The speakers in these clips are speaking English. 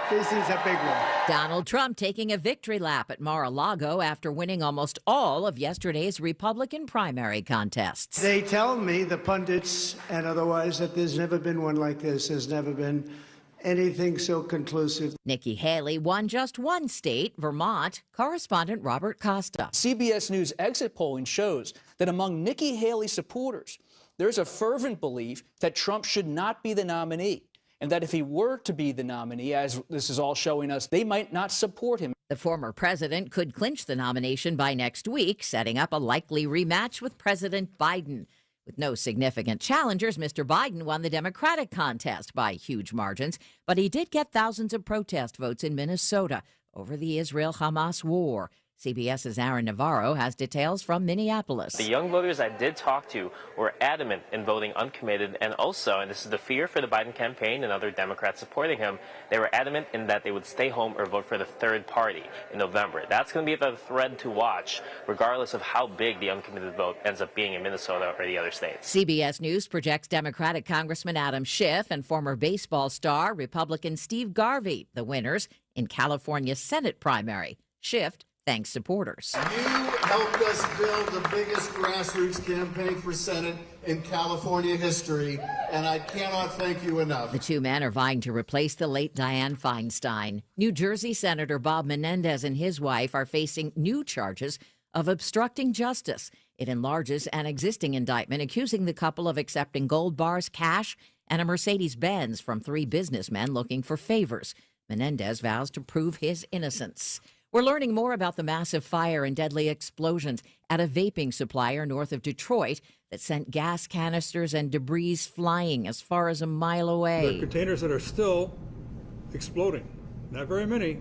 This is a big one. Donald Trump taking a victory lap at Mar-a-Lago after winning almost all of yesterday's Republican primary contests. They tell me, the pundits and otherwise, that there's never been one like this. There's never been anything so conclusive. Nikki Haley won just one state, Vermont. Correspondent Robert Costa. CBS News exit polling shows that among Nikki Haley supporters, there's a fervent belief that Trump should not be the nominee, and that if he were to be the nominee, as this is all showing us, they might not support him. The former president could clinch the nomination by next week, setting up a likely rematch with President Biden. With no significant challengers, Mr. Biden won the Democratic contest by huge margins, but he did get thousands of protest votes in Minnesota over the Israel-Hamas war. CBS's Aaron Navarro has details from Minneapolis. The young voters I did talk to were adamant in voting uncommitted, and also, and this is the fear for the Biden campaign and other Democrats supporting him, they were adamant in that they would stay home or vote for the third party in November. That's going to be the thread to watch, regardless of how big the uncommitted vote ends up being in Minnesota or the other states. CBS News projects Democratic Congressman Adam Schiff and former baseball star Republican Steve Garvey, the winners in California's Senate primary. Schiff thanks supporters. You helped us build the biggest grassroots campaign for Senate in California history, and I cannot thank you enough. The two men are vying to replace the late Dianne Feinstein. New Jersey Senator Bob Menendez and his wife are facing new charges of obstructing justice. It enlarges an existing indictment accusing the couple of accepting gold bars, cash, and a Mercedes-Benz from three businessmen looking for favors. Menendez vows to prove his innocence. We're learning more about the massive fire and deadly explosions at a vaping supplier north of Detroit that sent gas canisters and debris flying as far as a mile away. There are containers that are still exploding. Not very many,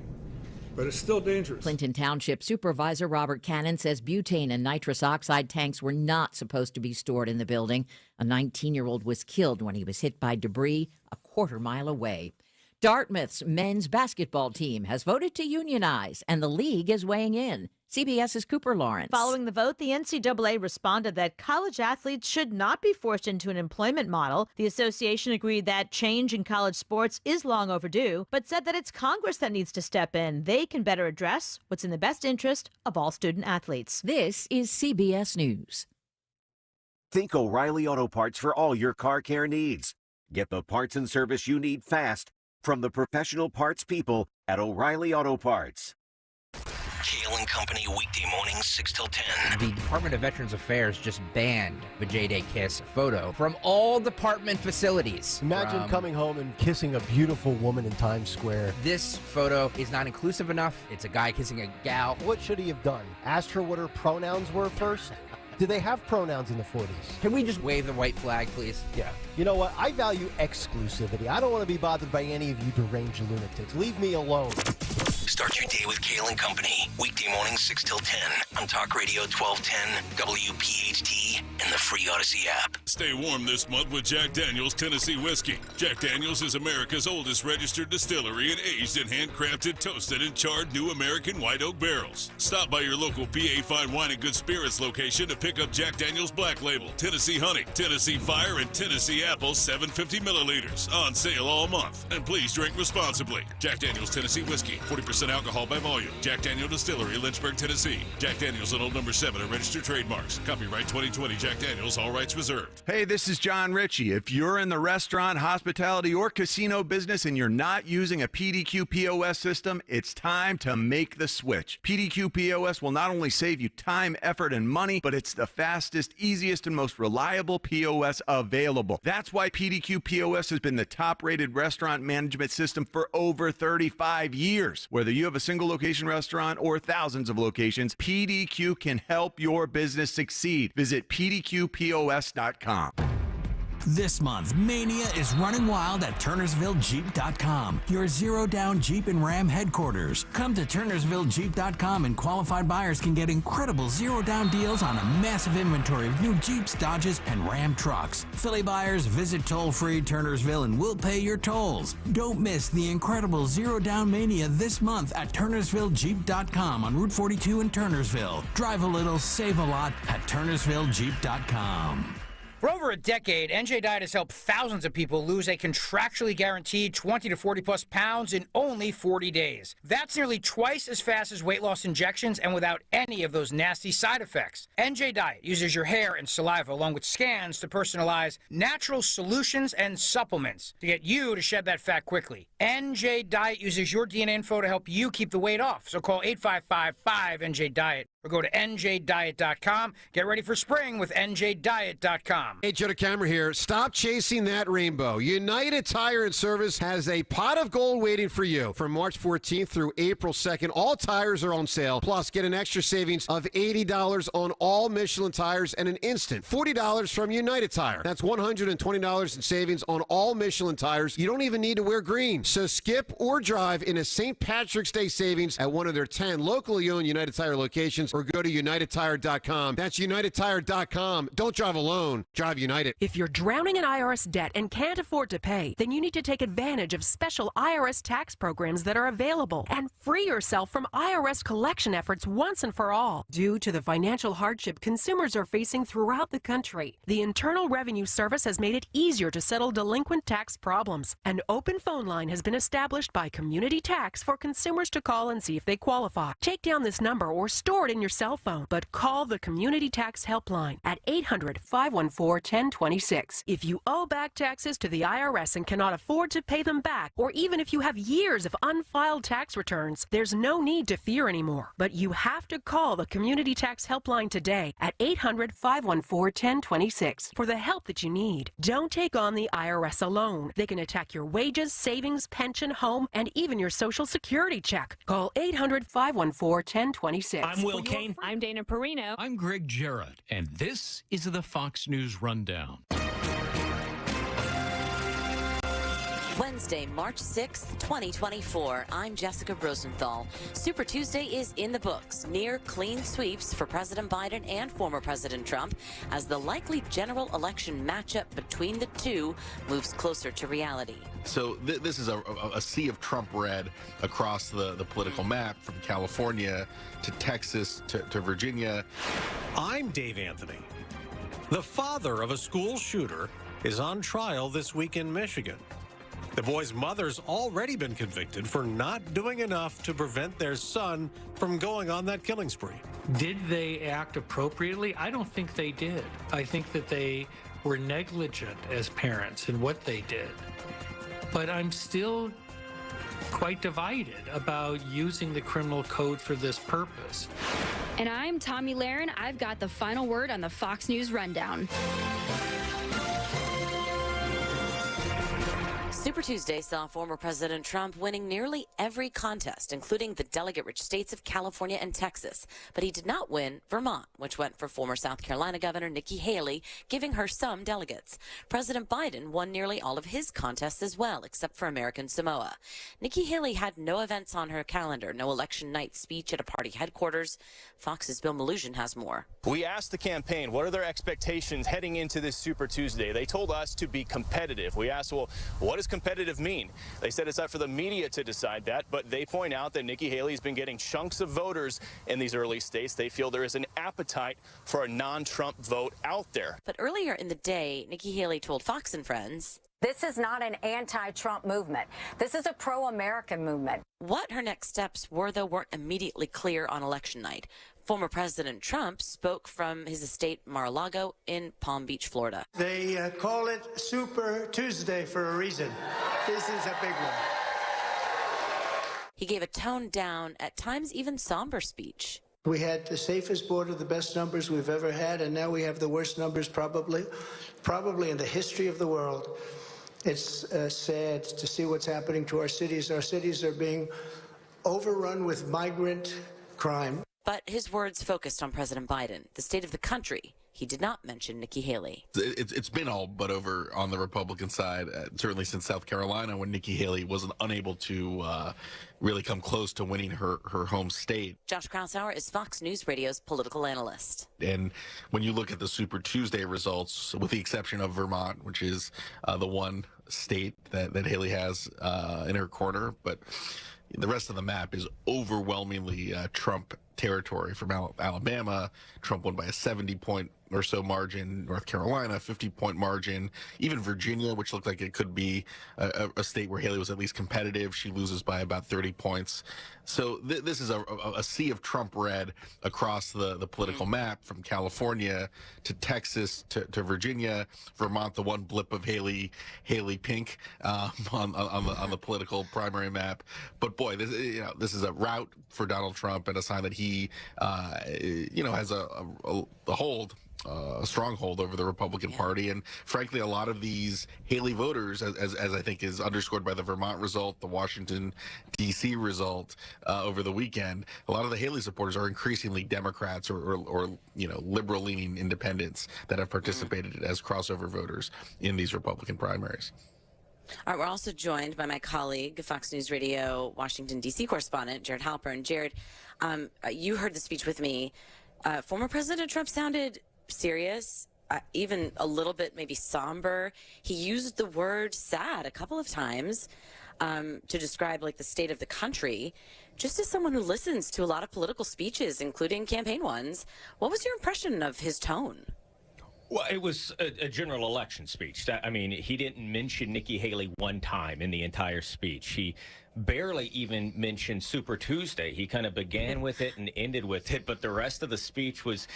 but it's still dangerous. Clinton Township Supervisor Robert Cannon says butane and nitrous oxide tanks were not supposed to be stored in the building. A 19-year-old was killed when he was hit by debris a quarter-mile away. Dartmouth's men's basketball team has voted to unionize, and the league is weighing in. CBS's Cooper Lawrence. Following the vote, the NCAA responded that college athletes should not be forced into an employment model. The association agreed that change in college sports is long overdue, but said that it's Congress that needs to step in. They can better address what's in the best interest of all student athletes. This is CBS News. Think O'Reilly Auto Parts for all your car care needs. Get the parts and service you need fast from the professional parts people at O'Reilly Auto Parts. Kayal and Company, weekday mornings 6 till 10. The Department of Veterans Affairs just banned the J-Day Kiss photo from all department facilities. Imagine coming home and kissing a beautiful woman in Times Square. This photo is not inclusive enough. It's a guy kissing a gal. What should he have done? Asked her what her pronouns were first? Did they have pronouns in the 40s? Can we just wave the white flag, please? Yeah. You know what? I value exclusivity. I don't want to be bothered by any of you deranged lunatics. Leave me alone. Start your day with Kayal and Company, weekday mornings 6 till 10 on Talk Radio 1210, WPHT, and the free Odyssey app. Stay warm this month with Jack Daniel's Tennessee Whiskey. Jack Daniel's is America's oldest registered distillery and aged in handcrafted, toasted, and charred new American white oak barrels. Stop by your local PA Fine Wine and Good Spirits location to pick up Jack Daniel's Black Label, Tennessee Honey, Tennessee Fire, and Tennessee Apple 750 milliliters on sale all month. And please drink responsibly. Jack Daniel's Tennessee Whiskey, 40% alcohol by volume. Jack Daniel Distillery, Lynchburg, Tennessee. Jack Daniel's and Old Number 7 are registered trademarks. Copyright 2020 Jack Daniel's, all rights reserved. Hey, this is John Ritchie. If you're in the restaurant, hospitality, or casino business and you're not using a PDQ POS system, it's time to make the switch. PDQ POS will not only save you time, effort, and money, but it's the fastest, easiest, and most reliable POS available. That's why PDQ POS has been the top-rated restaurant management system for over 35 years. Whether you have a single location restaurant or thousands of locations, PDQ can help your business succeed. Visit PDQPOS.com. This month, Mania is running wild at TurnersvilleJeep.com, your zero-down Jeep and Ram headquarters. Come to TurnersvilleJeep.com and qualified buyers can get incredible zero-down deals on a massive inventory of new Jeeps, Dodges, and Ram trucks. Philly buyers, visit toll-free Turnersville and we'll pay your tolls. Don't miss the incredible zero-down Mania this month at TurnersvilleJeep.com on Route 42 in Turnersville. Drive a little, save a lot at TurnersvilleJeep.com. For over a decade, NJ Diet has helped thousands of people lose a contractually guaranteed 20 to 40 plus pounds in only 40 days. That's nearly twice as fast as weight loss injections and without any of those nasty side effects. NJ Diet uses your hair and saliva along with scans to personalize natural solutions and supplements to get you to shed that fat quickly. NJ Diet uses your DNA info to help you keep the weight off. So call 855-5NJ-DIET or go to njdiet.com. Get ready for spring with njdiet.com. Hey, Joe DeCamera here. Stop chasing that rainbow. United Tire and Service has a pot of gold waiting for you. From March 14th through April 2nd, all tires are on sale. Plus, get an extra savings of $80 on all Michelin tires and an instant $40 from United Tire. That's $120 in savings on all Michelin tires. You don't even need to wear green. So skip or drive in a St. Patrick's Day savings at one of their 10 locally owned United Tire locations or go to UnitedTire.com. That's UnitedTire.com. Don't drive alone. Drive United. If you're drowning in IRS debt and can't afford to pay, then you need to take advantage of special IRS tax programs that are available and free yourself from IRS collection efforts once and for all. Due to the financial hardship consumers are facing throughout the country, the Internal Revenue Service has made it easier to settle delinquent tax problems. An open phone line has been established by Community Tax for consumers to call and see if they qualify. Take down this number or store it in your cell phone, but call the Community Tax Helpline at 800-514-1026. If you owe back taxes to the IRS and cannot afford to pay them back, or even if you have years of unfiled tax returns, there's no need to fear anymore. But you have to call the Community Tax Helpline today at 800-514-1026 for the help that you need. Don't take on the IRS alone. They can attack your wages, savings, pension, home, and even your Social Security check. Call 800-514-1026. I'm Will Kane. I'm Dana Perino. I'm Greg Jarrett, and this is the Fox News Rundown. Wednesday, March 6th, 2024. I'm Jessica Rosenthal. Super Tuesday is in the books. Near clean sweeps for President Biden and former President Trump as the likely general election matchup between the two moves closer to reality. So this is a sea of Trump red across the political map, from California to Texas to Virginia. I'm Dave Anthony. The father of a school shooter is on trial this week in Michigan. The boy's mother's already been convicted for not doing enough to prevent their son from going on that killing spree. Did they act appropriately? I don't think they did. I think that they were negligent as parents in what they did. But I'm still quite divided about using the criminal code for this purpose. And I'm Tommy Lahren. I've got the final word on the Fox News Rundown. Super Tuesday saw former President Trump winning nearly every contest, including the delegate-rich states of California and Texas. But he did not win Vermont, which went for former South Carolina Governor Nikki Haley, giving her some delegates. President Biden won nearly all of his contests as well, except for American Samoa. Nikki Haley had no events on her calendar, no election night speech at a party headquarters. Fox's Bill Malugin has more. We asked the campaign, what are their expectations heading into this Super Tuesday? They told us to be competitive. We asked, well, what does competitive mean? They said it's up for the media to decide that, but they point out that Nikki Haley's been getting chunks of voters in these early states. They feel there is an appetite for a non-Trump vote out there. But earlier in the day, Nikki Haley told Fox and Friends, "This is not an anti-Trump movement. This is a pro-American movement." What her next steps were, though, weren't immediately clear on election night. Former President Trump spoke from his estate Mar-a-Lago in Palm Beach, Florida. They call it Super Tuesday for a reason. This is a big one. He gave a toned-down, at times even somber speech. We had the safest border, the best numbers we've ever had, and now we have the worst numbers probably in the history of the world. It's sad to see what's happening to our cities. Our cities are being overrun with migrant crime. But his words focused on President Biden, the state of the country. He did not mention Nikki Haley. It's been all but over on the Republican side, certainly since South Carolina, when Nikki Haley wasn't unable to really come close to winning her home state. Josh Krausauer is Fox News Radio's political analyst. And when you look at the Super Tuesday results, with the exception of Vermont, which is the one state that Haley has in her corner, but the rest of the map is overwhelmingly Trump territory. From Alabama, Trump won by a 70-point or so margin. North Carolina, 50-point margin. Even Virginia, which looked like it could be a state where Haley was at least competitive, she loses by about 30 points. So this is a sea of Trump red across the political map, from California to Texas to Virginia, Vermont, the one blip of Haley Pink on the political primary map. But boy, this is a rout for Donald Trump, and a sign that he has a stronghold over the Republican Party. And frankly, a lot of these Haley voters, as I think is underscored by the Vermont result, the Washington, D.C. result over the weekend, a lot of the Haley supporters are increasingly Democrats or liberal-leaning independents that have participated as crossover voters in these Republican primaries. All right, we're also joined by my colleague, Fox News Radio Washington, D.C. correspondent, Jared Halpern. Jared, you heard the speech with me. Former President Trump sounded serious, even a little bit maybe somber. He used the word sad a couple of times to describe like the state of the country. Just as someone who listens to a lot of political speeches, including campaign ones, what was your impression of his tone? Well, it was a general election speech. I mean, he didn't mention Nikki Haley one time in the entire speech. He barely even mentioned Super Tuesday. He kind of began with it and ended with it, but the rest of the speech was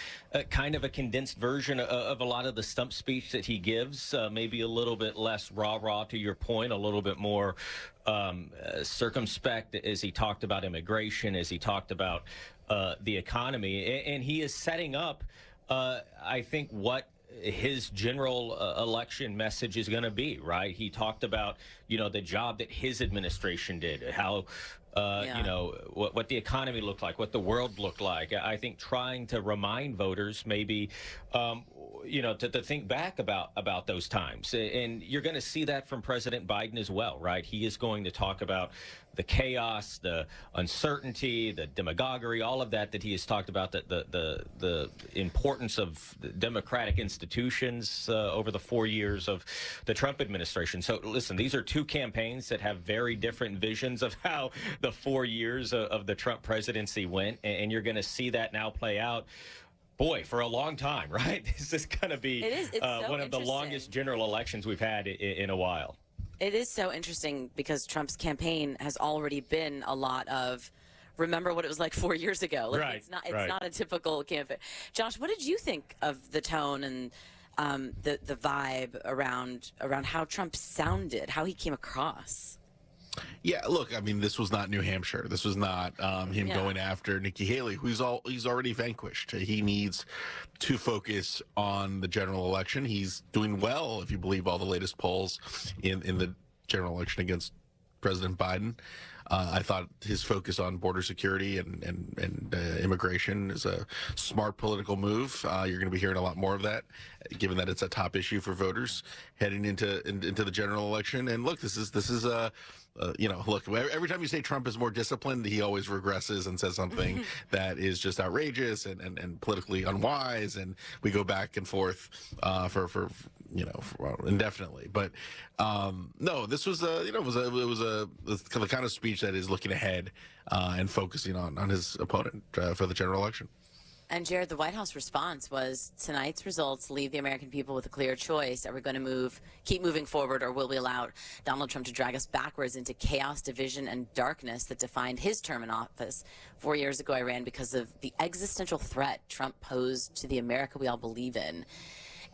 kind of a condensed version of a lot of the stump speech that he gives, maybe a little bit less rah-rah, to your point, a little bit more circumspect as he talked about immigration, as he talked about the economy. And he is setting up, I think, what his general election message is going to be, right? He talked about, the job that his administration did, how, what the economy looked like, what the world looked like. I think trying to remind voters maybe, to think back about those times. And you're going to see that from President Biden as well, right? He is going to talk about the chaos, the uncertainty, the demagoguery, all of that he has talked about, the importance of the democratic institutions over the 4 years of the Trump administration. So listen, these are two campaigns that have very different visions of how the 4 years of the Trump presidency went, and you're going to see that now play out. Boy, for a long time, right? This is going to be one of the longest general elections we've had in a while. It is so interesting because Trump's campaign has already been a lot of remember what it was like 4 years ago. Like, right. It's not a typical campaign. Josh, what did you think of the tone and the vibe around how Trump sounded, how he came across? Yeah, look, I mean, this was not New Hampshire. This was not him going after Nikki Haley, who's he's already vanquished. He needs to focus on the general election. He's doing well, if you believe all the latest polls in the general election against President Biden. I thought his focus on border security and immigration is a smart political move. You're going to be hearing a lot more of that, given that it's a top issue for voters heading into the general election. And look, this is look, every time you say Trump is more disciplined, he always regresses and says something that is just outrageous and politically unwise, and we go back and forth for indefinitely. But no, this was it was the kind of speech that is looking ahead and focusing on his opponent for the general election. And Jared, the White House response was, tonight's results leave the American people with a clear choice. Are we going to keep moving forward, or will we allow Donald Trump to drag us backwards into chaos, division, and darkness that defined his term in office? 4 years ago, I ran because of the existential threat Trump posed to the America we all believe in.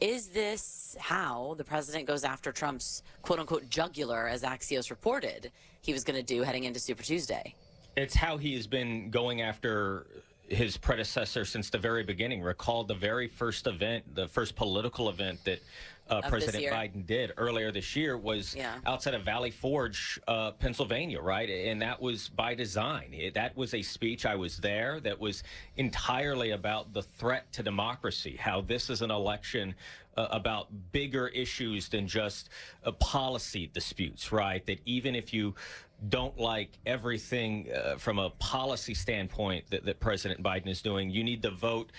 Is this how the president goes after Trump's quote-unquote jugular, as Axios reported he was going to do heading into Super Tuesday? It's how he has been going after his predecessor since the very beginning. Recall the very first event, the first political event that President Biden did earlier this year was outside of Valley Forge, Pennsylvania, right? And that was by design. That was a speech, I was there, that was entirely about the threat to democracy, how this is an election about bigger issues than just policy disputes, right? That even if you don't like everything from a policy standpoint that President Biden is doing, you need to vote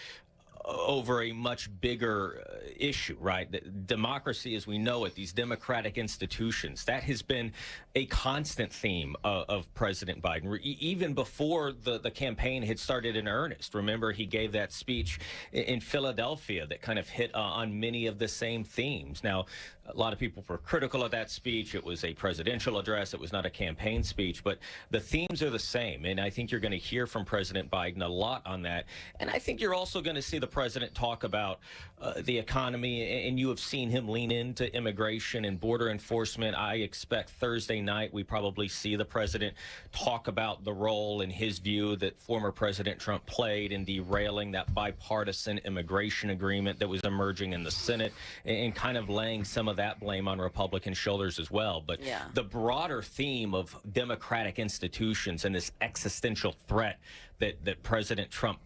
over a much bigger issue, right? Democracy as we know it, these democratic institutions, that has been a constant theme of President Biden, even before the campaign had started in earnest. Remember, he gave that speech in Philadelphia that kind of hit on many of the same themes. Now, a lot of people were critical of that speech. It was a presidential address. It was not a campaign speech, but the themes are the same. And I think you're going to hear from President Biden a lot on that. And I think you're also going to see the president talk about the economy, and you have seen him lean into immigration and border enforcement. I expect Thursday night we probably see the president talk about the role, in his view, that former President Trump played in derailing that bipartisan immigration agreement that was emerging in the Senate, and kind of laying some of that blame on Republican shoulders as well. But the broader theme of democratic institutions and this existential threat that President Trump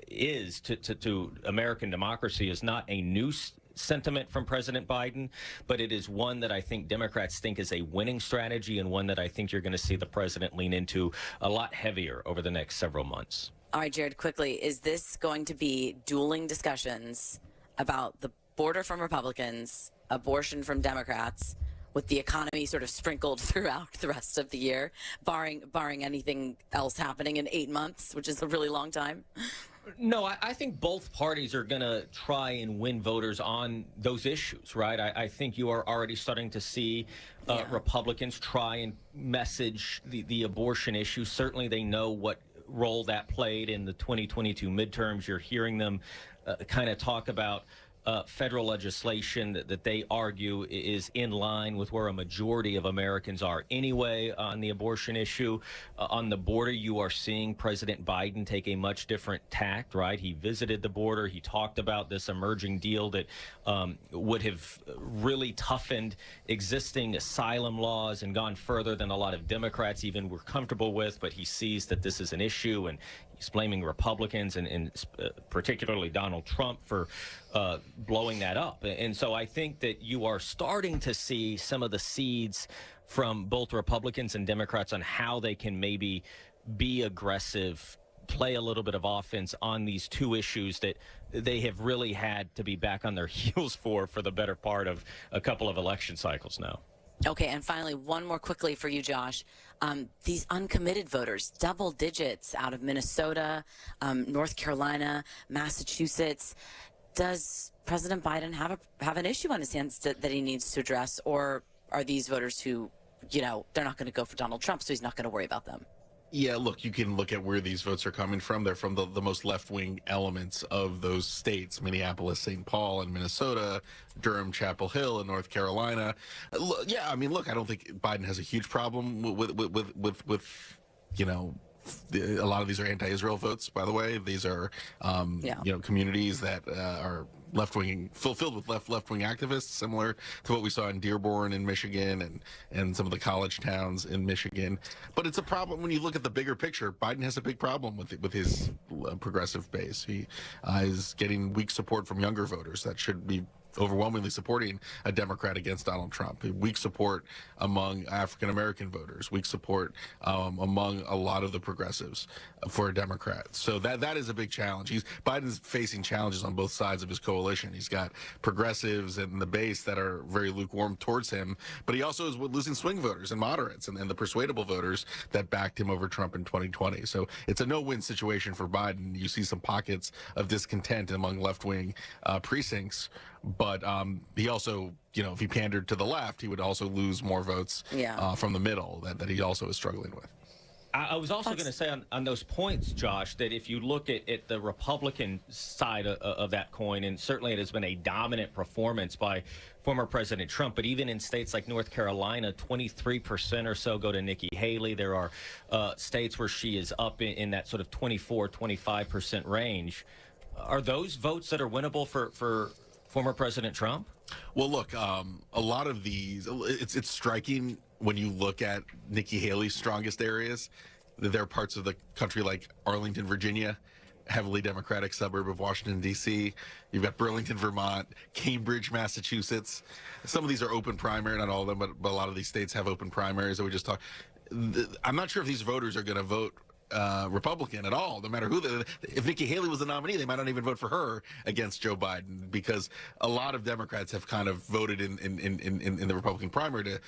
is to American democracy is not a new sentiment from President Biden, but it is one that I think Democrats think is a winning strategy, and one that I think you're going to see the president lean into a lot heavier over the next several months. All right, Jared, quickly, is this going to be dueling discussions about the border from Republicans, abortion from Democrats, with the economy sort of sprinkled throughout the rest of the year, barring anything else happening in 8 months, which is a really long time? No, I think both parties are going to try and win voters on those issues, right? I think you are already starting to see Republicans try and message the abortion issue. Certainly they know what role that played in the 2022 midterms. You're hearing them kind of talk about federal legislation that they argue is in line with where a majority of Americans are anyway on the abortion issue. On the border, you are seeing President Biden take a much different tact, right? He visited the border. He talked about this emerging deal that would have really toughened existing asylum laws and gone further than a lot of Democrats even were comfortable with. But he sees that this is an issue, and he's blaming Republicans and particularly Donald Trump for blowing that up. And so I think that you are starting to see some of the seeds from both Republicans and Democrats on how they can maybe be aggressive, play a little bit of offense on these two issues that they have really had to be back on their heels for the better part of a couple of election cycles now. Okay, and finally, one more quickly for you, Josh. These uncommitted voters, double digits out of Minnesota, North Carolina, Massachusetts. Does President Biden have an issue on his hands that he needs to address, or are these voters who, they're not going to go for Donald Trump, so he's not going to worry about them? Yeah, look, you can look at where these votes are coming from. They're from the most left-wing elements of those states: Minneapolis, St. Paul in Minnesota, Durham, Chapel Hill in North Carolina. Yeah, I mean, look, I don't think Biden has a huge problem with a lot of these are anti-Israel votes, by the way. These are, communities that are left-wing, filled with left-wing activists, similar to what we saw in Dearborn in Michigan and some of the college towns in Michigan. But it's a problem when you look at the bigger picture. Biden has a big problem with his progressive base. He is getting weak support from younger voters that should be overwhelmingly supporting a Democrat against Donald Trump. Weak support among African-American voters, weak support among a lot of the progressives for a Democrat. So that is a big challenge. Biden's facing challenges on both sides of his coalition. He's got progressives and the base that are very lukewarm towards him, but he also is losing swing voters and moderates and the persuadable voters that backed him over Trump in 2020. So it's a no-win situation for Biden. You see some pockets of discontent among left-wing precincts, but he also, if he pandered to the left, he would also lose more votes from the middle that he also is struggling with. I was also going to say on those points, Josh, that if you look at the Republican side of that coin, and certainly it has been a dominant performance by former President Trump, but even in states like North Carolina, 23% or so go to Nikki Haley. There are states where she is up in that sort of 24-25% range. Are those votes that are winnable for former President Trump? Well, look, a lot of these, it's striking when you look at Nikki Haley's strongest areas. There are parts of the country like Arlington, Virginia, heavily Democratic suburb of Washington, D.C. You've got Burlington, Vermont, Cambridge, Massachusetts. Some of these are open primary, not all of them, but a lot of these states have open primaries that we just talked. I'm not sure if these voters are going to vote Republican at all, no matter who. If Nikki Haley was the nominee, they might not even vote for her against Joe Biden, because a lot of Democrats have kind of voted in the Republican primary to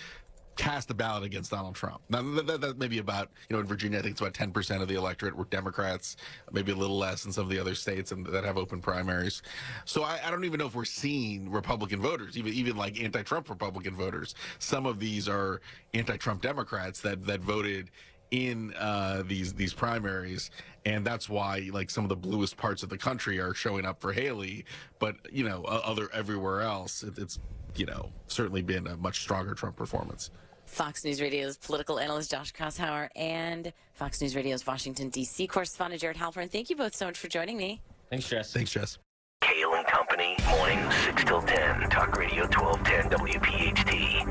cast a ballot against Donald Trump. Now, that may be about, in Virginia, I think it's about 10% of the electorate were Democrats, maybe a little less in some of the other states that have open primaries. So I don't even know if we're seeing Republican voters, even like anti-Trump Republican voters. Some of these are anti-Trump Democrats that voted in these primaries, and that's why like some of the bluest parts of the country are showing up for Haley, but everywhere else it's certainly been a much stronger Trump performance. Fox News Radio's political analyst Josh Kraushauer and Fox News Radio's Washington, D.C. correspondent Jared Halpern. Thank you both so much for joining me. Thanks, Jess. Thanks, Jess. Kayal and Company, mornings 6 till 10. Talk Radio 1210 WPHT.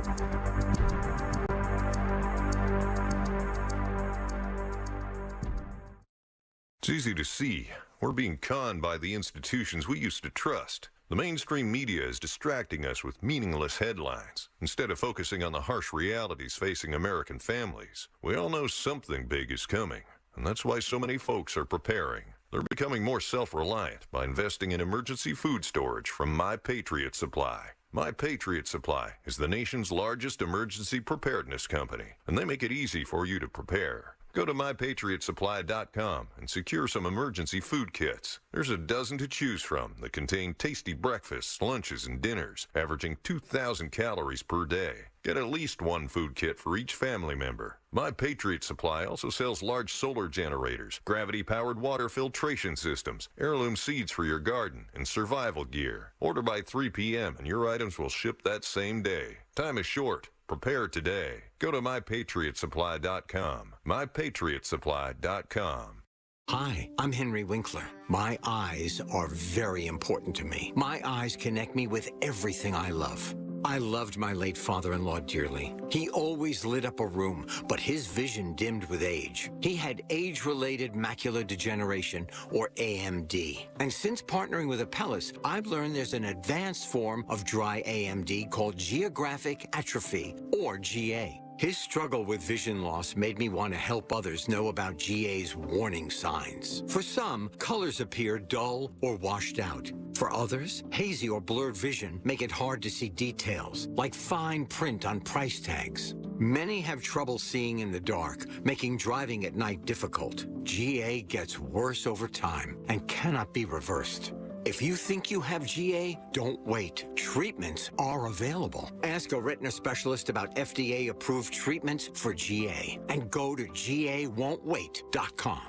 It's easy to see. We're being conned by the institutions we used to trust. The mainstream media is distracting us with meaningless headlines instead of focusing on the harsh realities facing American families. We all know something big is coming, and that's why so many folks are preparing. They're becoming more self-reliant by investing in emergency food storage from My Patriot Supply. My Patriot Supply is the nation's largest emergency preparedness company, and they make it easy for you to prepare. Go to MyPatriotSupply.com and secure some emergency food kits. There's a dozen to choose from that contain tasty breakfasts, lunches, and dinners, averaging 2,000 calories per day. Get at least one food kit for each family member. My Patriot Supply also sells large solar generators, gravity-powered water filtration systems, heirloom seeds for your garden, and survival gear. Order by 3 p.m. and your items will ship that same day. Time is short. Prepare today. Go to MyPatriotSupply.com. MyPatriotSupply.com. Hi, I'm Henry Winkler. My eyes are very important to me. My eyes connect me with everything I love. I loved my late father-in-law dearly. He always lit up a room, but his vision dimmed with age. He had age-related macular degeneration, or AMD. And since partnering with Apellis, I've learned there's an advanced form of dry AMD called geographic atrophy, or GA. His struggle with vision loss made me want to help others know about GA's warning signs. For some, colors appear dull or washed out. For others, hazy or blurred vision make it hard to see details, like fine print on price tags. Many have trouble seeing in the dark, making driving at night difficult. GA gets worse over time and cannot be reversed. If you think you have GA, don't wait. Treatments are available. Ask a retina specialist about FDA-approved treatments for GA and go to GAWon'tWait.com.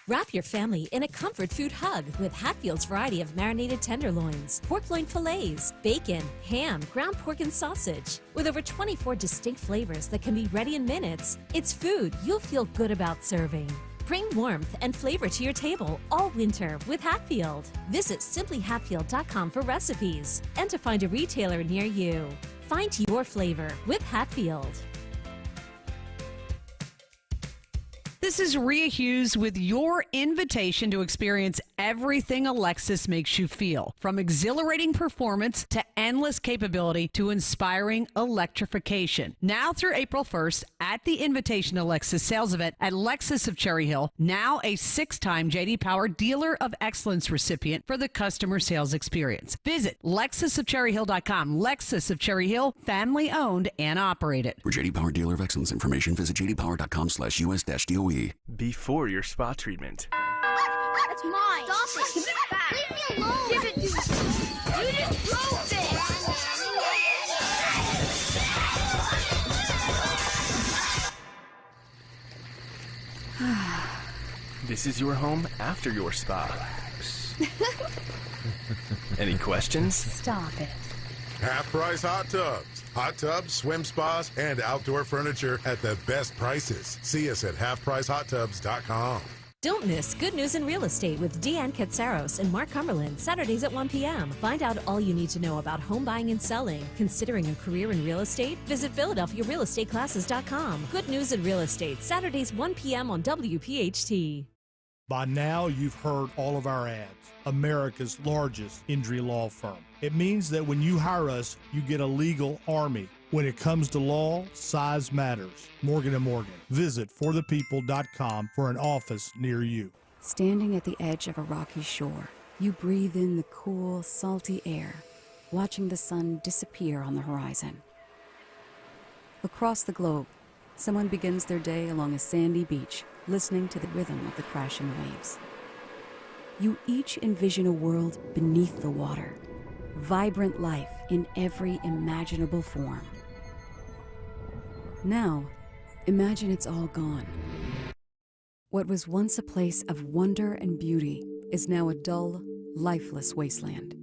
Wrap your family in a comfort food hug with Hatfield's variety of marinated tenderloins, pork loin fillets, bacon, ham, ground pork, and sausage. With over 24 distinct flavors that can be ready in minutes, it's food you'll feel good about serving. Bring warmth and flavor to your table all winter with Hatfield. Visit simplyhatfield.com for recipes and to find a retailer near you. Find your flavor with Hatfield. This is Rhea Hughes with your invitation to experience everything a Lexus makes you feel, from exhilarating performance to endless capability to inspiring electrification. Now through April 1st at the Invitation to Lexus sales event at Lexus of Cherry Hill, now a 6-time J.D. Power Dealer of Excellence recipient for the customer sales experience. Visit LexusofCherryHill.com. Lexus of Cherry Hill, family owned and operated. For J.D. Power Dealer of Excellence information, visit jdpower.com/US-DOE. Before your spa treatment. That's mine. Stop it. Give it back. Leave me alone. Give it to me. You just broke it. This is your home after your spa. Any questions? Stop it. Half price hot tubs. Hot tubs, swim spas, and outdoor furniture at the best prices. See us at halfpricehottubs.com. Don't miss Good News in Real Estate with Deanne Katsaros and Mark Cumberland, Saturdays at 1 p.m. Find out all you need to know about home buying and selling. Considering a career in real estate? Visit PhiladelphiaRealEstateClasses.com. Good News in Real Estate, Saturdays 1 p.m. on WPHT. By now, you've heard all of our ads. America's largest injury law firm. It means that when you hire us, you get a legal army When it comes to law, size matters. Morgan & Morgan. Visit forthepeople.com for an office near you. Standing at the edge of a rocky shore, you breathe in the cool, salty air, watching the sun disappear on the horizon. Across the globe, someone begins their day along a sandy beach, listening to the rhythm of the crashing waves. You each envision a world beneath the water, vibrant life in every imaginable form. Now, imagine it's all gone. What was once a place of wonder and beauty is now a dull, lifeless wasteland.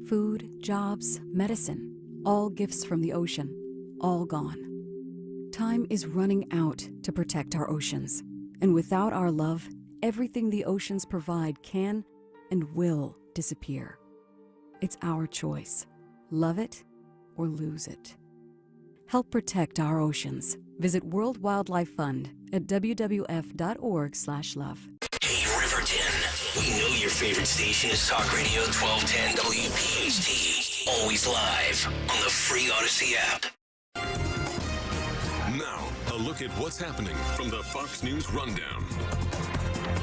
Food, jobs, medicine, all gifts from the ocean, all gone. Time is running out to protect our oceans, and without our love, everything the oceans provide can and will disappear. It's our choice. Love it or lose it. Help protect our oceans. Visit World Wildlife Fund at wwf.org/love. Hey, Riverton. We know your favorite station is Talk Radio 1210 WPHT. Always live on the free Odyssey app. Now, a look at what's happening from the Fox News Rundown.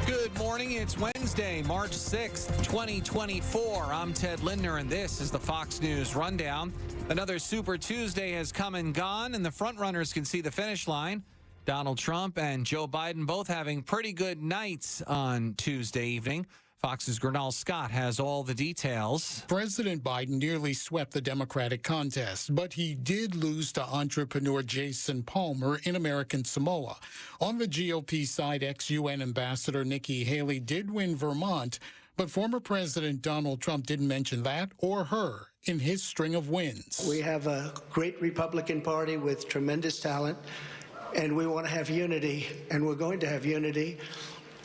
Good morning. It's Wednesday, March 6th, 2024. I'm Ted Lindner, and this is the Fox News Rundown. Another Super Tuesday has come and gone, and the frontrunners can see the finish line. Donald Trump and Joe Biden both having pretty good nights on Tuesday evening. Fox's Gernal Scott has all the details. President Biden nearly swept the Democratic contest, but he did lose to entrepreneur Jason Palmer in American Samoa. On the GOP side, ex-UN Ambassador Nikki Haley did win Vermont, but former President Donald Trump didn't mention that or her in his string of wins. We have a great Republican Party with tremendous talent, and we want to have unity, and we're going to have unity.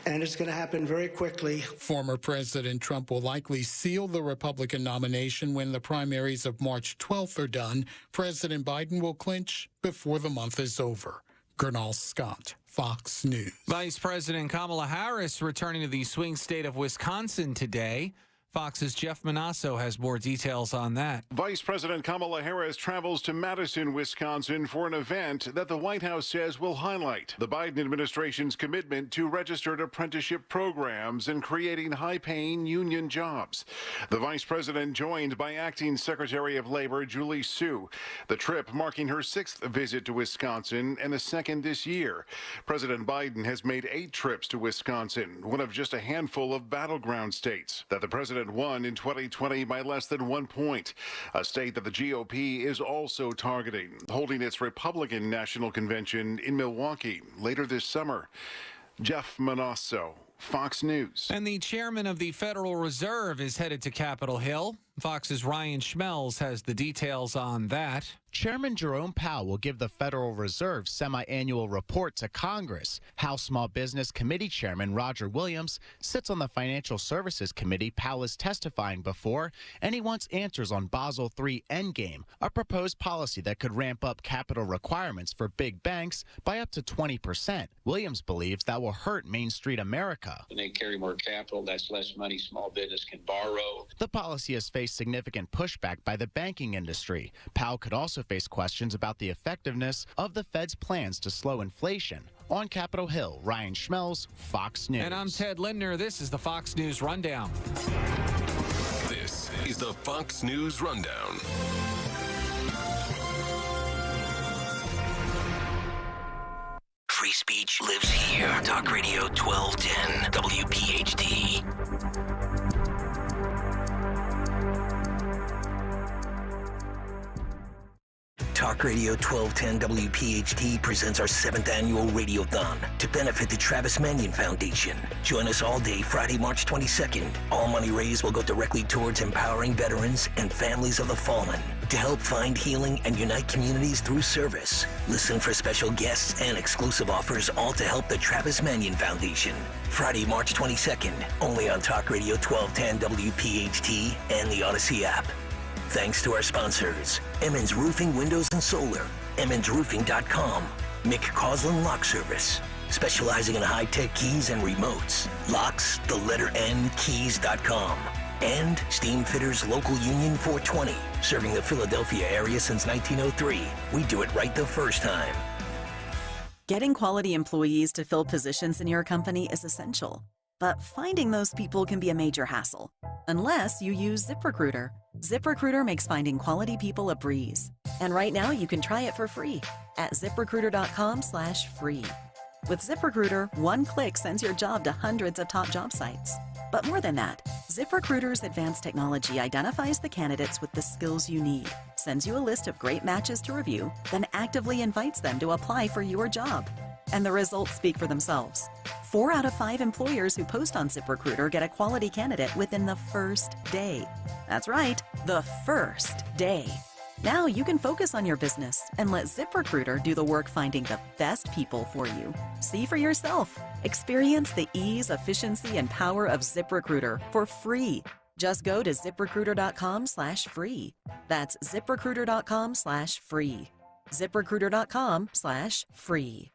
And it's going to happen very quickly. Former President Trump will likely seal the Republican nomination when the primaries of March 12th are done. President Biden will clinch before the month is over. Gernal Scott, Fox News. Vice President Kamala Harris returning to the swing state of Wisconsin today. Fox's Jeff Manasso has more details on that. Vice President Kamala Harris travels to Madison, Wisconsin for an event that the White House says will highlight the Biden administration's commitment to registered apprenticeship programs and creating high-paying union jobs. The vice president joined by Acting Secretary of Labor Julie Su. The trip marking her 6th visit to Wisconsin and the 2nd this year. President Biden has made 8 trips to Wisconsin, one of just a handful of battleground states that the president won in 2020 by less than 1 point, a state that the GOP is also targeting, holding its Republican National Convention in Milwaukee later this summer. Jeff Manasso, Fox News. And the chairman of the Federal Reserve is headed to Capitol Hill. Fox's Ryan Schmelz has the details on that. Chairman Jerome Powell will give the Federal Reserve semi-annual report to Congress. House Small Business Committee Chairman Roger Williams sits on the Financial Services Committee Powell is testifying before, and he wants answers on Basel III Endgame, a proposed policy that could ramp up capital requirements for big banks by up to 20%. Williams believes that will hurt Main Street America. When they carry more capital, that's less money small business can borrow. The policy has faced significant pushback by the banking industry. Powell could also face questions about the effectiveness of the Fed's plans to slow inflation. On Capitol Hill, Ryan Schmelz, Fox News. And I'm Ted Lindner. This is the Fox News Rundown. This is the Fox News Rundown. Free speech lives here. Talk Radio 1210 WPHT. Talk Radio 1210 WPHT presents our 7th annual Radiothon to benefit the Travis Manion Foundation. Join us all day Friday, March 22nd. All money raised will go directly towards empowering veterans and families of the fallen to help find healing and unite communities through service. Listen for special guests and exclusive offers, all to help the Travis Manion Foundation. Friday, March 22nd, only on Talk Radio 1210 WPHT and the Odyssey app. Thanks to our sponsors, Emmons Roofing, Windows and Solar, emmonsroofing.com, Mick Coslin Lock Service, specializing in high-tech keys and remotes, locks, the letter N, keys.com, and Steam Fitters Local Union 420. Serving the Philadelphia area since 1903. We do it right the first time. Getting quality employees to fill positions in your company is essential, but finding those people can be a major hassle, unless you use ZipRecruiter. ZipRecruiter makes finding quality people a breeze. And right now you can try it for free at ZipRecruiter.com/free. With ZipRecruiter, one click sends your job to hundreds of top job sites. But more than that, ZipRecruiter's advanced technology identifies the candidates with the skills you need, sends you a list of great matches to review, then actively invites them to apply for your job. And the results speak for themselves. 4 out of 5 employers who post on ZipRecruiter get a quality candidate within the first day. That's right, the first day. Now you can focus on your business and let ZipRecruiter do the work finding the best people for you. See for yourself. Experience the ease, efficiency, and power of ZipRecruiter for free. Just go to ZipRecruiter.com/free. That's ZipRecruiter.com/free. ZipRecruiter.com/free.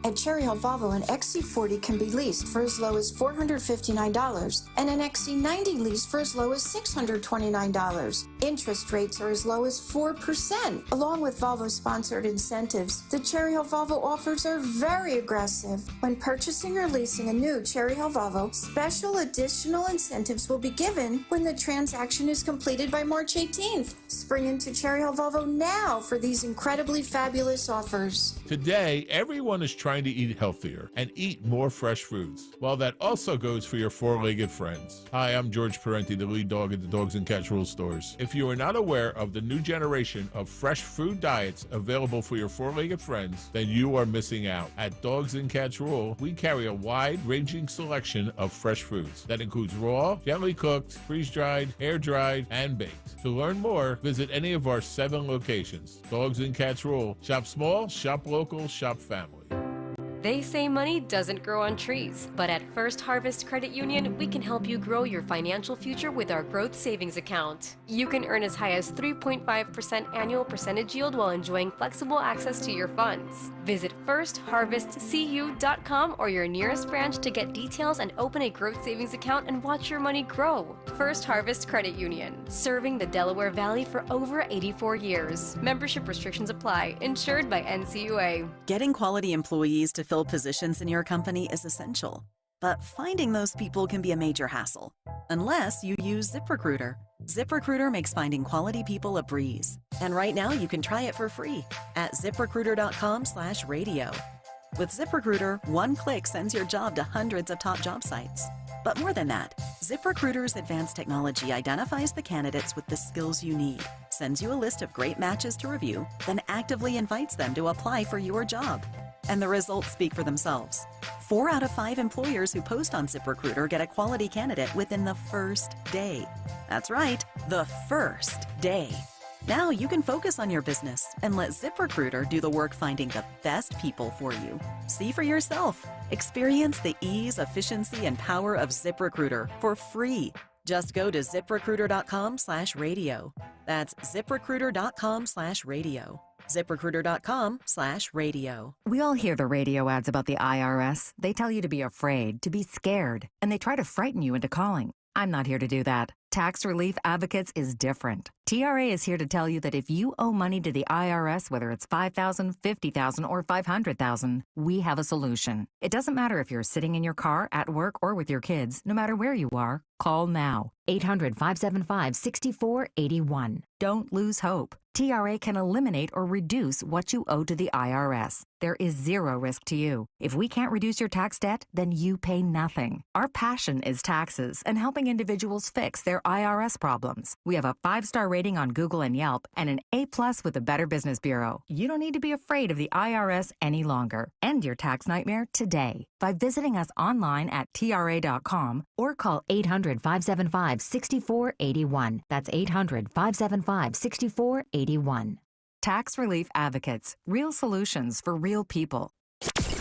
At Cherry Hill Volvo, an XC40 can be leased for as low as $459 and an XC90 leased for as low as $629. Interest rates are as low as 4%. Along with Volvo-sponsored incentives, the Cherry Hill Volvo offers are very aggressive. When purchasing or leasing a new Cherry Hill Volvo, special additional incentives will be given when the transaction is completed by March 18th. Spring into Cherry Hill Volvo now for these incredibly fabulous offers. Today, everyone is trying to eat healthier and eat more fresh foods. Well, that also goes for your four-legged friends. Hi, I'm George Parenti, the lead dog at the Dogs and Cats Rule stores. If you are not aware of the new generation of fresh food diets available for your four-legged friends, then you are missing out. At Dogs and Cats Rule, we carry a wide-ranging selection of fresh foods that includes raw, gently cooked, freeze-dried, air-dried, and baked. To learn more, visit any of our 7 locations. Dogs and Cats Rule. Shop small, shop local, shop family. They say money doesn't grow on trees, but at First Harvest Credit Union, we can help you grow your financial future with our growth savings account. You can earn as high as 3.5% annual percentage yield while enjoying flexible access to your funds. Visit firstharvestcu.com or your nearest branch to get details and open a growth savings account and watch your money grow. First Harvest Credit Union, serving the Delaware Valley for over 84 years. Membership restrictions apply, insured by NCUA. Getting quality employees to fill positions in your company is essential, but finding those people can be a major hassle, unless you use ZipRecruiter. ZipRecruiter makes finding quality people a breeze. And right now you can try it for free at ZipRecruiter.com/radio. With ZipRecruiter, one click sends your job to hundreds of top job sites. But more than that, ZipRecruiter's advanced technology identifies the candidates with the skills you need, sends you a list of great matches to review, then actively invites them to apply for your job. And the results speak for themselves. 4 out of 5 employers who post on ZipRecruiter get a quality candidate within the first day. That's right, the first day. Now you can focus on your business and let ZipRecruiter do the work finding the best people for you. See for yourself. Experience the ease, efficiency, and power of ZipRecruiter for free. Just go to ZipRecruiter.com/radio. That's ZipRecruiter.com/radio. ZipRecruiter.com/radio. We all hear the radio ads about the IRS. They tell you to be afraid, to be scared, and they try to frighten you into calling. I'm not here to do that. Tax Relief Advocates is different. TRA is here to tell you that if you owe money to the IRS, whether it's $5,000, $50,000, or $500,000, we have a solution. It doesn't matter if you're sitting in your car, at work, or with your kids. No matter where you are, call now. 800-575-6481. Don't lose hope. TRA can eliminate or reduce what you owe to the IRS. There is zero risk to you. If we can't reduce your tax debt, then you pay nothing. Our passion is taxes and helping individuals fix their IRS problems. We have a 5-star rating on Google and Yelp and an A+ with the Better Business Bureau. You don't need to be afraid of the IRS any longer. End your tax nightmare today by visiting us online at TRA.com or call 800-575-6481. That's 800-575-6481. Tax Relief Advocates. Real solutions for real people.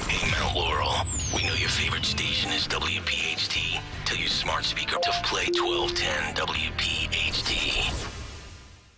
Hey, Mount Laurel. We know your favorite station is WPHT. Tell your smart speaker to play 1210 WPHT.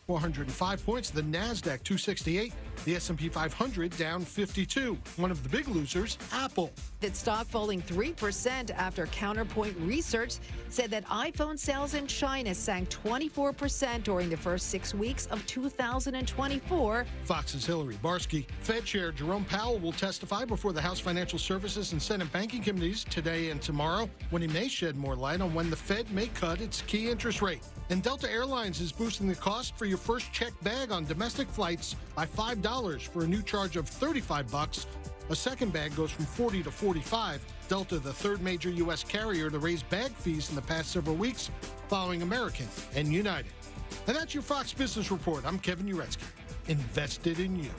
405 points. The NASDAQ 268. The S&P 500 down 52. One of the big losers, Apple. Its stock falling 3% after Counterpoint Research said that iPhone sales in China sank 24% during the first 6 weeks of 2024. Fox's Hillary Barsky. Fed Chair Jerome Powell will testify before the House Financial Services and Senate Banking Committees today and tomorrow, when he may shed more light on when the Fed may cut its key interest rate. And Delta Airlines is boosting the cost for your first checked bag on domestic flights by $5 for a new charge of $35. A second bag goes from $40 to $45. Delta, the third major U.S. carrier to raise bag fees in the past several weeks, following American and United. And that's your Fox Business Report. I'm Kevin Uretsky. Invested in you.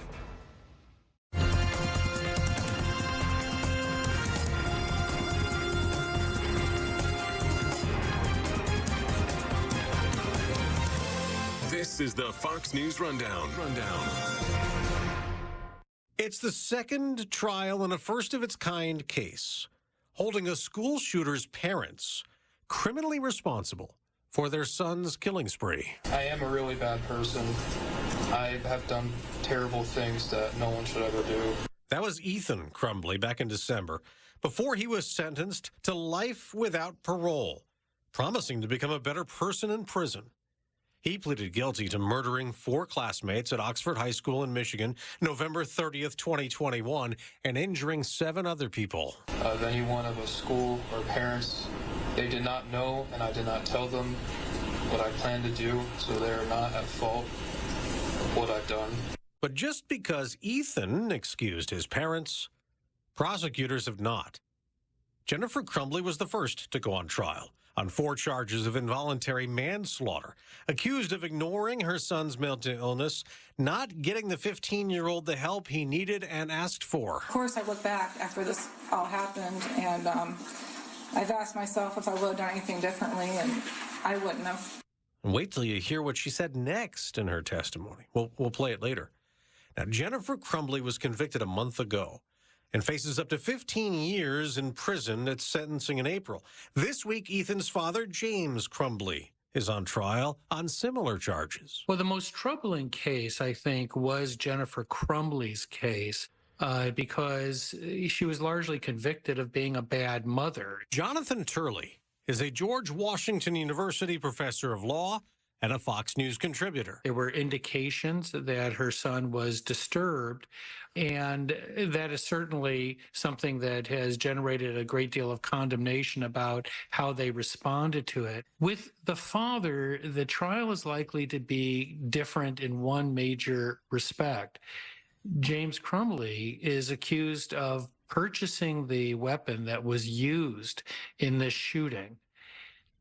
This is the Fox News Rundown. It's the second trial in a first-of-its-kind case, holding a school shooter's parents criminally responsible for their son's killing spree. I am a really bad person. I have done terrible things that no one should ever do. That was Ethan Crumbley back in December, before he was sentenced to life without parole, promising to become a better person in prison. He pleaded guilty to murdering 4 classmates at Oxford High School in Michigan, November 30th, 2021, and injuring 7 other people. Of anyone of a school or parents, they did not know, and I did not tell them what I planned to do, so they are not at fault of what I've done. But just because Ethan excused his parents, prosecutors have not. Jennifer Crumbley was the first to go on trial on 4 charges of involuntary manslaughter, accused of ignoring her son's mental illness, not getting the 15-year-old the help he needed and asked for. Of course, I look back after this all happened, and I've asked myself if I would have done anything differently, and I wouldn't have. Wait till you hear what she said next in her testimony. We'll play it later. Now, Jennifer Crumbley was convicted a month ago and faces up to 15 years in prison at sentencing in April. This week, Ethan's father, James Crumbley, is on trial on similar charges. Well, the most troubling case, I think, was Jennifer Crumbley's case because she was largely convicted of being a bad mother. Jonathan Turley is a George Washington University professor of law and a Fox News contributor. There were indications that her son was disturbed, and that is certainly something that has generated a great deal of condemnation about how they responded to it. With the father, the trial is likely to be different in one major respect. James Crumbley is accused of purchasing the weapon that was used in this shooting,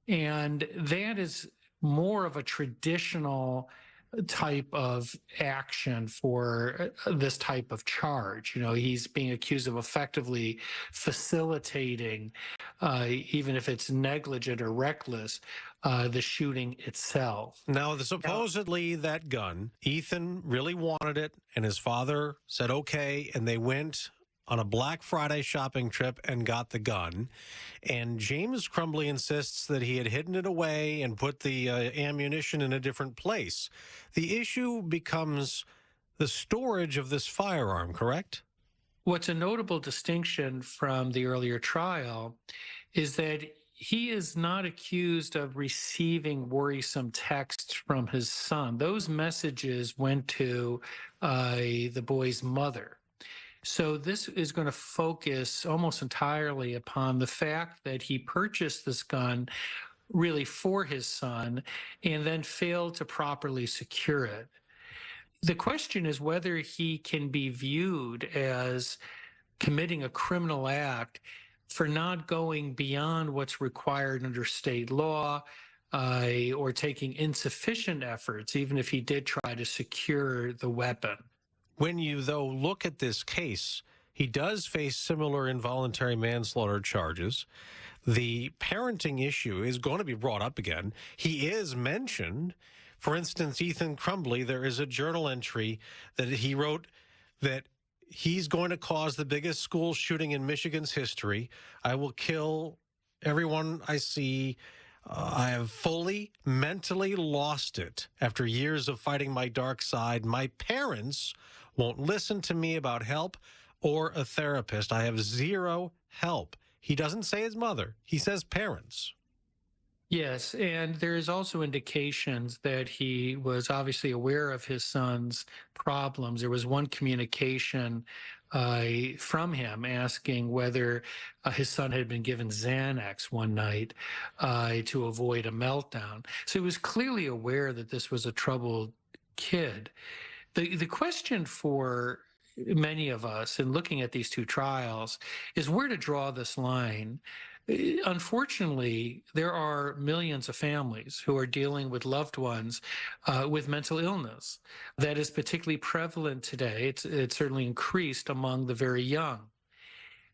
and that is more of a traditional type of action for this type of charge. You know, he's being accused of effectively facilitating, even if it's negligent or reckless, the shooting itself. Now, supposedly that gun, Ethan really wanted it, and his father said okay, and they went on a Black Friday shopping trip and got the gun. And James Crumbley insists that he had hidden it away and put the ammunition in a different place. The issue becomes the storage of this firearm, correct? What's a notable distinction from the earlier trial is that he is not accused of receiving worrisome texts from his son. Those messages went to the boy's mother. So this is going to focus almost entirely upon the fact that he purchased this gun really for his son and then failed to properly secure it. The question is whether he can be viewed as committing a criminal act for not going beyond what's required under state law, or taking insufficient efforts, even if he did try to secure the weapon. When you, though, look at this case, he does face similar involuntary manslaughter charges. The parenting issue is going to be brought up again. He is mentioned. For instance, Ethan Crumbley, there is a journal entry that he wrote that he's going to cause the biggest school shooting in Michigan's history. I will kill everyone I see. I have fully mentally lost it after years of fighting my dark side. My parents won't listen to me about help or a therapist. I have zero help. He doesn't say his mother. He says parents. Yes, and there is also indications that he was obviously aware of his son's problems. There was one communication from him asking whether his son had been given Xanax one night to avoid a meltdown. So he was clearly aware that this was a troubled kid. The question for many of us in looking at these two trials is where to draw this line. Unfortunately, there are millions of families who are dealing with loved ones with mental illness. That is particularly prevalent today. It's certainly increased among the very young.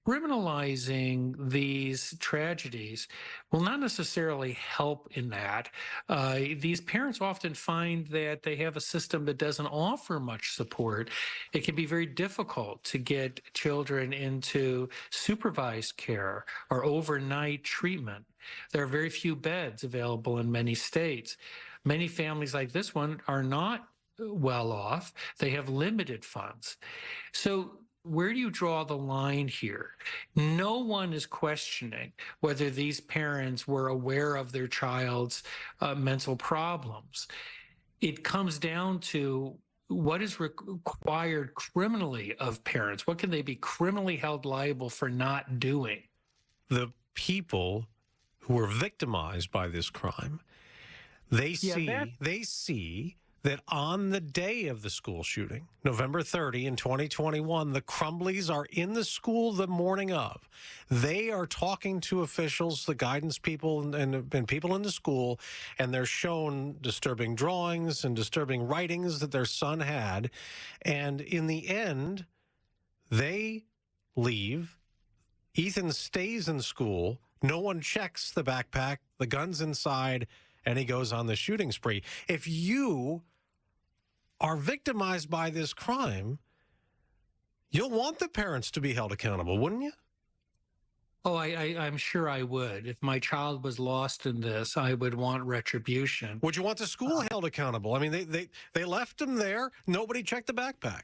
Criminalizing these tragedies will not necessarily help in that. These parents often find that they have a system that doesn't offer much support. It can be very difficult to get children into supervised care or overnight treatment. There are very few beds available in many states. Many families like this one are not well off. They have limited funds. So where do you draw the line here? No one is questioning whether these parents were aware of their child's mental problems. It comes down to what is required criminally of parents. What can they be criminally held liable for not doing? The people who were victimized by this crime, they see that on the day of the school shooting, November 30 in 2021, the Crumbleys are in the school the morning of. They are talking to officials, the guidance people and people in the school, and they're shown disturbing drawings and disturbing writings that their son had. And in the end, they leave. Ethan stays in school. No one checks the backpack, the gun's inside, and he goes on the shooting spree. If you are victimized by this crime, you'll want the parents to be held accountable, wouldn't you? Oh, I'm sure I would. If my child was lost in this, I would want retribution. Would you want the school held accountable? I mean, they left him there. Nobody checked the backpack.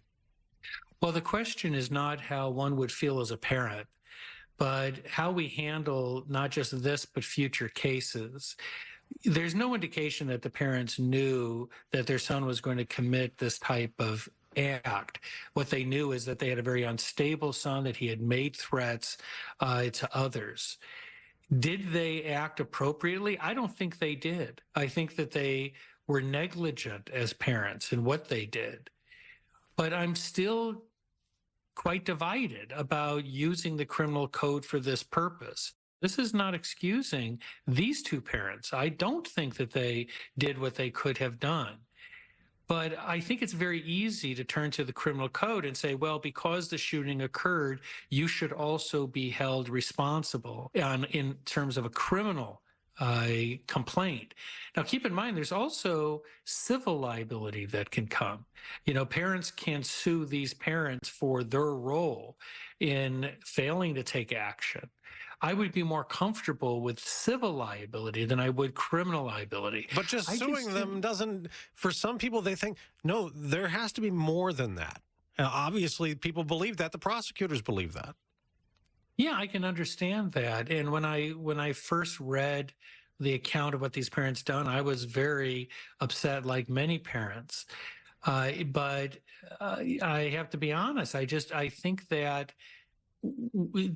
Well, the question is not how one would feel as a parent, but how we handle not just this, but future cases. There's no indication that the parents knew that their son was going to commit this type of act. What they knew is that they had a very unstable son, that he had made threats to others. Did they act appropriately? I don't think they did. I think that they were negligent as parents in what they did. But I'm still quite divided about using the criminal code for this purpose. This is not excusing these two parents. I don't think that they did what they could have done. But I think it's very easy to turn to the criminal code and say, well, because the shooting occurred, you should also be held responsible in terms of a criminal complaint. Now, keep in mind, there's also civil liability that can come. You know, parents can sue these parents for their role in failing to take action. I would be more comfortable with civil liability than I would criminal liability. But just suing them doesn't, for some people, they think, no, there has to be more than that. Obviously, people believe that. The prosecutors believe that. Yeah, I can understand that. And when I first read the account of what these parents done, I was very upset, like many parents. But I have to be honest. I think that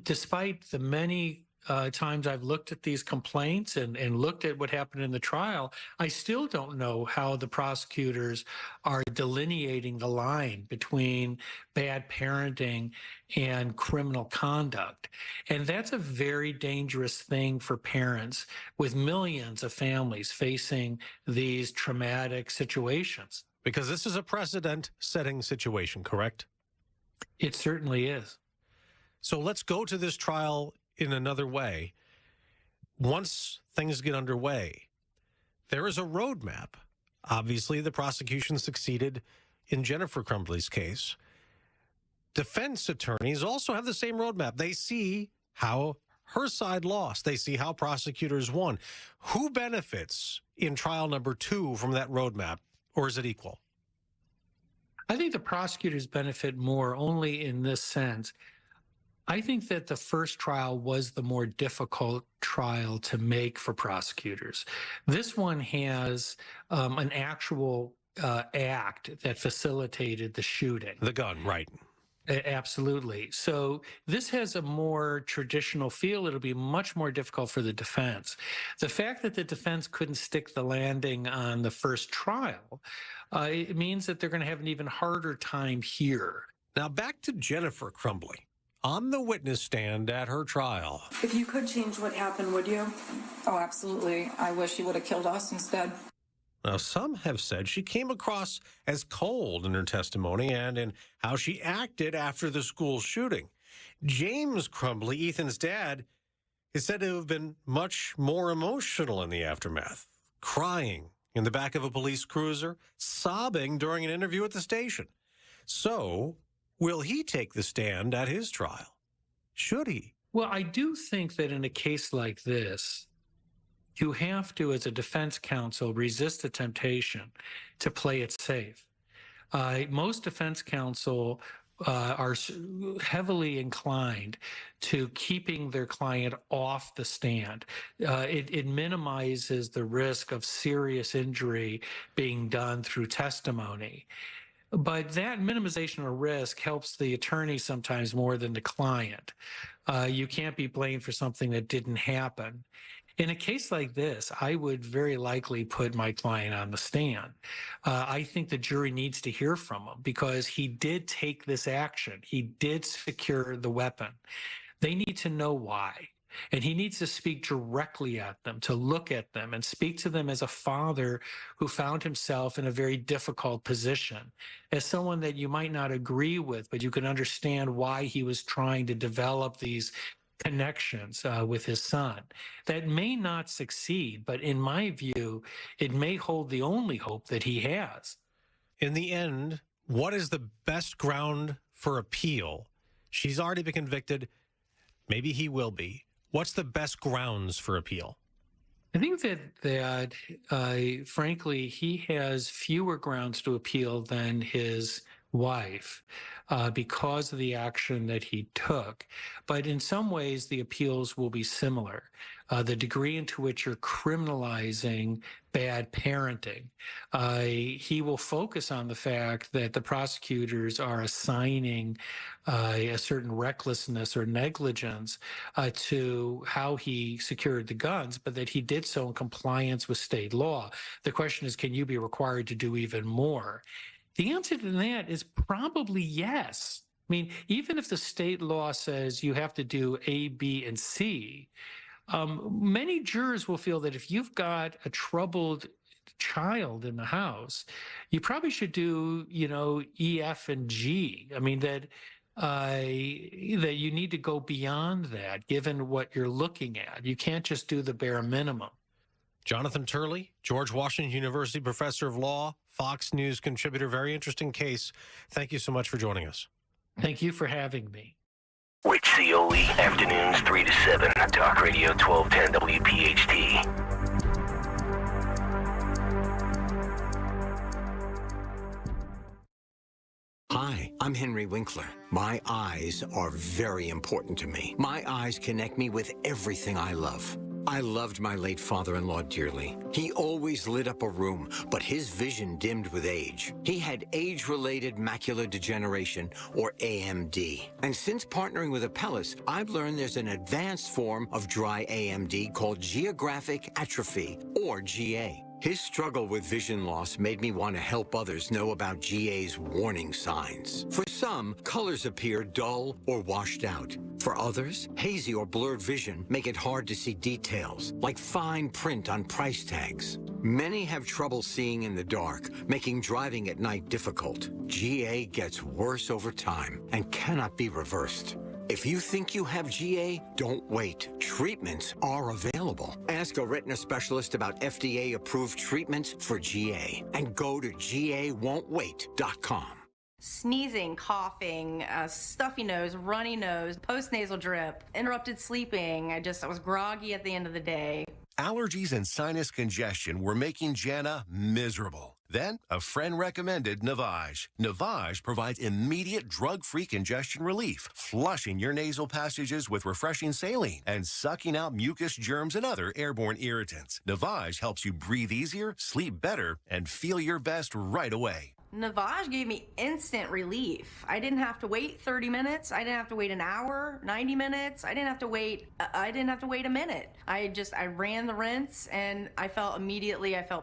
despite the many times I've looked at these complaints and looked at what happened in the trial, I still don't know how the prosecutors are delineating the line between bad parenting and criminal conduct. And that's a very dangerous thing for parents with millions of families facing these traumatic situations. Because this is a precedent-setting situation, correct? It certainly is. So let's go to this trial in another way. Once things get underway, there is a roadmap. Obviously, the prosecution succeeded in Jennifer Crumbly's case. Defense attorneys also have the same roadmap. They see how her side lost. They see how prosecutors won. Who benefits in trial number 2 from that roadmap, or is it equal? I think the prosecutors benefit more only in this sense. I think that the first trial was the more difficult trial to make for prosecutors. This one has an actual act that facilitated the shooting. The gun, right. Absolutely. So this has a more traditional feel. It'll be much more difficult for the defense. The fact that the defense couldn't stick the landing on the first trial, it means that they're going to have an even harder time here. Now back to Jennifer Crumbly on the witness stand at her trial. If you could change what happened, would you? Oh, absolutely. I wish he would have killed us instead. Now, some have said she came across as cold in her testimony and in how she acted after the school shooting. James Crumbly, Ethan's dad, is said to have been much more emotional in the aftermath, crying in the back of a police cruiser, sobbing during an interview at the station. So, will he take the stand at his trial? Should he? Well, I do think that in a case like this, you have to, as a defense counsel, resist the temptation to play it safe. Most defense counsel are heavily inclined to keeping their client off the stand. It minimizes the risk of serious injury being done through testimony. But that minimization of risk helps the attorney sometimes more than the client. You can't be blamed for something that didn't happen. In a case like this, I would very likely put my client on the stand. I think the jury needs to hear from him because he did take this action. He did secure the weapon. They need to know why. And he needs to speak directly at them, to look at them and speak to them as a father who found himself in a very difficult position, as someone that you might not agree with, but you can understand why he was trying to develop these connections with his son. That may not succeed, but in my view, it may hold the only hope that he has. In the end, what is the best ground for appeal? She's already been convicted. Maybe he will be. What's the best grounds for appeal? I think that frankly, he has fewer grounds to appeal than his wife because of the action that he took. But in some ways, the appeals will be similar. The degree into which you're criminalizing bad parenting, he will focus on the fact that the prosecutors are assigning a certain recklessness or negligence to how he secured the guns, but that he did so in compliance with state law. The question is, can you be required to do even more? The answer to that is probably yes. I mean, even if the state law says you have to do A, B, and C, many jurors will feel that if you've got a troubled child in the house, you probably should do, E, F, and G. I mean, that you need to go beyond that, given what you're looking at. You can't just do the bare minimum. Jonathan Turley, George Washington University professor of law, Fox News contributor. Very interesting case. Thank you so much for joining us. Thank you for having me. Rich Cioli, afternoons 3 to 7, Talk Radio 1210 WPHT. Hi, I'm Henry Winkler. My eyes are very important to me. My eyes connect me with everything I love. I loved my late father-in-law dearly. He always lit up a room, but his vision dimmed with age. He had age-related macular degeneration, or AMD. And since partnering with Apellis, I've learned there's an advanced form of dry AMD called geographic atrophy, or GA. His struggle with vision loss made me want to help others know about GA's warning signs. For some, colors appear dull or washed out. For others, hazy or blurred vision make it hard to see details, like fine print on price tags. Many have trouble seeing in the dark, making driving at night difficult. GA gets worse over time and cannot be reversed. If you think you have GA, don't wait. Treatments are available. Ask a retina specialist about FDA-approved treatments for GA and go to GAWon'tWait.com. Sneezing, coughing, stuffy nose, runny nose, postnasal drip, interrupted sleeping. I was groggy at the end of the day. Allergies and sinus congestion were making Jana miserable. Then, a friend recommended Navage. Navage provides immediate drug-free congestion relief, flushing your nasal passages with refreshing saline and sucking out mucus, germs, and other airborne irritants. Navage helps you breathe easier, sleep better, and feel your best right away. Navage gave me instant relief. I didn't have to wait 30 minutes. I didn't have to wait an hour, 90 minutes. I didn't have to wait a minute. I ran the rinse and I felt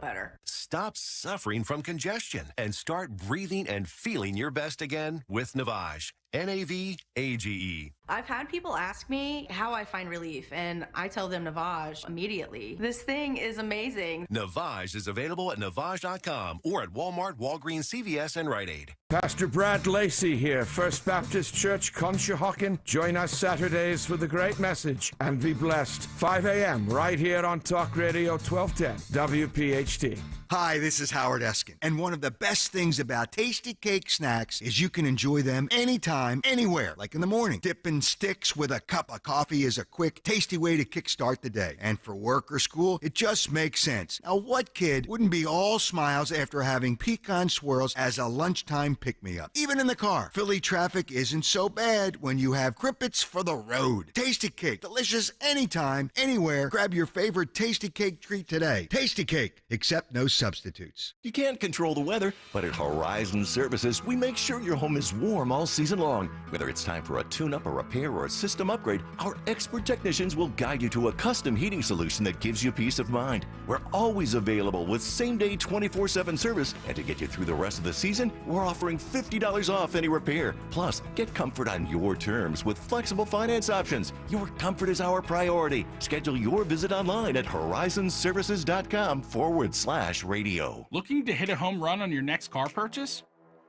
better. Stop suffering from congestion and start breathing and feeling your best again with Navage. Navage. I've had people ask me how I find relief, and I tell them Navage immediately. This thing is amazing. Navage is available at Navage.com or at Walmart, Walgreens, CVS, and Rite Aid. Pastor Brad Lacey here, First Baptist Church, Conshohocken. Join us Saturdays for the great message and be blessed. 5 a.m. right here on Talk Radio 1210 WPHT. Hi, this is Howard Eskin, and one of the best things about Tasty Cake snacks is you can enjoy them anytime, anywhere, like in the morning. Dipping sticks with a cup of coffee is a quick, tasty way to kickstart the day. And for work or school, it just makes sense. Now, what kid wouldn't be all smiles after having pecan swirls as a lunchtime pick-me-up? Even in the car, Philly traffic isn't so bad when you have Crimpets for the road. Tasty Cake, delicious anytime, anywhere. Grab your favorite Tasty Cake treat today. Tasty Cake, except no substitutes. You can't control the weather, but at Horizon Services, we make sure your home is warm all season long. Whether it's time for a tune-up, a repair, or a system upgrade, our expert technicians will guide you to a custom heating solution that gives you peace of mind. We're always available with same-day 24/7 service, and to get you through the rest of the season, we're offering $50 off any repair. Plus, get comfort on your terms with flexible finance options. Your comfort is our priority. Schedule your visit online at horizonservices.com/radio. Looking to hit a home run on your next car purchase?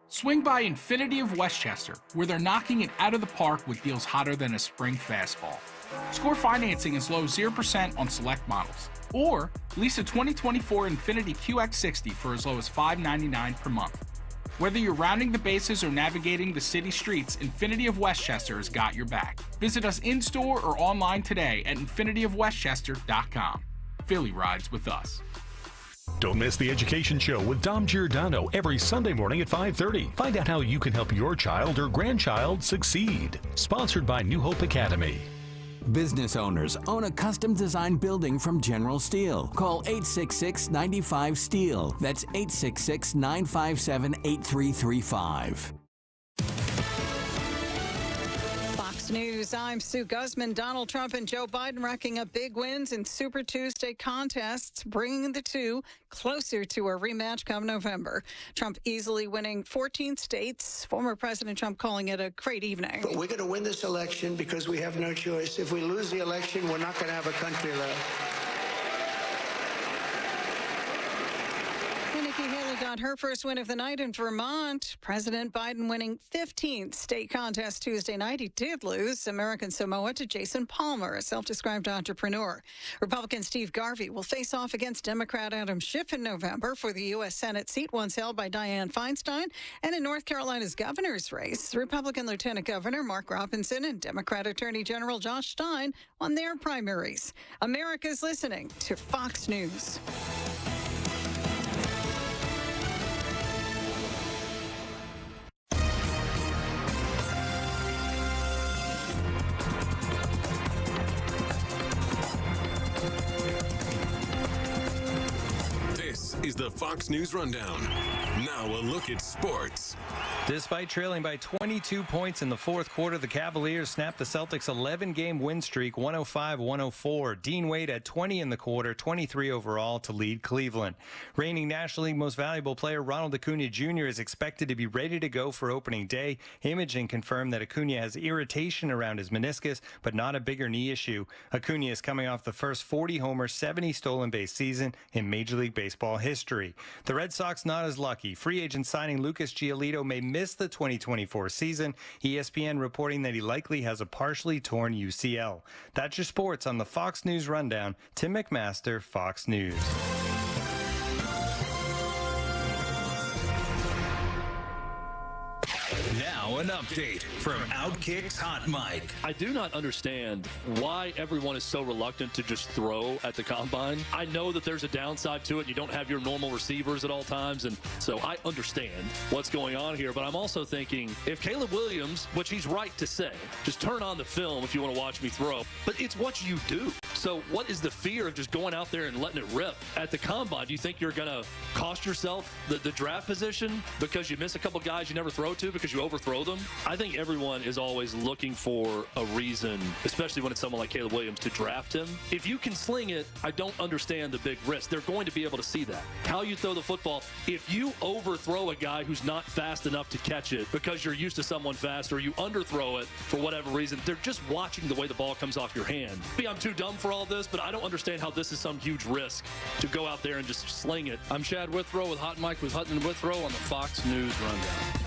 Swing by Infinity of Westchester, where they're knocking it out of the park with deals hotter than a spring fastball. Score financing as low as 0% on select models. Or lease a 2024 Infinity QX60 for as low as $599 per month. Whether you're rounding the bases or navigating the city streets, Infinity of Westchester has got your back. Visit us in-store or online today at infinityofwestchester.com. Philly rides with us. Don't miss The Education Show with Dom Giordano every Sunday morning at 5:30. Find out how you can help your child or grandchild succeed. Sponsored by New Hope Academy. Business owners own a custom-designed building from General Steel. Call 866-95-STEEL. That's 866-957-8335. News. I'm Sue Guzman. Donald Trump and Joe Biden racking up big wins in Super Tuesday contests, bringing the two closer to a rematch come November. Trump easily winning 14 states. Former President Trump calling it a great evening. But we're going to win this election because we have no choice. If we lose the election, we're not going to have a country left. Nikki Haley got her first win of the night in Vermont. President Biden winning 15th state contest Tuesday night. He did lose American Samoa to Jason Palmer, a self-described entrepreneur. Republican Steve Garvey will face off against Democrat Adam Schiff in November for the U.S. Senate seat once held by Dianne Feinstein. And in North Carolina's governor's race, Republican Lieutenant Governor Mark Robinson and Democrat Attorney General Josh Stein won their primaries. America's listening to Fox News. Is the Fox News Rundown. Now a look at sports. Despite trailing by 22 points in the fourth quarter, the Cavaliers snapped the Celtics' 11-game win streak, 105-104. Dean Wade had 20 in the quarter, 23 overall to lead Cleveland. Reigning National League Most Valuable Player Ronald Acuna Jr. is expected to be ready to go for opening day. Imaging confirmed that Acuna has irritation around his meniscus, but not a bigger knee issue. Acuna is coming off the first 40-homer, 70 stolen base season in Major League Baseball history. The Red Sox not as lucky. Free agent signing Lucas Giolito may miss the 2024 season. ESPN reporting that he likely has a partially torn UCL. That's your sports on the Fox News Rundown. Tim McMaster, Fox News. Now an update from Outkick's Hot Mic. I do not understand why everyone is so reluctant to just throw at the combine. I know that there's a downside to it. You don't have your normal receivers at all times, and so I understand what's going on here. But I'm also thinking, if Caleb Williams, which he's right to say, just turn on the film if you want to watch me throw, but it's what you do. So what is the fear of just going out there and letting it rip at the combine? Do you think you're going to cost yourself the draft position because you miss a couple guys you never throw to because you overthrow them? I think everyone is always looking for a reason, especially when it's someone like Caleb Williams, to draft him. If you can sling it, I don't understand the big risk. They're going to be able to see that. How you throw the football, if you overthrow a guy who's not fast enough to catch it because you're used to someone fast, or you underthrow it for whatever reason, they're just watching the way the ball comes off your hand. Maybe I'm too dumb for all this, but I don't understand how this is some huge risk to go out there and just sling it. I'm Chad Withrow with Hot Mike with Hutton and Withrow on the Fox News Rundown.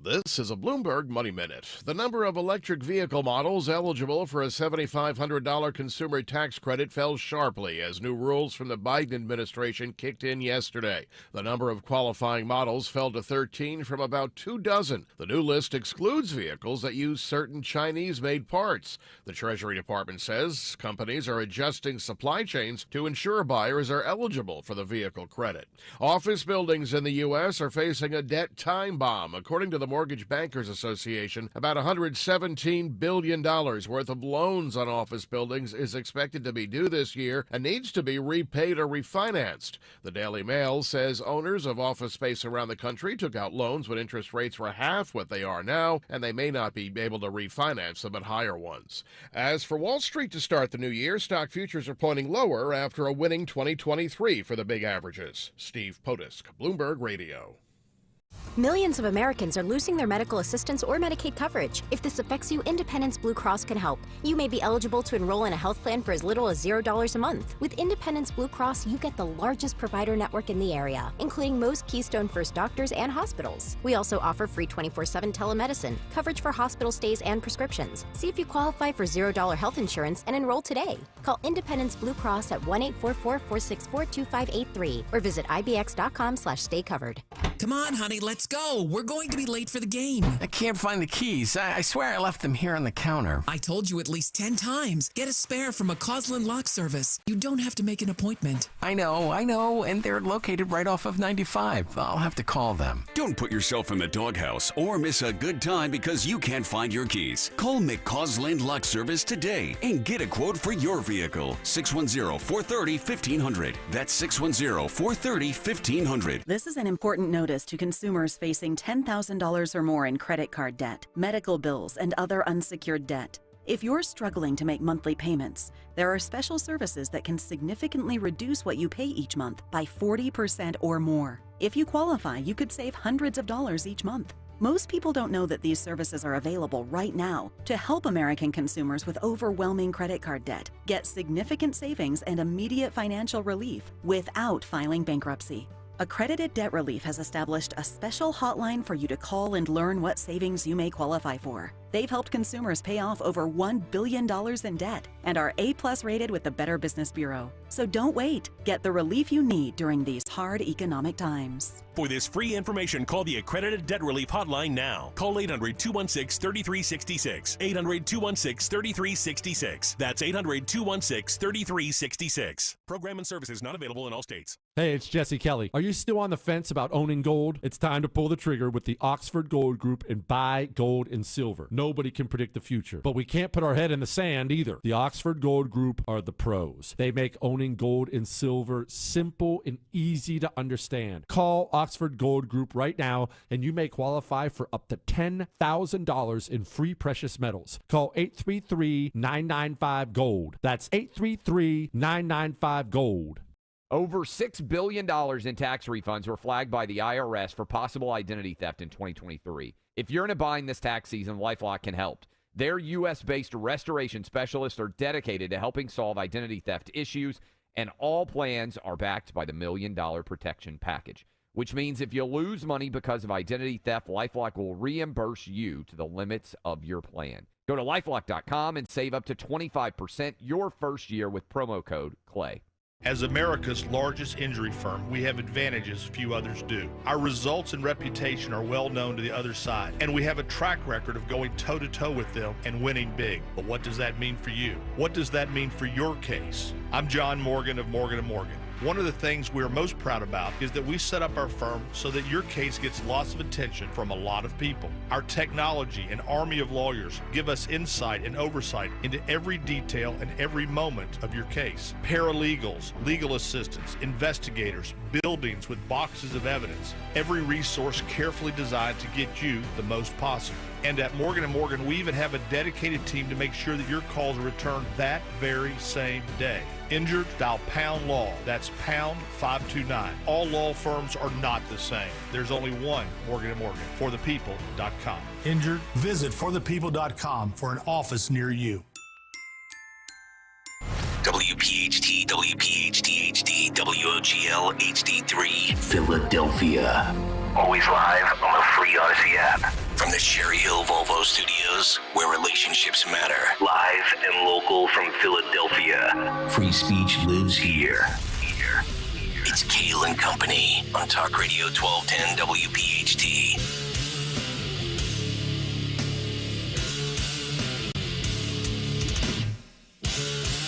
This is a Bloomberg Money Minute. The number of electric vehicle models eligible for a $7,500 consumer tax credit fell sharply as new rules from the Biden administration kicked in yesterday. The number of qualifying models fell to 13 from about 2 dozen. The new list excludes vehicles that use certain Chinese-made parts. The Treasury Department says companies are adjusting supply chains to ensure buyers are eligible for the vehicle credit. Office buildings in the U.S. are facing a debt time bomb, according to the Mortgage Bankers Association. About $117 billion worth of loans on office buildings is expected to be due this year and needs to be repaid or refinanced. The Daily Mail says owners of office space around the country took out loans when interest rates were half what they are now, and they may not be able to refinance them at higher ones. As for Wall Street to start the new year, stock futures are pointing lower after a winning 2023 for the big averages. Steve Potisk, Bloomberg Radio. Millions of Americans are losing their medical assistance or Medicaid coverage. If this affects you, Independence Blue Cross can help. You may be eligible to enroll in a health plan for as little as $0 a month. With Independence Blue Cross, you get the largest provider network in the area, including most Keystone First doctors and hospitals. We also offer free 24/7 telemedicine, coverage for hospital stays and prescriptions. See if you qualify for $0 health insurance and enroll today. Call Independence Blue Cross at 1-844-464-2583 or visit ibx.com/stay covered. Come on, honey, let's go. We're going to be late for the game. I can't find the keys. I swear I left them here on the counter. I told you at least 10 times. Get a spare from a Causland Lock Service. You don't have to make an appointment. I know, and they're located right off of 95. I'll have to call them. Don't put yourself in the doghouse or miss a good time because you can't find your keys. Call McCausland Lock Service today and get a quote for your vehicle. 610-430-1500. That's 610-430-1500. This is an important notice to consumers facing $10,000 or more in credit card debt, medical bills, and other unsecured debt. If you're struggling to make monthly payments, there are special services that can significantly reduce what you pay each month by 40% or more. If you qualify, you could save hundreds of dollars each month. Most people don't know that these services are available right now to help American consumers with overwhelming credit card debt get significant savings and immediate financial relief without filing bankruptcy. Accredited Debt Relief has established a special hotline for you to call and learn what savings you may qualify for. They've helped consumers pay off over $1 billion in debt and are A+ rated with the Better Business Bureau. So don't wait. Get the relief you need during these hard economic times. For this free information, call the Accredited Debt Relief Hotline now. Call 800-216-3366. 800-216-3366. That's 800-216-3366. Program and services not available in all states. Hey, it's Jesse Kelly. Are you still on the fence about owning gold? It's time to pull the trigger with the Oxford Gold Group and buy gold and silver. Nobody can predict the future, but we can't put our head in the sand either. The Oxford Gold Group are the pros. They make owning gold and silver simple and easy to understand. Call Oxford Gold Group right now, and you may qualify for up to $10,000 in free precious metals. Call 833-995-GOLD. That's 833-995-GOLD. Over $6 billion in tax refunds were flagged by the IRS for possible identity theft in 2023. If you're in a bind this tax season, LifeLock can help. Their U.S.-based restoration specialists are dedicated to helping solve identity theft issues, and all plans are backed by the $1 Million Protection Package, which means if you lose money because of identity theft, LifeLock will reimburse you to the limits of your plan. Go to LifeLock.com and save up to 25% your first year with promo code CLAY. As America's largest injury firm, we have advantages few others do. Our results and reputation are well known to the other side, and we have a track record of going toe-to-toe with them and winning big. But what does that mean for you? What does that mean for your case? I'm John Morgan of Morgan & Morgan. One of the things we're most proud about is that we set up our firm so that your case gets lots of attention from a lot of people. Our technology and army of lawyers give us insight and oversight into every detail and every moment of your case. Paralegals, legal assistants, investigators, buildings with boxes of evidence. Every resource carefully designed to get you the most possible. And at Morgan & Morgan, we even have a dedicated team to make sure that your calls are returned that very same day. Injured? Dial pound law. That's pound 529. All law firms are not the same. There's only one Morgan & Morgan. ForThePeople.com. Injured? Visit ForThePeople.com for an office near you. WPHT, WPHT HD, WOGL HD3, Philadelphia. Always live on the free Odyssey app. From the Cherry Hill Volvo Studios, where relationships matter. Live and local from Philadelphia. Free speech lives here. It's Kayal and Company on Talk Radio 1210 WPHT.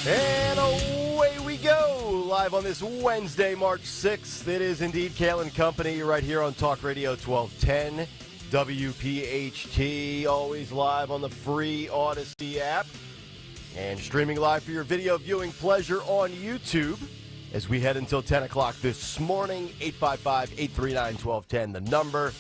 And away we go, live on this Wednesday, March 6th. It is indeed Kayal and Company right here on Talk Radio 1210 WPHT, always live on the free Odyssey app and streaming live for your video viewing pleasure on YouTube as we head until 10 o'clock this morning. 855-839-1210, the number.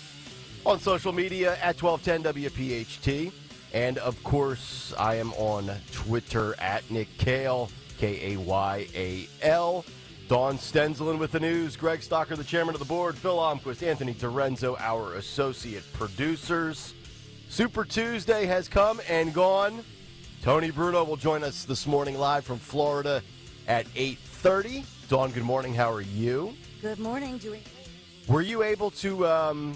On social media at 1210 WPHT. And, of course, I am on Twitter at Nick Kayal, Kayal. Dawn Stenzlin with the news. Greg Stocker, the chairman of the board. Phil Almquist, Anthony Dorenzo, our associate producers. Super Tuesday has come and gone. Tony Bruno will join us this morning live from Florida at 8:30. Dawn, good morning. How are you? Good morning. Doing great. Were you able to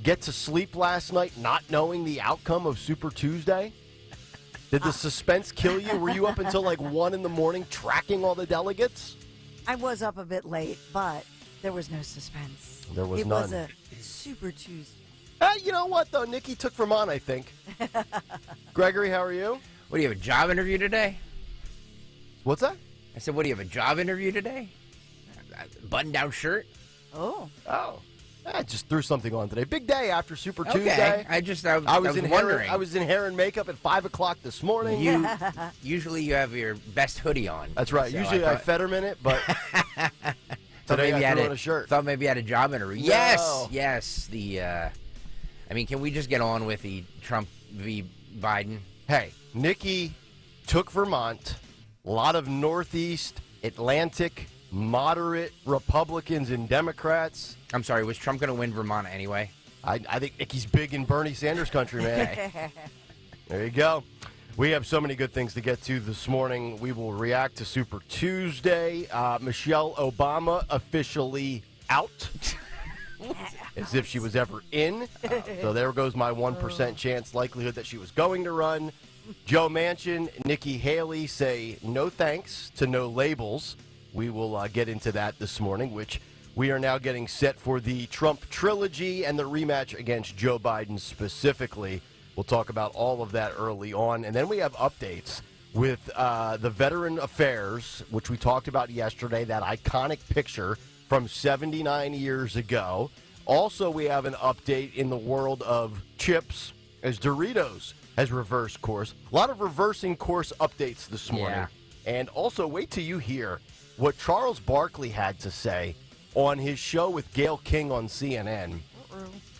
get to sleep last night not knowing the outcome of Super Tuesday? Did the suspense kill you? Were you up until like 1 in the morning tracking all the delegates? I was up a bit late, but there was no suspense. There was none. It was a Super Tuesday. You know what, though? Nikki took Vermont, I think. Gregory, how are you? What, do you have a job interview today? What's that? I said, what, do you have a job interview today? Button-down shirt? Oh. I just threw something on today. Big day after Super Okay. Tuesday. I was wondering. I was in hair and makeup at 5 o'clock this morning. Usually you have your best hoodie on. That's right. So Usually I Fetterman it, but today I threw on a shirt. Thought maybe you had a job interview. No. Yes. Can we just get on with the Trump v. Biden? Hey, Nikki took Vermont. A lot of Northeast, Atlantic, moderate Republicans and Democrats. I'm sorry, was Trump going to win Vermont anyway? I think Nikki's big in Bernie Sanders country, man. There you go. We have so many good things to get to this morning. We will react to Super Tuesday. Michelle Obama officially out. As if she was ever in. So there goes my 1% chance likelihood that she was going to run. Joe Manchin, Nikki Haley say no thanks to no labels. We will get into that this morning, which we are now getting set for the Trump trilogy and the rematch against Joe Biden specifically. We'll talk about all of that early on. And then we have updates with the Veteran Affairs, which we talked about yesterday, that iconic picture from 79 years ago. Also, we have an update in the world of chips as Doritos has reversed course. A lot of reversing course updates this morning. Yeah. And also, wait till you hear what Charles Barkley had to say on his show with Gayle King on CNN.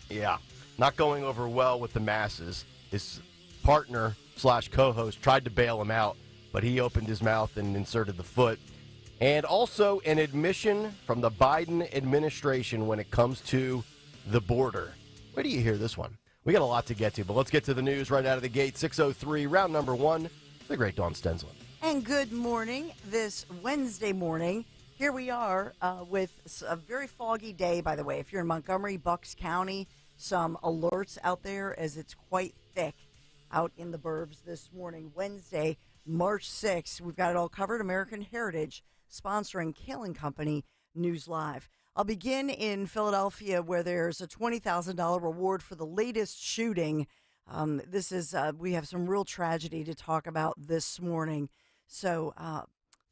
Yeah, not going over well with the masses. His partner / co-host tried to bail him out, but he opened his mouth and inserted the foot. And also an admission from the Biden administration when it comes to the border. Where do you hear this one? We got a lot to get to, but let's get to the news right out of the gate. 6:03, round number 1, the great Dawn Stenzlin. And good morning this Wednesday morning. Here we are with a very foggy day, by the way. If you're in Montgomery, Bucks County, some alerts out there as it's quite thick out in the burbs this morning. Wednesday, March 6th. We've got it all covered. American Heritage sponsoring Kayal Company News Live. I'll begin in Philadelphia, where there's a $20,000 reward for the latest shooting. We have some real tragedy to talk about this morning. So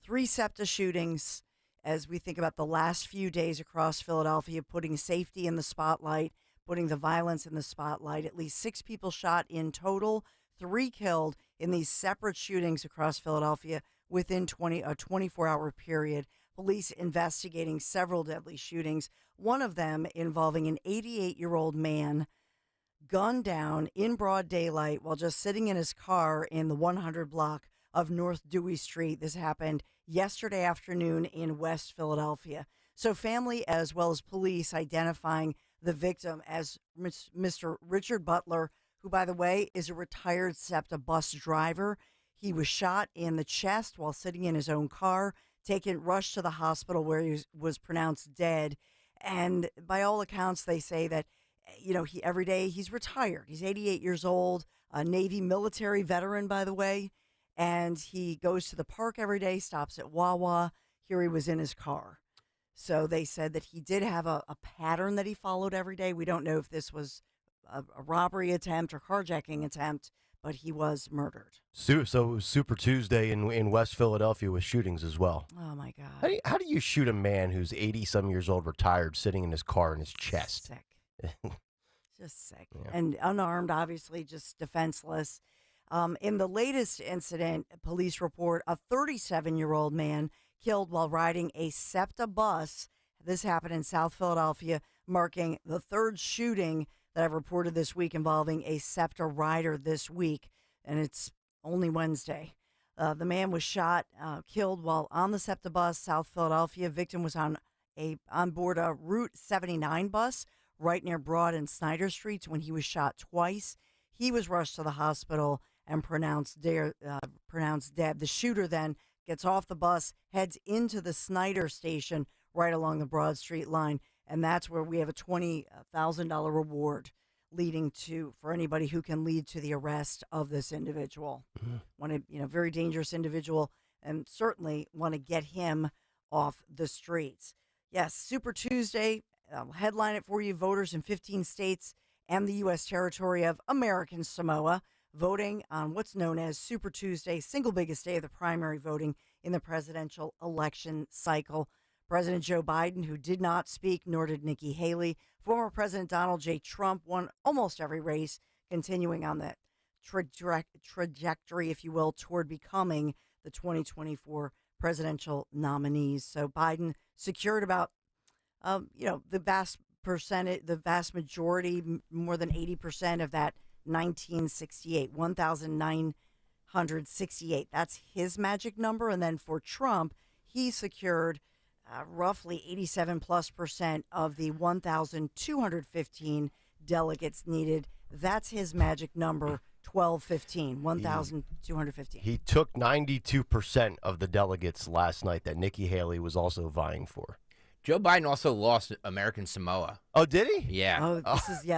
3 SEPTA shootings as we think about the last few days across Philadelphia, putting safety in the spotlight, putting the violence in the spotlight. At least 6 people shot in total, 3 killed in these separate shootings across Philadelphia within a 24-hour period. Police investigating several deadly shootings, one of them involving an 88-year-old man gunned down in broad daylight while just sitting in his car in the 100 block of North Dewey Street. This happened yesterday afternoon in West Philadelphia. So family as well as police identifying the victim as Mr. Richard Butler, who, by the way, is a retired SEPTA bus driver. He was shot in the chest while sitting in his own car, rushed to the hospital where he was pronounced dead. And by all accounts, they say that, every day he's retired. He's 88 years old, a Navy military veteran, by the way. And he goes to the park every day, stops at Wawa. Here he was in his car. So they said that he did have a pattern that he followed every day. We don't know if this was a robbery attempt or carjacking attempt, but he was murdered. So it was Super Tuesday in West Philadelphia with shootings as well. Oh, my God. How do you shoot a man who's 80-some years old, retired, sitting in his car in his chest? Sick. Just sick. Yeah. And unarmed, obviously, just defenseless. In the latest incident, police report a 37-year-old man killed while riding a SEPTA bus. This happened in South Philadelphia, marking the 3rd shooting that I've reported this week involving a SEPTA rider this week, and it's only Wednesday. The man was killed while on the SEPTA bus, South Philadelphia. Victim was on board a Route 79 bus right near Broad and Snyder Streets when he was shot twice. He was rushed to the hospital and pronounced dead. The shooter then gets off the bus, heads into the Snyder station right along the Broad Street line, and that's where we have a $20,000 reward for anybody who can lead to the arrest of this individual. Very dangerous individual, and certainly want to get him off the streets. Yes, Super Tuesday. I'll headline it for you. Voters in 15 states and the U.S. territory of American Samoa voting on what's known as Super Tuesday, single biggest day of the primary voting in the presidential election cycle. President Joe Biden, who did not speak, nor did Nikki Haley. Former President Donald J. Trump won almost every race, continuing on that trajectory, if you will, toward becoming the 2024 presidential nominees. So Biden secured about, the vast majority, more than 80% of that 1,968. That's his magic number. And then for Trump, he secured roughly 87+% of the 1,215 delegates needed. That's his magic number, 1,215. He took 92% of the delegates last night that Nikki Haley was also vying for. Joe Biden also lost American Samoa. Oh, did he? Yeah.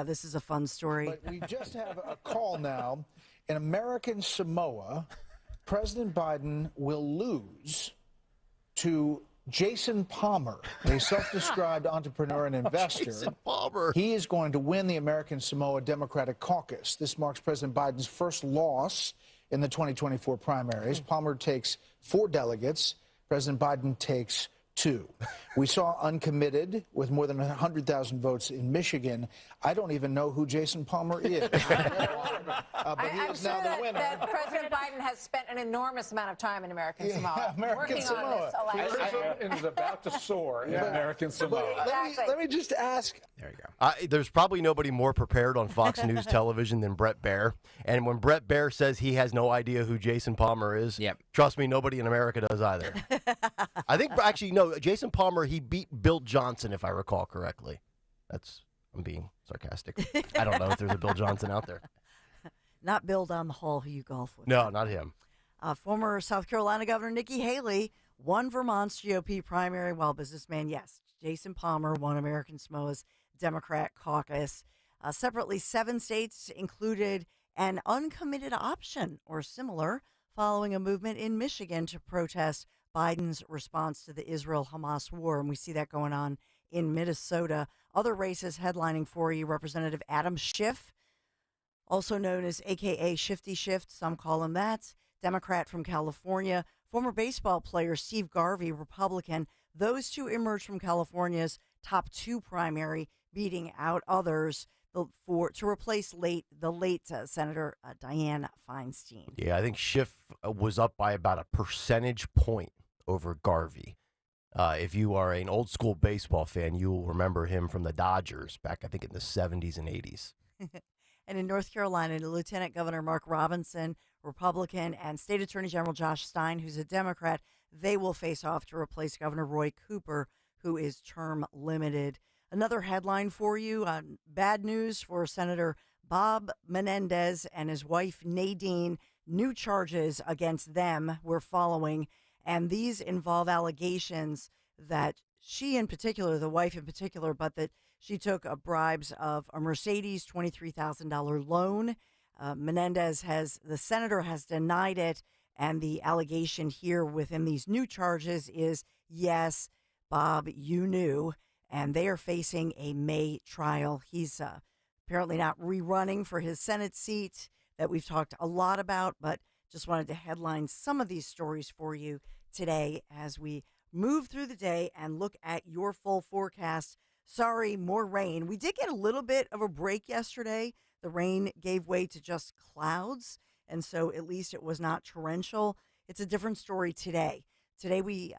This is a fun story. But we just have a call now. In American Samoa, President Biden will lose to Jason Palmer, a self-described entrepreneur and investor. Jason Palmer. He is going to win the American Samoa Democratic Caucus. This marks President Biden's first loss in the 2024 primaries. Palmer takes 4 delegates. President Biden takes 2. We saw uncommitted with more than 100,000 votes in Michigan. I don't even know who Jason Palmer is. But he is now the winner. That President Biden has spent an enormous amount of time in American Samoa working on this election. And is about to soar in American Samoa. Let me just ask. There you go. There's probably nobody more prepared on Fox News television than Brett Baer. And when Brett Baer says he has no idea who Jason Palmer is, trust me, nobody in America does either. I think, actually, no, Jason Palmer, he beat Bill Johnson, if I recall correctly. I'm being sarcastic. I don't know if there's a Bill Johnson out there. Not Bill down the hall who you golf with. No, not him. Former South Carolina Governor Nikki Haley won Vermont's GOP primary, while businessman, Jason Palmer won American Samoa's Democrat caucus. Separately, 7 states included an uncommitted option or similar following a movement in Michigan to protest Biden's response to the Israel-Hamas war, and we see that going on in Minnesota. Other races headlining for you, Representative Adam Schiff, also known as AKA Shifty Shift, some call him that, Democrat from California, former baseball player Steve Garvey, Republican. Those two emerged from California's top two primary, beating out others to replace the late Senator Dianne Feinstein. Yeah, I think Schiff was up by about a percentage point over Garvey. If you are an old school baseball fan, you will remember him from the Dodgers back, I think, in the 70s and 80s. And in North Carolina, Lieutenant Governor Mark Robinson, Republican, and State Attorney General Josh Stein, who's a Democrat, they will face off to replace Governor Roy Cooper, who is term limited. Another headline for you, bad news for Senator Bob Menendez and his wife Nadine. New charges against them we're following, and these involve allegations that she in particular, the wife in particular, but that she took bribes of a Mercedes $23,000 loan. The senator has denied it, and the allegation here within these new charges is, yes, Bob, you knew. And they are facing a May trial. He's apparently not rerunning for his Senate seat that we've talked a lot about, but just wanted to headline some of these stories for you today as we move through the day and look at your full forecast. Sorry, more rain. We did get a little bit of a break yesterday. The rain gave way to just clouds, and so at least it was not torrential. It's a different story today. Today we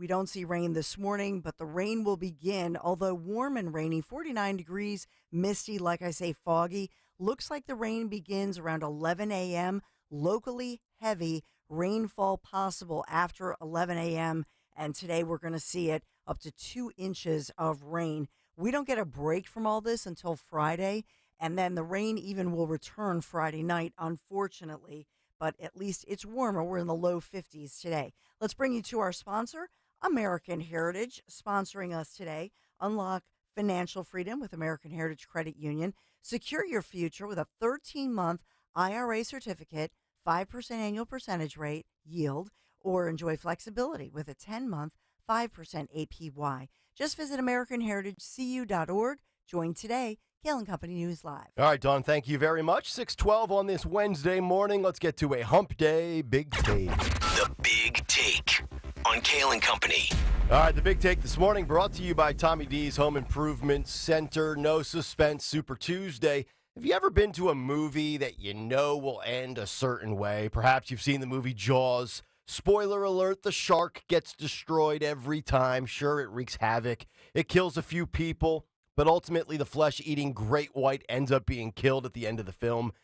don't see rain this morning, but the rain will begin, although warm and rainy, 49 degrees, misty, like I say, foggy. Looks like the rain begins around 11 a.m., locally heavy rainfall possible after 11 a.m., and today we're going to see it up to 2 inches of rain. We don't get a break from all this until Friday, and then the rain even will return Friday night, unfortunately. But at least it's warmer. We're in the low 50s today. Let's bring you to our sponsor, American Heritage, sponsoring us today. Unlock financial freedom with American Heritage Credit Union. Secure your future with a 13-month IRA certificate, 5% annual percentage rate yield, or enjoy flexibility with a 10-month 5% APY. Just visit AmericanHeritageCU.org. Join today. Kayal and Company News Live. All right, Dawn, thank you very much. 6:12 on this Wednesday morning. Let's get to a hump day big take. The Big Take on Kayal and Company. All right, the big take this morning brought to you by Tommy D's Home Improvement Center. No suspense, Super Tuesday. Have you ever been to a movie that you know will end a certain way? Perhaps you've seen the movie Jaws. Spoiler alert, the shark gets destroyed every time. Sure, it wreaks havoc. It kills a few people. But ultimately, the flesh-eating great white ends up being killed at the end of the film.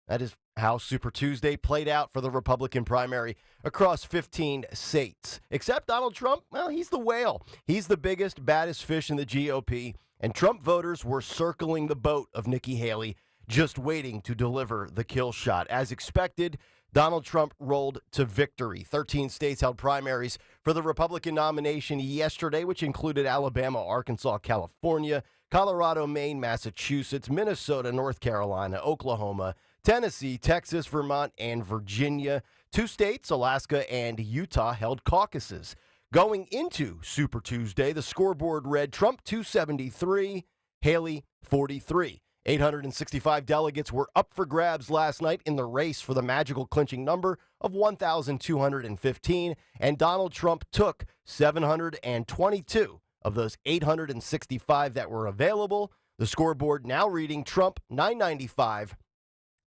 That is how Super Tuesday played out for the Republican primary across 15 states. Except Donald Trump, well, he's the whale. He's the biggest, baddest fish in the GOP. And Trump voters were circling the boat of Nikki Haley, just waiting to deliver the kill shot. As expected, Donald Trump rolled to victory. 13 states held primaries for the Republican nomination yesterday, which included Alabama, Arkansas, California, Colorado, Maine, Massachusetts, Minnesota, North Carolina, Oklahoma, Tennessee, Texas, Vermont, and Virginia. 2 states, Alaska and Utah, held caucuses. Going into Super Tuesday, the scoreboard read Trump 273, Haley 43. 865 delegates were up for grabs last night in the race for the magical clinching number of 1,215, and Donald Trump took 722 of those 865 that were available. The scoreboard now reading Trump 995,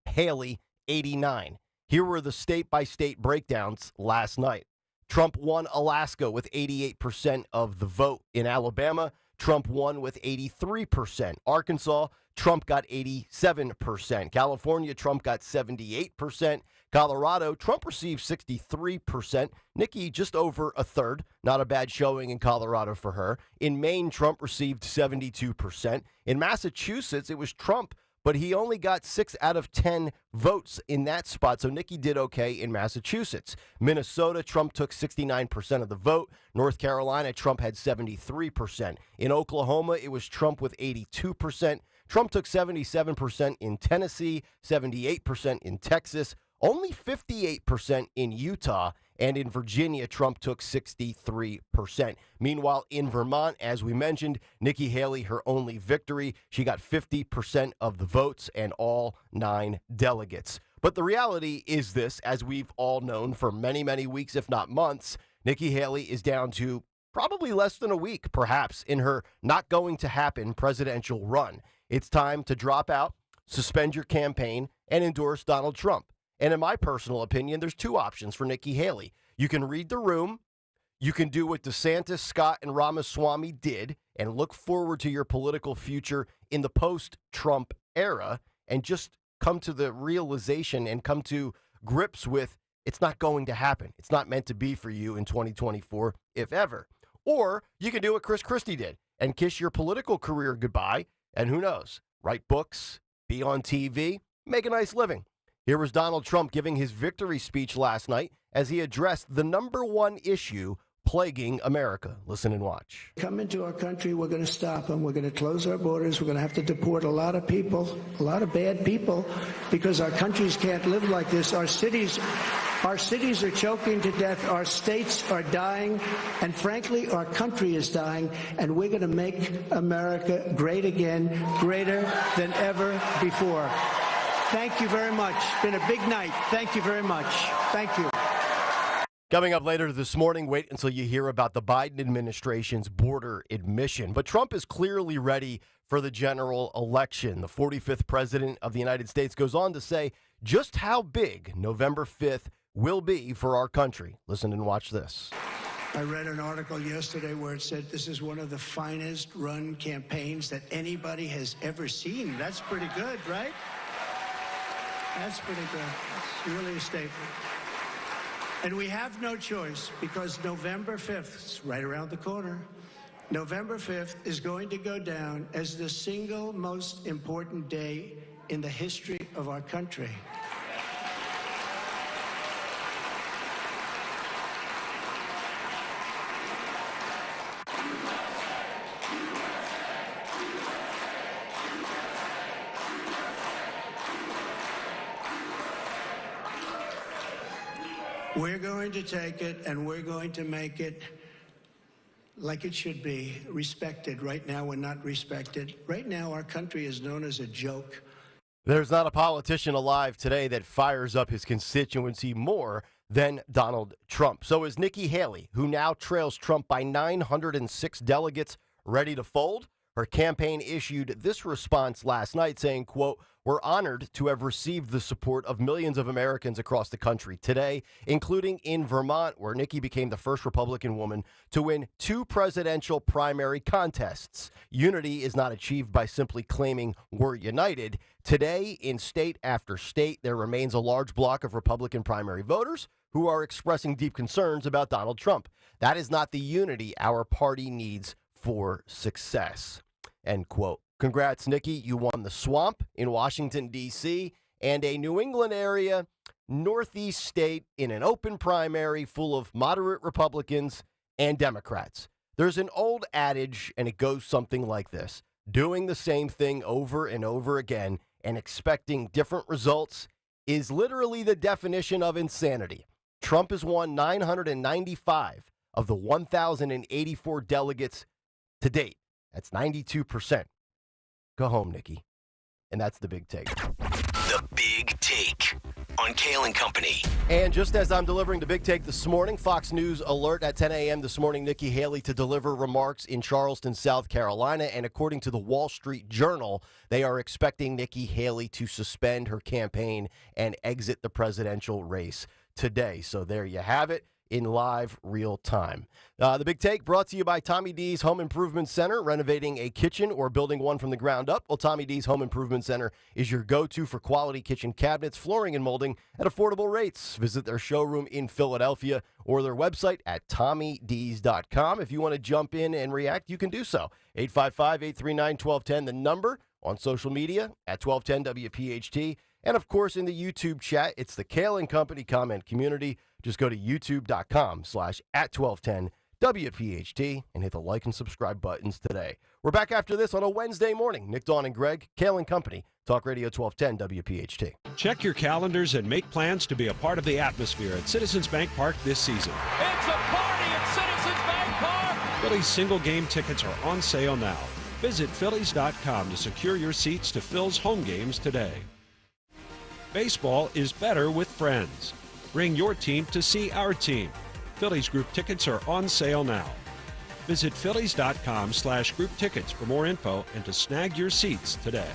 Haley 89. Here were the state-by-state breakdowns last night. Trump won Alaska with 88% of the vote. In Alabama, Trump won with 83%. Arkansas, Trump got 87%. California, Trump got 78%. Colorado, Trump received 63%. Nikki, just over a third. Not a bad showing in Colorado for her. In Maine, Trump received 72%. In Massachusetts, it was Trump, but he only got 6 out of 10 votes in that spot, so Nikki did okay in Massachusetts. Minnesota, Trump took 69% of the vote. North Carolina, Trump had 73%. In Oklahoma, it was Trump with 82%. Trump took 77% in Tennessee, 78% in Texas, only 58% in Utah, And in Virginia, Trump took 63%. Meanwhile, in Vermont, as we mentioned, Nikki Haley, her only victory. She got 50% of the votes and all 9 delegates. But the reality is this, as we've all known for many, many weeks, if not months, Nikki Haley is down to probably less than a week, perhaps, in her not going to happen presidential run. It's time to drop out, suspend your campaign, and endorse Donald Trump. And in my personal opinion, there's 2 options for Nikki Haley. You can read the room. You can do what DeSantis, Scott, and Ramaswamy did and look forward to your political future in the post-Trump era and just come to the realization and come to grips with it's not going to happen. It's not meant to be for you in 2024, if ever. Or you can do what Chris Christie did and kiss your political career goodbye. And who knows, write books, be on TV, make a nice living. Here was Donald Trump giving his victory speech last night as he addressed the number 1 issue plaguing America. Listen and watch. Come into our country, we're going to stop them. We're going to close our borders. We're going to have to deport a lot of people, a lot of bad people, because our countries can't live like this. Our cities are choking to death. Our states are dying. And frankly, our country is dying. And we're going to make America great again, greater than ever before. Thank you very much. It's been a big night. Thank you very much. Thank you. Coming up later this morning, wait until you hear about the Biden administration's border admission. But Trump is clearly ready for the general election. The 45th president of the United States goes on to say just how big November 5th will be for our country. Listen and watch this. I read an article yesterday where it said this is one of the finest run campaigns that anybody has ever seen. That's pretty good, right? That's pretty good. It's really a statement. And we have no choice because November 5th is right around the corner. November 5th is going to go down as the single most important day in the history of our country. We're going to take it and we're going to make it like it should be, respected. Right now, we're not respected. Right now, our country is known as a joke. There's not a politician alive today that fires up his constituency more than Donald Trump. So is Nikki Haley, who now trails Trump by 906 delegates, ready to fold? Her campaign issued this response last night saying, quote, "We're honored to have received the support of millions of Americans across the country today, including in Vermont, where Nikki became the first Republican woman to win 2 presidential primary contests. Unity is not achieved by simply claiming we're united. Today, in state after state, there remains a large block of Republican primary voters who are expressing deep concerns about Donald Trump. That is not the unity our party needs for success." End quote. Congrats, Nikki. You won the swamp in Washington, D.C., and a New England area, Northeast state in an open primary full of moderate Republicans and Democrats. There's an old adage, and it goes something like this. Doing the same thing over and over again and expecting different results is literally the definition of insanity. Trump has won 995 of the 1,084 delegates to date. That's 92%. Go home, Nikki. And that's the big take. The Big Take on Kayal and Company. And just as I'm delivering the big take this morning, Fox News alert at 10 a.m. this morning, Nikki Haley to deliver remarks in Charleston, South Carolina. And according to the Wall Street Journal, they are expecting Nikki Haley to suspend her campaign and exit the presidential race today. So there you have it in live real time. The Big Take brought to you by Tommy D's Home Improvement Center. Renovating a kitchen or building one from the ground up? Well, Tommy D's Home Improvement Center is your go-to for quality kitchen cabinets, flooring, and molding at affordable rates. Visit their showroom in Philadelphia or their website at TommyD's.com. If you want to jump in and react, you can do so. 855-839-1210, the number on social media at 1210 WPHT. And, of course, in the YouTube chat, it's the Kayal and Company comment community. Just go to youtube.com/@1210 WPHT, and hit the like and subscribe buttons today. We're back after this on a Wednesday morning. Nick, Dawn, and Greg, Kayal and Company, Talk Radio 1210 WPHT. Check your calendars and make plans to be a part of the atmosphere at Citizens Bank Park this season. It's a party at Citizens Bank Park! Phillies single game tickets are on sale now. Visit Phillies.com to secure your seats to Phil's home games today. Baseball is better with friends. Bring your team to see our team. Phillies group tickets are on sale now. Visit Phillies.com/group tickets for more info and to snag your seats today.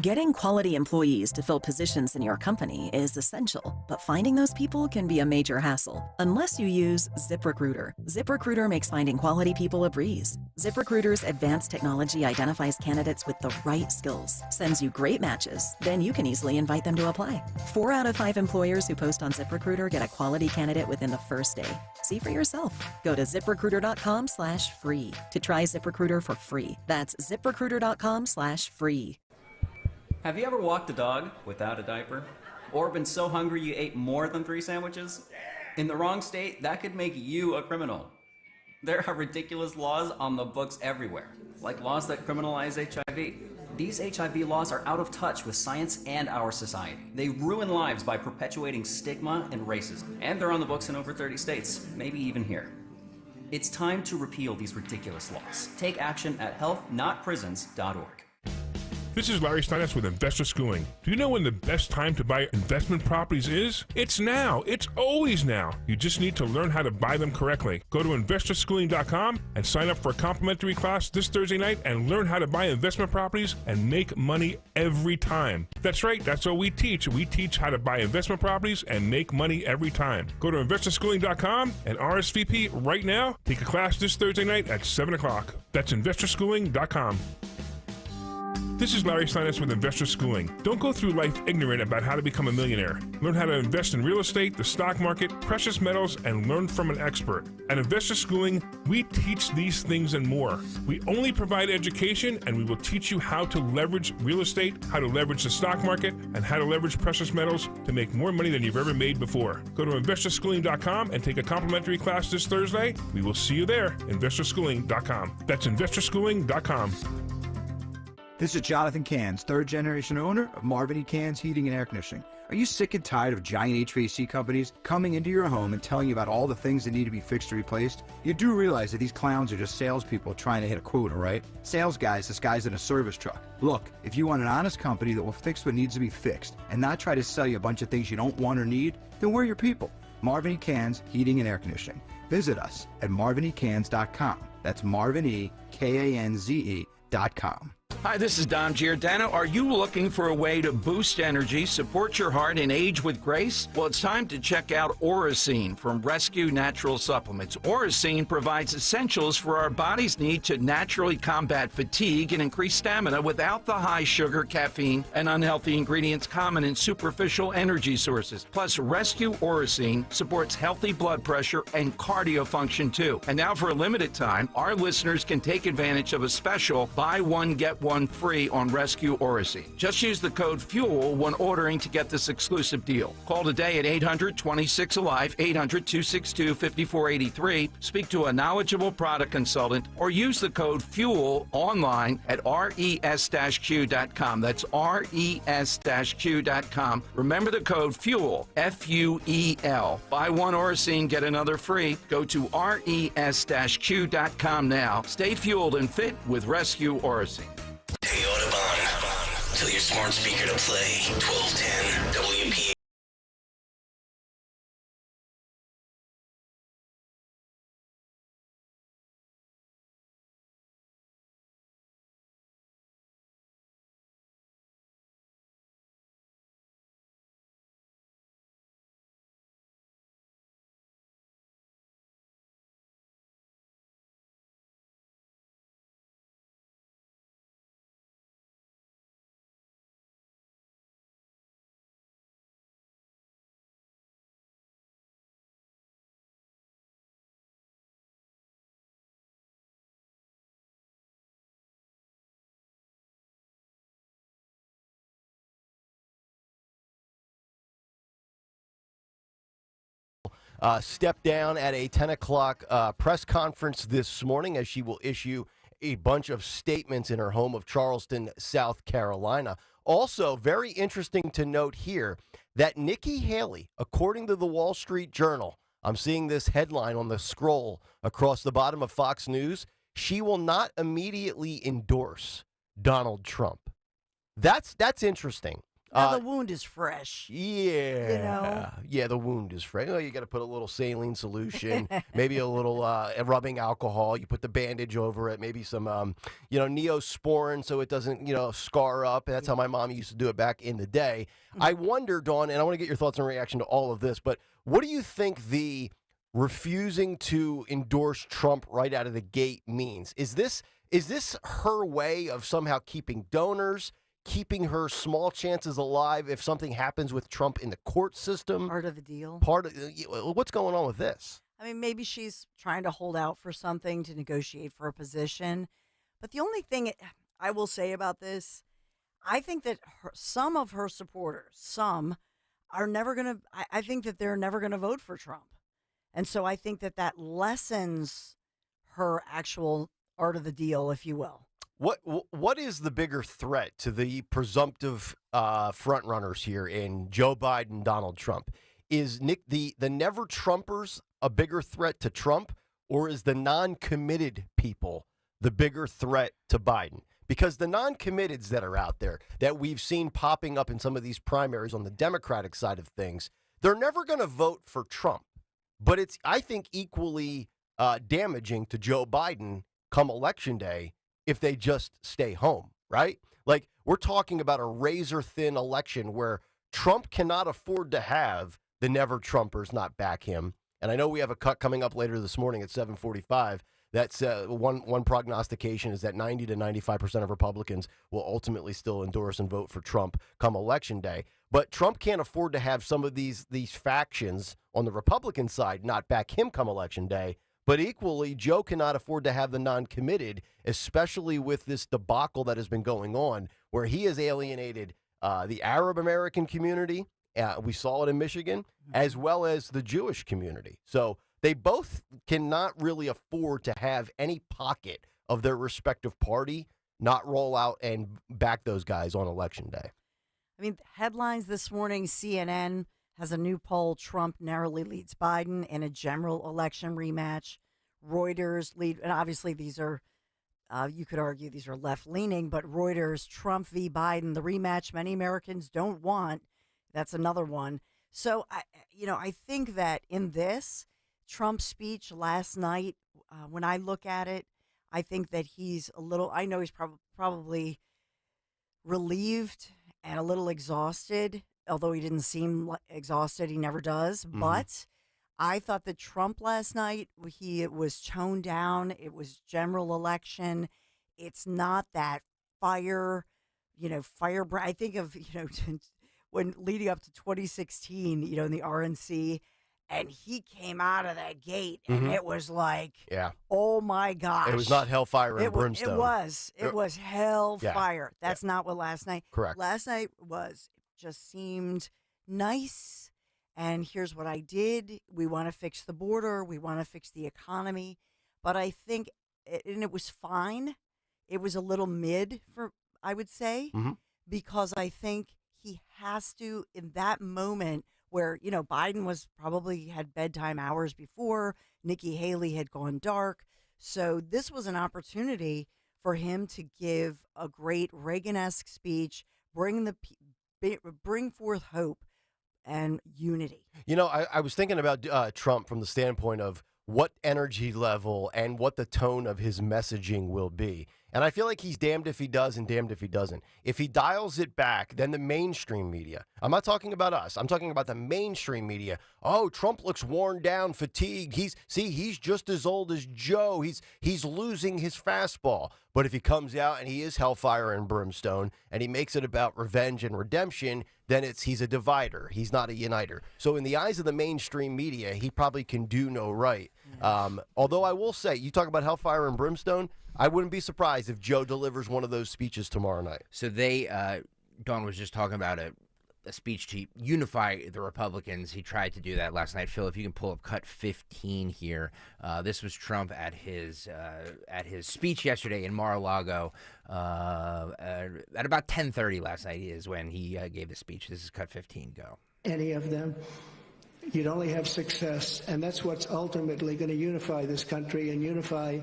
Getting quality employees to fill positions in your company is essential, but finding those people can be a major hassle unless you use ZipRecruiter. ZipRecruiter makes finding quality people a breeze. ZipRecruiter's advanced technology identifies candidates with the right skills, sends you great matches, then you can easily invite them to apply. 4 out of 5 employers who post on ZipRecruiter get a quality candidate within the first day. See for yourself. Go to ZipRecruiter.com/free to try ZipRecruiter for free. That's ZipRecruiter.com/free. Have you ever walked a dog without a diaper? Or been so hungry you ate more than 3 sandwiches? In the wrong state, that could make you a criminal. There are ridiculous laws on the books everywhere, like laws that criminalize HIV. These HIV laws are out of touch with science and our society. They ruin lives by perpetuating stigma and racism. And they're on the books in over 30 states, maybe even here. It's time to repeal these ridiculous laws. Take action at healthnotprisons.org. This is Larry Steinitz with Investor Schooling. Do you know when the best time to buy investment properties is? It's now. It's always now. You just need to learn how to buy them correctly. Go to investorschooling.com and sign up for a complimentary class this Thursday night and learn how to buy investment properties and make money every time. That's right. That's what we teach. We teach how to buy investment properties and make money every time. Go to investorschooling.com and RSVP right now. Take a class this Thursday night at 7 o'clock. That's investorschooling.com. This is Larry Steinitz with Investor Schooling. Don't go through life ignorant about how to become a millionaire. Learn how to invest in real estate, the stock market, precious metals, and learn from an expert. At Investor Schooling, we teach these things and more. We only provide education, and we will teach you how to leverage real estate, how to leverage the stock market, and how to leverage precious metals to make more money than you've ever made before. Go to investorschooling.com and take a complimentary class this Thursday. We will see you there, investorschooling.com. That's investorschooling.com. This is Jonathan Cans, third-generation owner of Marvin E. Cans Heating and Air Conditioning. Are you sick and tired of giant HVAC companies coming into your home and telling you about all the things that need to be fixed or replaced? You do realize that these clowns are just salespeople trying to hit a quota, right? Sales guys disguised in a service truck. Look, if you want an honest company that will fix what needs to be fixed and not try to sell you a bunch of things you don't want or need, then we're your people. Marvin E. Cans Heating and Air Conditioning. Visit us at marvinecans.com. That's marvinecans.com. Hi, this is Dom Giordano. Are you looking for a way to boost energy, support your heart, and age with grace? Well, it's time to check out Oracene from Rescue Natural Supplements. Oracene provides essentials for our body's need to naturally combat fatigue and increase stamina without the high sugar, caffeine, and unhealthy ingredients common in superficial energy sources. Plus, Rescue Oracene supports healthy blood pressure and cardio function too. And now for a limited time, our listeners can take advantage of a special buy one, get one free on Rescue Oracene. Just use the code FUEL when ordering to get this exclusive deal. Call today at 800-26-ALIVE, 800-262-5483. Speak to a knowledgeable product consultant or use the code FUEL online at res-q.com. That's res-q.com. Remember the code FUEL, F-U-E-L. Buy one Oracene, get another free. Go to res-q.com now. Stay fueled and fit with Rescue Oracene. Hey, Audubon, tell your smart speaker to play 1210 WPHT. stepped down at a 10 o'clock press conference this morning as she will issue a bunch of statements in her home of Charleston, South Carolina. Also, very interesting to note here that Nikki Haley, according to the Wall Street Journal, I'm seeing this headline on the scroll across the bottom of Fox News, she will not immediately endorse Donald Trump. That's interesting. Now the wound is fresh. Yeah. You know? Yeah, the wound is fresh. You got to put a little saline solution, maybe a little rubbing alcohol. You put the bandage over it, maybe some, Neosporin so it doesn't, scar up. That's how my mom used to do it back in the day. I wonder, Dawn, and I want to get your thoughts and reaction to all of this, but what do you think the refusing to endorse Trump right out of the gate means? Is this her way of somehow keeping donors, keeping her small chances alive if something happens with Trump in the court system? Part of the deal. What's going on with this? I mean, maybe she's trying to hold out for something to negotiate for a position. But the only thing I will say about this, I think that some of her supporters, are never going to, I think that they're never going to vote for Trump. And so I think that lessens her actual art of the deal, if you will. What is the bigger threat to the presumptive frontrunners here in Joe Biden, Donald Trump? Is the never Trumpers a bigger threat to Trump, or is the non-committed people the bigger threat to Biden? Because the non-committeds that are out there that we've seen popping up in some of these primaries on the Democratic side of things, they're never going to vote for Trump. But it's, I think, equally damaging to Joe Biden come Election Day if they just stay home, right? Like, we're talking about a razor-thin election where Trump cannot afford to have the never-Trumpers not back him. And I know we have a cut coming up later this morning at 7:45. That's one prognostication is that 90 to 95% of Republicans will ultimately still endorse and vote for Trump come Election Day. But Trump can't afford to have some of these factions on the Republican side not back him come Election Day. But equally, Joe cannot afford to have the non-committed, especially with this debacle that has been going on, where he has alienated the Arab American community. We saw it in Michigan, as well as the Jewish community. So they both cannot really afford to have any pocket of their respective party not roll out and back those guys on Election Day. I mean, headlines this morning, CNN has a new poll. Trump narrowly leads Biden in a general election rematch. Reuters lead, and obviously these are, you could argue these are left-leaning, but Reuters, Trump v. Biden, the rematch many Americans don't want. That's another one. So, I think that in this, Trump's speech last night, when I look at it, I think that he's I know he's probably relieved and a little exhausted, although he didn't seem exhausted. He never does. Mm-hmm. But I thought that Trump last night, it was toned down. It was general election. It's not that fire. I think of, when leading up to 2016, in the RNC, and he came out of that gate, and it was like, oh my gosh. It was not hellfire and brimstone. It was hellfire. Yeah. That's not what last night. Correct. Last night just seemed nice. And here's what I did. We want to fix the border. We want to fix the economy. But I think, and it was fine. It was a little mid, I would say, because I think he has to, in that moment where, Biden probably had bedtime hours before, Nikki Haley had gone dark. So this was an opportunity for him to give a great Reagan-esque speech, bring forth hope and unity. I was thinking about Trump from the standpoint of what energy level and what the tone of his messaging will be. And I feel like he's damned if he does and damned if he doesn't. If he dials it back, then the mainstream media, I'm not talking about us, I'm talking about the mainstream media. Oh, Trump looks worn down, fatigued. He's just as old as Joe. He's losing his fastball. But if he comes out and he is hellfire and brimstone and he makes it about revenge and redemption, then he's a divider. He's not a uniter. So in the eyes of the mainstream media, he probably can do no right. Although I will say, you talk about hellfire and brimstone, I wouldn't be surprised if Joe delivers one of those speeches tomorrow night. So Dawn was just talking about a speech to unify the Republicans. He tried to do that last night. Phil, if you can pull up cut 15 here. This was Trump at his speech yesterday in Mar-a-Lago at about 10:30 last night is when he gave the speech. This is cut 15. Go. Any of them. You'd only have success, and that's what's ultimately going to unify this country and unify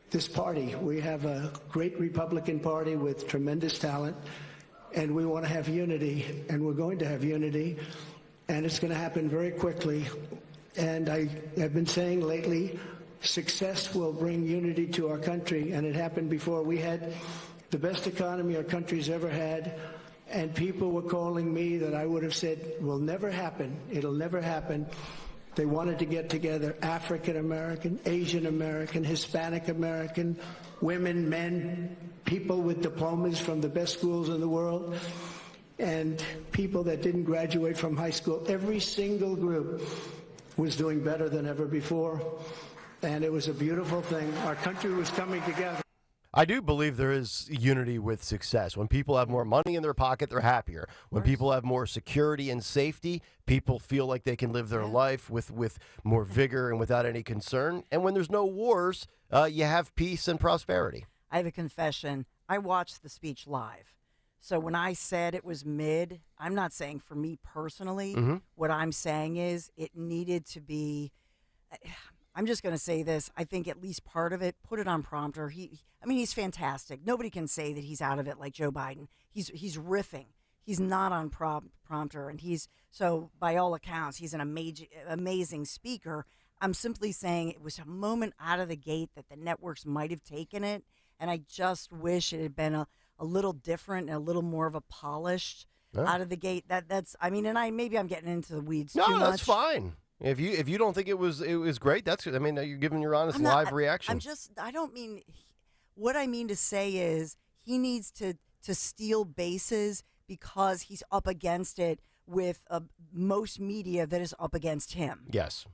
this party. We have a great Republican Party with tremendous talent, and we want to have unity, and we're going to have unity, and it's going to happen very quickly. And I have been saying lately, success will bring unity to our country, and it happened before. We had the best economy our country's ever had. And people were calling me that I would have said will never happen. It'll never happen. They wanted to get together African American, Asian American, Hispanic American, women, men, people with diplomas from the best schools in the world, and people that didn't graduate from high school. Every single group was doing better than ever before. And it was a beautiful thing. Our country was coming together. I do believe there is unity with success. When people have more money in their pocket, they're happier. When people have more security and safety, people feel like they can live their life with more vigor and without any concern. And when there's no wars, you have peace and prosperity. I have a confession. I watched the speech live. So when I said it was mid, I'm not saying for me personally. Mm-hmm. What I'm saying is it needed to be... I'm just going to say this. I think at least part of it, put it on prompter. He's fantastic. Nobody can say that he's out of it like Joe Biden. He's riffing. He's not on prompter, and so by all accounts, he's an amazing speaker. I'm simply saying it was a moment out of the gate that the networks might have taken it, and I just wish it had been a little different and a little more of a polished out of the gate. Maybe I'm getting into the weeds too much. No, that's fine. If you don't think it was great, that's good. I mean, you're giving your honest live reaction. What I mean to say is he needs to steal bases because he's up against it with most media that is up against him. Yes.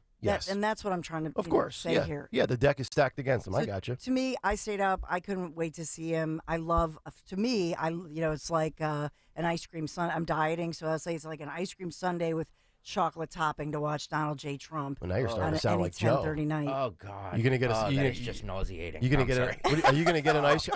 And that's what I'm trying to say here. Yeah, the deck is stacked against him. So I got you. To me, I stayed up. I couldn't wait to see him. It's like an ice cream sundae. I'm dieting, so I'll say it's like an ice cream sundae with chocolate topping to watch Donald J. Trump. Well, now you're starting to sound like Joe. 10:30 night. Oh God! You're gonna get it's just nauseating. Are you gonna get an ice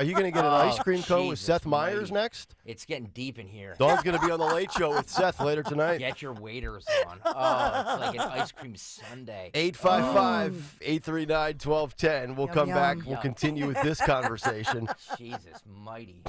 cream cone with Seth Meyers next? It's getting deep in here. Dawn's gonna be on the Late Show with Seth later tonight. Get your waiters on. Oh, it's like an ice cream sundae. 855-839-1210. We'll come back. We'll continue with this conversation. Jesus mighty.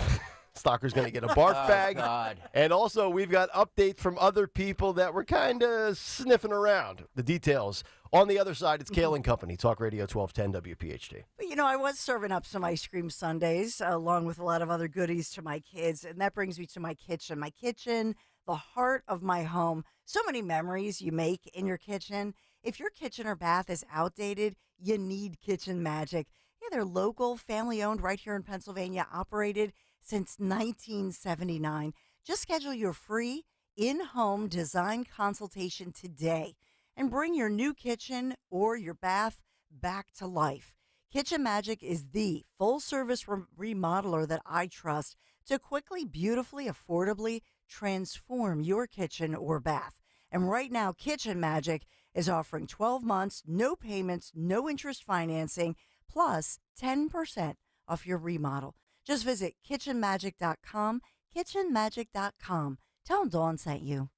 Stalker's going to get a barf bag. God. And also, we've got updates from other people that were kind of sniffing around. The details. On the other side, it's Kayal and Company, Talk Radio 1210 WPHT. But, I was serving up some ice cream sundaes along with a lot of other goodies to my kids. And that brings me to my kitchen. My kitchen, the heart of my home. So many memories you make in your kitchen. If your kitchen or bath is outdated, you need Kitchen Magic. Yeah, they're local, family-owned, right here in Pennsylvania, operated since 1979. Just schedule your free in-home design consultation today and bring your new kitchen or your bath back to life. Kitchen Magic is the full-service remodeler that I trust to quickly, beautifully, affordably transform your kitchen or bath. And right now, Kitchen Magic is offering 12 months, no payments, no interest financing, plus 10% off your remodel. Just visit kitchenmagic.com, kitchenmagic.com. Tell them Dawn sent you.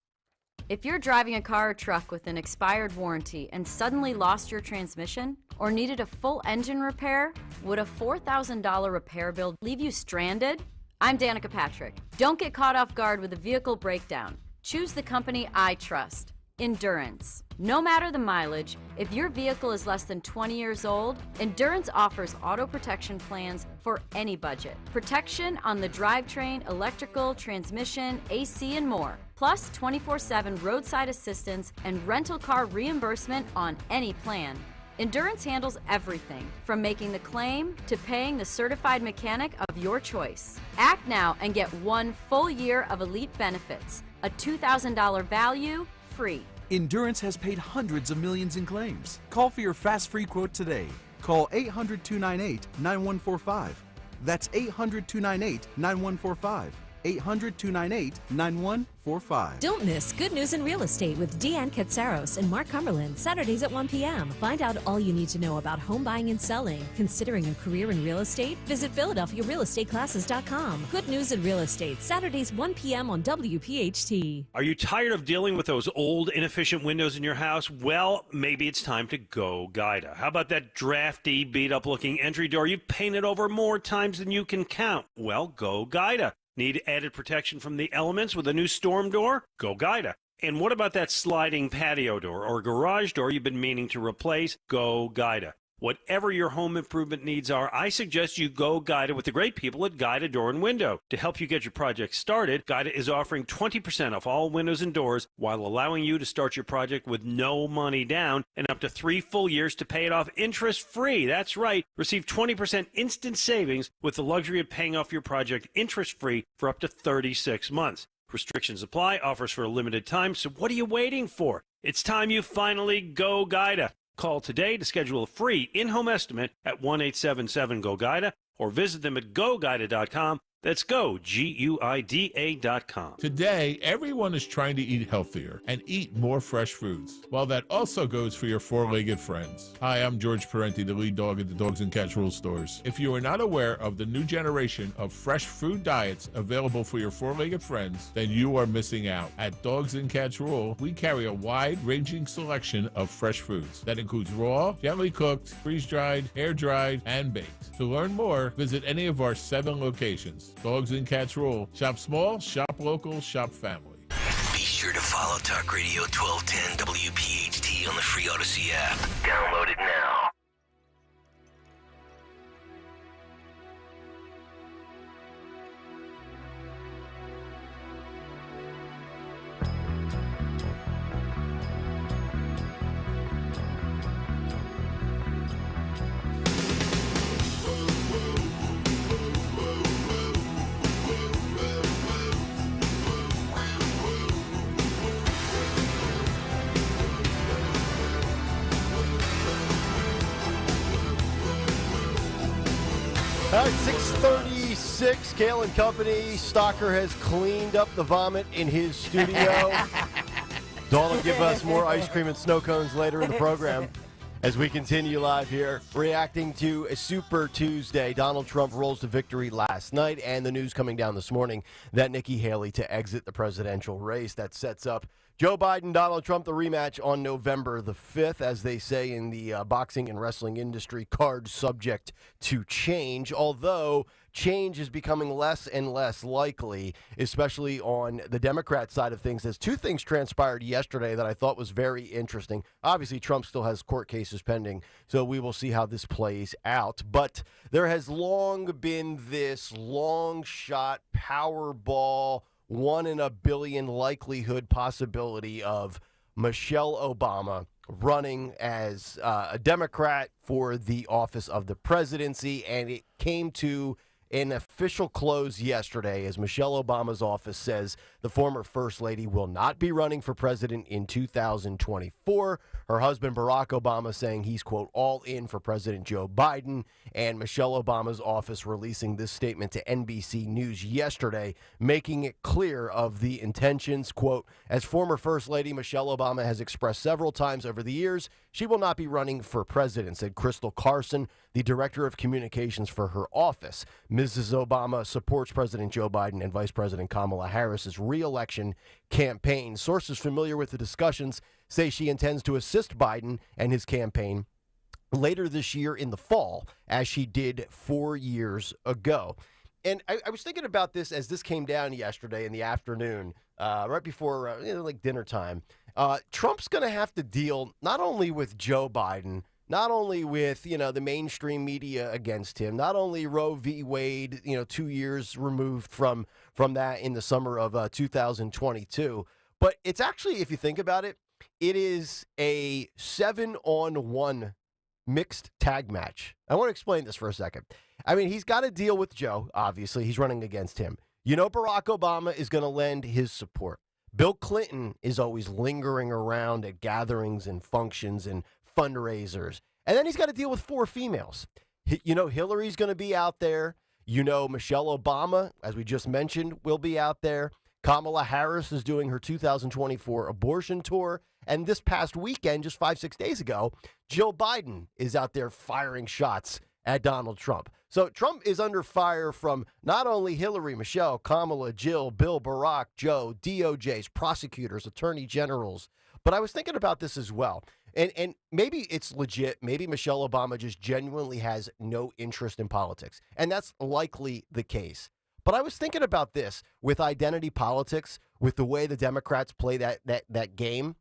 If you're driving a car or truck with an expired warranty and suddenly lost your transmission or needed a full engine repair, would a $4,000 repair bill leave you stranded? I'm Danica Patrick. Don't get caught off guard with a vehicle breakdown. Choose the company I trust. Endurance. No matter the mileage, if your vehicle is less than 20 years old, Endurance offers auto protection plans for any budget. Protection on the drivetrain, electrical, transmission, AC, and more. Plus 24/7 roadside assistance and rental car reimbursement on any plan. Endurance handles everything, from making the claim to paying the certified mechanic of your choice. Act now and get 1 full year of elite benefits, a $2,000 value, free. Endurance has paid hundreds of millions in claims. Call for your fast free quote today. Call 800-298-9145. That's 800-298-9145. 800-298-9145. Don't miss Good News in Real Estate with Deanne Katsaros and Mark Cumberland, Saturdays at 1 p.m. Find out all you need to know about home buying and selling. Considering a career in real estate? Visit PhiladelphiaRealEstateClasses.com. Good News in Real Estate, Saturdays 1 p.m. on WPHT. Are you tired of dealing with those old, inefficient windows in your house? Well, maybe it's time to go Guida. How about that drafty, beat-up-looking entry door you've painted over more times than you can count? Well, go Guida. Need added protection from the elements with a new storm door? Go Guida. And what about that sliding patio door or garage door you've been meaning to replace? Go Guida. Whatever your home improvement needs are, I suggest you go Guida with the great people at Guida Door and Window. To help you get your project started, Guida is offering 20% off all windows and doors while allowing you to start your project with no money down and up to 3 full years to pay it off interest-free. That's right. Receive 20% instant savings with the luxury of paying off your project interest-free for up to 36 months. Restrictions apply, offers for a limited time, so what are you waiting for? It's time you finally go Guida. Call today to schedule a free in-home estimate at 1-877-GO-GUIDA or visit them at GoGuida.com. That's go, GUIDA.com. Today, everyone is trying to eat healthier and eat more fresh foods. Well, that also goes for your four-legged friends. Hi, I'm George Parenti, the lead dog at the Dogs and Cats Rule stores. If you are not aware of the new generation of fresh food diets available for your four-legged friends, then you are missing out. At Dogs and Cats Rule, we carry a wide-ranging selection of fresh foods that includes raw, gently cooked, freeze-dried, air-dried, and baked. To learn more, visit any of our 7 locations. Dogs and Cats Rule. Shop small, shop local, shop family. Be sure to follow Talk Radio 1210 WPHT on the free Odyssey app. Download it now. All right, 6:36, Kayal and Company. Stalker has cleaned up the vomit in his studio. Dawn will give us more ice cream and snow cones later in the program as we continue live here, reacting to a Super Tuesday. Donald Trump rolls to victory last night, and the news coming down this morning that Nikki Haley to exit the presidential race. That sets up Joe Biden, Donald Trump, the rematch on November the 5th, as they say in the boxing and wrestling industry, cards subject to change, although change is becoming less and less likely, especially on the Democrat side of things, as 2 things transpired yesterday that I thought was very interesting. Obviously, Trump still has court cases pending, so we will see how this plays out. But there has long been this long shot Powerball 1 in a billion likelihood possibility of Michelle Obama running as a Democrat for the office of the presidency, and it came to an official close yesterday as Michelle Obama's office says the former First Lady will not be running for president in 2024. Her husband, Barack Obama, saying he's, quote, all in for President Joe Biden. And Michelle Obama's office releasing this statement to NBC News yesterday, making it clear of the intentions, quote, as former First Lady, Michelle Obama has expressed several times over the years she will not be running for president, said Crystal Carson, the director of communications for her office. Mrs. Obama supports President Joe Biden and Vice President Kamala Harris's re-election campaign. Sources familiar with the discussions say she intends to assist Biden and his campaign later this year in the fall, as she did 4 years ago. And I was thinking about this as this came down yesterday in the afternoon, right before like dinner time. Trump's going to have to deal not only with Joe Biden, not only with, the mainstream media against him, not only Roe v. Wade, 2 years removed from that in the summer of 2022, but it's actually, if you think about it, it is a 7-on-1 mixed tag match. I want to explain this for a second. I mean, he's got to deal with Joe, obviously. He's running against him. Barack Obama is going to lend his support. Bill Clinton is always lingering around at gatherings and functions and fundraisers. And then he's got to deal with 4 females. Hillary's going to be out there. You know, Michelle Obama, as we just mentioned, will be out there. Kamala Harris is doing her 2024 abortion tour. And this past weekend, just 5-6 days ago, Jill Biden is out there firing shots at Donald Trump. So Trump is under fire from not only Hillary, Michelle, Kamala, Jill, Bill, Barack, Joe, DOJs, prosecutors, attorney generals. But I was thinking about this as well. And maybe it's legit. Maybe Michelle Obama just genuinely has no interest in politics. And that's likely the case. But I was thinking about this with identity politics, with the way the Democrats play that game.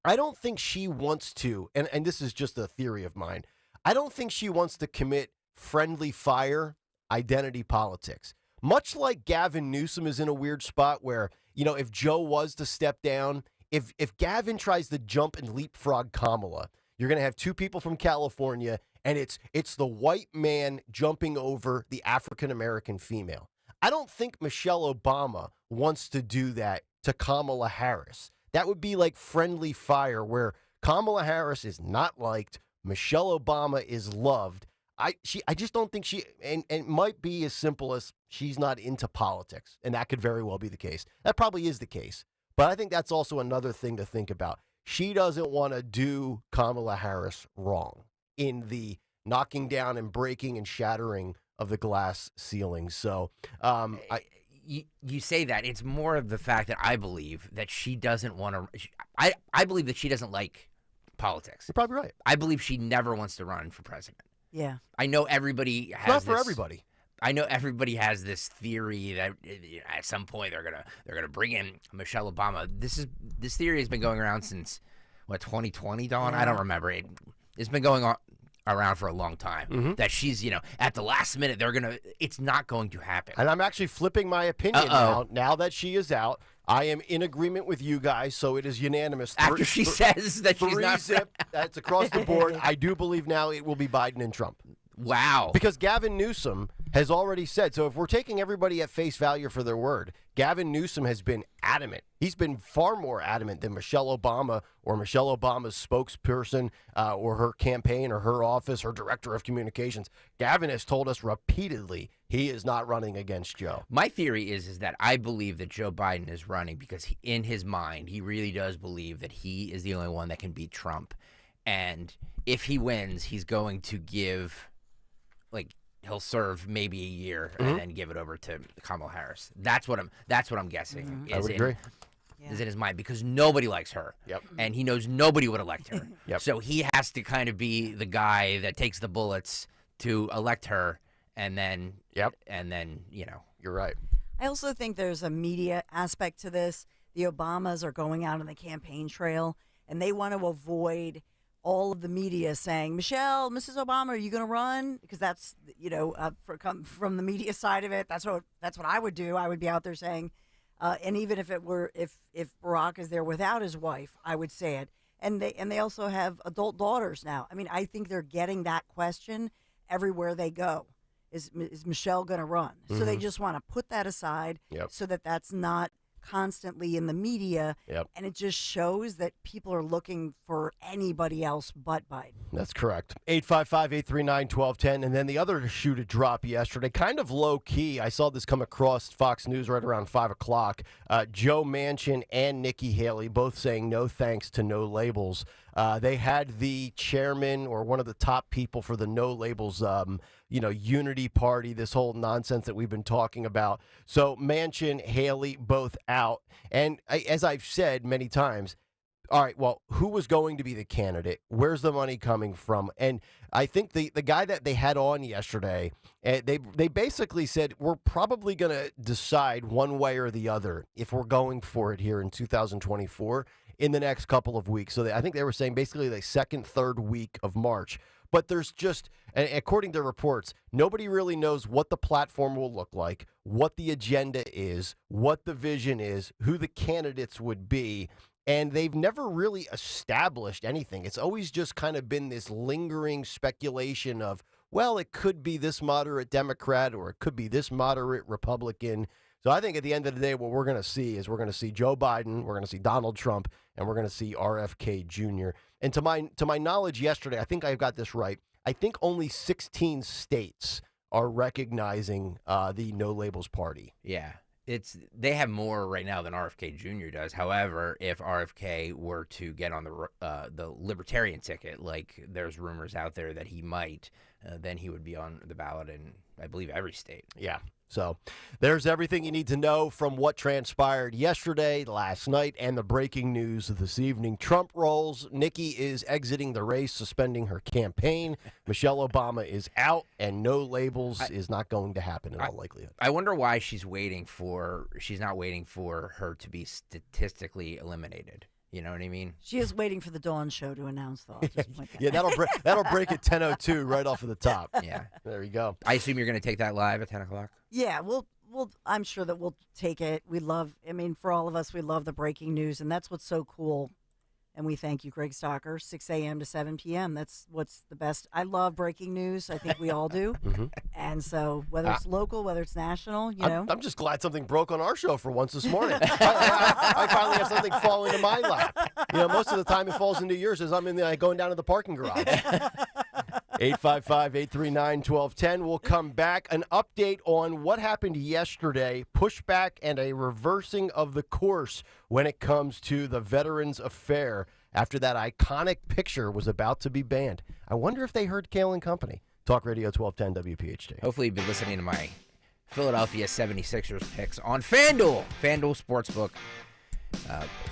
I don't think she wants to, and this is just a theory of mine, I don't think she wants to commit friendly fire identity politics. Much like Gavin Newsom is in a weird spot where, you know, if Joe was to step down, if Gavin tries to jump and leapfrog Kamala, you're going to have two people from California, and it's the white man jumping over the African-American female. I don't think Michelle Obama wants to do that to Kamala Harris. That would be like friendly fire where Kamala Harris is not liked, Michelle Obama is loved. I just don't think she, and it might be as simple as she's not into politics, and that could very well be the case. That probably is the case. But I think that's also another thing to think about. She doesn't want to do Kamala Harris wrong in the knocking down and breaking and shattering of the glass ceiling. So you say that. It's more of the fact that I believe that she doesn't want to. I believe that she doesn't like politics. You're probably right. I believe she never wants to run for president. Yeah. I know everybody has not for everybody. I know everybody has this theory that at some point they're gonna bring in Michelle Obama. This theory has been going around since 2020, Dawn? Yeah. I don't remember it. It's been going on around for a long time. That she's, at the last minute it's not going to happen. And I'm actually flipping my opinion now that she is out. I am in agreement with you guys, so it is unanimous. After she says that she's not. Zip, that's across the board. I do believe now it will be Biden and Trump. Wow. Because Gavin Newsom has already said, so if we're taking everybody at face value for their word, Gavin Newsom has been adamant. He's been far more adamant than Michelle Obama or Michelle Obama's spokesperson or her campaign or her office, her director of communications. Gavin has told us repeatedly he is not running against Joe. My theory is that I believe that Joe Biden is running because in his mind, he really does believe that he is the only one that can beat Trump. And if he wins, he's going to give, he'll serve maybe a year and then give it over to Kamala Harris. That's what I'm guessing. I would agree. Is in his mind because nobody likes her. Yep. And he knows nobody would elect her. Yep. So he has to kind of be the guy that takes the bullets to elect her, and then You're right. I also think there's a media aspect to this. The Obamas are going out on the campaign trail, and they want to avoid all of the media saying, Mrs. Obama, are you going to run? Because that's, from the media side of it, that's what I would do. I would be out there saying, and even if Barack is there without his wife, I would say it. And they also have adult daughters now. I mean, I think they're getting that question everywhere they go. Is Michelle going to run? So they just want to put that aside so that that's not constantly in the media, and it just shows that people are looking for anybody else but Biden. That's correct. 855-839-1210. And then the other shoe to drop yesterday, kind of low-key, I saw this come across Fox News right around 5 o'clock. Joe Manchin and Nikki Haley both saying no thanks to no labels. They had the chairman or one of the top people for the no labels unity party, this whole nonsense that we've been talking about. So Manchin, Haley, both out. And as I've said many times, all right, well, who was going to be the candidate? Where's the money coming from? And I think the guy that they had on yesterday, they basically said, we're probably going to decide one way or the other if we're going for it here in 2024 in the next couple of weeks. So I think they were saying basically the second, third week of March. But there's just, according to reports, nobody really knows what the platform will look like, what the agenda is, what the vision is, who the candidates would be. And they've never really established anything. It's always just kind of been this lingering speculation of, well, it could be this moderate Democrat or it could be this moderate Republican. So I think at the end of the day, what we're going to see is we're going to see Joe Biden, we're going to see Donald Trump, and we're going to see RFK Jr. And to my knowledge yesterday, I think I got this right. I think only 16 states are recognizing the No Labels Party. Yeah. They have more right now than RFK Jr. does. However, if RFK were to get on the Libertarian ticket, like there's rumors out there that he might, then he would be on the ballot in, I believe, every state. Yeah. So there's everything you need to know from what transpired yesterday, last night, and the breaking news of this evening. Trump rolls. Nikki is exiting the race, suspending her campaign. Michelle Obama is out, and No Labels is not going to happen in all likelihood. I wonder why she's not waiting for her to be statistically eliminated. You know what I mean? She is waiting for the Dawn Show to announce, though. Yeah, that'll break at 10:02 right off of the top. Yeah. There you go. I assume you're going to take that live at 10 o'clock? Yeah, I'm sure that we'll take it. For all of us, we love the breaking news, and that's what's so cool. And we thank you, Greg Stocker, 6 a.m. to 7 p.m. That's what's the best. I love breaking news. I think we all do. Mm-hmm. And so whether it's local, whether it's national, you know. I'm just glad something broke on our show for once this morning. I finally have something fall into my lap. Most of the time it falls into yours as I'm going down to the parking garage. 855-839-1210. We'll come back. An update on what happened yesterday, pushback and a reversing of the course when it comes to the Veterans Affair after that iconic picture was about to be banned. I wonder if they heard Kayal and Company. Talk Radio 1210 WPHT. Hopefully you've been listening to my Philadelphia 76ers picks on FanDuel Sportsbook.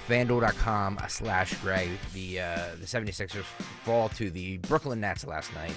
FanDuel.com/Greg. The 76ers fall to the Brooklyn Nets last night,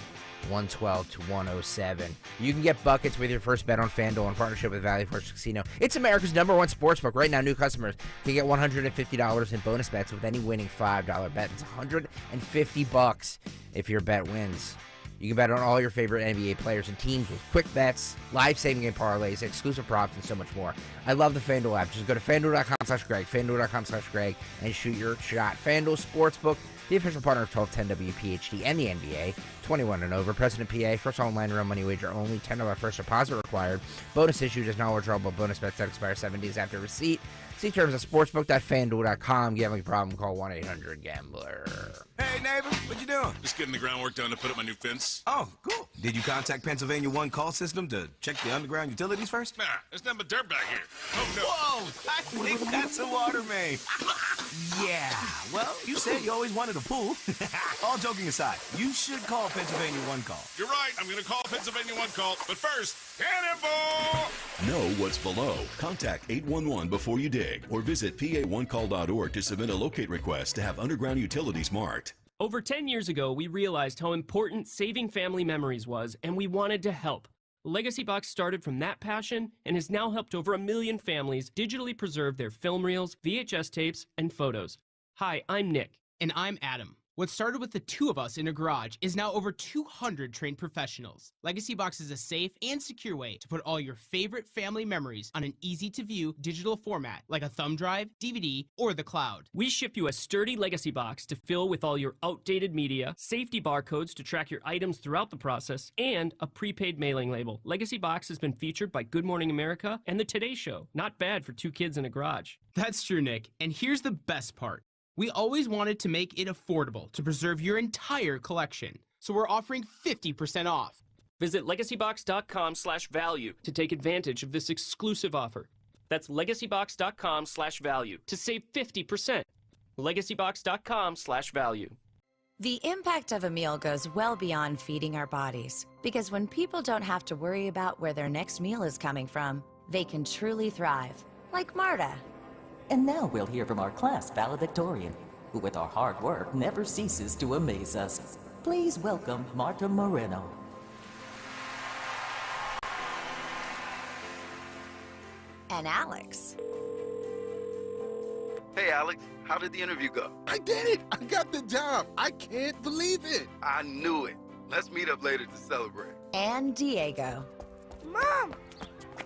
112-107. You can get buckets with your first bet on FanDuel in partnership with Valley Forge Casino. It's America's #1 sportsbook. Right now, new customers can get $150 in bonus bets with any winning $5 bet. It's $150 if your bet wins. You can bet on all your favorite NBA players and teams with quick bets, live same-game parlays, exclusive props, and so much more. I love the FanDuel app. Just go to FanDuel.com/Greg, FanDuel.com/Greg, and shoot your shot. FanDuel Sportsbook, the official partner of 1210 WPHT and the NBA. 21 and over. President PA. First online real money wager only. $10 first deposit required. Bonus issued as non-withdrawable bonus bets that expire 7 days after receipt. See terms at sportsbook.fanduel.com. Gambling problem? Call 1-800-GAMBLER. Hey, neighbor, what you doing? Just getting the groundwork done to put up my new fence. Oh, cool. Did you contact Pennsylvania One Call System to check the underground utilities first? Nah, there's nothing but dirt back here. Oh, no. Whoa, I think that's a water main. Yeah, well, you said you always wanted a pool. All joking aside, you should call Pennsylvania One Call. You're right. I'm going to call Pennsylvania One Call. But first, cannonball! Know what's below. Contact 811 before you dig or visit pa1call.org to submit a locate request to have underground utilities marked. Over 10 years ago, we realized how important saving family memories was, and we wanted to help. Legacy Box started from that passion and has now helped over 1 million families digitally preserve their film reels, VHS tapes, and photos. Hi, I'm Nick. And I'm Adam. What started with the two of us in a garage is now over 200 trained professionals. Legacy Box is a safe and secure way to put all your favorite family memories on an easy-to-view digital format like a thumb drive, DVD, or the cloud. We ship you a sturdy Legacy Box to fill with all your outdated media, safety barcodes to track your items throughout the process, and a prepaid mailing label. Legacy Box has been featured by Good Morning America and The Today Show. Not bad for 2 kids in a garage. That's true, Nick. And here's the best part. We always wanted to make it affordable to preserve your entire collection, so we're offering 50% off. Visit legacybox.com/value to take advantage of this exclusive offer. That's legacybox.com/value to save 50%. legacybox.com/value. The impact of a meal goes well beyond feeding our bodies, because when people don't have to worry about where their next meal is coming from, they can truly thrive, like Marta. And now we'll hear from our class valedictorian, who with our hard work never ceases to amaze us. Please welcome Marta Moreno. And Alex. Hey, Alex, how did the interview go? I did it! I got the job! I can't believe it! I knew it. Let's meet up later to celebrate. And Diego. Mom!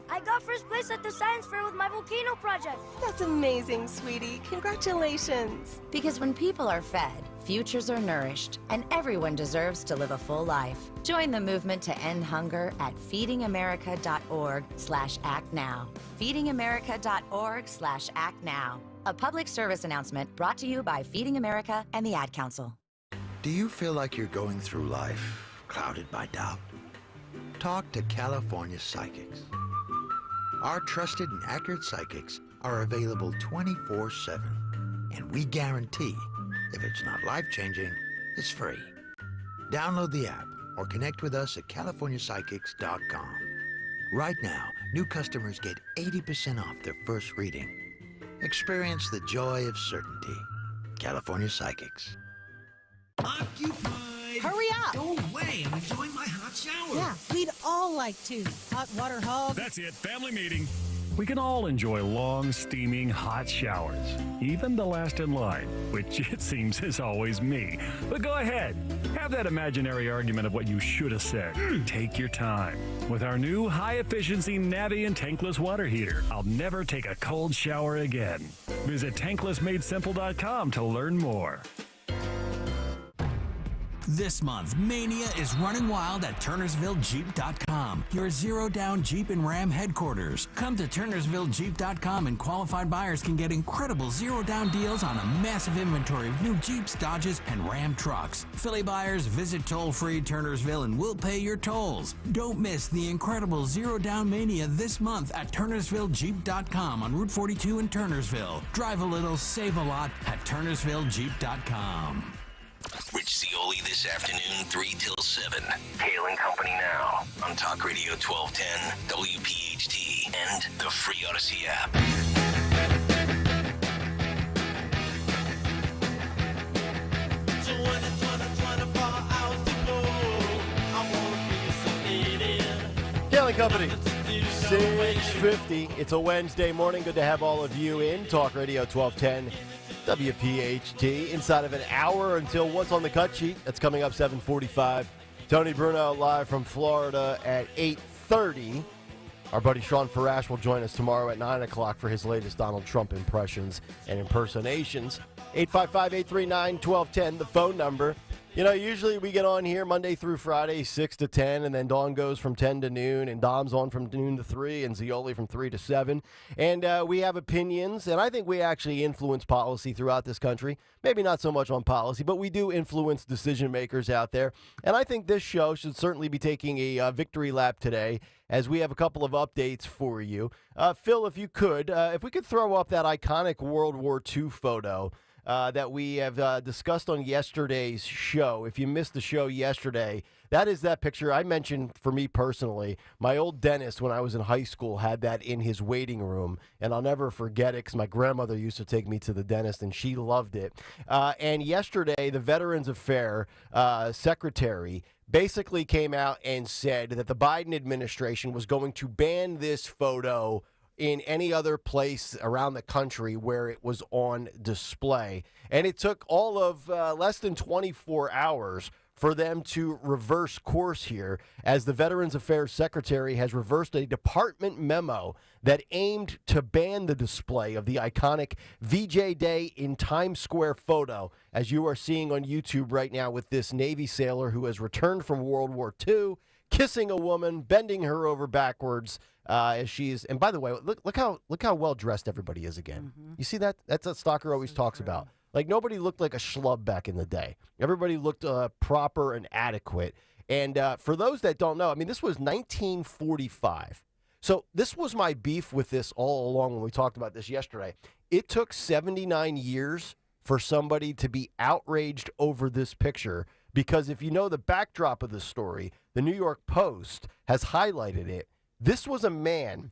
I got first place at the science fair with my volcano project. That's amazing, sweetie. Congratulations. Because when people are fed, futures are nourished, and everyone deserves to live a full life. Join the movement to end hunger at feedingamerica.org/actnow. feedingamerica.org/actnow. A public service announcement brought to you by Feeding America and the Ad Council. Do you feel like you're going through life clouded by doubt? Talk to California Psychics. Our trusted and accurate psychics are available 24/7, and we guarantee if it's not life-changing, it's free. Download the app or connect with us at californiapsychics.com. Right now, new customers get 80% off their first reading. Experience the joy of certainty. California Psychics. Hurry up! Go away. I'm enjoying my hot shower. Yeah, we'd all like to. Hot water hog. That's it. Family meeting. We can all enjoy long, steaming, hot showers. Even the last in line, which it seems is always me. But go ahead. Have that imaginary argument of what you should have said. Take your time. With our new high-efficiency Navien tankless water heater, I'll never take a cold shower again. Visit tanklessmadesimple.com to learn more. This month, Mania is running wild at TurnersvilleJeep.com, your zero-down Jeep and Ram headquarters. Come to TurnersvilleJeep.com and qualified buyers can get incredible zero-down deals on a massive inventory of new Jeeps, Dodges, and Ram trucks. Philly buyers, visit toll-free Turnersville and we'll pay your tolls. Don't miss the incredible zero-down Mania this month at TurnersvilleJeep.com on Route 42 in Turnersville. Drive a little, save a lot at TurnersvilleJeep.com. Rich Cioli this afternoon, 3 till 7. Kayal and Company now on Talk Radio 1210, WPHT, and the free Odyssey app. Kayal and Company, 6:50. It's a Wednesday morning. Good to have all of you in Talk Radio 1210. WPHT, inside of an hour until What's on the Cut Sheet. That's coming up 7:45. Tony Bruno live from Florida at 8:30. Our buddy Sean Farash will join us tomorrow at 9 o'clock for his latest Donald Trump impressions and impersonations. 855-839-1210, the phone number. You know, usually we get on here Monday through Friday, 6 to 10, and then Dawn goes from 10 to noon, and Dom's on from noon to 3, and Zioli from 3 to 7. And we have opinions, and I think we actually influence policy throughout this country. Maybe not so much on policy, but we do influence decision makers out there. And I think this show should certainly be taking a victory lap today, as we have a couple of updates for you. Phil, if you could, if we could throw up that iconic World War II photo that we have discussed on yesterday's show. If you missed the show yesterday, that is that picture I mentioned. For me personally, my old dentist when I was in high school had that in his waiting room, and I'll never forget it because my grandmother used to take me to the dentist, and she loved it. And yesterday, the Veterans Affairs secretary basically came out and said that the Biden administration was going to ban this photo in any other place around the country where it was on display. And it took all of less than 24 hours for them to reverse course here, as the Veterans Affairs Secretary has reversed a department memo that aimed to ban the display of the iconic VJ Day in Times Square photo, as you are seeing on YouTube right now with this Navy sailor who has returned from World War II, kissing a woman, bending her over backwards as she's. And by the way, look how well dressed everybody is again. Mm-hmm. You see that? That's what Stalker always talks about. Like, nobody looked like a schlub back in the day. Everybody looked proper and adequate. And for those that don't know, I mean, this was 1945. So this was my beef with this all along when we talked about this yesterday. It took 79 years for somebody to be outraged over this picture, because if you know the backdrop of the story, the New York Post has highlighted it. This was a man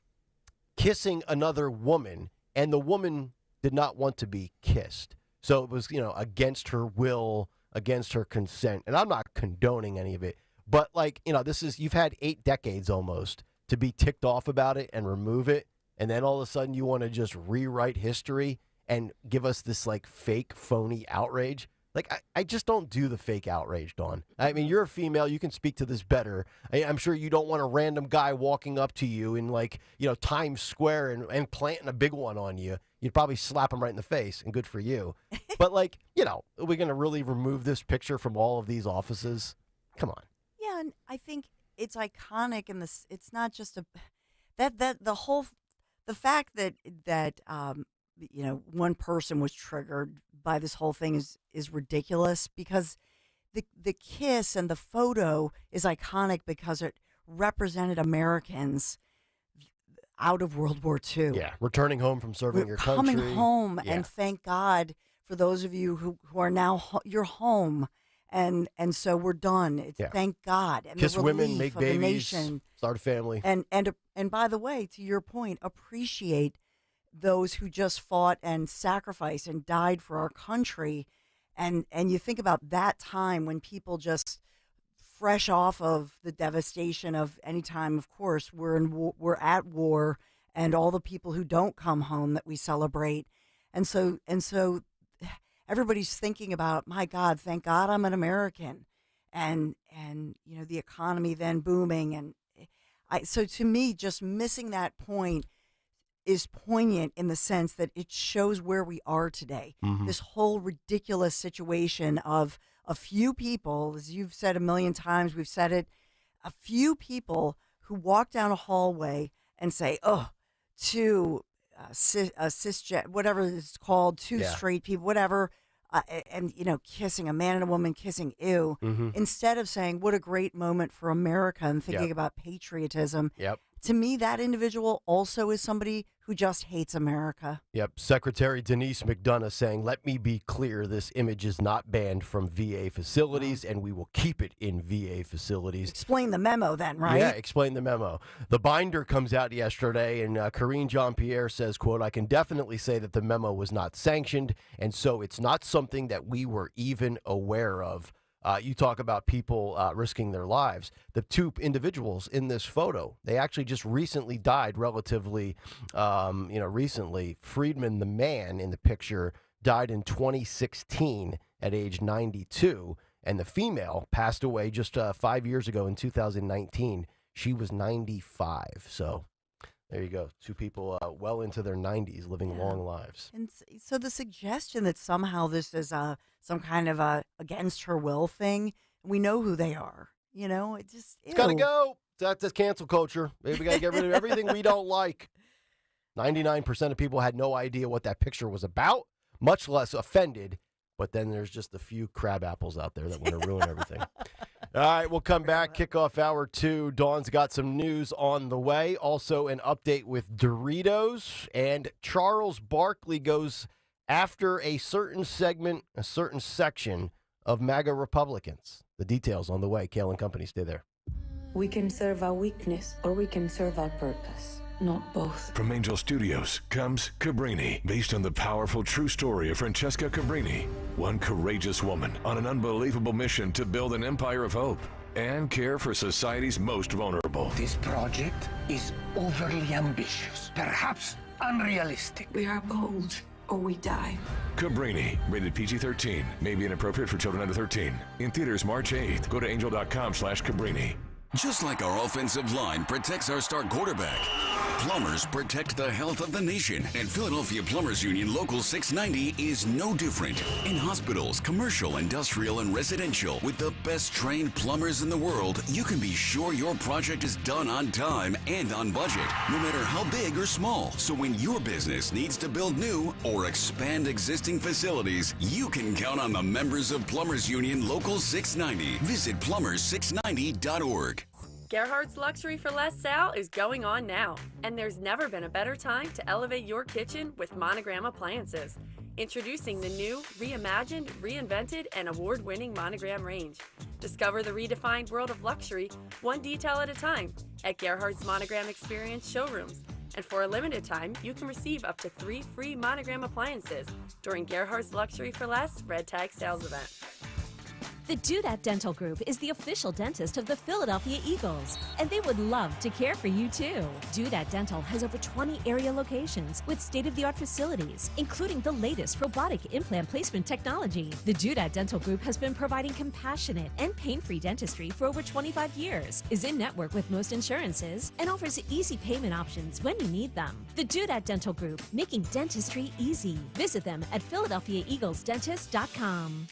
kissing another woman, and the woman did not want to be kissed. So it was, against her will, against her consent. And I'm not condoning any of it, but you've had 8 decades almost to be ticked off about it and remove it. And then all of a sudden you want to just rewrite history and give us this fake, phony outrage. I just don't do the fake outrage, Dawn. I mean, you're a female. You can speak to this better. I'm sure you don't want a random guy walking up to you in, Times Square and planting a big one on you. You'd probably slap him right in the face, and good for you. But, are we going to really remove this picture from all of these offices? Come on. Yeah, and I think it's iconic, and it's not just the fact that one person was triggered by this whole thing is ridiculous, because the kiss and the photo is iconic because it represented Americans out of World War II. Yeah, returning home from serving your country. Coming home, Yeah. and thank God for those of you who are now, you're home. And so we're done. It's thank God. And Kiss the women, relief make of the babies, nation. start a family. And by the way, to your point, appreciate those who just fought and sacrificed and died for our country. And you think about that time when people just fresh off of the devastation of any time, of course, we're at war, and all the people who don't come home that we celebrate. And so everybody's thinking about, my God, thank God I'm an American, and the economy then booming, and so to me, just missing that point is poignant in the sense that it shows where we are today. Mm-hmm. This whole ridiculous situation of a few people, as you've said a million times, we've said it, a few people who walk down a hallway and say, "Oh," to cisgender, whatever it's called, two straight people, whatever, and kissing, a man and a woman kissing, ew, instead of saying, "What a great moment for America," and thinking about patriotism. Yep. To me, that individual also is somebody who just hates America. Yep. Secretary Denise McDonough saying, "Let me be clear, this image is not banned from VA facilities, and we will keep it in VA facilities." Explain the memo then, right? Yeah, explain the memo. The binder comes out yesterday, and Karine Jean-Pierre says, quote, "I can definitely say that the memo was not sanctioned, and so it's not something that we were even aware of." You talk about people risking their lives. The two individuals in this photo, they actually just recently died relatively, recently. Friedman, the man in the picture, died in 2016 at age 92. And the female passed away just 5 years ago in 2019. She was 95. So there you go. Two people well into their 90s living long lives. And so the suggestion that somehow this is some kind of a against her will thing, we know who they are. It just, it's got to go. That's cancel culture. We got to get rid of everything we don't like. 99% of people had no idea what that picture was about, much less offended. But then there's just a few crab apples out there that want to ruin everything. All right, we'll come back. Kickoff hour 2. Dawn's got some news on the way. Also, an update with Doritos. And Charles Barkley goes after a certain segment, a certain section of MAGA Republicans. The details on the way. Kayal and Company, stay there. We can serve our weakness, or we can serve our purpose. Not both. From Angel Studios comes Cabrini, based on the powerful true story of Francesca Cabrini, one courageous woman on an unbelievable mission to build an empire of hope and care for society's most vulnerable. This project is overly ambitious, perhaps unrealistic. We are bold, or we die. Cabrini, rated PG-13, may be inappropriate for children under 13. In theaters March 8th. Go to angel.com/Cabrini. Just like our offensive line protects our star quarterback, plumbers protect the health of the nation. And Philadelphia Plumbers Union Local 690 is no different. In hospitals, commercial, industrial, and residential, with the best trained plumbers in the world, you can be sure your project is done on time and on budget, no matter how big or small. So when your business needs to build new or expand existing facilities, you can count on the members of Plumbers Union Local 690. Visit plumbers690.org. Gerhardt's Luxury for Less sale is going on now, and there's never been a better time to elevate your kitchen with Monogram appliances. Introducing the new, reimagined, reinvented, and award-winning Monogram range. Discover the redefined world of luxury, one detail at a time, at Gerhardt's Monogram Experience showrooms. And for a limited time, you can receive up to 3 free Monogram appliances during Gerhardt's Luxury for Less Red Tag Sales event. The Dudat Dental Group is the official dentist of the Philadelphia Eagles, and they would love to care for you too. Dudat Dental has over 20 area locations with state-of-the-art facilities, including the latest robotic implant placement technology. The Dudat Dental Group has been providing compassionate and pain-free dentistry for over 25 years, is in network with most insurances, and offers easy payment options when you need them. The Dudat Dental Group, making dentistry easy. Visit them at PhiladelphiaEaglesDentist.com.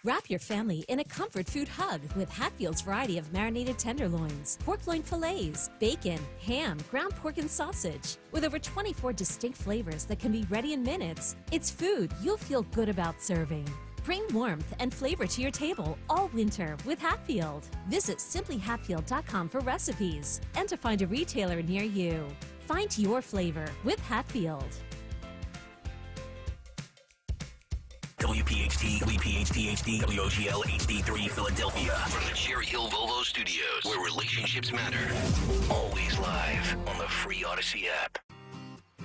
Wrap your family in a comfort food hug with Hatfield's variety of marinated tenderloins, pork loin fillets, bacon, ham, ground pork, and sausage. With over 24 distinct flavors that can be ready in minutes, it's food you'll feel good about serving. Bring warmth and flavor to your table all winter with Hatfield. Visit simplyhatfield.com for recipes and to find a retailer near you. Find your flavor with Hatfield. WPHT, WPHT HD, WOGL HD3 Philadelphia. From the Cherry Hill Volvo Studios, where relationships matter. Always live on the free Odyssey app.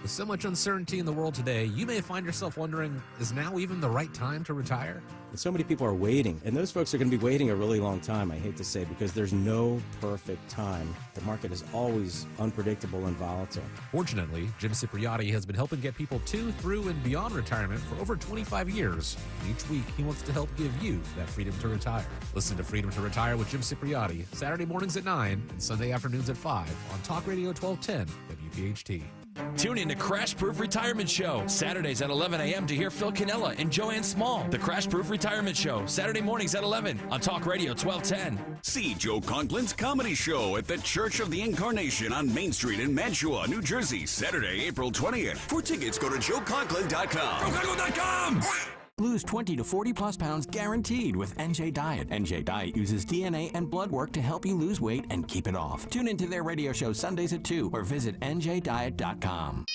With so much uncertainty in the world today, you may find yourself wondering, is now even the right time to retire? And so many people are waiting, and those folks are going to be waiting a really long time, I hate to say, because there's no perfect time. The market is always unpredictable and volatile. Fortunately, Jim Cipriotti has been helping get people to, through, and beyond retirement for over 25 years. And each week, he wants to help give you that freedom to retire. Listen to Freedom to Retire with Jim Cipriotti, Saturday mornings at 9 and Sunday afternoons at 5 on Talk Radio 1210 WPHT. Tune in to Crash Proof Retirement Show, Saturdays at 11 a.m. to hear Phil Cannella and Joanne Small. The Crash Proof Retirement Show, Saturday mornings at 11 on Talk Radio 1210. See Joe Conklin's comedy show at the Church of the Incarnation on Main Street in Mantua, New Jersey, Saturday, April 20th. For tickets, go to joeconklin.com. JoeConklin.com! Lose 20 to 40 plus pounds guaranteed with NJ Diet. NJ Diet uses DNA and blood work to help you lose weight and keep it off. Tune into their radio show Sundays at 2 or visit njdiet.com.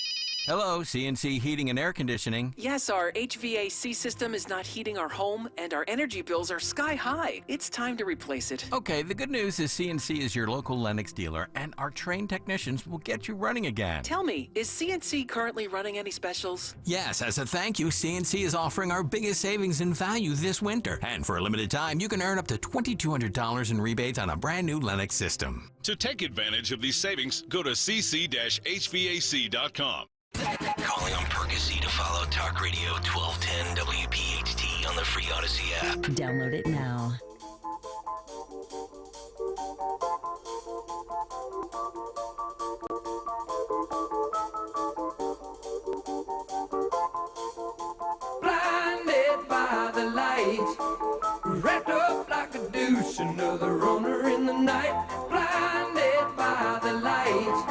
Hello, CNC Heating and Air Conditioning. Yes, our HVAC system is not heating our home, and our energy bills are sky high. It's time to replace it. Okay, the good news is CNC is your local Lennox dealer, and our trained technicians will get you running again. Tell me, is CNC currently running any specials? Yes, as a thank you, CNC is offering our biggest savings in value this winter. And for a limited time, you can earn up to $2,200 in rebates on a brand new Lennox system. To take advantage of these savings, go to cc-hvac.com. Calling on Percy to follow Talk Radio 1210 WPHT on the free Odyssey app. Download it now. Blinded by the light, wrapped up like a douche, another runner in the night. Blinded by the light,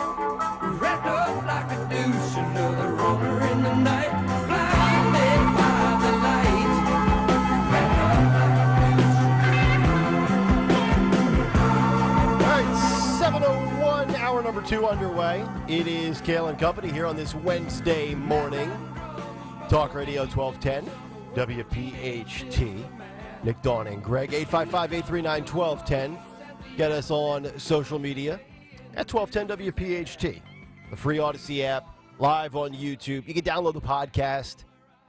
wrapped up like a douche, another runner in the night. Blinded by the light, wrapped up like a douche. All right, 7:01, hour number 2 underway. It is Kayal and Company here on this Wednesday morning. Talk Radio 1210, WPHT. Nick, Dawn, and Greg, 855-839-1210. Get us on social media at 1210 WPHT. The free Odyssey app, live on YouTube. You can download the podcast,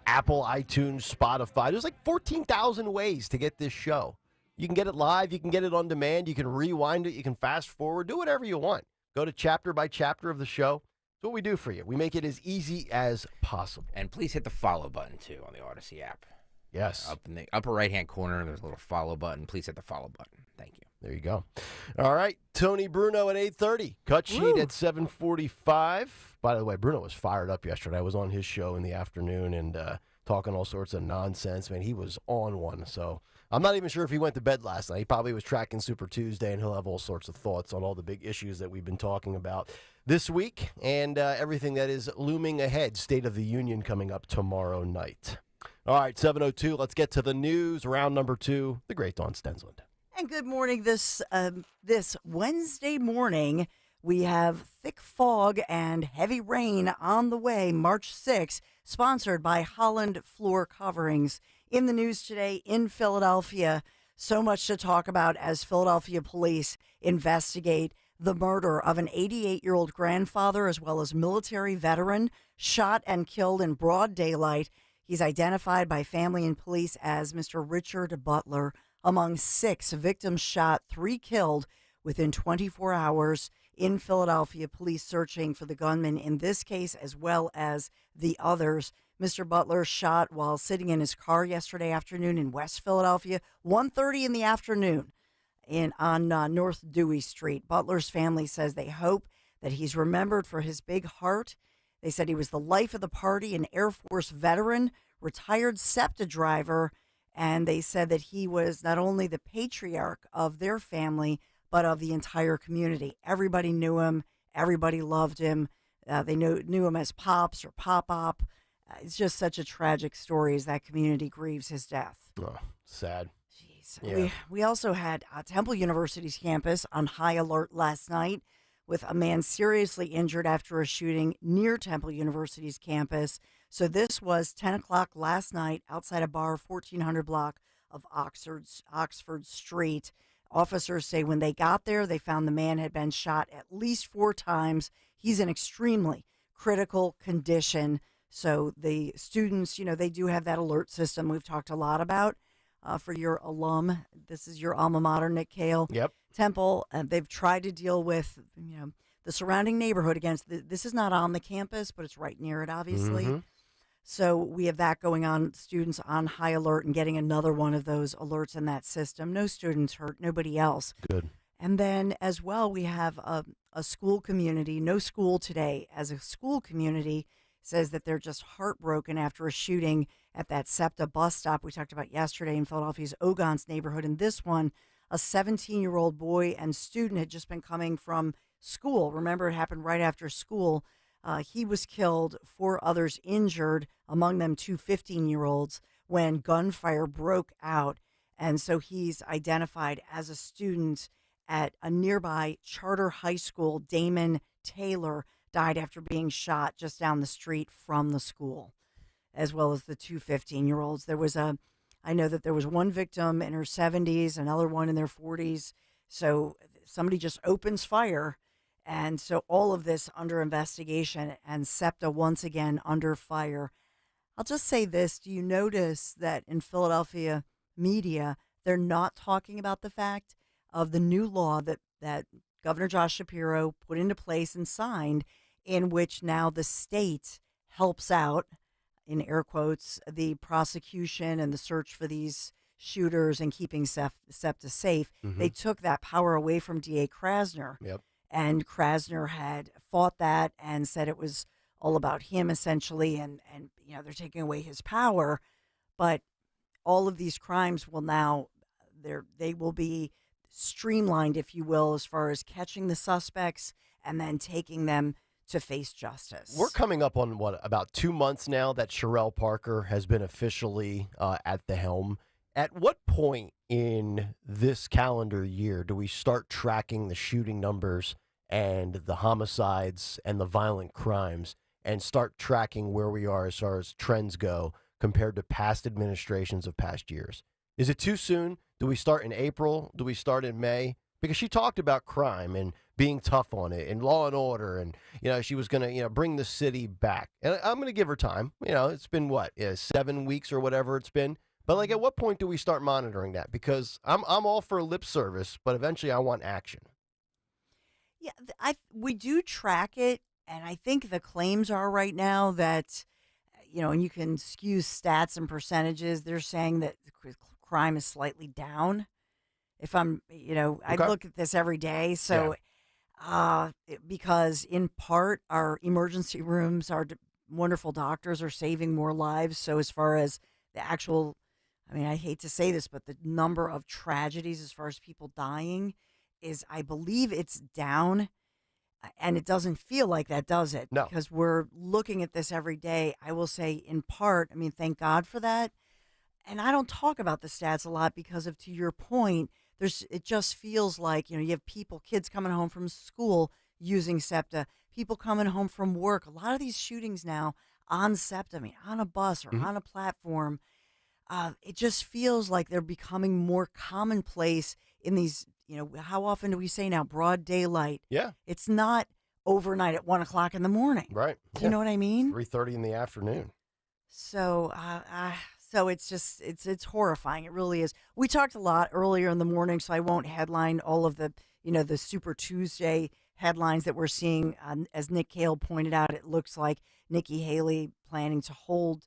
Apple, iTunes, Spotify. There's like 14,000 ways to get this show. You can get it live. You can get it on demand. You can rewind it. You can fast forward. Do whatever you want. Go to chapter by chapter of the show. That's what we do for you. We make it as easy as possible. And please hit the follow button, too, on the Odyssey app. Yes. Up in the upper right-hand corner, there's a little follow button. Please hit the follow button. Thank you. There you go. All right. Tony Bruno at 8:30. Cut sheet at 7:45. By the way, Bruno was fired up yesterday. I was on his show in the afternoon and talking all sorts of nonsense. Man, he was on one. So I'm not even sure if he went to bed last night. He probably was tracking Super Tuesday, and he'll have all sorts of thoughts on all the big issues that we've been talking about this week and everything that is looming ahead. State of the Union coming up tomorrow night. All right, 7:02. Let's get to the news. Round number 2, the great Dawn Stensland. And good morning. This Wednesday morning, we have thick fog and heavy rain on the way, March 6th, sponsored by Holland Floor Coverings. In the news today in Philadelphia, so much to talk about as Philadelphia police investigate the murder of an 88-year-old grandfather as well as military veteran shot and killed in broad daylight. He's identified by family and police as Mr. Richard Butler. Among 6 victims shot, 3 killed within 24 hours in Philadelphia. Police searching for the gunman in this case as well as the others. Mr. Butler shot while sitting in his car yesterday afternoon in West Philadelphia, 1:30 in the afternoon on North Dewey Street. Butler's family says they hope that he's remembered for his big heart. They said he was the life of the party, an Air Force veteran, retired SEPTA driver, and they said that he was not only the patriarch of their family, but of the entire community. Everybody knew him. Everybody loved him. They knew him as Pops or Pop-Op. It's just such a tragic story as that community grieves his death. Oh, sad. Jeez. Yeah. We also had Temple University's campus on high alert last night with a man seriously injured after a shooting near Temple University's campus. So this was 10 o'clock last night outside a bar 1400 block of Oxford Street. Officers say when they got there, they found the man had been shot at least 4 times. He's in extremely critical condition. So the students, they do have that alert system we've talked a lot about for your alum. This is your alma mater, Nick Kayal. Yep. Temple. They've tried to deal with, the surrounding neighborhood against this is not on the campus, but it's right near it, obviously. Mm-hmm. So we have that going on, students on high alert and getting another one of those alerts in that system. No students hurt, nobody else. Good. And then as well, we have a school community, no school today, as a school community says that they're just heartbroken after a shooting at that SEPTA bus stop we talked about yesterday in Philadelphia's Ogons neighborhood. And this one, a 17-year-old boy and student had just been coming from school. Remember, it happened right after school. He was killed, 4 others injured, among them 2 15-year-olds, when gunfire broke out. And so he's identified as a student at a nearby charter high school. Damon Taylor died after being shot just down the street from the school, as well as the 2 15-year-olds. I know that there was one victim in her 70s, another one in their 40s. So somebody just opens fire. And so all of this under investigation, and SEPTA once again under fire. I'll just say this. Do you notice that in Philadelphia media, they're not talking about the fact of the new law that Governor Josh Shapiro put into place and signed, in which now the state helps out, in air quotes, the prosecution and the search for these shooters and keeping SEPTA safe. Mm-hmm. They took that power away from DA Krasner. Yep. And Krasner had fought that and said it was all about him, essentially, and they're taking away his power. But all of these crimes will now, they will be streamlined, if you will, as far as catching the suspects and then taking them to face justice. We're coming up on, about 2 months now that Sherelle Parker has been officially at the helm. At what point in this calendar year do we start tracking the shooting numbers and the homicides and the violent crimes and start tracking where we are as far as trends go compared to past administrations of past years? Is it too soon? Do we start in April? Do we start in May? Because she talked about crime and being tough on it and law and order, and she was going to bring the city back. And I'm going to give her time. It's been 7 weeks or whatever it's been. But at what point do we start monitoring that? Because I'm all for lip service, but eventually I want action. Yeah, we do track it, and I think the claims are right now that, and you can skew stats and percentages. They're saying that crime is slightly down. If I'm, I look at this every day, so because in part our emergency rooms, our wonderful doctors are saving more lives. So as far as the actual, I hate to say this, but the number of tragedies as far as people dying is, I believe it's down, and it doesn't feel like that, does it? No. Because we're looking at this every day. I will say in part, thank God for that. And I don't talk about the stats a lot because of, to your point, it just feels like, you have kids coming home from school using SEPTA, people coming home from work. A lot of these shootings now on SEPTA, on a bus or on a platform, it just feels like they're becoming more commonplace in these, how often do we say now, broad daylight? Yeah. It's not overnight at 1 o'clock in the morning. Right. Do you know what I mean? 3:30 in the afternoon. So, so it's just, it's horrifying. It really is. We talked a lot earlier in the morning, so I won't headline all of the, the Super Tuesday headlines that we're seeing. As Nick Kayal pointed out, it looks like Nikki Haley planning to hold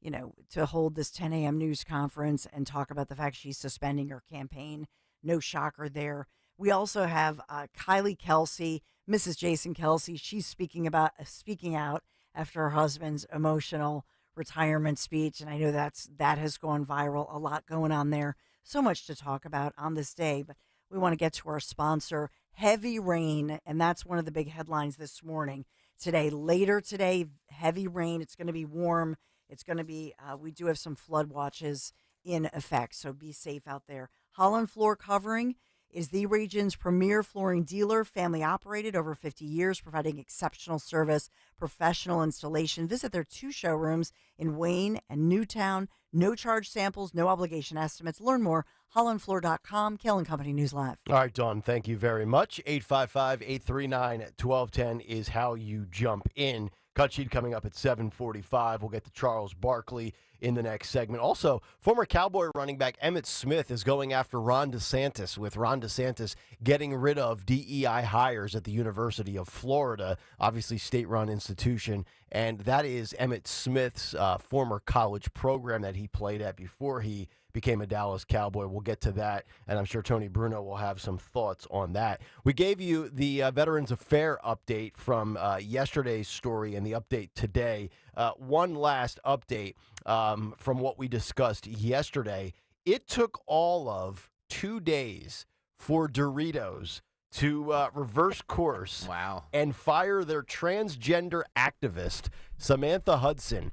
this 10 a.m. news conference and talk about the fact she's suspending her campaign. No shocker there. We also have Kylie Kelsey, Mrs. Jason Kelsey. She's speaking out after her husband's emotional retirement speech, and I know that has gone viral. A lot going on there. So much to talk about on this day, but we want to get to our sponsor, Heavy Rain, and that's one of the big headlines this morning. today. Later today, heavy rain. It's going to be warm. It's going to be, we do have some flood watches in effect, so be safe out there. Holland Floor Covering is the region's premier flooring dealer, family operated over 50 years, providing exceptional service, professional installation. Visit their 2 showrooms in Wayne and Newtown. No charge samples, no obligation estimates. Learn more, hollandfloor.com. Kayal and Company News Live. All right, Dawn, thank you very much. 855-839-1210 is how you jump in. Cut sheet coming up at 7:45. We'll get to Charles Barkley in the next segment. Also, former Cowboy running back Emmitt Smith is going after Ron DeSantis, with Ron DeSantis getting rid of DEI hires at the University of Florida, obviously state-run institution. And that is Emmitt Smith's former college program that he played at before he became a Dallas Cowboy. We'll get to that, and I'm sure Tony Bruno will have some thoughts on that. We gave you the Veterans Affair update from yesterday's story and the update today. One last update from what we discussed yesterday. It took all of 2 days for Doritos to reverse course and fire their transgender activist, Samantha Hudson,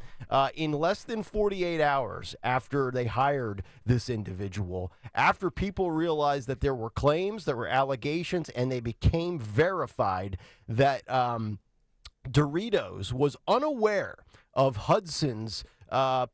in less than 48 hours after they hired this individual, after people realized that there were claims, there were allegations, and they became verified that Doritos was unaware of Hudson's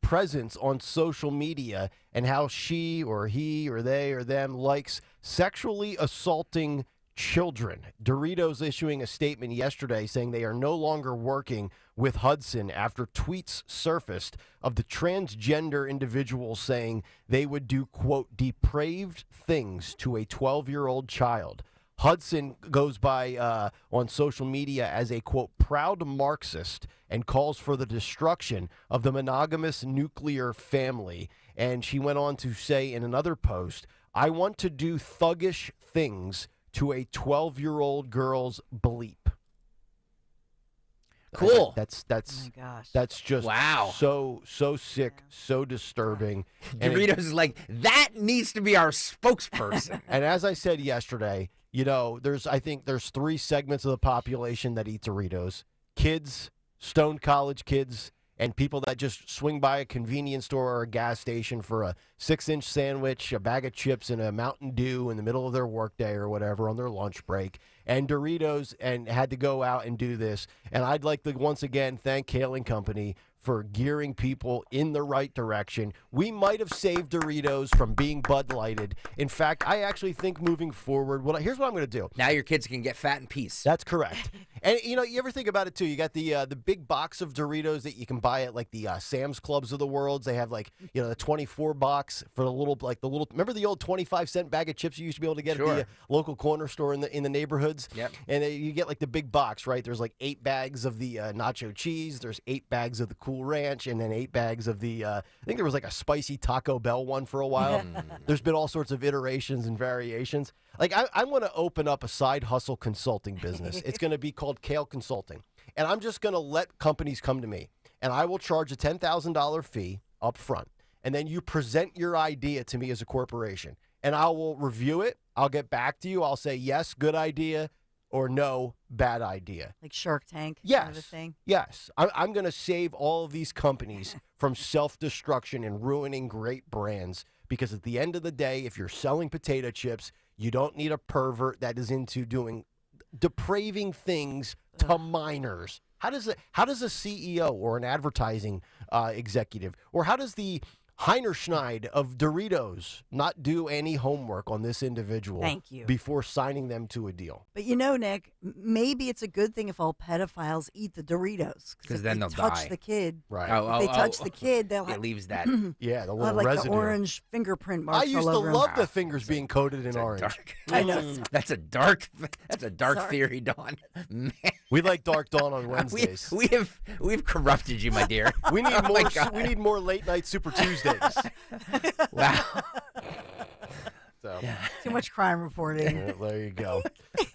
presence on social media and how she or he or they or them likes sexually assaulting children. Doritos issuing a statement yesterday saying they are no longer working with Hudson after tweets surfaced of the transgender individual saying they would do, quote, depraved things to a 12-year-old child. Hudson goes by on social media as a, quote, proud Marxist and calls for the destruction of the monogamous nuclear family. And she went on to say in another post, I want to do thuggish things to a 12-year-old girl's bleep. Cool. That's oh my gosh. That's just so sick, so disturbing. Doritos is like, that needs to be our spokesperson. And as I said yesterday, you know, I think there's 3 segments of the population that eat Doritos. Kids, stoned college kids, and people that just swing by a convenience store or a gas station for a 6-inch sandwich, a bag of chips, and a Mountain Dew in the middle of their workday or whatever on their lunch break. And Doritos and had to go out and do this. And I'd like to once again thank Kayal and Company for gearing people in the right direction. We might have saved Doritos from being Bud Lighted. In fact, I actually think moving forward, here's what I'm going to do. Now your kids can get fat in peace. That's correct. And, you know, you ever think about it, too? You got the big box of Doritos that you can buy at, like, the Sam's Clubs of the world. They have, like, you know, the 24 box for the little, remember the old 25-cent bag of chips you used to be able to get at the local corner store in the neighborhoods? Yep. And you get, like, the big box, right? There's, like, 8 bags of the nacho cheese. There's 8 bags of the Cool Ranch, and then 8 bags of the, I think there was, like, a spicy Taco Bell one for a while. There's been all sorts of iterations and variations. Like, I'm going to open up a side hustle consulting business. It's going to be called Kayal Consulting. And I'm just going to let companies come to me. And I will charge a $10,000 fee up front. And then you present your idea to me as a corporation. And I will review it. I'll get back to you. I'll say, yes, good idea, or no, bad idea. Like Shark Tank yes. kind of a thing? Yes. I'm going to save all of these companies from self-destruction and ruining great brands. Because at the end of the day, if you're selling potato chips, you don't need a pervert that is into doing depraving things to minors. How does a CEO or an advertising executive, or how does the Heinerschneid of Doritos not do any homework on this individual Thank you. before signing them to a deal? But you know, Nick, maybe it's a good thing if all pedophiles eat the Doritos. Because then they'll touch die. the kid. Right. If they touch the kid, they'll it leaves that. Yeah, the they'll little have like residue. the orange fingerprint marks I used all to over love them. the fingers being coated in orange. I know. That's a dark Sorry. theory, Dawn. Man. We like Dark Dawn on Wednesdays. We've corrupted you, my dear. We need Oh more. my God. We need more late night Super Tuesdays. Wow. So. Too much crime reporting. Yeah, there you go.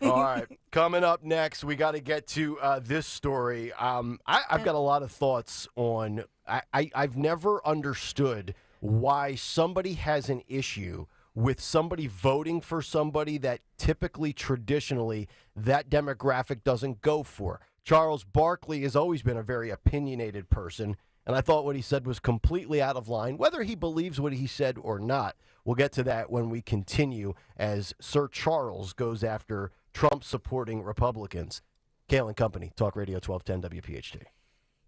All right. Coming up next, we got to get to this story. I've got a lot of thoughts on. I've never understood why somebody has an issue with somebody voting for somebody that typically, traditionally, that demographic doesn't go for. Charles Barkley has always been a very opinionated person, and I thought what he said was completely out of line, whether he believes what he said or not. We'll get to that when we continue as Sir Charles goes after Trump-supporting Republicans. Kayal and Company, Talk Radio 1210 WPHT.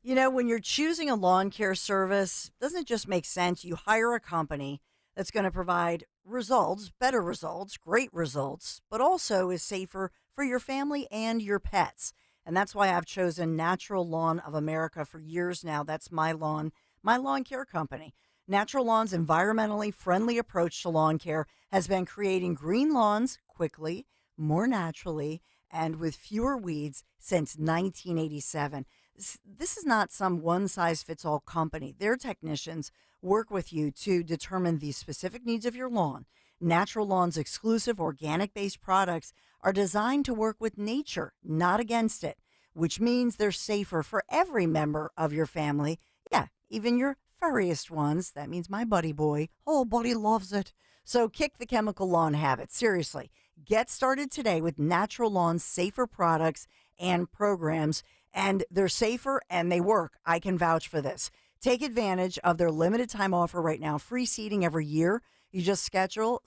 You know, when you're choosing a lawn care service, doesn't it just make sense you hire a company that's going to provide results, better results, great results, but also is safer for your family and your pets? And that's why I've chosen Natural Lawn of America for years now. That's my lawn care company. Natural Lawn's environmentally friendly approach to lawn care has been creating green lawns quickly, more naturally, and with fewer weeds since 1987. This is not some one-size-fits-all company. Their technicians work with you to determine the specific needs of your lawn. Natural Lawn's exclusive organic-based products are designed to work with nature, not against it, which means they're safer for every member of your family. Yeah, even your furriest ones. That means my buddy boy. Oh, buddy loves it. So kick the chemical lawn habit. Seriously, get started today with Natural Lawn's safer products and programs. And they're safer and they work. I can vouch for this. Take advantage of their limited time offer right now. Free seeding every year. You just schedule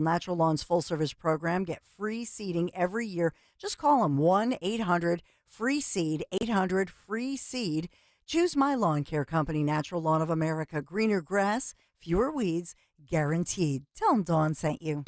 Natural Lawn's full service program. Get free seeding every year. Just call them 1-800-FREE-SEED, 800-FREE-SEED. Choose my lawn care company, Natural Lawn of America. Greener grass, fewer weeds, guaranteed. Tell them Dawn sent you.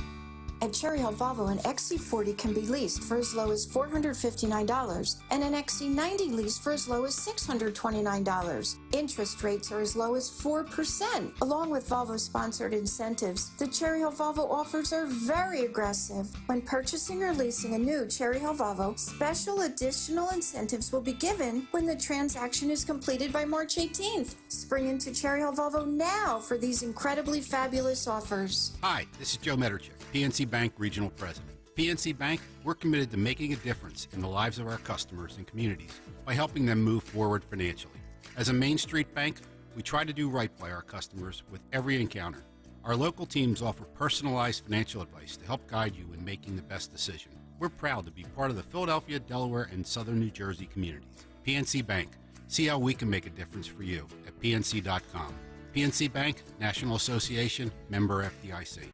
At Cherry Hill Volvo, an XC40 can be leased for as low as $459 and an XC90 leased for as low as $629. Interest rates are as low as 4%. Along with Volvo-sponsored incentives, the Cherry Hill Volvo offers are very aggressive. When purchasing or leasing a new Cherry Hill Volvo, special additional incentives will be given when the transaction is completed by March 18th. Spring into Cherry Hill Volvo now for these incredibly fabulous offers. Hi, this is Joe Meterchik, PNC Bank Regional President. PNC Bank, we're committed to making a difference in the lives of our customers and communities by helping them move forward financially. As a Main Street bank, we try to do right by our customers with every encounter. Our local teams offer personalized financial advice to help guide you in making the best decision. We're proud to be part of the Philadelphia, Delaware, and Southern New Jersey communities. PNC Bank. See how we can make a difference for you at PNC.com. PNC Bank, National Association, member FDIC.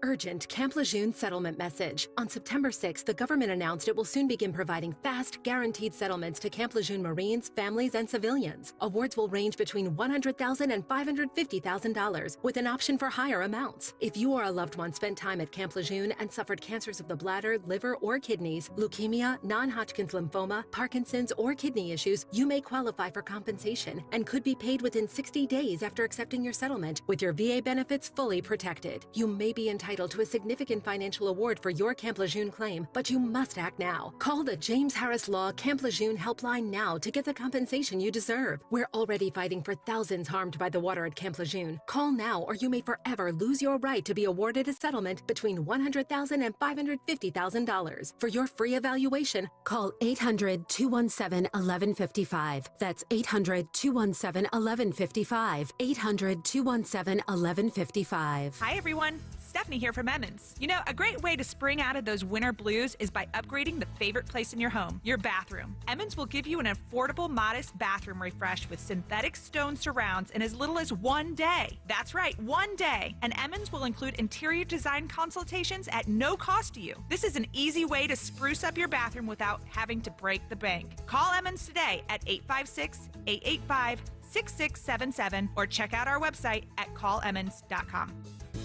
Urgent Camp Lejeune settlement message. On September 6th, the government announced it will soon begin providing fast, guaranteed settlements to Camp Lejeune Marines, families, and civilians. Awards will range between $100,000 and $550,000, with an option for higher amounts. If you or a loved one spent time at Camp Lejeune and suffered cancers of the bladder, liver, or kidneys, leukemia, non-Hodgkin's lymphoma, Parkinson's, or kidney issues, you may qualify for compensation and could be paid within 60 days after accepting your settlement, with your VA benefits fully protected. You may be entitled to a significant financial award for your Camp Lejeune claim, but you must act now. Call the James Harris Law Camp Lejeune helpline now to get the compensation you deserve. We're already fighting for thousands harmed by the water at Camp Lejeune. Call now or you may forever lose your right to be awarded a settlement between $100,000 and $550,000. For your free evaluation, call 800-217-1155. That's 800-217-1155. 800-217-1155. Hi, everyone. Stephanie here from Emmons. You know, a great way to spring out of those winter blues is by upgrading the favorite place in your home, your bathroom. Emmons will give you an affordable, modest bathroom refresh with synthetic stone surrounds in as little as 1 day. That's right, 1 day. And Emmons will include interior design consultations at no cost to you. This is an easy way to spruce up your bathroom without having to break the bank. Call Emmons today at 856-885-6677 or check out our website at callemmons.com.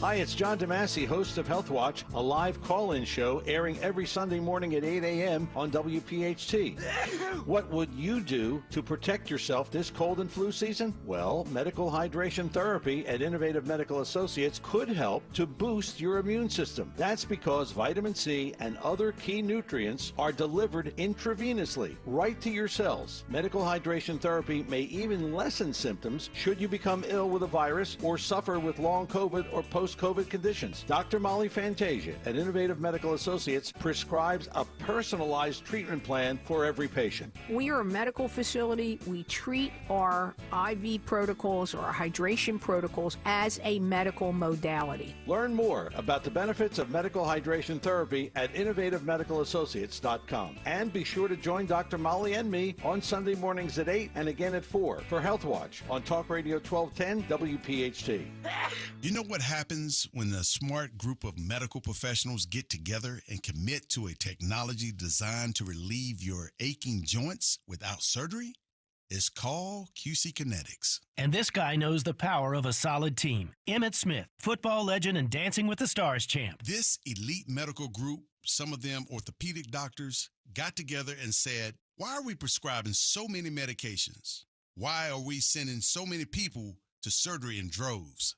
Hi, it's John DeMasi, host of Health Watch, a live call-in show airing every Sunday morning at 8 a.m. on WPHT. What would you do to protect yourself this cold and flu season? Well, medical hydration therapy at Innovative Medical Associates could help to boost your immune system. That's because vitamin C and other key nutrients are delivered intravenously right to your cells. Medical hydration therapy may even lessen symptoms should you become ill with a virus or suffer with long COVID or post post-COVID conditions. Dr. Molly Fantasia at Innovative Medical Associates prescribes a personalized treatment plan for every patient. We are a medical facility. We treat our IV protocols or our hydration protocols as a medical modality. Learn more about the benefits of medical hydration therapy at innovativemedicalassociates.com. And be sure to join Dr. Molly and me on Sunday mornings at 8 and again at 4 for Health Watch on Talk Radio 1210 WPHT. You know what happens when a smart group of medical professionals get together and commit to a technology designed to relieve your aching joints without surgery? It's called QC Kinetics. And this guy knows the power of a solid team. Emmitt Smith, football legend and Dancing with the Stars champ. This elite medical group, some of them orthopedic doctors, got together and said, why are we prescribing so many medications? Why are we sending so many people to surgery in droves?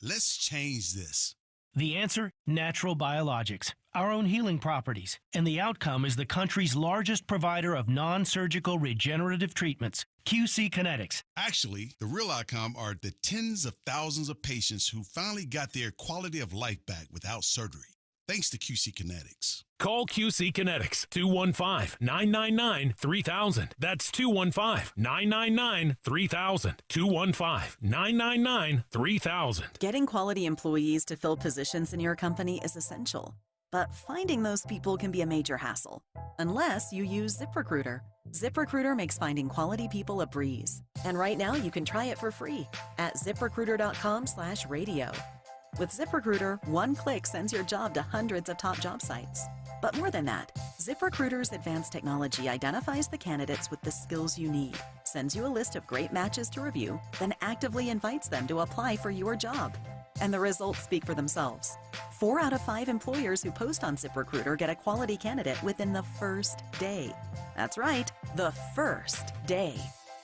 Let's change this. The answer? Natural biologics, our own healing properties. And the outcome is the country's largest provider of non-surgical regenerative treatments, QC Kinetics. Actually, the real outcome are the tens of thousands of patients who finally got their quality of life back without surgery, thanks to QC Kinetics. Call QC Kinetics, 215-999-3000. That's 215-999-3000. 215-999-3000. Getting quality employees to fill positions in your company is essential. But finding those people can be a major hassle, unless you use ZipRecruiter. ZipRecruiter makes finding quality people a breeze. And right now you can try it for free at ZipRecruiter.com/radio. With ZipRecruiter, one click sends your job to hundreds of top job sites. But more than that, ZipRecruiter's advanced technology identifies the candidates with the skills you need, sends you a list of great matches to review, then actively invites them to apply for your job. And the results speak for themselves. 4 out of 5 employers who post on ZipRecruiter get a quality candidate within the first day. That's right, the first day.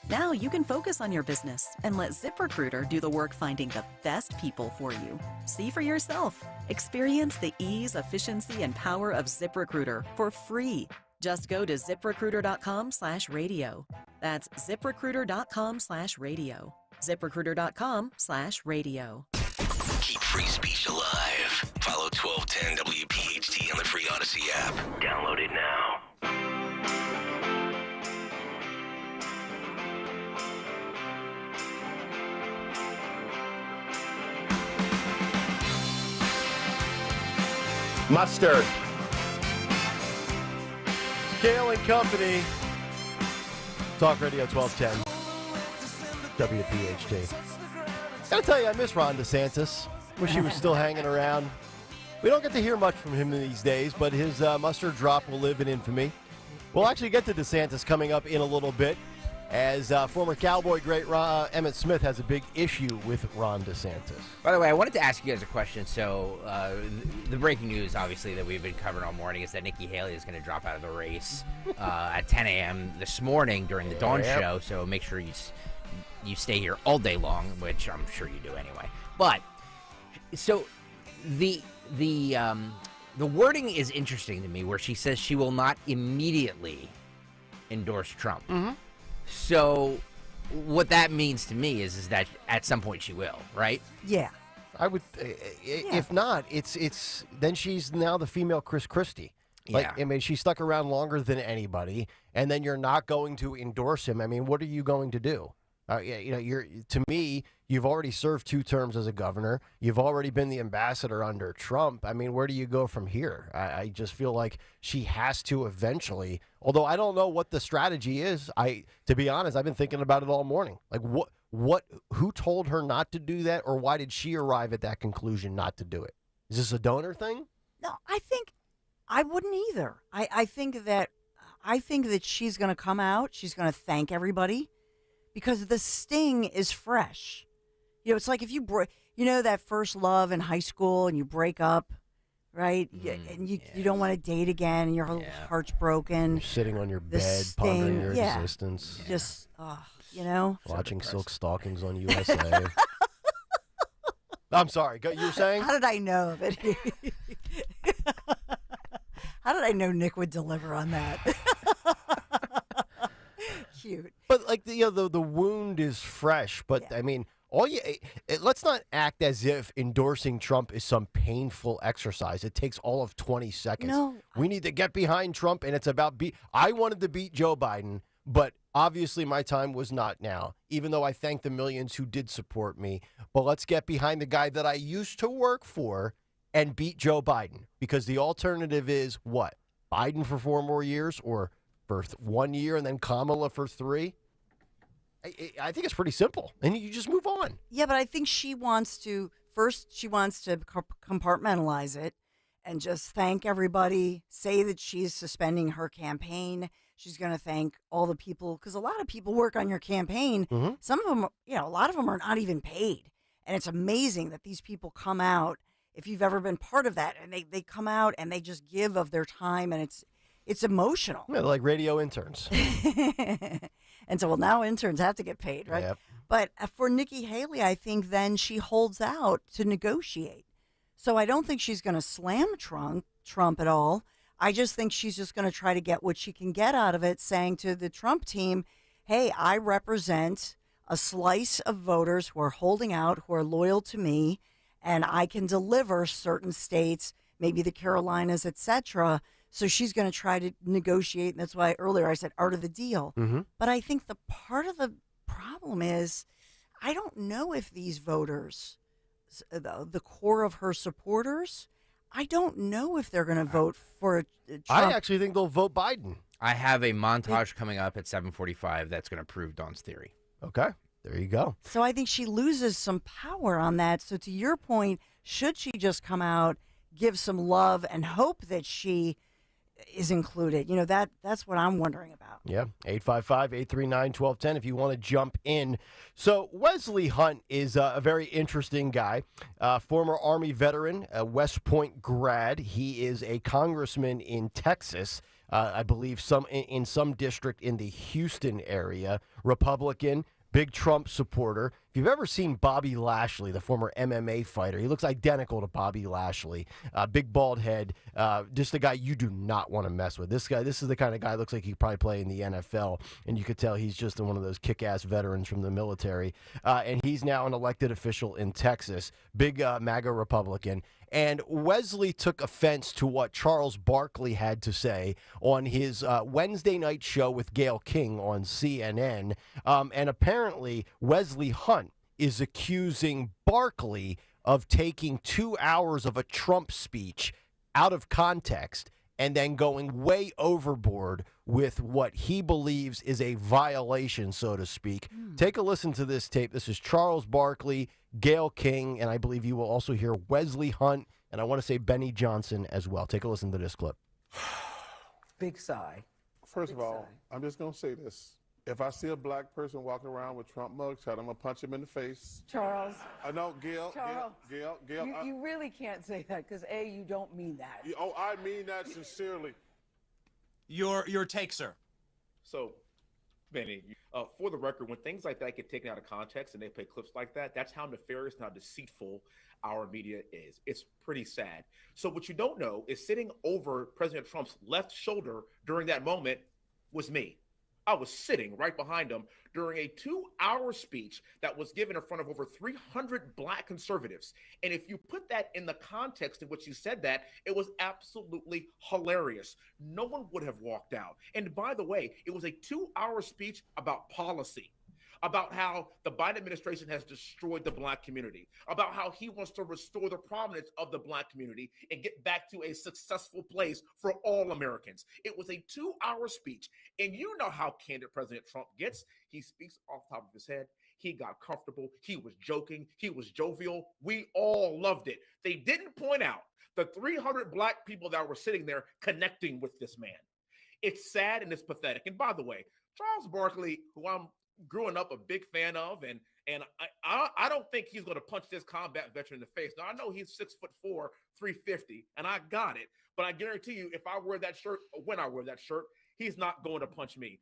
Now you can focus on your business and let ZipRecruiter do the work finding the best people for you. See for yourself. Experience the ease, efficiency, and power of ZipRecruiter for free. Just go to ZipRecruiter.com/radio. That's ZipRecruiter.com/radio. ZipRecruiter.com/radio. Keep free speech alive. Follow 1210 WPHT on the free Odyssey app. Download it now. Mustard. Kayal and Company. Talk Radio 1210. WPHT. Gotta tell you, I miss Ron DeSantis. Wish he was still hanging around. We don't get to hear much from him these days, but his mustard drop will live in infamy. We'll actually get to DeSantis coming up in a little bit, as former Cowboy great Emmitt Smith has a big issue with Ron DeSantis. By the way, I wanted to ask you guys a question. So the breaking news, obviously, that we've been covering all morning is that Nikki Haley is going to drop out of the race at 10 a.m. this morning during the Dawn show. So make sure you stay here all day long, which I'm sure you do anyway. But so the wording is interesting to me, where she says she will not immediately endorse Trump. Mm-hmm. So what that means to me is that at some point she will, right? Yeah. I would, if not, it's then she's now the female Chris Christie. Like, I mean, she stuck around longer than anybody, and then you're not going to endorse him. I mean, what are you going to do? To me, you've already served 2 terms as a governor. You've already been the ambassador under Trump. I mean, where do you go from here? I just feel like she has to eventually, although I don't know what the strategy is. To be honest, I've been thinking about it all morning. Like, who told her not to do that, or why did she arrive at that conclusion not to do it? Is this a donor thing? No, I think I wouldn't either. I think that she's going to come out. She's going to thank everybody. Because the sting is fresh. You know, it's like if you that first love in high school and you break up, right? And you don't want to date again and your whole heart's broken. You're sitting on your bed, pondering your existence. Just, watching Silk Stockings on USA. I'm sorry, you were saying? How did I know that? How did I know Nick would deliver on that? Cute. But like the wound is fresh. But I mean, Let's not act as if endorsing Trump is some painful exercise. It takes all of 20 seconds. No. We need to get behind Trump, and it's about I wanted to beat Joe Biden, but obviously my time was not now, even though I thank the millions who did support me. But let's get behind the guy that I used to work for and beat Joe Biden, because the alternative is what? Biden for 4 more years, or for 1 year and then Kamala for 3? I think it's pretty simple, and you just move on. Yeah, but I think she wants to compartmentalize it and just thank everybody, say that she's suspending her campaign. She's going to thank all the people, because a lot of people work on your campaign. Mm-hmm. Some of them, a lot of them are not even paid. And it's amazing that these people come out, if you've ever been part of that, and they come out and they just give of their time, and it's emotional. Yeah, they're like radio interns. And so, now interns have to get paid, right? Yep. But for Nikki Haley, I think then she holds out to negotiate. So I don't think she's going to slam Trump at all. I just think she's just going to try to get what she can get out of it, saying to the Trump team, hey, I represent a slice of voters who are holding out, who are loyal to me, and I can deliver certain states, maybe the Carolinas, etc. So she's going to try to negotiate, and that's why earlier I said art of the deal. Mm-hmm. But I think the part of the problem is I don't know if these voters, the core of her supporters, I don't know if they're going to vote for Trump. I actually think they'll vote Biden. I have a montage coming up at 7:45 that's going to prove Dawn's theory. Okay, there you go. So I think she loses some power on that. So to your point, should she just come out, give some love, and hope that she is included? That's what I'm wondering about. Yeah, 855-839-1210 if you want to jump in. So Wesley Hunt is a very interesting guy, former Army veteran, a West Point grad. He is a congressman in Texas, I believe in some district in the Houston area, Republican. Big Trump supporter. If you've ever seen Bobby Lashley, the former MMA fighter, he looks identical to Bobby Lashley. Big bald head. Just a guy you do not want to mess with. This is the kind of guy looks like he could probably play in the NFL, and you could tell he's just one of those kick-ass veterans from the military. And he's now an elected official in Texas. Big MAGA Republican. And Wesley took offense to what Charles Barkley had to say on his Wednesday night show with Gayle King on CNN. And apparently, Wesley Hunt is accusing Barkley of taking 2 hours of a Trump speech out of context and then going way overboard with what he believes is a violation, so to speak. Take a listen to this tape. This is Charles Barkley, Gayle King, and I believe you will also hear Wesley Hunt, and I want to say Benny Johnson as well. Take a listen to this clip. Big sigh. First of all, I'm just going to say this. If I see a black person walking around with Trump mugshot, I'm going to punch him in the face. Charles. I know, Gayle. Charles. Gayle. You really can't say that because, A, you don't mean that. Oh, I mean that sincerely. Your take, sir. So, Benny, for the record, when things like that get taken out of context and they play clips like that, that's how nefarious and how deceitful our media is. It's pretty sad. So what you don't know is sitting over President Trump's left shoulder during that moment was me. I was sitting right behind him during a 2-hour speech that was given in front of over 300 black conservatives. And if you put that in the context in which you said that, it was absolutely hilarious. No one would have walked out. And by the way, it was a 2-hour speech about policy, about how the Biden administration has destroyed the black community, about how he wants to restore the prominence of the black community and get back to a successful place for all Americans. It was a 2-hour speech. And you know how candid President Trump gets. He speaks off the top of his head. He got comfortable. He was joking. He was jovial. We all loved it. They didn't point out the 300 black people that were sitting there connecting with this man. It's sad and it's pathetic. And by the way, Charles Barkley, who I'm growing up a big fan of, and I don't think he's going to punch this combat veteran in the face. Now, I know he's 6'4", 350, and I got it. But I guarantee you, if I wear that shirt, or when I wear that shirt, he's not going to punch me.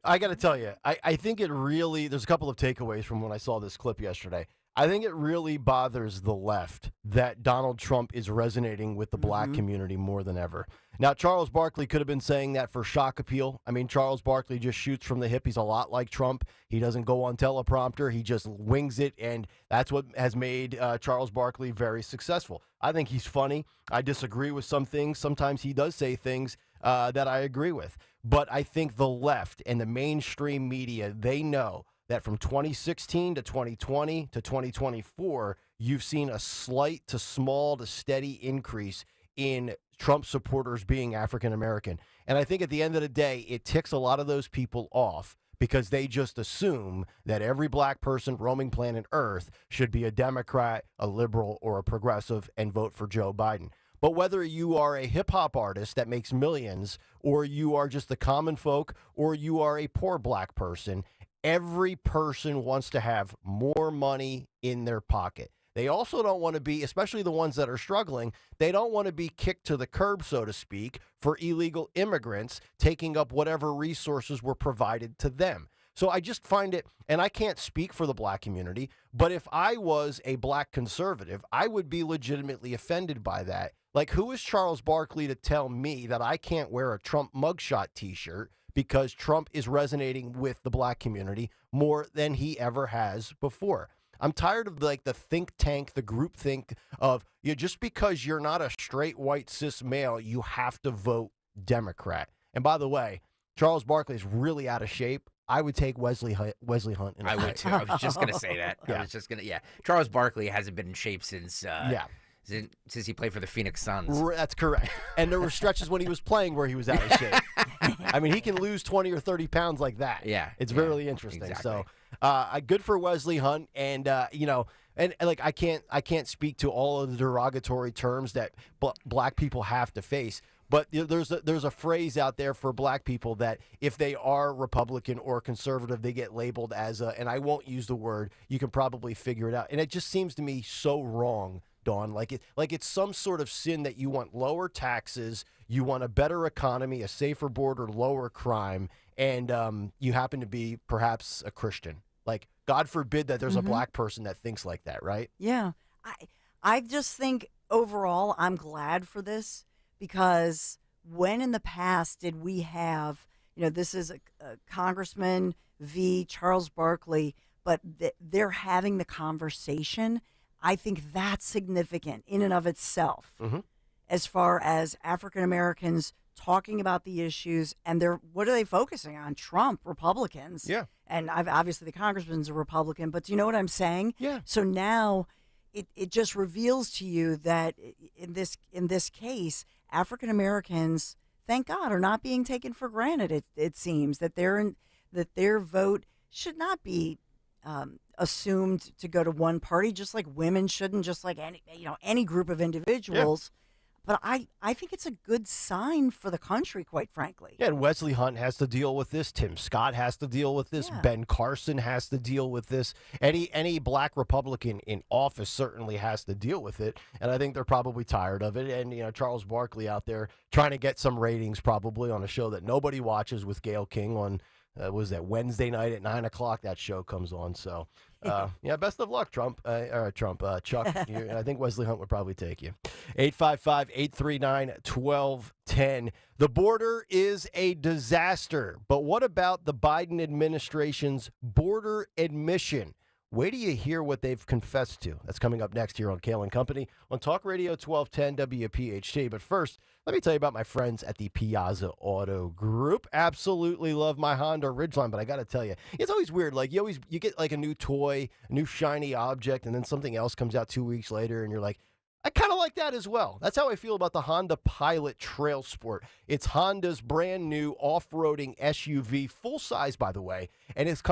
I got to tell you, I think it really, there's a couple of takeaways from when I saw this clip yesterday. I think it really bothers the left that Donald Trump is resonating with the black community more than ever. Now, Charles Barkley could have been saying that for shock appeal. I mean, Charles Barkley just shoots from the hip. He's a lot like Trump. He doesn't go on teleprompter. He just wings it, and that's what has made Charles Barkley very successful. I think he's funny. I disagree with some things. Sometimes he does say things that I agree with. But I think the left and the mainstream media, they know that from 2016 to 2020 to 2024, you've seen a slight to small to steady increase in Trump supporters being African American. And I think at the end of the day, it ticks a lot of those people off because they just assume that every black person roaming planet Earth should be a Democrat, a liberal, or a progressive and vote for Joe Biden. But whether you are a hip-hop artist that makes millions, or you are just the common folk, or you are a poor black person, every person wants to have more money in their pocket. They also don't want to be, especially the ones that are struggling, they don't want to be kicked to the curb, so to speak, for illegal immigrants taking up whatever resources were provided to them. So I just find it, and I can't speak for the black community, but if I was a black conservative, I would be legitimately offended by that. Like, who is Charles Barkley to tell me that I can't wear a Trump mugshot t-shirt because Trump is resonating with the black community more than he ever has before? I'm tired of the think tank, the group think of, just because you're not a straight white cis male, you have to vote Democrat. And by the way, Charles Barkley is really out of shape. I would take Wesley Hunt in a I fight. would too. I was just going to say that. Yeah. Charles Barkley hasn't been in shape since he played for the Phoenix Suns. That's correct. And there were stretches when he was playing where he was out of shape. I mean, he can lose 20 or 30 pounds like that. Yeah. It's really interesting. Exactly. So good for Wesley Hunt. And, and like I can't speak to all of the derogatory terms that black people have to face. But there's a phrase out there for black people that if they are Republican or conservative, they get labeled as and I won't use the word, you can probably figure it out. And it just seems to me so wrong, Dawn. Like it's some sort of sin that you want lower taxes, you want a better economy, a safer border, lower crime, and you happen to be perhaps a Christian. Like, God forbid that there's a black person that thinks like that, right? Yeah. I just think overall I'm glad for this, because when in the past did we have, this is a Congressman v. Charles Barkley, but they're having the conversation. I think that's significant in and of itself, as far as African Americans talking about the issues, and what are they focusing on? Trump, Republicans. Yeah. And obviously the congressman's a Republican, but do you know what I'm saying? Yeah. So now it just reveals to you that in this case, African Americans, thank God, are not being taken for granted. It seems that their vote should not be assumed to go to one party, just like women shouldn't, just like any group of individuals. Yeah. But I think it's a good sign for the country, quite frankly. Yeah, and Wesley Hunt has to deal with this. Tim Scott has to deal with this. Yeah. Ben Carson has to deal with this. Any black Republican in office certainly has to deal with it. And I think they're probably tired of it. And, Charles Barkley out there trying to get some ratings probably on a show that nobody watches with Gayle King on, was that Wednesday night at 9 o'clock that show comes on. So, best of luck, Chuck. I think Wesley Hunt would probably take you. 855-839-1210. The border is a disaster, but what about the Biden administration's border admission? Wait till you hear what they've confessed to. That's coming up next here on Kayal & Company on Talk Radio 1210 WPHT. But first, let me tell you about my friends at the Piazza Auto Group. Absolutely love my Honda Ridgeline, but I got to tell you, it's always weird. Like you get like a new toy, a new shiny object, and then something else comes out 2 weeks later, and you're like, I kind of like that as well. That's how I feel about the Honda Pilot Trail Sport. It's Honda's brand new off-roading SUV, full size, by the way, and it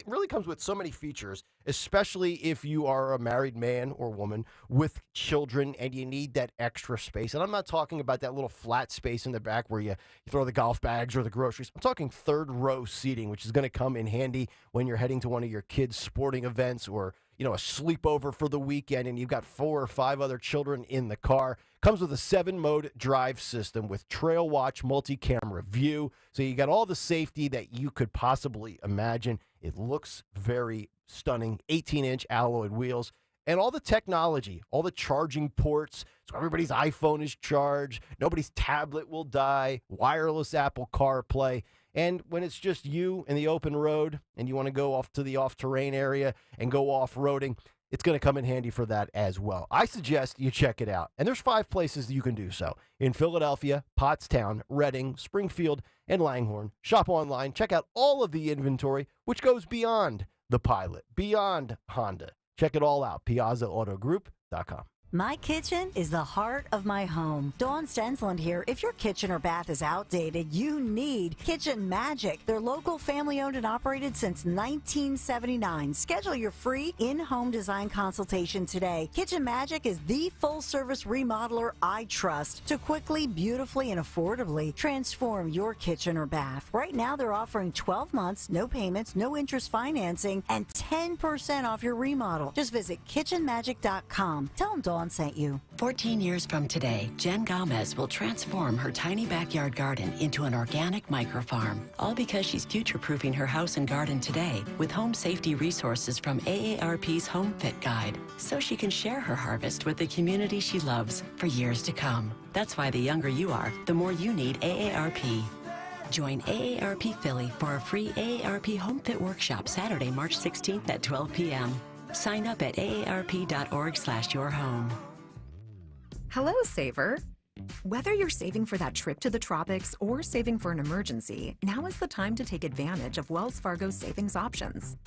really comes with so many features, especially if you are a married man or woman with children and you need that extra space. And I'm not talking about that little flat space in the back where you throw the golf bags or the groceries. I'm talking third row seating, which is going to come in handy when you're heading to one of your kids' sporting events or a sleepover for the weekend and you've got 4 or 5 other children in the car. Comes with a 7-mode drive system with Trail Watch multi-camera view. So you got all the safety that you could possibly imagine. It looks very stunning. 18-inch alloyed wheels. And all the technology, all the charging ports, so everybody's iPhone is charged, nobody's tablet will die, wireless Apple CarPlay. And when it's just you and the open road and you want to go off to the off-terrain area and go off-roading, it's going to come in handy for that as well. I suggest you check it out. And there's 5 places that you can do so. In Philadelphia, Pottstown, Reading, Springfield, and Langhorne. Shop online. Check out all of the inventory, which goes beyond the Pilot, beyond Honda. Check it all out, piazzaautogroup.com. My kitchen is the heart of my home. Dawn Stensland here. If your kitchen or bath is outdated, you need Kitchen Magic. They're local, family-owned and operated since 1979. Schedule your free in-home design consultation today. Kitchen Magic is the full-service remodeler I trust to quickly, beautifully, and affordably transform your kitchen or bath. Right now, they're offering 12 months, no payments, no interest financing, and 10% off your remodel. Just visit kitchenmagic.com. Tell them Dawn sent you. 14 years from today, Jen Gomez will transform her tiny backyard garden into an organic microfarm. All because she's future-proofing her house and garden today with home safety resources from AARP's Home Fit Guide, so she can share her harvest with the community she loves for years to come. That's why the younger you are, the more you need AARP. Join AARP Philly for a free AARP Home Fit Workshop Saturday, March 16th at 12 p.m. Sign up at aarp.org/yourhome. Hello, saver. Whether you're saving for that trip to the tropics or saving for an emergency, now is the time to take advantage of Wells Fargo's savings options.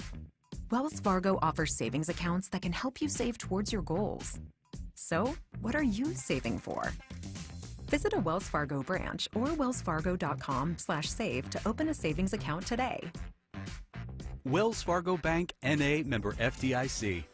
Wells Fargo offers savings accounts that can help you save towards your goals. So, what are you saving for? Visit a Wells Fargo branch or wellsfargo.com/save to open a savings account today. Wells Fargo Bank, N.A., member FDIC.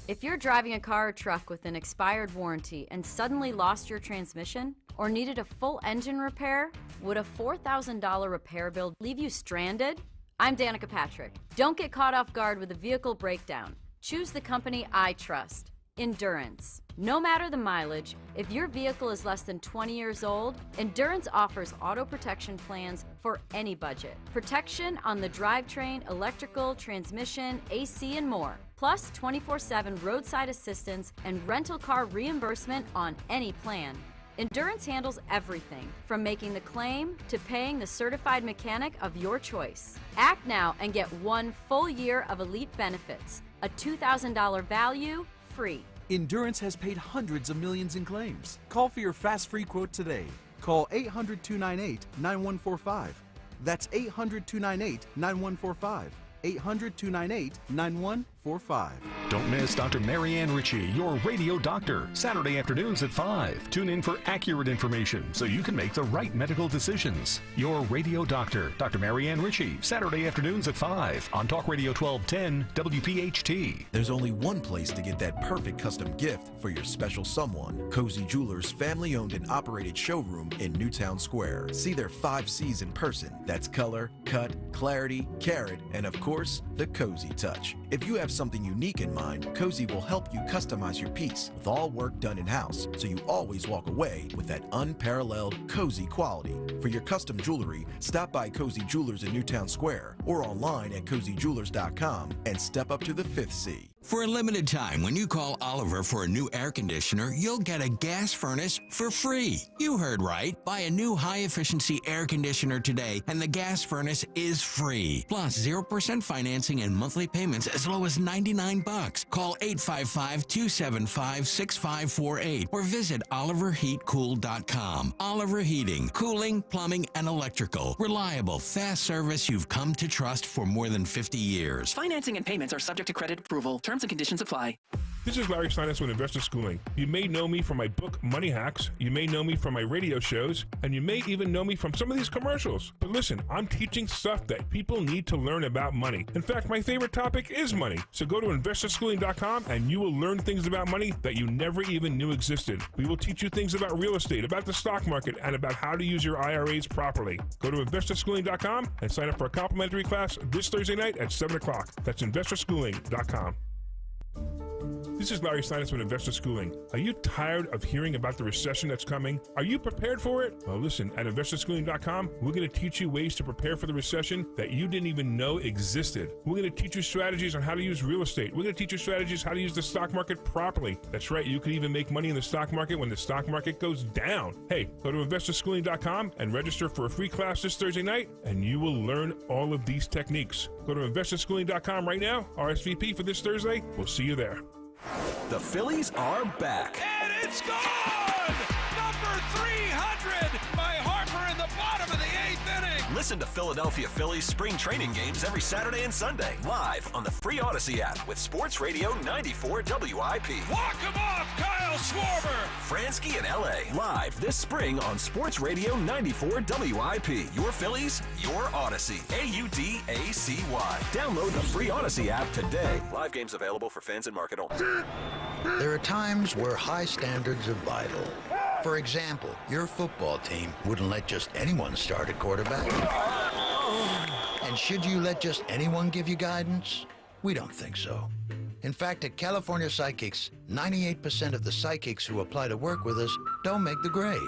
If you're driving a car or truck with an expired warranty and suddenly lost your transmission or needed a full engine repair, would a $4,000 repair bill leave you stranded? I'm Danica Patrick. Don't get caught off guard with a vehicle breakdown. Choose the company I trust, Endurance. No matter the mileage, if your vehicle is less than 20 years old, Endurance offers auto protection plans for any budget. Protection on the drivetrain, electrical, transmission, AC, and more. Plus 24/7 roadside assistance and rental car reimbursement on any plan. Endurance handles everything, from making the claim to paying the certified mechanic of your choice. Act now and get 1 full year of elite benefits. A $2,000 value, free. Endurance has paid hundreds of millions in claims. Call for your fast free quote today. Call 800-298-9145. That's 800-298-9145. 800-298-9145. Don't miss Dr. Marianne Ritchie, your radio doctor, Saturday afternoons at 5. Tune in for accurate information so you can make the right medical decisions. Your radio doctor, Dr. Marianne Ritchie, Saturday afternoons at 5 on Talk Radio 1210 WPHT. There's only one place to get that perfect custom gift for your special someone. Cozy Jewelers' family-owned and operated showroom in Newtown Square. See their 5 C's in person. That's color, cut, clarity, carat, and of course, the cozy touch. If you have something unique in mind, Cozy will help you customize your piece with all work done in-house, so you always walk away with that unparalleled cozy quality. For your custom jewelry, stop by Cozy Jewelers in Newtown Square or online at cozyjewelers.com and step up to the 5th C. For a limited time, when you call Oliver for a new air conditioner, you'll get a gas furnace for free. You heard right. Buy a new high-efficiency air conditioner today, and the gas furnace is free. Plus, 0% financing and monthly payments as low as $99. Call 855-275-6548 or visit oliverheatcool.com. Oliver Heating, cooling, plumbing, and electrical. Reliable, fast service you've come to trust for more than 50 years. Financing and payments are subject to credit approval. Terms and conditions apply. This is Larry Steinitz with Investor Schooling. You may know me from my book, Money Hacks. You may know me from my radio shows, and you may even know me from some of these commercials. But listen, I'm teaching stuff that people need to learn about money. In fact, my favorite topic is money. So go to investorschooling.com and you will learn things about money that you never even knew existed. We will teach you things about real estate, about the stock market, and about how to use your IRAs properly. Go to investorschooling.com and sign up for a complimentary class this Thursday night at 7 o'clock. That's investorschooling.com. This is Larry Steinitz with Investor Schooling. Are you tired of hearing about the recession that's coming? Are you prepared for it? Well, listen, at investorschooling.com, we're going to teach you ways to prepare for the recession that you didn't even know existed. We're going to teach you strategies on how to use real estate. We're going to teach you strategies how to use the stock market properly. That's right, you can even make money in the stock market when the stock market goes down. Hey, go to investorschooling.com and register for a free class this Thursday night, and you will learn all of these techniques. Go to investorschooling.com right now, RSVP for this Thursday. We'll see you there. The Phillies are back. And it's gone! Number 300 by Harper in the bottom of the 8th inning. Listen to Philadelphia Phillies spring training games every Saturday and Sunday, live on the free Odyssey app with Sports Radio 94 WIP. Walk him off, Kyle Schwarber! Fransky in LA, live this spring on Sports Radio 94 WIP. Your Phillies, your Odyssey. AUDACY. Download the free Odyssey app today. Live games available for fans and market only. There are times where high standards are vital. For example, your football team wouldn't let just anyone start at quarterback. And should you let just anyone give you guidance? We don't think so. In fact, at California Psychics, 98% of the psychics who apply to work with us don't make the grade.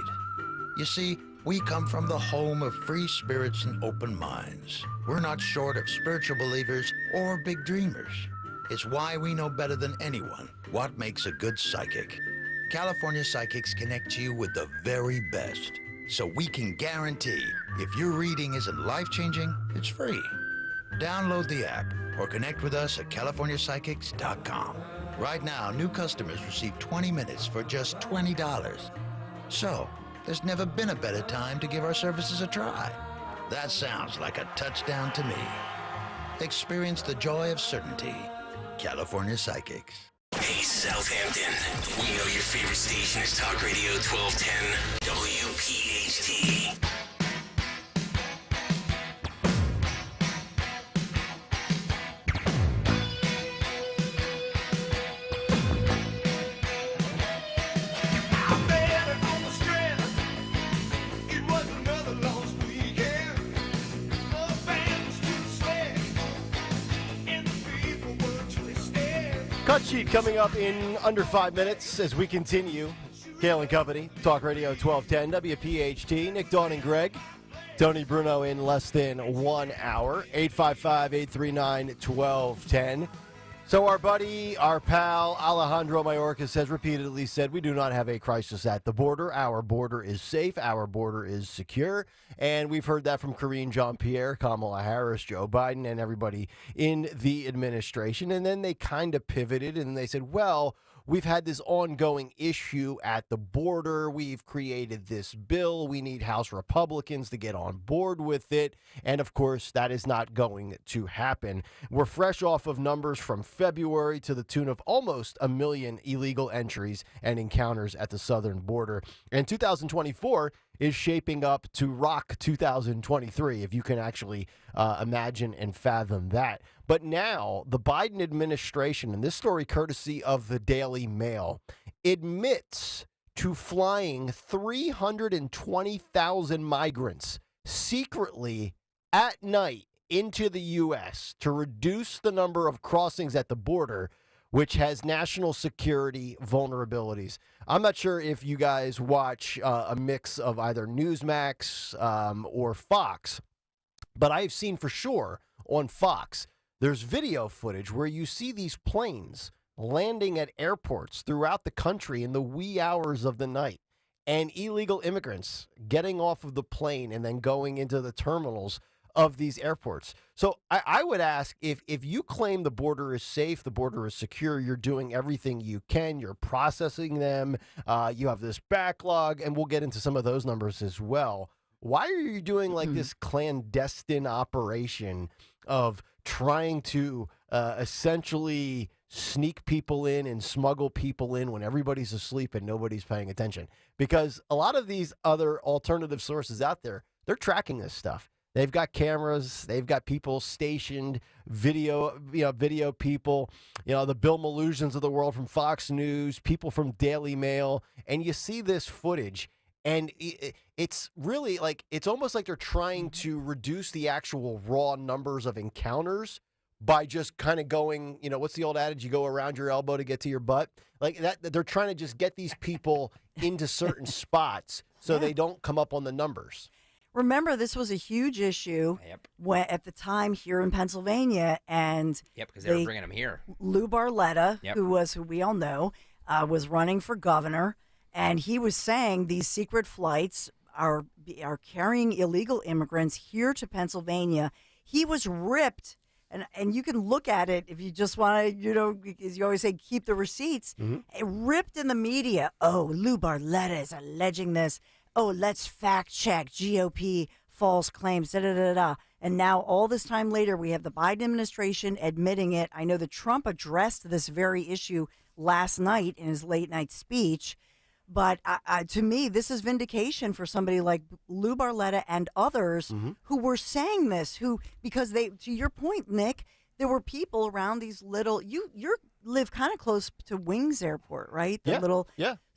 You see, we come from the home of free spirits and open minds. We're not short of spiritual believers or big dreamers. It's why we know better than anyone what makes a good psychic. California Psychics connect you with the very best, so we can guarantee if your reading isn't life-changing, it's free. Download the app or connect with us at CaliforniaPsychics.com. Right now, new customers receive 20 minutes for just $20. So, there's never been a better time to give our services a try. That sounds like a touchdown to me. Experience the joy of certainty. California Psychics. Hey, Southampton. We know your favorite station is Talk Radio 1210 WPHT. Cut sheet coming up in under 5 minutes as we continue. Kayal and Company, Talk Radio 1210, WPHT. Nick, Dawn, and Greg. Tony Bruno in less than 1 hour. 855-839-1210. So our buddy, our pal, Alejandro Mayorkas has repeatedly said we do not have a crisis at the border. Our border is safe. Our border is secure. And we've heard that from Karine Jean-Pierre, Kamala Harris, Joe Biden, and everybody in the administration. And then they kind of pivoted and they said, well, we've had this ongoing issue at the border. We've created this bill. We need House Republicans to get on board with it. And, of course, that is not going to happen. We're fresh off of numbers from February to the tune of almost 1 million illegal entries and encounters at the southern border. And 2024 is shaping up to rock 2023, if you can actually imagine and fathom that. But now the Biden administration, and this story courtesy of the Daily Mail, admits to flying 320,000 migrants secretly at night into the U.S. to reduce the number of crossings at the border, which has national security vulnerabilities. I'm not sure if you guys watch a mix of either Newsmax or Fox, but I've seen for sure on Fox, there's video footage where you see these planes landing at airports throughout the country in the wee hours of the night, and illegal immigrants getting off of the plane and then going into the terminals of these airports. So I would ask, if you claim the border is safe, the border is secure, you're doing everything you can, you're processing them, you have this backlog, and we'll get into some of those numbers as well. Why are you doing like this clandestine operation of trying to essentially sneak people in and smuggle people in when everybody's asleep and nobody's paying attention. Because a lot of these other alternative sources out there, they're tracking this stuff. They've got cameras. They've got people stationed, video people, the Bill Malusians of the world from Fox News, people from Daily Mail. And you see this footage, and it's really it's almost like they're trying to reduce the actual raw numbers of encounters by just kind of going, what's the old adage? You go around your elbow to get to your butt. Like that, they're trying to just get these people into certain spots so they don't come up on the numbers. Remember, this was a huge issue at the time here in Pennsylvania, and because they were bringing them here. Lou Barletta, who we all know, was running for governor, and he was saying these secret flights are carrying illegal immigrants here to Pennsylvania. He was ripped. And you can look at it if you just want to, as you always say, keep the receipts. Ripped in the media. Oh, Lou Barletta is alleging this. Oh, let's fact check GOP false claims. Da-da-da-da. And now all this time later, we have the Biden administration admitting it. I know that Trump addressed this very issue last night in his late night speech. But to me, this is vindication for somebody like Lou Barletta and others who were saying this, because they, to your point, Nick, there were people around these little, you live kind of close to Wings Airport, right?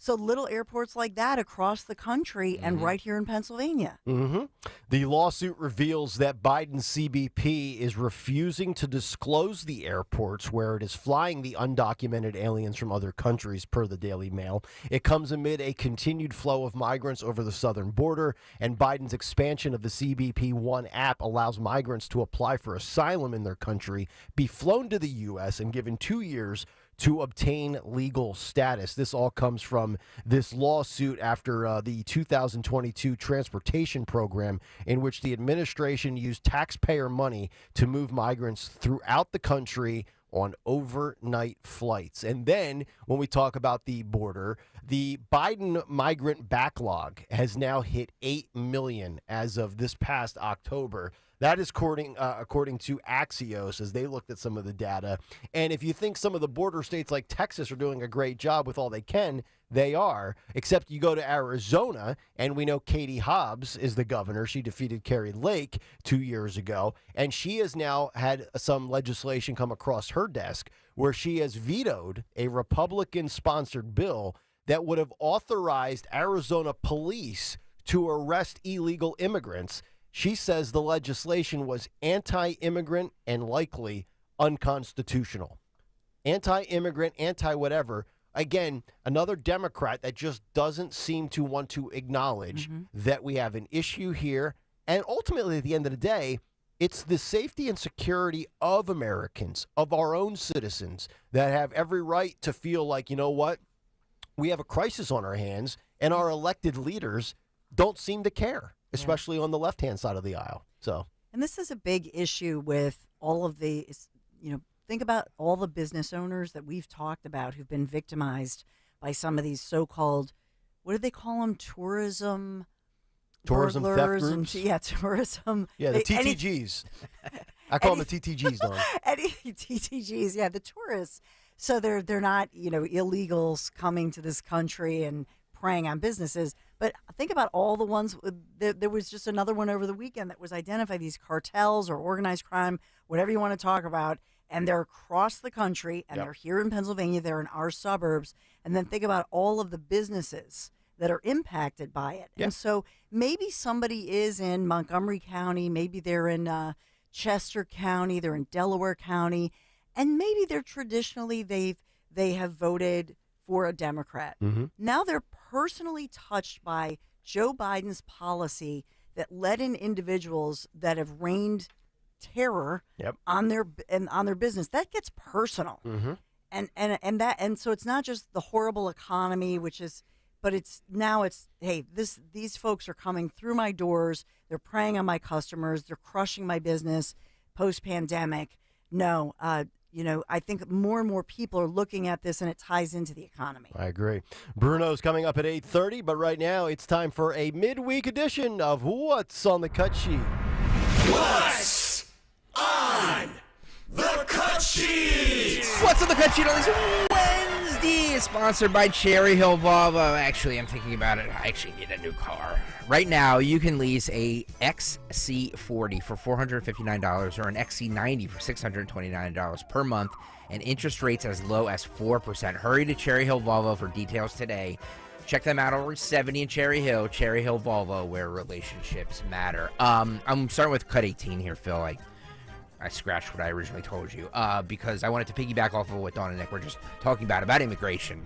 So little airports like that across the country and right here in Pennsylvania. The lawsuit reveals that Biden's CBP is refusing to disclose the airports where it is flying the undocumented aliens from other countries, per the Daily Mail. It comes amid a continued flow of migrants over the southern border, and Biden's expansion of the CBP One app allows migrants to apply for asylum in their country, be flown to the U.S., and given 2 years to obtain legal status. This all comes from this lawsuit after the 2022 transportation program, in which the administration used taxpayer money to move migrants throughout the country on overnight flights. And then when we talk about the border, the Biden migrant backlog has now hit 8 million as of this past October. That is according to Axios, as they looked at some of the data. And if you think some of the border states like Texas are doing a great job with all they can, they are. Except you go to Arizona, and we know Katie Hobbs is the governor. She defeated Carrie Lake 2 years ago. And she has now had some legislation come across her desk where she has vetoed a Republican-sponsored bill that would have authorized Arizona police to arrest illegal immigrants. She says the legislation was anti-immigrant and likely unconstitutional. Anti-immigrant, anti-whatever. Again, another Democrat that just doesn't seem to want to acknowledge that we have an issue here. And ultimately, at the end of the day, it's the safety and security of Americans, of our own citizens, that have every right to feel like, you know what, we have a crisis on our hands, and our elected leaders don't seem to care, especially on the left-hand side of the aisle. And this is a big issue with all of the, think about all the business owners that we've talked about who've been victimized by some of these so-called, what do they call them, tourism theft groups? Tourism. Yeah, the TTGs. I call them the TTGs, though. TTGs, the tourists. So they're not, illegals coming to this country and preying on businesses. But think about all the ones. There was just another one over the weekend that was identified, these cartels or organized crime, whatever you want to talk about, and they're across the country, and they're here in Pennsylvania, they're in our suburbs. And then think about all of the businesses that are impacted by it. And so maybe somebody is in Montgomery County, maybe they're in Chester County, they're in Delaware County, and maybe they're traditionally they have voted for a Democrat. Now they're personally touched by Joe Biden's policy that let in individuals that have rained terror on their business. That gets personal. And so it's not just the horrible economy, but it's hey, these folks are coming through my doors, they're preying on my customers, they're crushing my business post-pandemic. No, I think more and more people are looking at this, and it ties into the economy. I agree. Bruno's coming up at 8:30, but right now it's time for a midweek edition of What's on the Cut Sheet. What's on the Cut Sheet? What's best of the country on this Wednesday is sponsored by Cherry Hill Volvo. Actually, I'm thinking about it. I actually need a new car. Right now, you can lease a XC40 for $459 or an XC90 for $629 per month, and interest rates as low as 4%. Hurry to Cherry Hill Volvo for details today. Check them out over 70 in Cherry Hill Volvo, where relationships matter. I'm starting with cut 18 here, Phil. I scratched what I originally told you because I wanted to piggyback off of what Dawn and Nick were just talking about immigration.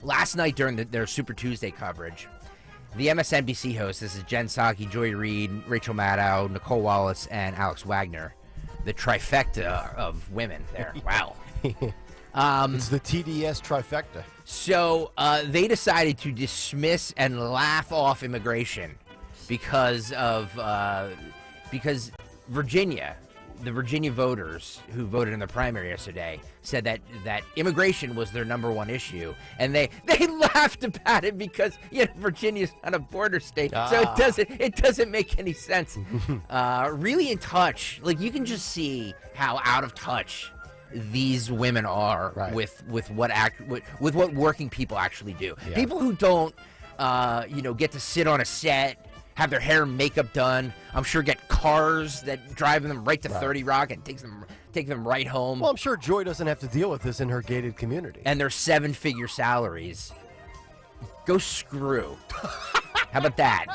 Last night during their Super Tuesday coverage, the MSNBC hosts, this is Jen Psaki, Joy Reid, Rachel Maddow, Nicole Wallace, and Alex Wagner, the trifecta of women there. Wow. It's the TDS trifecta. So they decided to dismiss and laugh off immigration because Virginia, the Virginia voters who voted in the primary yesterday, said that immigration was their number one issue, and they laughed about it because Virginia's not a border state, so it doesn't make any sense. Really in touch, like you can just see how out of touch these women are with what working people actually do. Yeah. People who don't get to sit on a set, have their hair and makeup done, I'm sure get cars that drive them right to 30 Rock and take them right home. Well, I'm sure Joy doesn't have to deal with this in her gated community. And their 7-figure salaries. Go screw. How about that?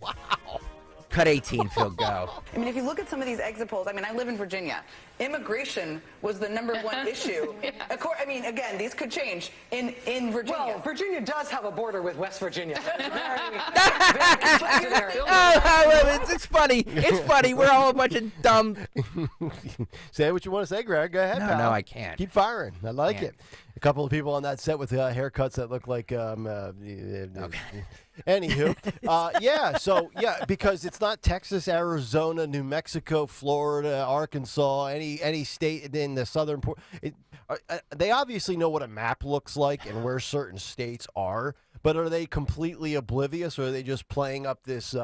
Wow. Cut 18, Phil, go. I mean, if you look at some of these exit polls, I mean, I live in Virginia. Immigration was the number one issue. I mean, again, these could change in Virginia. Well, Virginia does have a border with West Virginia. It's funny. It's funny. We're all a bunch of dumb. Say what you want to say, Greg. Go ahead, pal. No, I can't. Keep firing. I like it. A couple of people on that set with haircuts that look like Anywho, because it's not Texas, Arizona, New Mexico, Florida, Arkansas, any state in the southern part. They obviously know what a map looks like and where certain states are, but are they completely oblivious, or are they just playing up this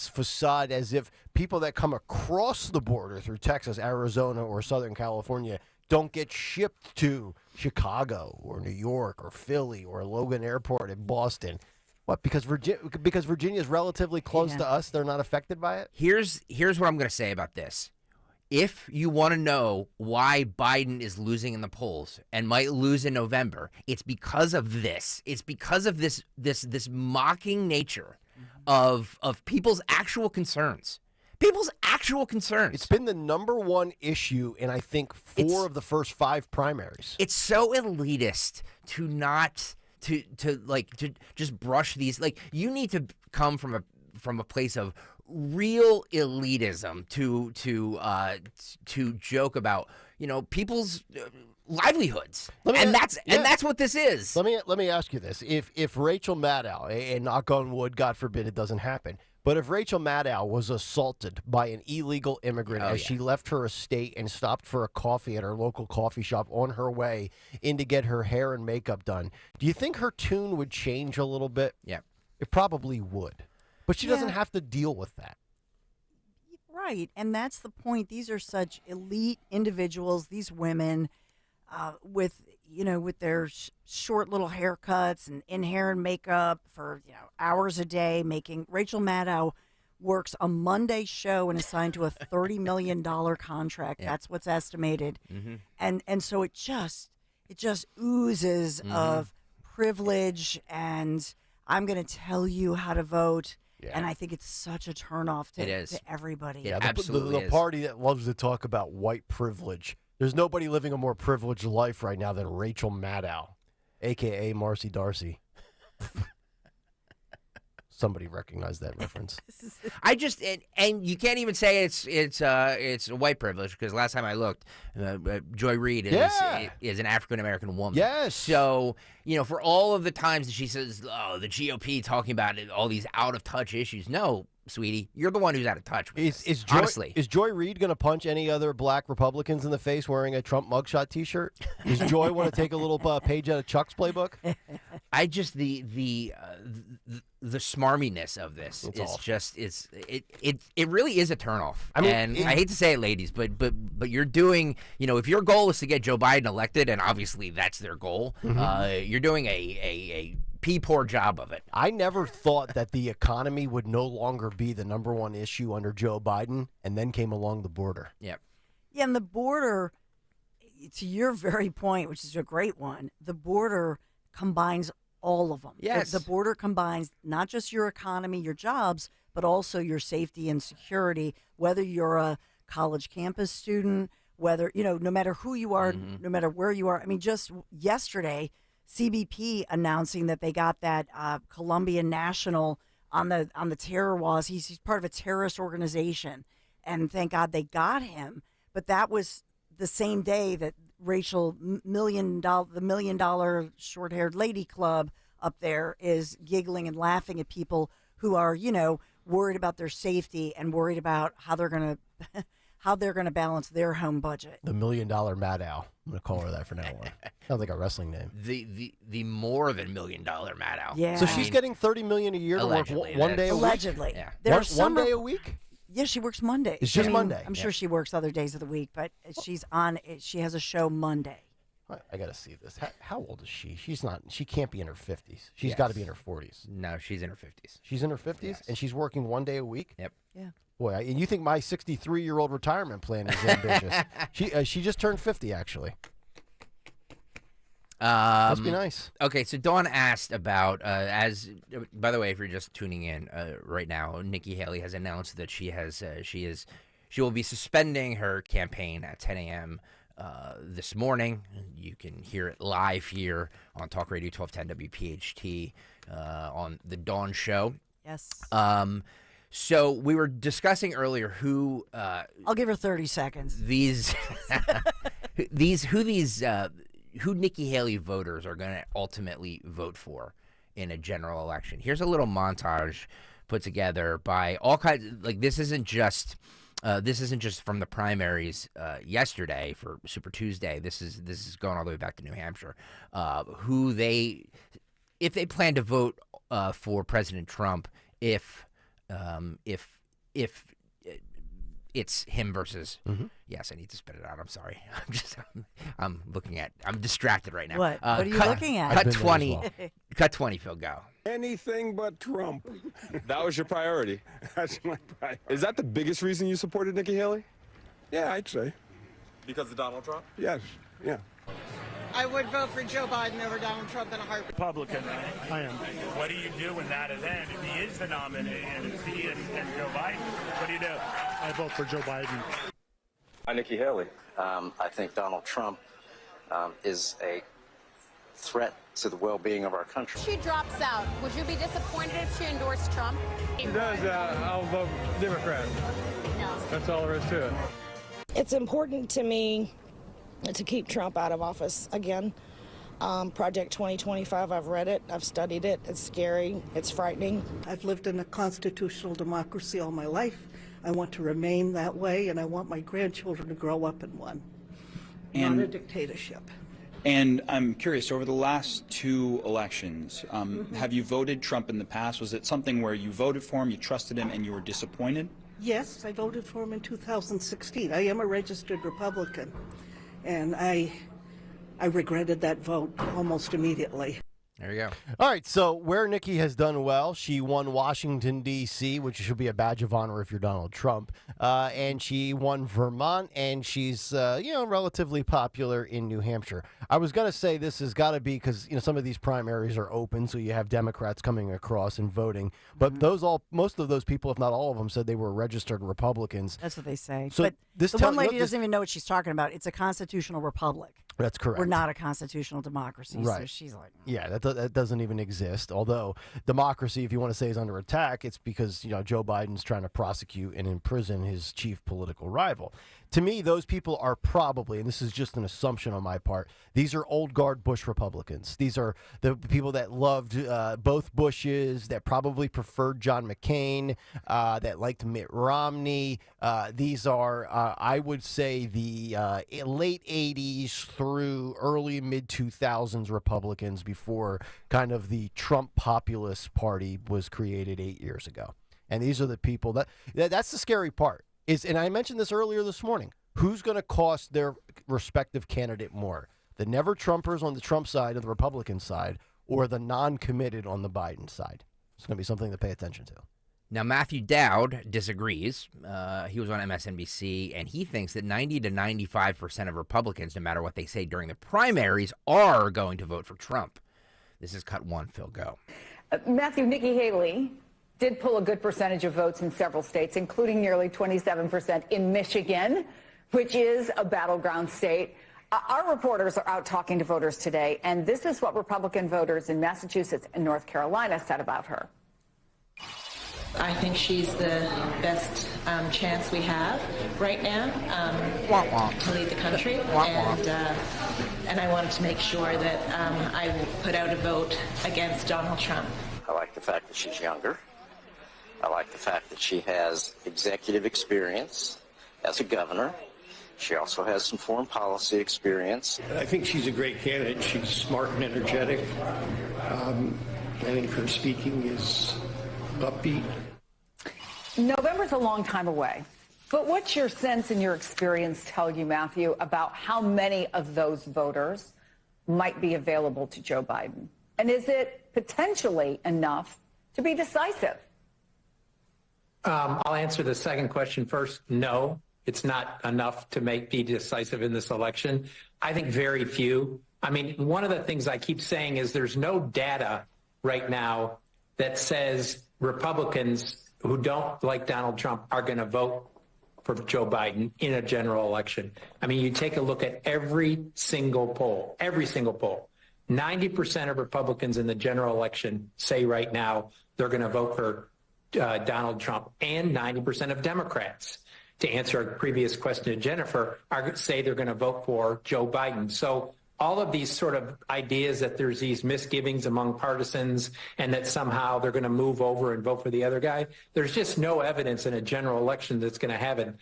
facade as if people that come across the border through Texas, Arizona, or Southern California don't get shipped to Chicago or New York or Philly or Logan Airport in Boston? What, because Virginia is relatively close to us, they're not affected by it? Here's what I'm going to say about this. If you want to know why Biden is losing in the polls and might lose in November, it's because of this. It's because of this mocking nature of people's actual concerns. People's actual concerns. It's been the number one issue in, I think, 4 of the first 5 primaries. It's so elitist to not to just brush these. Like, you need to come from a place of real elitism to joke about people's livelihoods, that's what this is. Let me ask you this: if Rachel Maddow, and knock on wood, God forbid it doesn't happen, but if Rachel Maddow was assaulted by an illegal immigrant as she left her estate and stopped for a coffee at her local coffee shop on her way in to get her hair and makeup done, do you think her tune would change a little bit? Yeah, it probably would. But she doesn't have to deal with that. Right, and that's the point. These are such elite individuals, these women, with their short little haircuts and in hair and makeup for hours a day. Rachel Maddow works a Monday show and is signed to a $30 million contract. Yeah. That's what's estimated, and so it just oozes of privilege, and I'm going to tell you how to vote. Yeah. And I think it's such a turnoff to everybody. Yeah, the party that loves to talk about white privilege. There's nobody living a more privileged life right now than Rachel Maddow, a.k.a. Marcy Darcy. Somebody recognized that reference. I just and you can't even say it's a white privilege, because last time I looked, Joy Reid is an African American woman. Yes. So for all of the times that she says, "Oh, the GOP talking about all these out of touch issues," no, sweetie, you're the one who's out of touch with this. Honestly, is Joy Reid going to punch any other black Republicans in the face wearing a Trump mugshot T-shirt? Does Joy want to take a little page out of Chuck's playbook? I just the smarminess of this it really is a turnoff. I mean, I hate to say it, ladies, but you're doing, if your goal is to get Joe Biden elected, and obviously that's their goal, you're doing a poor job of it. I never thought that the economy would no longer be the number one issue under Joe Biden, and then came along the border. Yep. Yeah, and the border, to your very point, which is a great one, the border combines all of them. Yes. The border combines not just your economy, your jobs, but also your safety and security, whether you're a college campus student, whether, no matter who you are, no matter where you are. I mean, just yesterday, CBP announcing that they got that Colombian national on the terror walls. He's part of a terrorist organization, and thank God they got him. But that was the same day that Rachel the $1 million short-haired lady club up there is giggling and laughing at people who are, worried about their safety and worried about how they're going to balance their home budget. The $1 million Mad Owl. I'm going to call her that for now on. Sounds like a wrestling name. The more than $1 million Mad Owl. Yeah. So she's getting $30 million a year to work one day a week? Allegedly. Yeah. One day a week? Yeah, she works Monday. It's just Monday. I'm sure she works other days of the week, but she has a show Monday. I got to see this. How old is she? She can't be in her 50s. She's got to be in her 40s. No, she's in her 50s. She's in her 50s? Yes. And she's working one day a week? Yep. Yeah. Boy, and you think my 63-year-old retirement plan is ambitious. She just turned 50, actually. Must be nice. Okay, so Dawn asked about, by the way, if you're just tuning in right now, Nikki Haley has announced that she will be suspending her campaign at 10 a.m. This morning. You can hear it live here on Talk Radio 1210 WPHT on the Dawn Show. Yes. So we were discussing earlier who I'll give her 30 seconds. Who Nikki Haley voters are going to ultimately vote for in a general election. Here's a little montage put together by all kinds. Like this isn't just from the primaries yesterday for Super Tuesday. This is going all the way back to New Hampshire. If they plan to vote for President Trump, if it's him versus. Yes, I need to spit it out. I'm sorry. I'm looking at. I'm distracted right now. What are you looking at? Cut 20. Well. Cut 20. Phil, go. Anything but Trump. That was your priority. That's my priority. Is that the biggest reason you supported Nikki Haley? Yeah, I'd say. Because of Donald Trump? Yes. Yeah. I would vote for Joe Biden over Donald Trump in a heartbeat. Republican. I am. What do you do in that event? If he is the nominee and it's he and Joe Biden, what do you do? I vote for Joe Biden. Hi, Nikki Haley. I think Donald Trump is a threat to the well-being of our country. She drops out. Would you be disappointed if she endorsed Trump? She does. I'll vote Democrat. No. That's all there is to it. It's important to me to keep Trump out of office again. Project 2025, I've read it, I've studied it. It's scary, it's frightening. I've lived in a constitutional democracy all my life. I want to remain that way, and I want my grandchildren to grow up in one, not a dictatorship. And I'm curious, over the last two elections, have you voted Trump in the past? Was it something where you voted for him, you trusted him, and you were disappointed? Yes, I voted for him in 2016. I am a registered Republican, and I regretted that vote almost immediately. There you go. All right, so where Nikki has done well, she won Washington, D.C., which should be a badge of honor if you're Donald Trump, and she won Vermont, and she's, relatively popular in New Hampshire. I was going to say this has got to be because, some of these primaries are open, so you have Democrats coming across and voting, but most of those people, if not all of them, said they were registered Republicans. That's what they say. So but this the one lady doesn't even know what she's talking about. It's a constitutional republic. That's correct. We're not a constitutional democracy, right. So she's like... Yeah, that doesn't even exist. Although democracy, if you want to say, is under attack, it's because Joe Biden's trying to prosecute and imprison his chief political rival. To me, those people are probably, and this is just an assumption on my part, these are old guard Bush Republicans. These are the people that loved both Bushes, that probably preferred John McCain, that liked Mitt Romney. These are, I would say, the late 80s through early mid-2000s Republicans before kind of the Trump populist party was created 8 years ago. And these are the people that's the scary part. And I mentioned this earlier this morning, who's going to cost their respective candidate more? The never-Trumpers on the Trump side and the Republican side, or the non-committed on the Biden side? It's going to be something to pay attention to. Now, Matthew Dowd disagrees. He was on MSNBC, and he thinks that 90 to 95% of Republicans, no matter what they say during the primaries, are going to vote for Trump. This is Cut 1. Phil, go. Matthew, Nikki Haley did pull a good percentage of votes in several states, including nearly 27% in Michigan, which is a battleground state. Our reporters are out talking to voters today, and this is what Republican voters in Massachusetts and North Carolina said about her. I think she's the best chance we have right now to lead the country, and I wanted to make sure that I will put out a vote against Donald Trump. I like the fact that she's younger. I like the fact that she has executive experience as a governor. She also has some foreign policy experience. I think she's a great candidate. She's smart and energetic. I think her speaking is upbeat. November's a long time away. But what's your sense and your experience tell you, Matthew, about how many of those voters might be available to Joe Biden? And is it potentially enough to be decisive? I'll answer the second question first. No, it's not enough to be decisive in this election. I think very few. I mean, one of the things I keep saying is there's no data right now that says Republicans who don't like Donald Trump are going to vote for Joe Biden in a general election. I mean, you take a look at every single poll. 90% of Republicans in the general election say right now they're going to vote for Donald Trump, and 90% of Democrats, to answer a previous question to Jennifer, say they're going to vote for Joe Biden. So all of these sort of ideas that there's these misgivings among partisans and that somehow they're going to move over and vote for the other guy, there's just no evidence in a general election that's going to happen.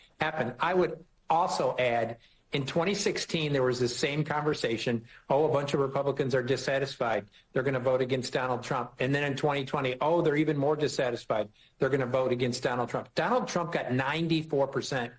I would also add, in 2016, there was this same conversation. A bunch of Republicans are dissatisfied. They're going to vote against Donald Trump. And then in 2020, they're even more dissatisfied. They're going to vote against Donald Trump. Donald Trump got 94%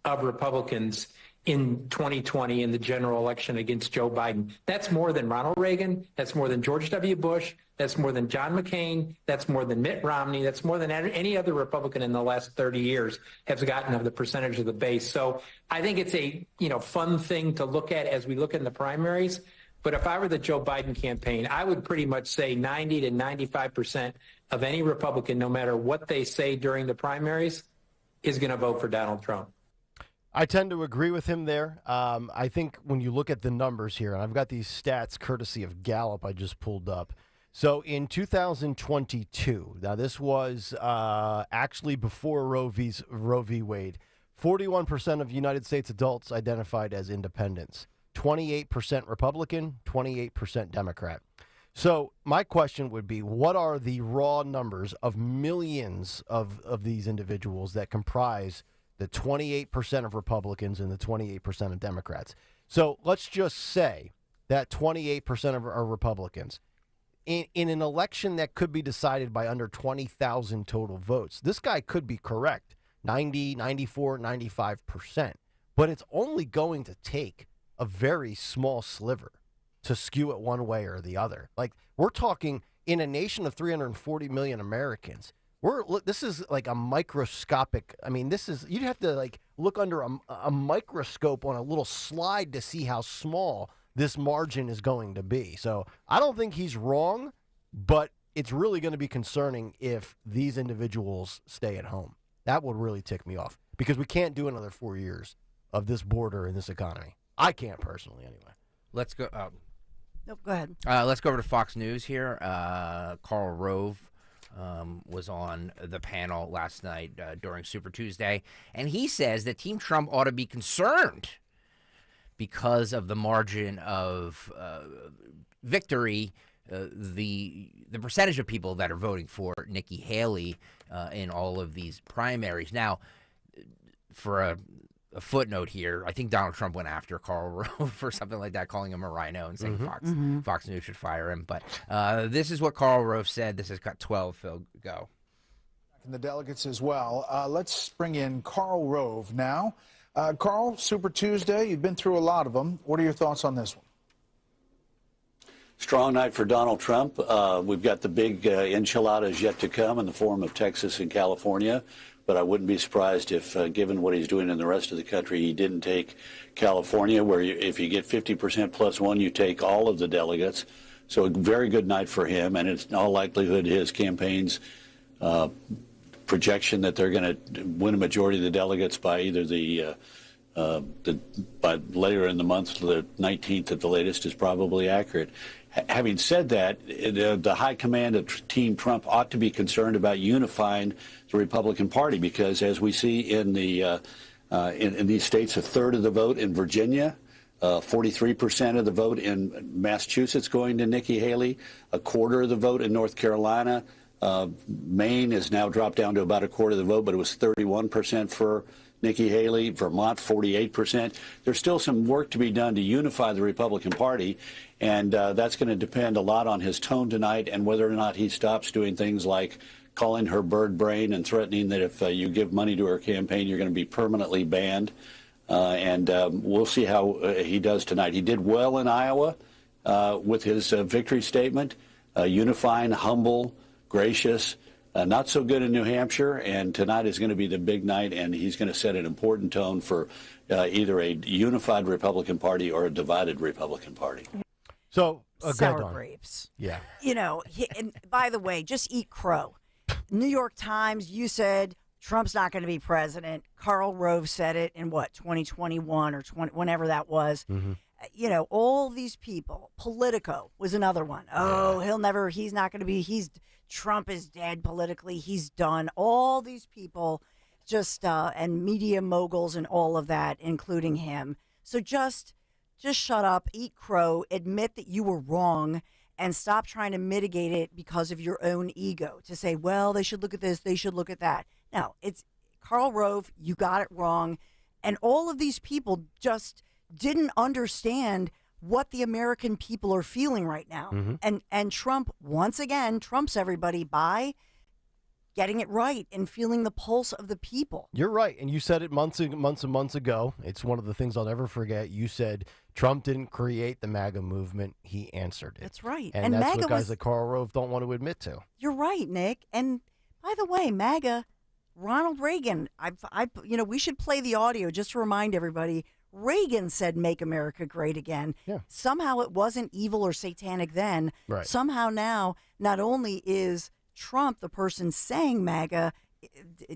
of Republicans in 2020 in the general election against Joe Biden. That's more than Ronald Reagan. That's more than George W. Bush. That's more than John McCain. That's more than Mitt Romney. That's more than any other Republican in the last 30 years has gotten of the percentage of the base. So I think it's a fun thing to look at as we look in the primaries. But if I were the Joe Biden campaign, I would pretty much say 90 to 95% of any Republican, no matter what they say during the primaries, is going to vote for Donald Trump. I tend to agree with him there. I think when you look at the numbers here, and I've got these stats courtesy of Gallup I just pulled up. So in 2022, now this was actually before Roe v. Wade, 41% of United States adults identified as independents, 28% Republican, 28% Democrat. So my question would be, what are the raw numbers of millions of these individuals that comprise the 28% of Republicans and the 28% of Democrats? So let's just say that 28% of are Republicans. In an election that could be decided by under 20,000 total votes, this guy could be correct, 90, 94, 95%. But it's only going to take a very small sliver to skew it one way or the other. Like, we're talking in a nation of 340 million Americans. This is like a microscopic. I mean, you'd have to look under a microscope on a little slide to see how small this margin is going to be. So I don't think he's wrong, but it's really going to be concerning if these individuals stay at home. That would really tick me off, because we can't do another 4 years of this border and this economy. I can't personally, anyway. Let's go. Nope, go ahead. Let's go over to Fox News here. Karl Rove was on the panel last night during Super Tuesday, and he says that Team Trump ought to be concerned because of the margin of victory, the percentage of people that are voting for Nikki Haley in all of these primaries. Now, for a footnote here, I think Donald Trump went after Karl Rove for something like that, calling him a rhino and saying Fox News should fire him. But this is what Karl Rove said. This has got 12. Phil, go. And the delegates as well. Let's bring in Karl Rove now. Karl, Super Tuesday, you've been through a lot of them. What are your thoughts on this one? Strong night for Donald Trump. We've got the big enchiladas yet to come in the form of Texas and California. But I wouldn't be surprised if, given what he's doing in the rest of the country, he didn't take California, where if you get 50% plus one, you take all of the delegates. So a very good night for him, and it's in all likelihood his campaign's projection that they're going to win a majority of the delegates by either by later in the month, the 19th at the latest, is probably accurate. Having said that, the high command of Team Trump ought to be concerned about unifying the Republican Party, because as we see in the in these states, a third of the vote in Virginia, 43% of the vote in Massachusetts going to Nikki Haley, a quarter of the vote in North Carolina. Maine has now dropped down to about a quarter of the vote, but it was 31% for Nikki Haley. Vermont, 48%. There's still some work to be done to unify the Republican Party, and that's going to depend a lot on his tone tonight and whether or not he stops doing things like calling her bird brain and threatening that if you give money to her campaign, you're going to be permanently banned. And we'll see how he does tonight. He did well in Iowa with his victory statement, unifying, humble, gracious. Not so good in New Hampshire, and tonight is going to be the big night, and he's going to set an important tone for either a unified Republican Party or a divided Republican Party. So, sour grapes. Yeah. You know, and by the way, just eat crow. New York Times, you said Trump's not going to be president. Karl Rove said it in, 2021 or whenever that was. You know, all these people. Politico was another one. Oh, he's not going to be, Trump is dead politically. He's done. All these people just, and media moguls and all of that, including him. So just shut up, eat crow, admit that you were wrong, and stop trying to mitigate it because of your own ego to say, well, they should look at this, they should look at that. No, it's Karl Rove, you got it wrong. And all of these people just didn't understand what the American people are feeling right now. And Trump, once again, trumps everybody by getting it right and feeling the pulse of the people. You're right. And you said it months and months ago. It's one of the things I'll never forget. You said Trump didn't create the MAGA movement. He answered it. That's right. And that's MAGA what guys like Karl Rove don't want to admit to. You're right, Nick. And by the way, MAGA, Ronald Reagan, we should play the audio just to remind everybody. Reagan said, "Make America Great Again." Yeah. Somehow it wasn't evil or satanic then. Right. Somehow now, not only is Trump the person saying MAGA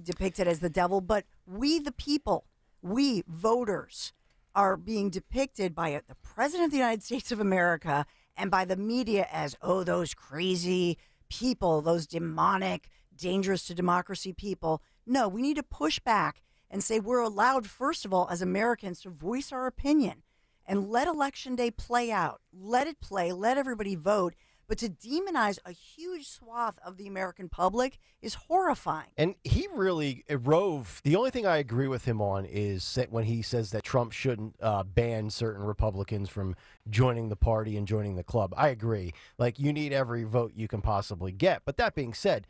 depicted as the devil, but we, the people, we voters, are being depicted by the President of the United States of America and by the media as, oh, those crazy people, those demonic, dangerous to democracy people. No, we need to push back and say we're allowed, first of all, as Americans, to voice our opinion and let Election Day play out. Let it play. Let everybody vote. But to demonize a huge swath of the American public is horrifying. And he really, Rove, the only thing I agree with him on is that when he says that Trump shouldn't ban certain Republicans from joining the party and joining the club. I agree. Like, you need every vote you can possibly get. But that being said,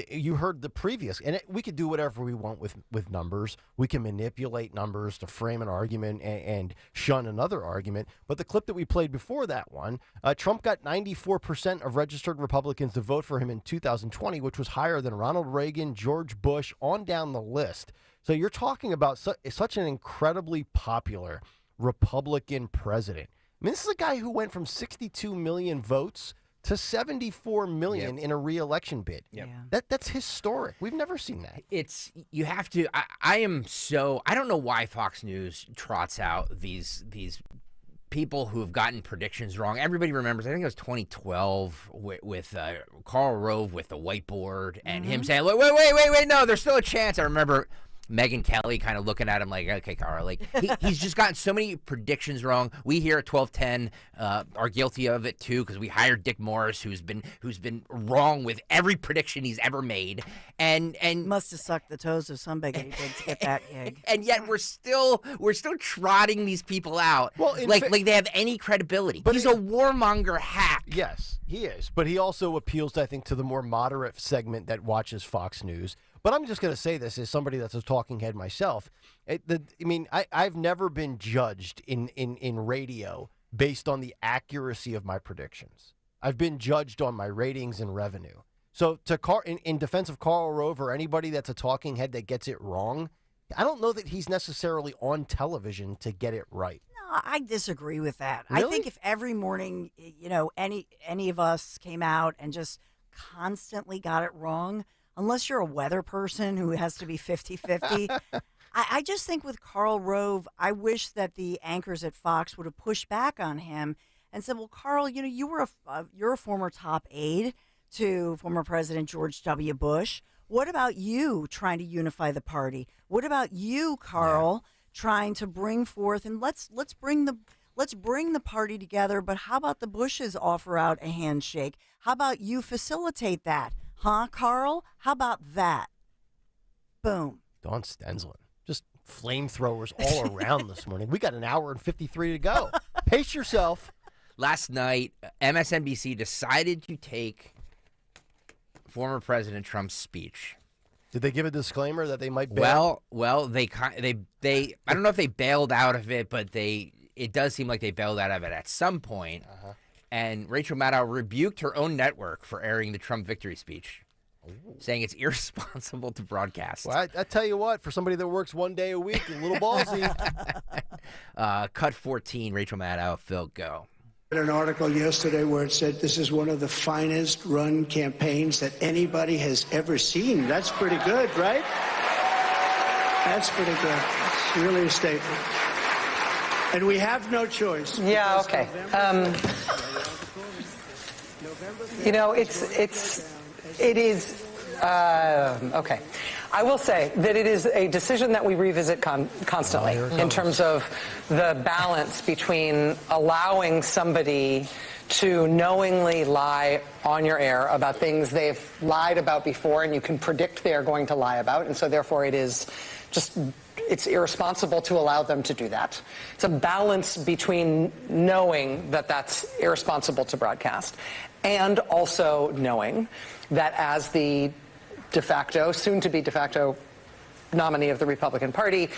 you heard the previous, and we could do whatever we want with numbers. We can manipulate numbers to frame an argument and shun another argument. But the clip that we played before that one, Trump got 94% of registered Republicans to vote for him in 2020, which was higher than Ronald Reagan, George Bush, on down the list. So you're talking about such an incredibly popular Republican president. I mean, this is a guy who went from 62 million votes to 74 million in a re-election bid. That's historic. We've never seen that. You have to. I don't know why Fox News trots out these people who have gotten predictions wrong. Everybody remembers, I think it was 2012 with Karl Rove with the whiteboard and him saying, wait, no, there's still a chance. I remember Megyn Kelly kind of looking at him like, okay, Carl, like he's just gotten so many predictions wrong. We here at 1210 are guilty of it too because we hired Dick Morris, who's been wrong with every prediction he's ever made, and must have sucked the toes of some big to get that gig. And yet we're still trotting these people out, like they have any credibility. But he's a warmonger hack. Yes, he is. But he also appeals, I think, to the more moderate segment that watches Fox News. But I'm just going to say this as somebody that's a talking head myself. I've never been judged in radio based on the accuracy of my predictions. I've been judged on my ratings and revenue. So in defense of Karl Rove or anybody that's a talking head that gets it wrong, I don't know that he's necessarily on television to get it right. No, I disagree with that. Really? I think if every morning, any of us came out and just constantly got it wrong, unless you're a weather person who has to be 50-50, I just think with Karl Rove, I wish that the anchors at Fox would have pushed back on him and said, well, Karl, you're a former top aide to former President George W. Bush. What about you trying to unify the party? What about you, Karl, trying to bring forth and let's bring the party together, but how about the Bushes offer out a handshake? How about you facilitate that? Huh, Karl? How about that? Boom. Dawn Stensland. Just flamethrowers all around this morning. We got an hour and 53 to go. Pace yourself. Last night, MSNBC decided to take former President Trump's speech. Did they give a disclaimer that they might bail? Well, they I don't know if they bailed out of it, but it does seem like they bailed out of it at some point. And Rachel Maddow rebuked her own network for airing the Trump victory speech, saying it's irresponsible to broadcast. Well, I tell you what, for somebody that works one day a week, a little ballsy. Cut 14, Rachel Maddow, Phil, go. I read an article yesterday where it said this is one of the finest run campaigns that anybody has ever seen. That's pretty good, right? That's pretty good. It's really a statement. And we have no choice. Yeah, okay. It is, okay. I will say that it is a decision that we revisit constantly in terms of the balance between allowing somebody to knowingly lie on your air about things they've lied about before and you can predict they are going to lie about. And so therefore it's irresponsible to allow them to do that. It's a balance between knowing that that's irresponsible to broadcast and also knowing that as the soon-to-be de facto nominee of the Republican Party,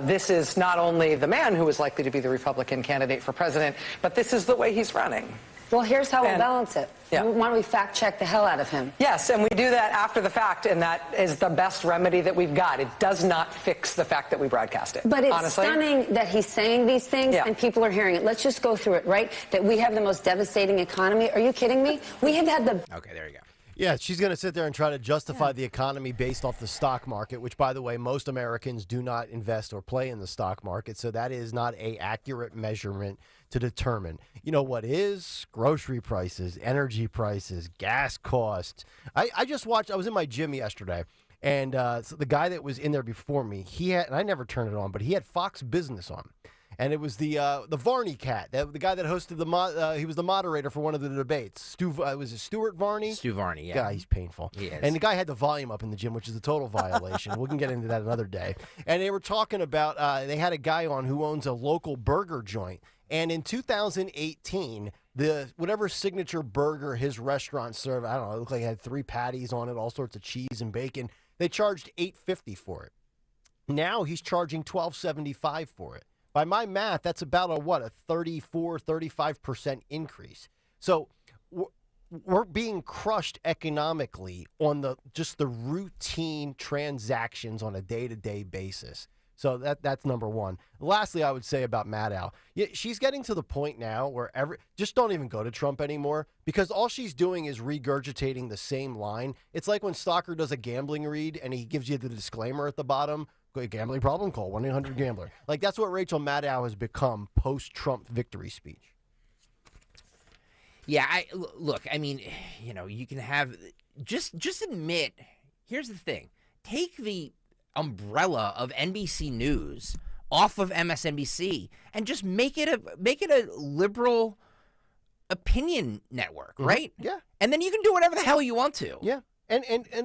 this is not only the man who is likely to be the Republican candidate for president, but this is the way he's running. Well, here's how we'll balance it. Yeah. Why don't we fact-check the hell out of him? Yes, and we do that after the fact, and that is the best remedy that we've got. It does not fix the fact that we broadcast it. But it's honestly. Stunning that he's saying these things and people are hearing it. Let's just go through it, right? That we have the most devastating economy. Are you kidding me? We have had the... Okay, there you go. Yeah, she's going to sit there and try to justify the economy based off the stock market, which, by the way, most Americans do not invest or play in the stock market, so that is not an accurate measurement to determine. You know what is? Grocery prices, energy prices, gas costs. I just watched, I was in my gym yesterday, and so the guy that was in there before me, he had, and I never turned it on, but he had Fox Business on. And it was the Varney cat, the guy that hosted he was the moderator for one of the debates. Was it Stuart Varney? Stu Varney, yeah. God, he's painful. He is. And the guy had the volume up in the gym, which is a total violation. We can get into that another day. And they were talking about, they had a guy on who owns a local burger joint. And in 2018, whatever signature burger his restaurant served, I don't know, it looked like it had 3 patties on it, all sorts of cheese and bacon. They charged $8.50 for it. Now he's charging $12.75 for it. By my math, that's about a 34, 35% increase. So we're being crushed economically on just the routine transactions on a day-to-day basis. So that's number one. Lastly, I would say about Maddow, she's getting to the point now where just don't even go to Trump anymore because all she's doing is regurgitating the same line. It's like when Stalker does a gambling read and he gives you the disclaimer at the bottom. Gambling problem? Call 1-800-GAMBLER. Like, that's what Rachel Maddow has become post-Trump victory speech. Yeah, look, I mean, you can have just admit. Here's the thing: take the umbrella of NBC News off of MSNBC and just make it a liberal opinion network, right? Yeah, and then you can do whatever the hell you want to. Yeah.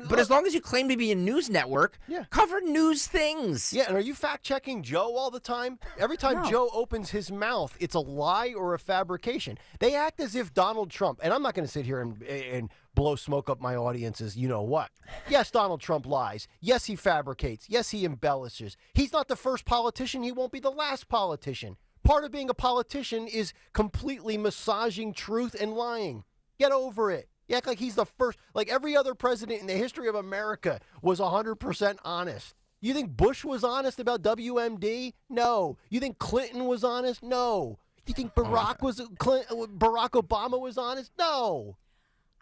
But as long as you claim to be a news network, cover news things. Yeah, and are you fact-checking Joe all the time? Every time Joe opens his mouth, it's a lie or a fabrication. They act as if Donald Trump, and I'm not going to sit here and blow smoke up my audience's you-know-what. Yes, Donald Trump lies. Yes, he fabricates. Yes, he embellishes. He's not the first politician. He won't be the last politician. Part of being a politician is completely massaging truth and lying. Get over it. You act like he's the first. Like every other president in the history of America was 100% honest. You think Bush was honest about WMD? No. You think Clinton was honest? No. You think Barack Obama was honest? No.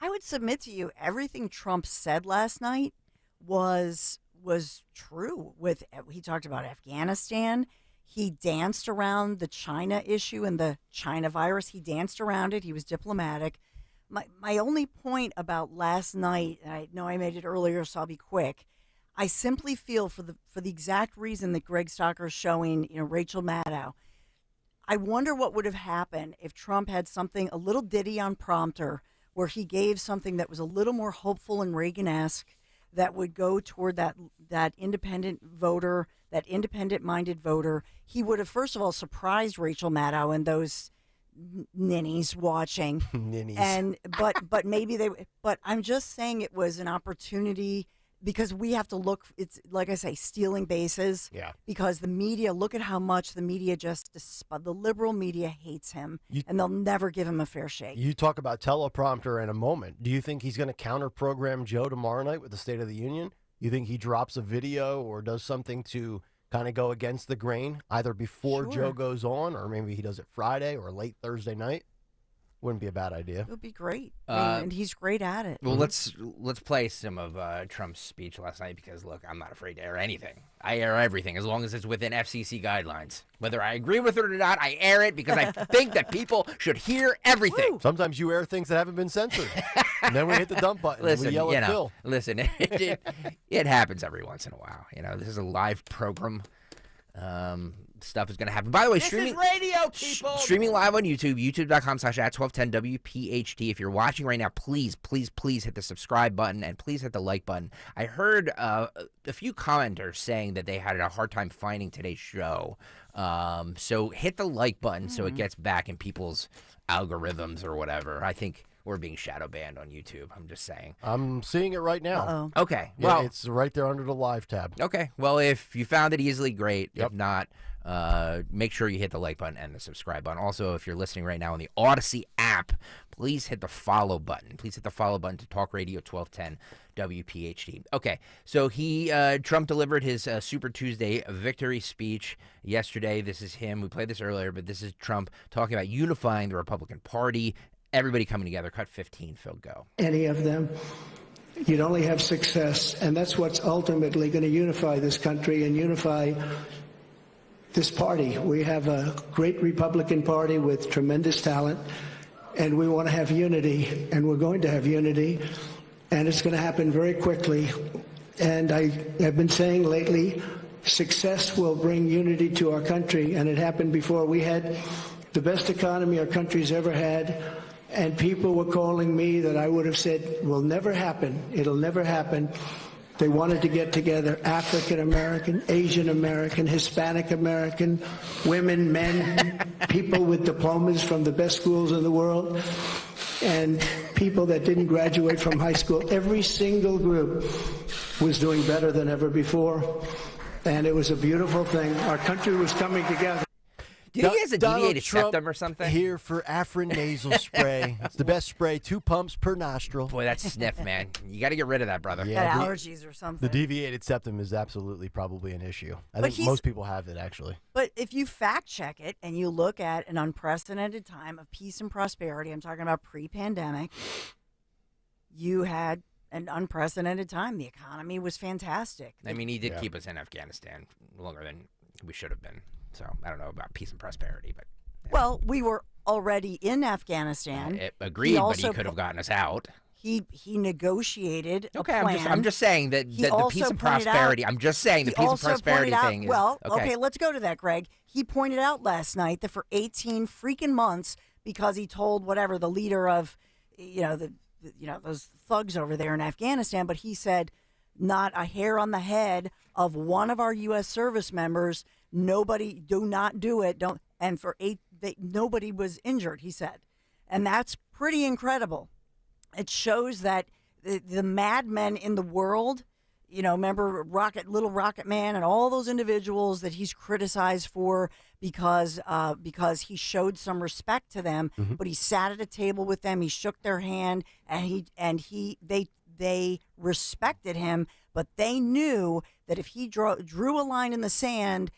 I would submit to you everything Trump said last night was true. He talked about Afghanistan. He danced around the China issue and the China virus. He danced around it. He was diplomatic. My only point about last night, and I know I made it earlier, so I'll be quick. I simply feel for the exact reason that Greg Stocker is showing, Rachel Maddow. I wonder what would have happened if Trump had something, a little ditty on prompter, where he gave something that was a little more hopeful and Reagan-esque, that would go toward that independent voter, that independent-minded voter. He would have, first of all, surprised Rachel Maddow and those ninnies watching. Ninnies. But I'm just saying it was an opportunity because we have to look, it's like I say, stealing bases. Yeah. Because the media, look at how much the media the liberal media hates him and they'll never give him a fair shake. You talk about teleprompter in a moment. Do you think he's going to counter-program Joe tomorrow night with the State of the Union? You think he drops a video or does something to kind of go against the grain, either before Joe goes on, or maybe he does it Friday or late Thursday night? Wouldn't be a bad idea. It would be great. And he's great at it. Well, let's play some of Trump's speech last night because, look, I'm not afraid to air anything. I air everything as long as it's within FCC guidelines. Whether I agree with it or not, I air it because I think that people should hear everything. Woo. Sometimes you air things that haven't been censored. And then we hit the dump button and we yell at Phil. Listen, it happens every once in a while. This is a live program. Stuff is going to happen. By the way, this is radio, people. Streaming live on YouTube, youtube.com/@1210WPHT. If you're watching right now, please hit the subscribe button and please hit the like button. I heard a few commenters saying that they had a hard time finding today's show. So hit the like button so it gets back in people's algorithms or whatever. I think we're being shadow banned on YouTube. I'm just saying. I'm seeing it right now. Uh-oh. Okay. Well, it's right there under the live tab. Okay. Well, if you found it easily, great. Yep. If not, make sure you hit the like button and the subscribe button. Also, if you're listening right now on the Odyssey app, please hit the follow button. Please hit the follow button to Talk Radio 1210 WPHT. Okay. So Trump delivered his Super Tuesday victory speech yesterday. This is him. We played this earlier, but this is Trump talking about unifying the Republican Party. Everybody coming together. Cut 15, Phil, go. Any of them, you'd only have success, and that's what's ultimately going to unify this country and unify this party. We have a great Republican Party with tremendous talent, and we want to have unity, and we're going to have unity, and it's going to happen very quickly. And I have been saying lately, success will bring unity to our country, and it happened before. We had the best economy our country's ever had. And people were calling me that I would have said will never happen. It'll never happen. They wanted to get together African American, Asian American, Hispanic American, women, men, people with diplomas from the best schools in the world, and people that didn't graduate from high school. Every single group was doing better than ever before. And it was a beautiful thing. Our country was coming together. Do you think he has a deviated septum or something? Here for Afrin nasal spray. It's the best spray, 2 pumps per nostril. Boy, that's sniff, man. You got to get rid of that, brother. Yeah, allergies or something. The deviated septum is absolutely probably an issue. I think most people have it, actually. But if you fact check it and you look at an unprecedented time of peace and prosperity, I'm talking about pre-pandemic, you had an unprecedented time. The economy was fantastic. I mean, he did keep us in Afghanistan longer than we should have been. So I don't know about peace and prosperity, but well, we were already in Afghanistan. Agreed, but he could have gotten us out. He negotiated. Okay, a plan. I'm just saying that the peace and prosperity. I'm just saying the peace and prosperity thing is okay. Let's go to that, Greg. He pointed out last night that for 18 freaking months, because he told whatever the leader of, those thugs over there in Afghanistan, but he said not a hair on the head of one of our U.S. service members. Nobody, do not do it. Don't. And for nobody was injured. He said, and that's pretty incredible. It shows that the madmen in the world, remember Little Rocket Man and all those individuals that he's criticized for because he showed some respect to them, but he sat at a table with them, he shook their hand, and they respected him, but they knew that if he drew a line in the sand,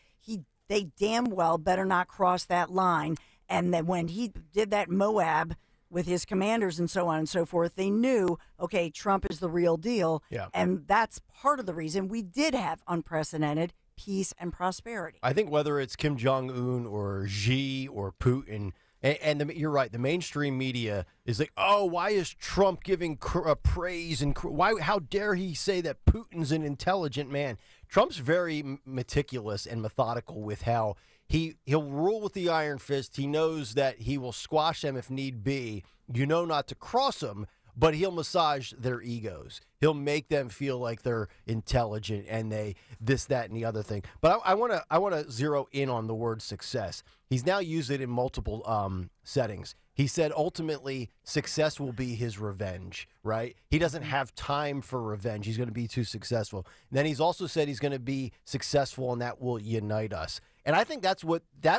they damn well better not cross that line. And then when he did that Moab with his commanders and so on and so forth, they knew, okay, Trump is the real deal. Yeah. And that's part of the reason we did have unprecedented peace and prosperity. I think whether it's Kim Jong-un or Xi or Putin, and you're right, the mainstream media is like, oh, why is Trump giving praise? And how dare he say that Putin's an intelligent man? Trump's very meticulous and methodical with how he'll rule with the iron fist. He knows that he will squash them if need be. Not to cross them, but he'll massage their egos. He'll make them feel like they're intelligent and they this, that, and the other thing. But I want to zero in on the word success. He's now used it in multiple settings. He said ultimately success will be his revenge, right? He doesn't have time for revenge. He's going to be too successful. And then he's also said he's going to be successful and that will unite us. And I think that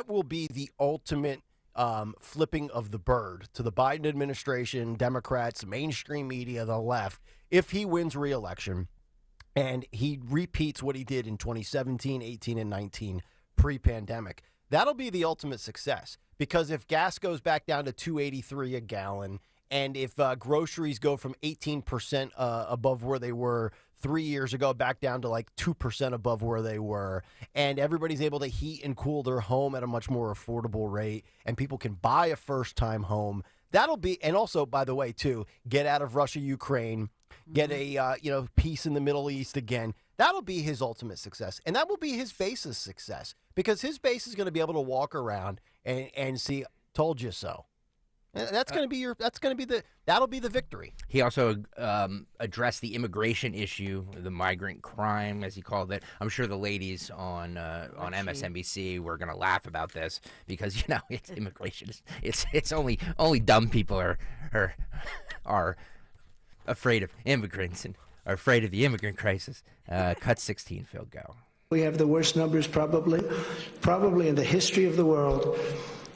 will be the ultimate flipping of the bird to the Biden administration, Democrats, mainstream media, the left, if he wins re-election and he repeats what he did in 2017, 18, and 19 pre-pandemic. That'll be the ultimate success, because if gas goes back down to $2.83 a gallon, and if groceries go from 18% above where they were 3 years ago back down to like 2% above where they were, and everybody's able to heat and cool their home at a much more affordable rate, and people can buy a first-time home, that'll be, and also, by the way, too, get out of Russia, Ukraine, get a peace in the Middle East again. That'll be his ultimate success, and that will be his base's success, because his base is going to be able to walk around and see, told you so. And that's going to be that'll be the victory. He also addressed the immigration issue, the migrant crime, as he called it. I'm sure the ladies on MSNBC were going to laugh about this because it's immigration. It's only dumb people are afraid of immigrants and are afraid of the immigrant crisis. Cut 16, Phil, go. We have the worst numbers probably in the history of the world.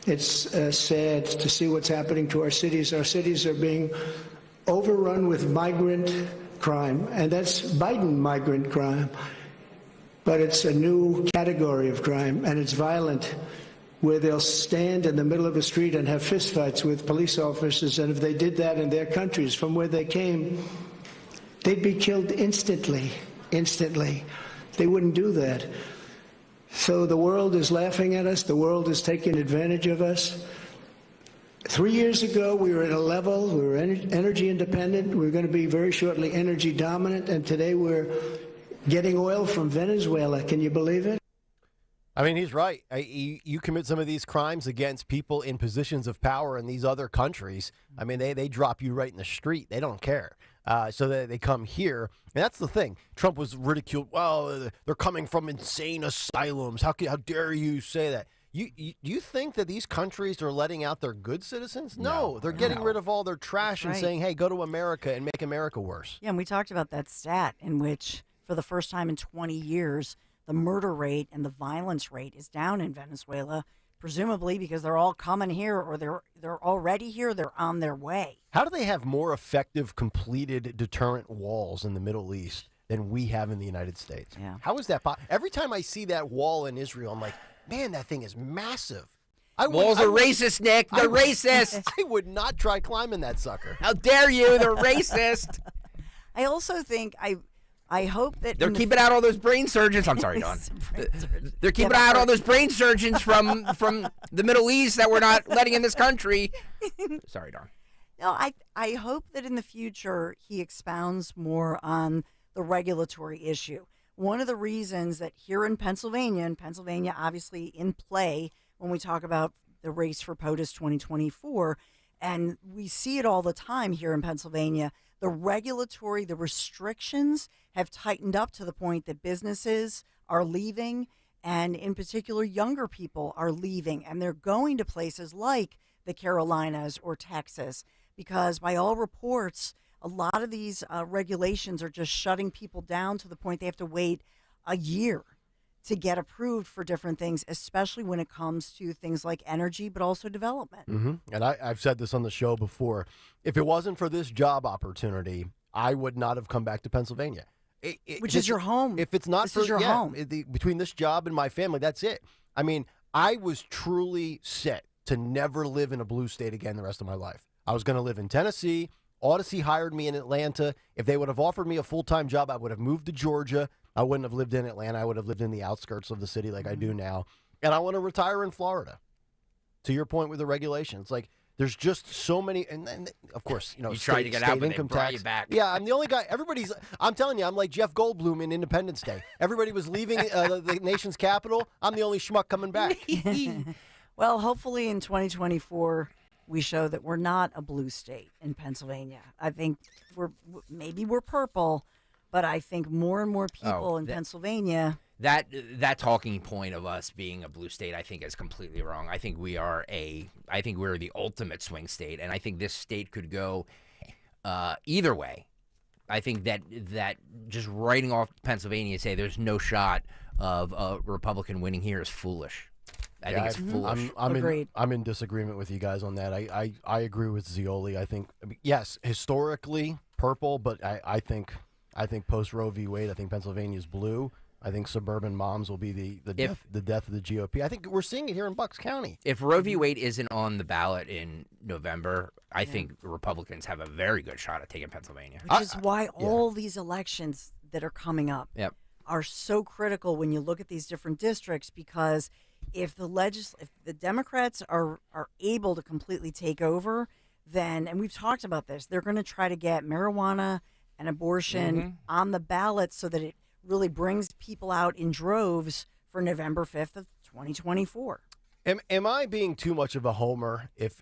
It's sad to see what's happening to our cities. Our cities are being overrun with migrant crime, and that's Biden migrant crime. But it's a new category of crime, and it's violent, where they'll stand in the middle of a street and have fistfights with police officers, and if they did that in their countries from where they came, they'd be killed instantly. They wouldn't do that. So the world is laughing at us. The world is taking advantage of us. 3 years ago, we were at a level, we were energy independent. We were going to be very shortly energy dominant. And today we're getting oil from Venezuela. Can you believe it? I mean, he's right. You commit some of these crimes against people in positions of power in these other countries. I mean, they drop you right in the street. They don't care. So they come here. And that's the thing. Trump was ridiculed. Well, they're coming from insane asylums. How dare you say that? You think that these countries are letting out their good citizens? No, they're getting rid of all their trash and saying, hey, go to America and make America worse. Yeah, and we talked about that stat in which, for the first time in 20 years, the murder rate and the violence rate is down in Venezuela, presumably because they're all coming here, or they're already here, they're on their way. How do they have more effective, completed deterrent walls in the Middle East than we have in the United States? Yeah. How is that possible? Every time I see that wall in Israel, I'm like, man, that thing is massive. Walls are racist, Nick. They're racist. I would not try climbing that sucker. How dare you? They're racist. I also think I hope that They're keeping out all those brain surgeons. I'm sorry, Dawn. They're keeping out all those brain surgeons from the Middle East that we're not letting in this country. Sorry, Dawn. No, I hope that in the future he expounds more on the regulatory issue. One of the reasons that here in Pennsylvania, obviously in play when we talk about the race for POTUS 2024, and we see it all the time here in Pennsylvania, the restrictions have tightened up to the point that businesses are leaving, and in particular, younger people are leaving, and they're going to places like the Carolinas or Texas, because by all reports, a lot of these regulations are just shutting people down to the point they have to wait a year to get approved for different things, especially when it comes to things like energy, but also development. Mm-hmm. And I've said this on the show before. If it wasn't for this job opportunity, I would not have come back to Pennsylvania. Which is your home. If it's not this for is your home. Between this job and my family, that's it. I mean, I was truly set to never live in a blue state again the rest of my life. I was going to live in Tennessee. Odyssey hired me in Atlanta. If they would have offered me a full-time job, I would have moved to Georgia. I wouldn't have lived in Atlanta. I would have lived in the outskirts of the city like I do now. And I want to retire in Florida. To your point with the regulations, like there's just so many, and of course, you tried to get out, but they brought you back. Yeah, I'm the only guy. I'm telling you, I'm like Jeff Goldblum in Independence Day. Everybody was leaving the nation's capital. I'm the only schmuck coming back. Well, hopefully in 2024, we show that we're not a blue state in Pennsylvania. I think maybe we're purple, but I think more and more people in Pennsylvania. That talking point of us being a blue state, I think, is completely wrong. I think we're the ultimate swing state, and I think this state could go either way. I think that just writing off Pennsylvania and say there's no shot of a Republican winning here is foolish. I think it's foolish. I'm in disagreement with you guys on that. I agree with Zioli. I think, yes, historically purple, but I think post Roe v. Wade, I think Pennsylvania's blue. I think suburban moms will be the death of the GOP. I think we're seeing it here in Bucks County. If Roe v. Wade isn't on the ballot in November, I think Republicans have a very good shot at taking Pennsylvania. Which is why all these elections that are coming up are so critical when you look at these different districts, because if the Democrats are able to completely take over, then, and we've talked about this, they're going to try to get marijuana and abortion on the ballot so that it really brings people out in droves for November 5th of 2024. Am I being too much of a homer if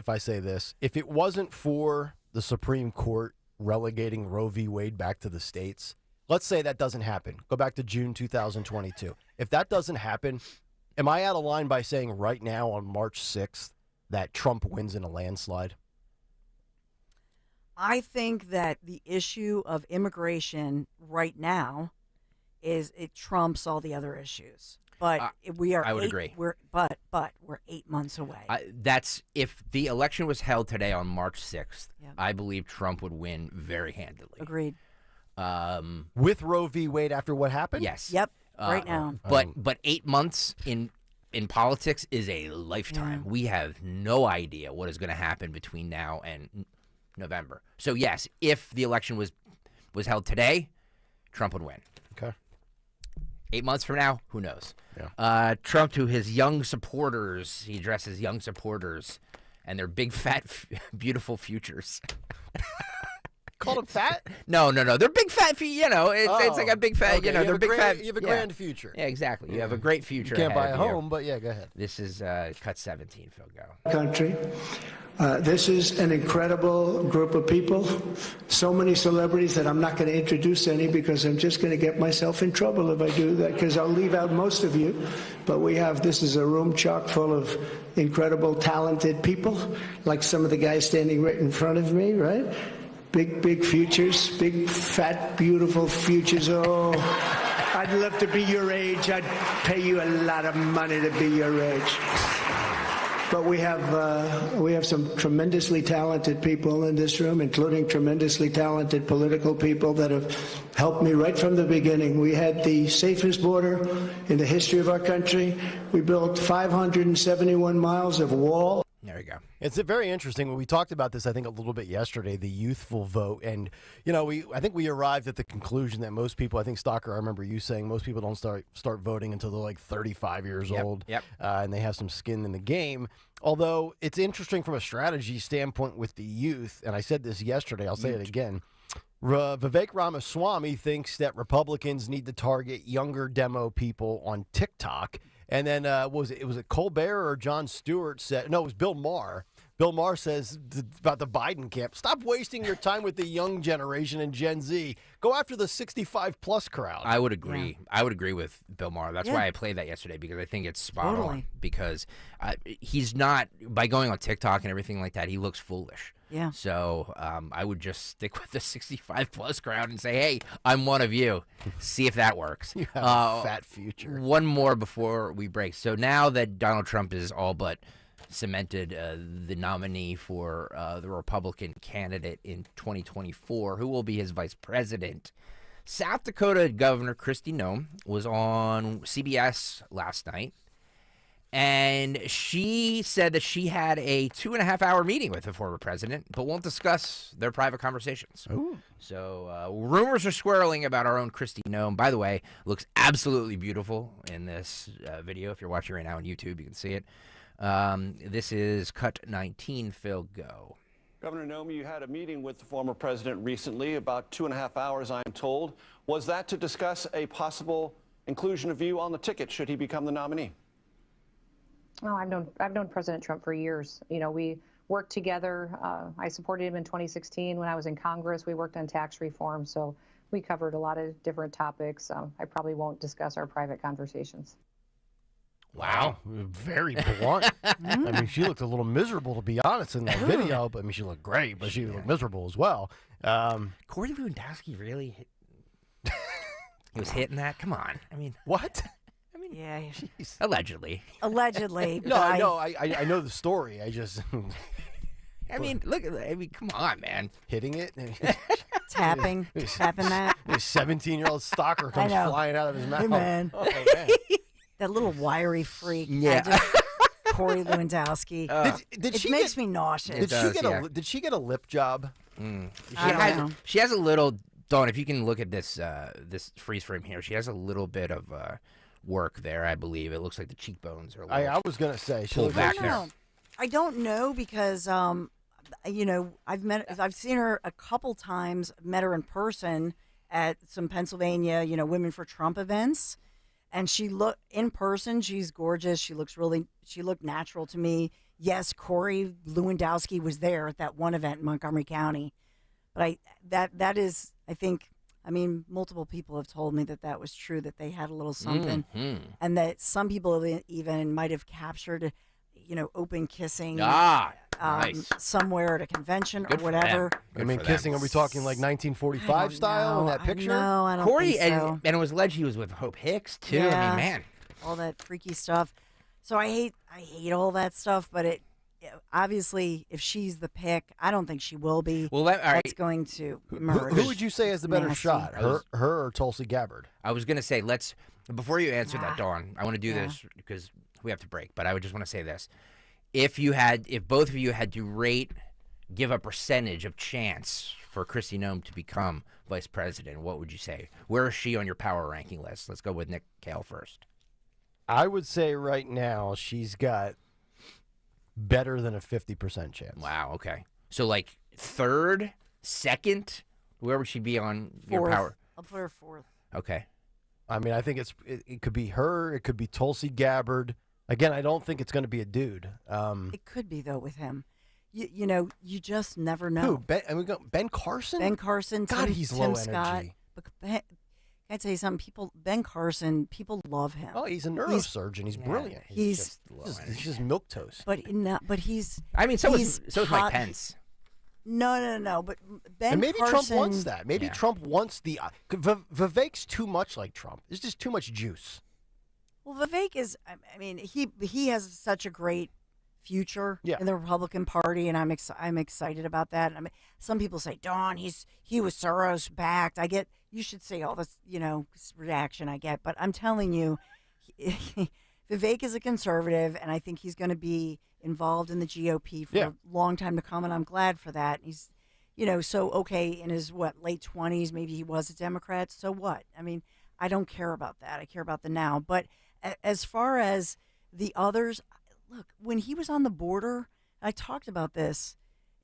I say this? If it wasn't for the Supreme Court relegating Roe v. Wade back to the states, let's say that doesn't happen. Go back to June 2022. If that doesn't happen, am I out of line by saying right now on March 6th that Trump wins in a landslide? I think that the issue of immigration right now it trumps all the other issues. But we are. I would agree. But we're 8 months away. That's if the election was held today on March 6th. I believe Trump would win very handily. Agreed. With Roe v. Wade after what happened? Yes. Yep. Right now. But 8 months in politics is a lifetime. We have no idea what is going to happen between now and November. So yes, if the election was held today, Trump would win. Okay. 8 months from now, who knows? Yeah. Trump to his young supporters, he addresses young supporters and their big, fat, beautiful futures. Call them fat? No. They're big, fat, it's like a big, fat, okay. They're big, fat. You have a grand future. Yeah, exactly. You have a great future. You can't buy a ahead of home, but yeah, go ahead. This is cut 17, Phil, go. Country. This is an incredible group of people. So many celebrities that I'm not going to introduce any because I'm just going to get myself in trouble if I do that, because I'll leave out most of you. But this is a room chock full of incredible, talented people, like some of the guys standing right in front of me, right? Big futures, big, fat, beautiful futures. Oh, I'd love to be your age. I'd pay you a lot of money to be your age. But we have some tremendously talented people in this room, including tremendously talented political people that have helped me right from the beginning. We had the safest border in the history of our country. We built 571 miles of wall. There you go. It's very interesting. We talked about this, I think, a little bit yesterday, the youthful vote. And, I think we arrived at the conclusion that most people, I think, Stalker, I remember you saying most people don't start voting until they're like 35 years old. Yep. And they have some skin in the game. Although it's interesting from a strategy standpoint with the youth. And I said this yesterday. I'll say it again. Vivek Ramaswamy thinks that Republicans need to target younger demo people on TikTok. And then, was it Colbert or Jon Stewart said? No, it was Bill Maher. Bill Maher says about the Biden camp, stop wasting your time with the young generation and Gen Z. Go after the 65-plus crowd. I would agree. Yeah. I would agree with Bill Maher. That's why I played that yesterday, because I think it's spot on. Because he's not, by going on TikTok and everything like that, he looks foolish. Yeah. So I would just stick with the 65-plus crowd and say, hey, I'm one of you. See if that works. You have a fat future. One more before we break. So now that Donald Trump is all but cemented the nominee for the Republican candidate in 2024, who will be his vice president, South Dakota Governor Kristi Noem was on CBS last night. And she said that she had a 2.5-hour meeting with the former president, but won't discuss their private conversations. Ooh. So rumors are swirling about our own Kristi Noem. By the way, looks absolutely beautiful in this video. If you're watching right now on YouTube, you can see it. This is cut 19. Phil, go. Governor Noem, you had a meeting with the former president recently, about 2.5 hours, I'm told. Was that to discuss a possible inclusion of you on the ticket should he become the nominee? Oh, I've known President Trump for years. We worked together. I supported him in 2016 when I was in Congress. We worked on tax reform, so we covered a lot of different topics. I probably won't discuss our private conversations. Wow, very blunt. I mean, she looked a little miserable, to be honest, in that video. But I mean, she looked great, but she looked miserable as well. Corey Lewandowski really hit. He was hitting that? Come on. I mean, what? Yeah. Allegedly. Allegedly. No, I know. I know the story. I just. I mean, look. I mean, come on, man. Hitting it. Tapping that. This 17-year-old stalker comes flying out of his mouth. Hey, man. Oh, man. That little wiry freak. Yeah. Corey Lewandowski. It makes me nauseous. Did she get a lip job? I don't know. She has a little. Dawn, if you can look at this this freeze frame here, she has a little bit of work there, I believe. It looks like the cheekbones are. I was gonna say she pulled back there. I don't know because I've seen her a couple times. Met her in person at some Pennsylvania Women for Trump events, and in person she's gorgeous. She looked natural to me. Yes, Corey Lewandowski was there at that one event in Montgomery County, but that is I think. I mean, multiple people have told me that was true, that they had a little something, and that some people even might have captured, open kissing nice. somewhere at a convention Good or whatever. I mean, kissing, are we talking like 1945 style in that picture? No, I don't Corey, think so. and it was alleged he was with Hope Hicks, too. Yeah, I mean, man. All that freaky stuff. So I hate all that stuff, but obviously, if she's the pick, I don't think she will be. Well, that's going to emerge. Who would you say has the better Nasty. shot, her or Tulsi Gabbard? I was going to say, before you answer that, Dawn, I want to do this because we have to break, but I would just want to say this. If both of you had to give a percentage of chance for Kristi Noem to become vice president, what would you say? Where is she on your power ranking list? Let's go with Nick Kayal first. I would say right now she's got better than a 50% chance. Wow, okay. So like third, second, where would she be on your power? I'll put her fourth. Okay. I mean, I think it could be her. It could be Tulsi Gabbard. Again, I don't think it's going to be a dude. It could be, though, with him. You just never know. Who? We got Ben Carson? Ben Carson. God, he's Tim low Scott. energy. Can I tell you something? Ben Carson, people love him. Oh, he's a neurosurgeon. He's brilliant. He's just milquetoast. But he's. I mean, so is Mike Pence. No. But Ben and maybe Carson, Trump wants that. Maybe Trump wants the. Vivek's too much like Trump. There's just too much juice. Well, Vivek is. I mean, he has such a great future in the Republican Party, and I'm excited about that. I mean, some people say, Dawn, he was Soros backed. You should see all this reaction I get, but I'm telling you, Vivek is a conservative, and I think he's going to be involved in the GOP for a long time to come, and I'm glad for that. He's, so okay, in his, late 20s, maybe he was a Democrat, so what? I mean, I don't care about that. I care about the now. But as far as the others, look, when he was on the border, I talked about this,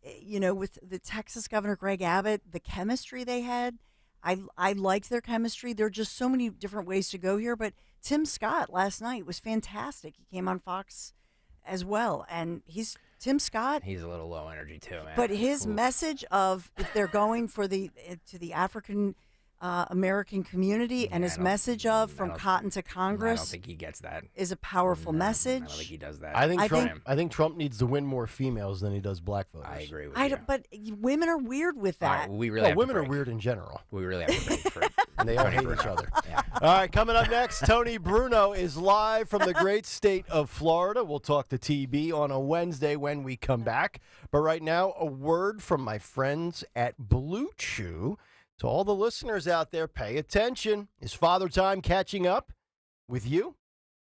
with the Texas Governor Greg Abbott, the chemistry they had, I liked their chemistry. There are just so many different ways to go here. But Tim Scott last night was fantastic. He came on Fox as well. And Tim Scott. He's a little low energy too, man. But his message of if they're going to the African American community, and his message of from cotton to Congress, I don't think he gets that. Is a powerful message. I don't think he does that. I think Trump needs to win more females than he does black voters. I agree with you. But women are weird with that. Women are weird in general. We really have to break for and they all hate each other. Yeah. All right, coming up next, Tony Bruno is live from the great state of Florida. We'll talk to TB on a Wednesday when we come back. But right now, a word from my friends at Blue Chew. To all the listeners out there, pay attention. Is Father Time catching up with you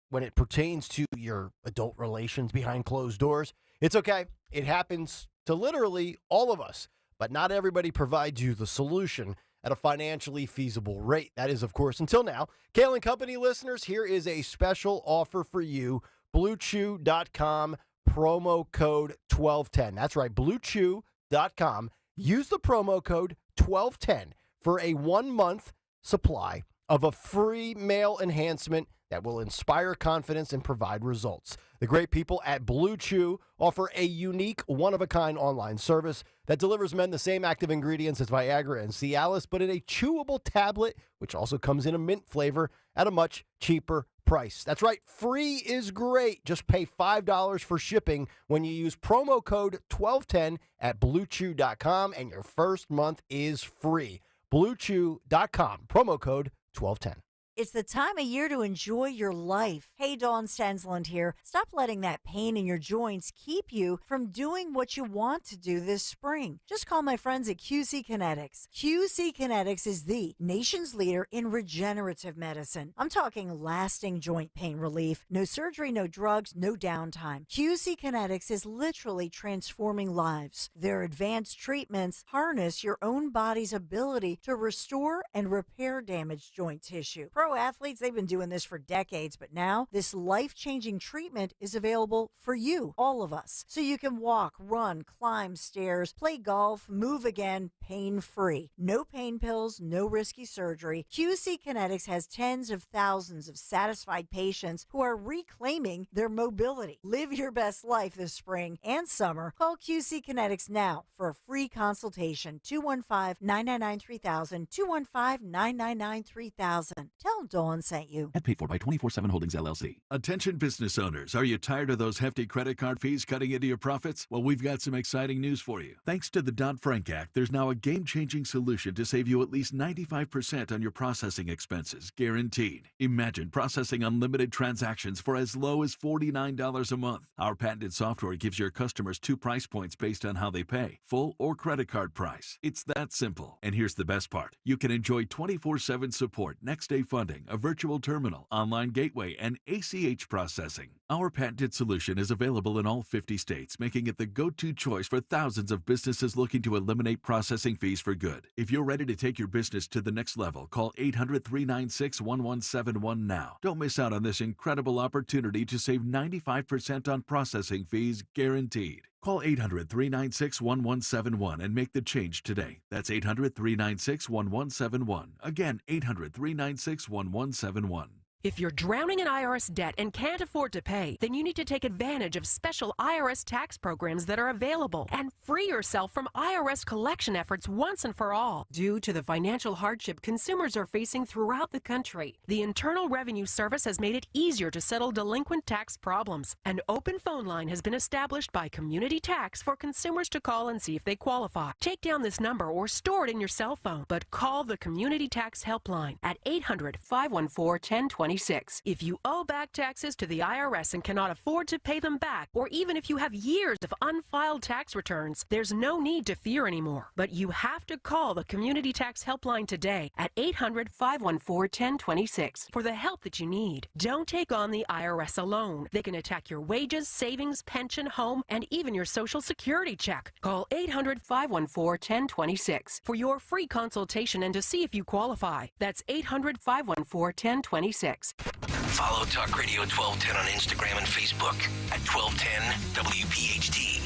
when it pertains to your adult relations behind closed doors? It's okay. It happens to literally all of us, but not everybody provides you the solution at a financially feasible rate. That is, of course, until now. Kayal and Company listeners, here is a special offer for you. BlueChew.com, promo code 1210. That's right, BlueChew.com. Use the promo code 1210 for a 1-month supply of a free male enhancement that will inspire confidence and provide results. The great people at Blue Chew offer a unique, one-of-a-kind online service that delivers men the same active ingredients as Viagra and Cialis, but in a chewable tablet, which also comes in a mint flavor at a much cheaper price. That's right, free is great. Just pay $5 for shipping when you use promo code 1210 at BlueChew.com, and your first month is free. BlueChew.com, promo code 1210. It's the time of year to enjoy your life. Hey, Dawn Stensland here. Stop letting that pain in your joints keep you from doing what you want to do this spring. Just call my friends at QC Kinetics. QC Kinetics is the nation's leader in regenerative medicine. I'm talking lasting joint pain relief. No surgery, no drugs, no downtime. QC Kinetics is literally transforming lives. Their advanced treatments harness your own body's ability to restore and repair damaged joint tissue. Pro athletes, they've been doing this for decades, but now this life-changing treatment is available for you, all of us. So you can walk, run, climb stairs, play golf, move again, pain-free. No pain pills, no risky surgery. QC Kinetics has tens of thousands of satisfied patients who are reclaiming their mobility. Live your best life this spring and summer. Call QC Kinetics now for a free consultation. 215-999-3000, 215-999-3000. Tell them Dawn sent you. Paid for by 24/7 Holdings, LLC. Attention business owners. Are you tired of those hefty credit card fees cutting into your profits? Well, we've got some exciting news for you. Thanks to the Dodd-Frank Act, there's now a game-changing solution to save you at least 95% on your processing expenses, guaranteed. Imagine processing unlimited transactions for as low as $49 a month. Our patented software gives your customers 2 price points based on how they pay, full or credit card price. It's that simple. And here's the best part. You can enjoy 24/7 support, next-day funding, a virtual terminal, online gateway, and ACH processing. Our patented solution is available in all 50 states, making it the go-to choice for thousands of businesses looking to eliminate processing fees for good. If you're ready to take your business to the next level, call 800-396-1171 now. Don't miss out on this incredible opportunity to save 95% on processing fees, guaranteed. Call 800-396-1171 and make the change today. That's 800-396-1171. Again, 800-396-1171. If you're drowning in IRS debt and can't afford to pay, then you need to take advantage of special IRS tax programs that are available and free yourself from IRS collection efforts once and for all. Due to the financial hardship consumers are facing throughout the country, the Internal Revenue Service has made it easier to settle delinquent tax problems. An open phone line has been established by Community Tax for consumers to call and see if they qualify. Take down this number or store it in your cell phone, but call the Community Tax Helpline at 800-514-1020. 1026. If you owe back taxes to the IRS and cannot afford to pay them back, or even if you have years of unfiled tax returns, there's no need to fear anymore. But you have to call the Community Tax Helpline today at 800-514-1026 for the help that you need. Don't take on the IRS alone. They can attack your wages, savings, pension, home, and even your Social Security check. Call 800-514-1026 for your free consultation and to see if you qualify. That's 800-514-1026. Follow Talk Radio 1210 on Instagram and Facebook at 1210 WPHT.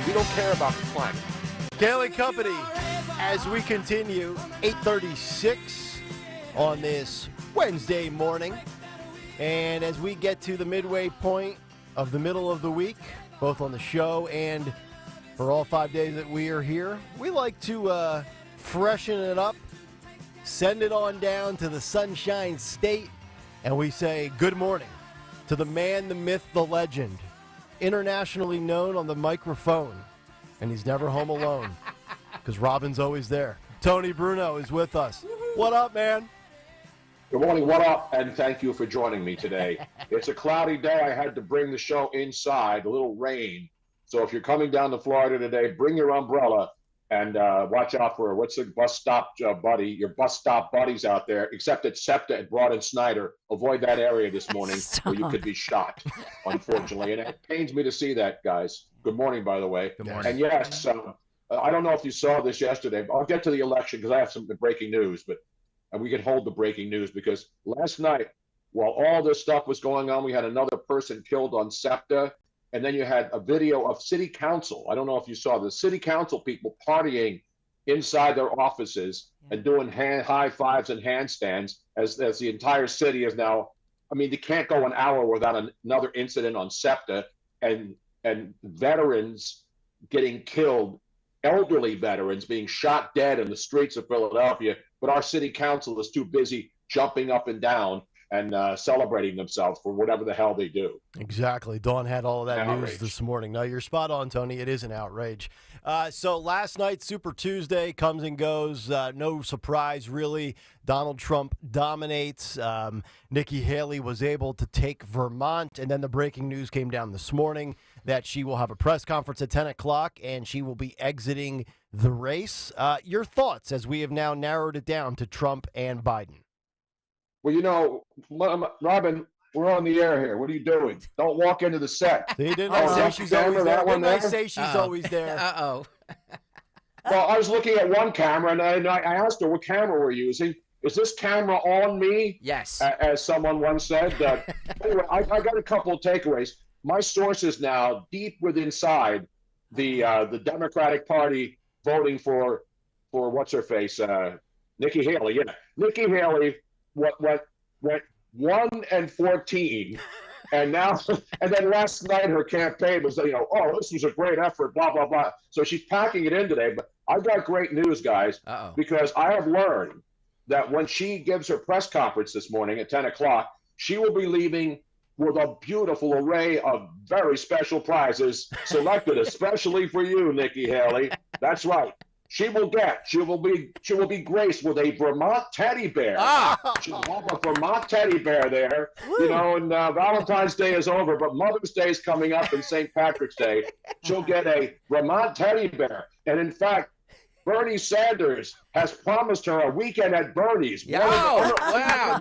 We don't care about the climate. Kayal Company, as we continue, 8:36 on this Wednesday morning. And as we get to the midway point of the middle of the week, both on the show and for all 5 days that we are here, we like to freshen it up, send it on down to the Sunshine State, and we say good morning to the man, the myth, the legend, internationally known on the microphone, and he's never home alone because Robin's always there. Tony Bruno is with us. What up, man? Good morning, what up, and thank you for joining me today. It's a cloudy day. I had to bring the show inside, a little rain. So if you're coming down to Florida today, bring your umbrella and watch out for, what's the bus stop buddy, your bus stop buddies out there, except at SEPTA at Broad and Snyder. Avoid that area this morning where you could be shot, unfortunately. And it pains me to see that, guys. Good morning, by the way. Good morning. And yes, I don't know if you saw this yesterday, but I'll get to the election because I have some breaking news, but we can hold the breaking news because last night, while all this stuff was going on, we had another person killed on SEPTA, and then you had a video of city council. I don't know if you saw the city council people partying inside their offices and doing high fives and handstands as the entire city is now. I mean, they can't go an hour without another incident on SEPTA and veterans getting killed, elderly veterans being shot dead in the streets of Philadelphia. But our city council is too busy jumping up and down and celebrating themselves for whatever the hell they do. Exactly. Dawn had all of that Outrage. news this morning. No, you're spot on, Tony. It is an outrage. So last night, Super Tuesday comes and goes. No surprise, really. Donald Trump dominates. Nikki Haley was able to take Vermont. And then the breaking news came down this morning that she will have a press conference at 10 o'clock and she will be exiting the race. Your thoughts as we have now narrowed it down to Trump and Biden? Well, you know, Robin, we're on the air here. What are you doing? Don't walk into the set. They didn't say she's always there. Didn't I say she's always there? Uh-oh. Well, I was looking at one camera, and I asked her what camera we're using. Is this camera on me? Yes. As someone once said. Anyway, I got a couple of takeaways. My sources now, deep inside the Democratic Party, voting for what's her face, Nikki Haley. Yeah, Nikki Haley. Went 1-14, and now and then last night her campaign was oh, this was a great effort, blah blah blah. So she's packing it in today. But I've got great news, guys, because I have learned that when she gives her press conference this morning at 10 o'clock, she will be leaving with a beautiful array of very special prizes selected especially for you, Nikki Haley. That's right. She will be graced with a Vermont teddy bear. She'll have a Vermont teddy bear there. Woo. You know, and Valentine's Day is over, but Mother's Day is coming up and St. Patrick's Day. She'll get a Vermont teddy bear. And in fact, Bernie Sanders has promised her a weekend at Bernie's. Wow,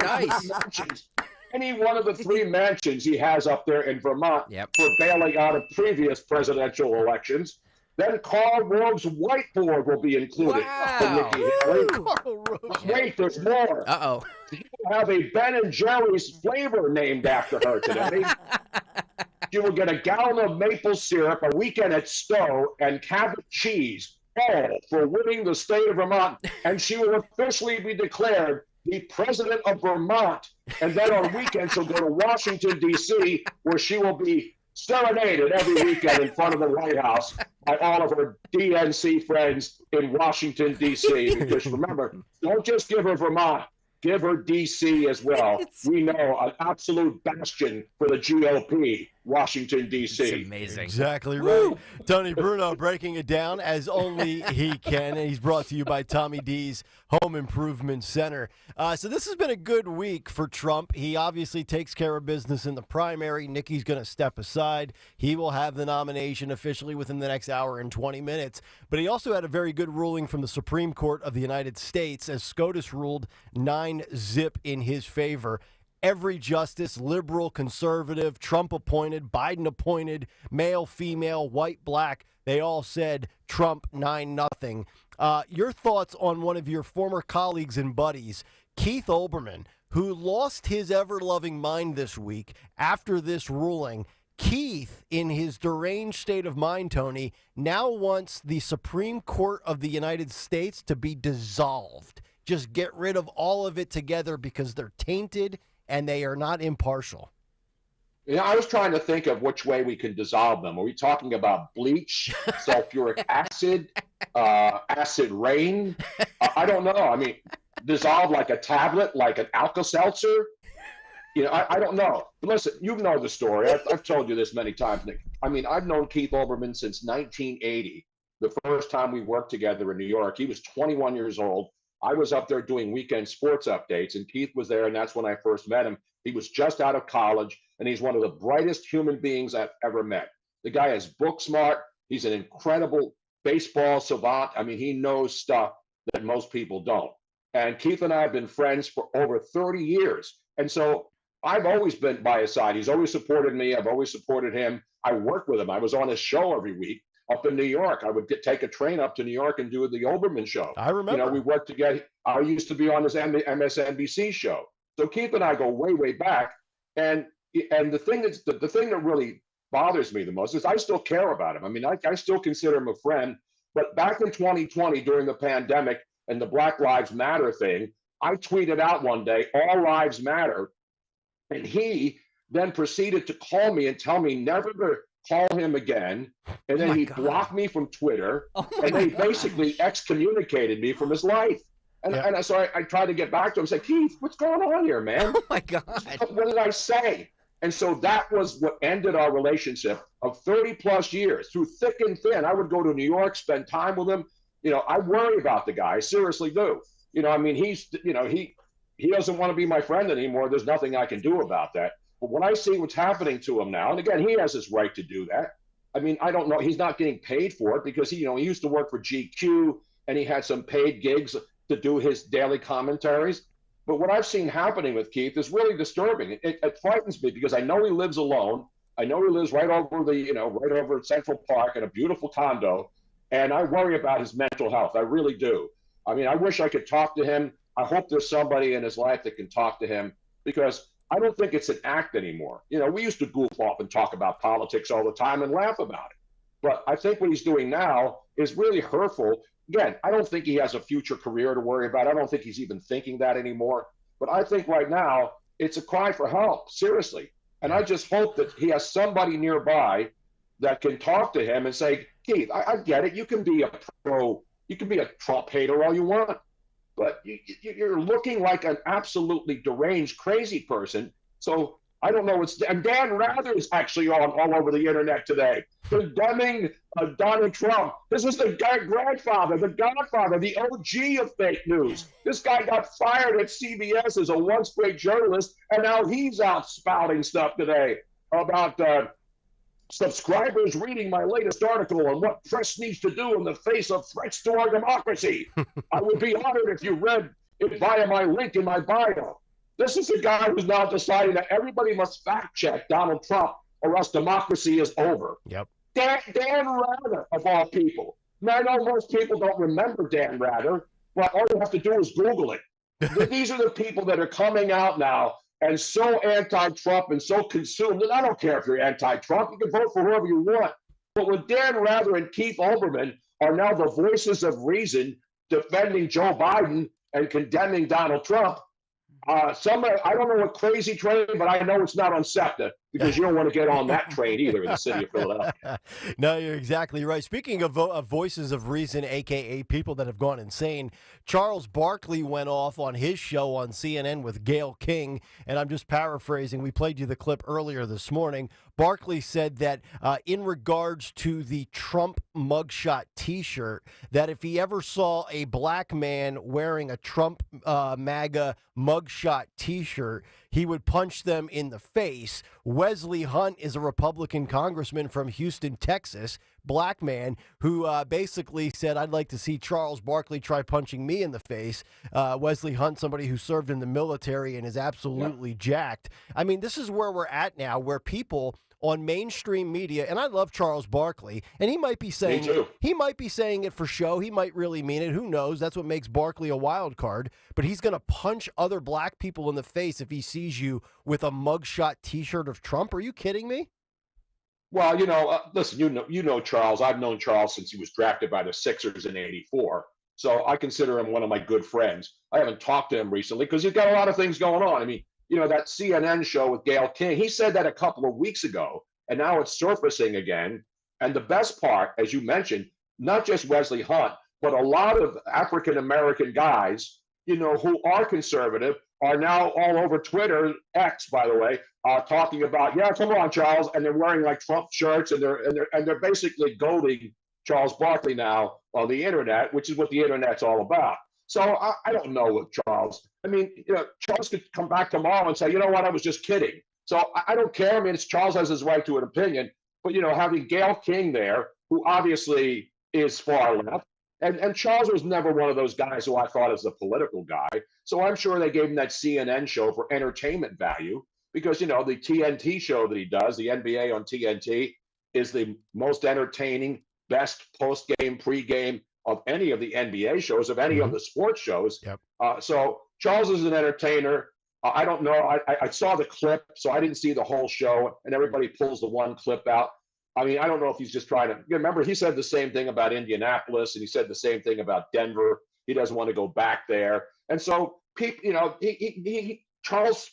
nice. Mansions. Any one of the three mansions he has up there in Vermont for bailing out of previous presidential elections. Then Karl Rove's whiteboard will be included. Wow. For Nikki Haley. Wait, there's more. Uh-oh. He will have a Ben & Jerry's flavor named after her today. She will get a gallon of maple syrup, a weekend at Stowe, and Cabot cheese, all for winning the state of Vermont. And she will officially be declared the president of Vermont. And then on weekends, she'll go to Washington, D.C., where she will be serenaded every weekend in front of the White House by all of her DNC friends in Washington, D.C. Because remember, don't just give her Vermont. give her D.C. as well. We know an absolute bastion for the GOP, Washington, D.C. It's amazing. Exactly right. Tony Bruno breaking it down as only he can. And he's brought to you by Tommy D's Home Improvement Center. So this has been a good week for Trump. He obviously takes care of business in the primary. Nikki's going to step aside. He will have the nomination officially within the next hour and 20 minutes. But he also had a very good ruling from the Supreme Court of the United States as SCOTUS ruled 9-0 in his favor. Every justice, liberal, conservative, Trump appointed, Biden appointed, male, female, white, black, they all said Trump 9-0. Your thoughts on one of your former colleagues and buddies, Keith Olbermann, who lost his ever-loving mind this week after this ruling. Keith, in his deranged state of mind, Tony, now wants the Supreme Court of the United States to be dissolved. Just get rid of all of it together because they're tainted and they are not impartial. Yeah, I was trying to think of which way we can dissolve them. Are we talking about bleach, sulfuric acid, acid rain? I don't know. I mean, dissolve like a tablet, like an Alka-Seltzer? You know, I don't know. But listen, you know the story. I've told you this many times, Nick. I mean, I've known Keith Olbermann since 1980, the first time we worked together in New York. He was 21 years old. I was up there doing weekend sports updates, and Keith was there, and that's when I first met him. He was just out of college, and he's one of the brightest human beings I've ever met. The guy is book smart. He's an incredible baseball savant. I mean, he knows stuff that most people don't. And Keith and I have been friends for over 30 years. And so I've always been by his side. He's always supported me. I've always supported him. I worked with him. I was on his show every week. Up in New York, I would take a train up to New York and do the Olbermann show. I remember. You know, we worked together. I used to be on his MSNBC show. So Keith and I go way, way back. And the thing that really bothers me the most is I still care about him. I mean, I still consider him a friend. But back in 2020, during the pandemic and the Black Lives Matter thing, I tweeted out one day, "All lives matter," and he then proceeded to call me and tell me never to call him again, and then he blocked me from Twitter, and then he basically excommunicated me from his life. And so I tried to get back to him and say, "Keith, what's going on here, man? Oh my God. What did I say?" And so that was what ended our relationship of 30 plus years through thick and thin. I would go to New York, spend time with him. You know, I worry about the guy. I seriously do. You know, I mean, he doesn't want to be my friend anymore. There's nothing I can do about that. But when I see what's happening to him now, and again, he has his right to do that. I mean, I don't know. He's not getting paid for it because he used to work for GQ and he had some paid gigs to do his daily commentaries. But what I've seen happening with Keith is really disturbing. It frightens me because I know he lives alone. I know he lives right over right over Central Park in a beautiful condo. And I worry about his mental health. I really do. I mean, I wish I could talk to him. I hope there's somebody in his life that can talk to him because I don't think it's an act anymore. You know, we used to goof off and talk about politics all the time and laugh about it. But I think what he's doing now is really hurtful. Again, I don't think he has a future career to worry about. I don't think he's even thinking that anymore. But I think right now it's a cry for help, seriously. And I just hope that he has somebody nearby that can talk to him and say, "Keith, I get it. You can be a Trump hater all you want. But you're looking like an absolutely deranged, crazy person. So I don't know. And Dan Rather is actually all over the internet today, condemning Donald Trump. This is the grandfather, the godfather, the OG of fake news. This guy got fired at CBS as a once great journalist, and now he's out spouting stuff today about subscribers reading my latest article on what press needs to do in the face of threats to our democracy. I would be honored if you read it via my link in my bio. This is a guy who's now deciding that everybody must fact check Donald Trump or else democracy is over. Yep. Dan Rather, of all people. Now, I know most people don't remember Dan Rather, but all you have to do is Google it. These are the people that are coming out now and so anti-Trump and so consumed. And I don't care if you're anti-Trump. You can vote for whoever you want. But when Dan Rather and Keith Olbermann are now the voices of reason defending Joe Biden and condemning Donald Trump, I don't know what crazy train, but I know it's not on SEPTA because you don't want to get on that train either in the city of Philadelphia. No, you're exactly right. Speaking of, voices of reason, a.k.a. people that have gone insane, Charles Barkley went off on his show on CNN with Gayle King, and I'm just paraphrasing. We played you the clip earlier this morning. Barkley said that in regards to the Trump mugshot T-shirt, that if he ever saw a black man wearing a Trump MAGA mugshot T-shirt, he would punch them in the face. Wesley Hunt is a Republican congressman from Houston, Texas, black man, who basically said, I'd like to see Charles Barkley try punching me in the face. Wesley Hunt, somebody who served in the military and is absolutely jacked. I mean, this is where we're at now, where people on mainstream media, and I love Charles Barkley, and he might be saying it for show. He might really mean it. Who knows? That's what makes Barkley a wild card. But he's going to punch other black people in the face if he sees you with a mugshot T-shirt of Trump. Are you kidding me? Well, listen, you know Charles. I've known Charles since he was drafted by the Sixers in '84. So I consider him one of my good friends. I haven't talked to him recently because he's got a lot of things going on. I mean, that CNN show with Gayle King, he said that a couple of weeks ago, and now it's surfacing again. And the best part, as you mentioned, not just Wesley Hunt, but a lot of African-American guys, who are conservative, are now all over Twitter, X, by the way, talking about, yeah, come on, Charles, and they're wearing like Trump shirts, and they're basically goading Charles Barkley now on the internet, which is what the internet's all about. So I don't know with Charles. I mean, Charles could come back tomorrow and say, you know what, I was just kidding. So I don't care. I mean, Charles has his right to an opinion, but having Gayle King there, who obviously is far left, and Charles was never one of those guys who I thought is a political guy. So I'm sure they gave him that CNN show for entertainment value because, the TNT show that he does, the NBA on TNT, is the most entertaining, best post-game, pre-game of any of the NBA shows, of any of the sports shows. Yep. So Charles is an entertainer. I don't know. I saw the clip, so I didn't see the whole show, and everybody pulls the one clip out. I mean, I don't know if he's just trying to. Remember, he said the same thing about Indianapolis, and he said the same thing about Denver. He doesn't want to go back there, and so Charles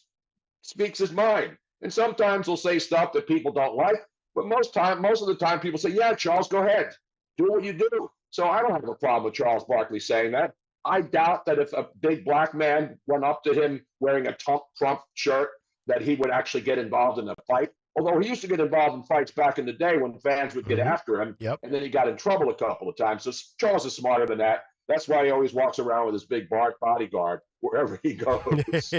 speaks his mind, and sometimes he'll say stuff that people don't like, but most of the time, people say, "Yeah, Charles, go ahead, do what you do." So I don't have a problem with Charles Barkley saying that. I doubt that if a big black man went up to him wearing a Trump shirt, that he would actually get involved in a fight. Although he used to get involved in fights back in the day when fans would get after him, and then he got in trouble a couple of times. So Charles is smarter than that. That's why he always walks around with his big bodyguard wherever he goes.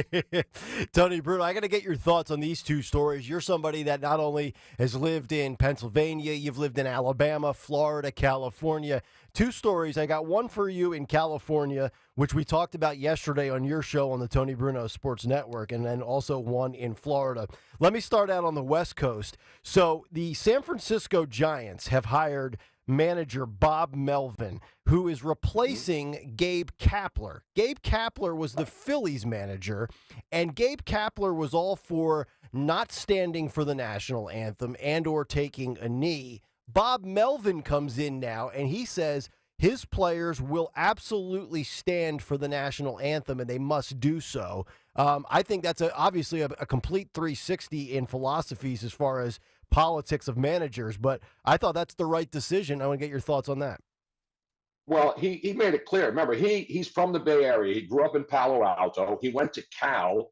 Tony Bruno, I got to get your thoughts on these two stories. You're somebody that not only has lived in Pennsylvania, you've lived in Alabama, Florida, California. Two stories. I got one for you in California, which we talked about yesterday on your show on the Tony Bruno Sports Network, and then also one in Florida. Let me start out on the West Coast. So the San Francisco Giants have hired manager Bob Melvin, who is replacing Gabe Kapler. Gabe Kapler was the Phillies manager, and Gabe Kapler was all for not standing for the national anthem and or taking a knee. Bob Melvin comes in now, and he says his players will absolutely stand for the national anthem, and they must do so. I think that's obviously a complete 360 in philosophies as far as politics of managers, but I thought that's the right decision. I want to get your thoughts on that. Well, he made it clear. Remember, he's from the Bay Area. He grew up in Palo Alto. He went to Cal,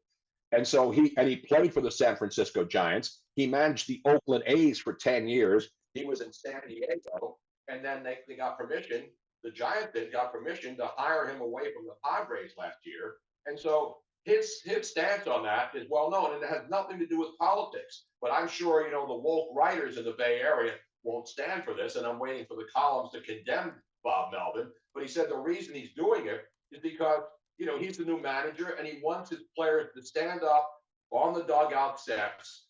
and so he played for the San Francisco Giants. He managed the Oakland A's for 10 years. He was in San Diego, and then they got permission. The Giants got permission to hire him away from the Padres last year, and so his stance on that is well known, and it has nothing to do with politics. But I'm sure the woke writers in the Bay Area won't stand for this, and I'm waiting for the columns to condemn Bob Melvin. But he said the reason he's doing it is because he's the new manager, and he wants his players to stand up on the dugout steps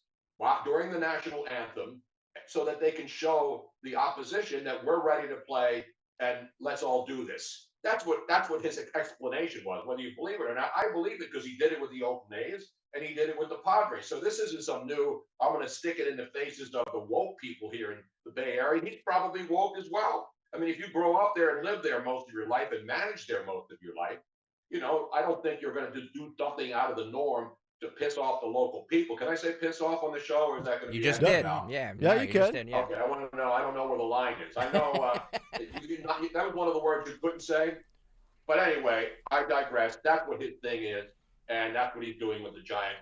during the national anthem, so that they can show the opposition that we're ready to play and let's all do this. That's what his explanation was. Whether you believe it or not, I believe it because he did it with the Oakland A's and he did it with the Padres. So this isn't some new, I'm going to stick it in the faces of the woke people here in the Bay Area. He's probably woke as well. I mean, if you grow up there and live there most of your life and manage there most of your life, I don't think you're going to do something out of the norm to piss off the local people. Can I say piss off on the show, or is that going to be? You just edited did. out? Yeah. Yeah, no, you just can. did, yeah. Okay, I want to know. I don't know where the line is. I know that was one of the words you couldn't say. But anyway, I digress. That's what his thing is, and that's what he's doing with the Giant.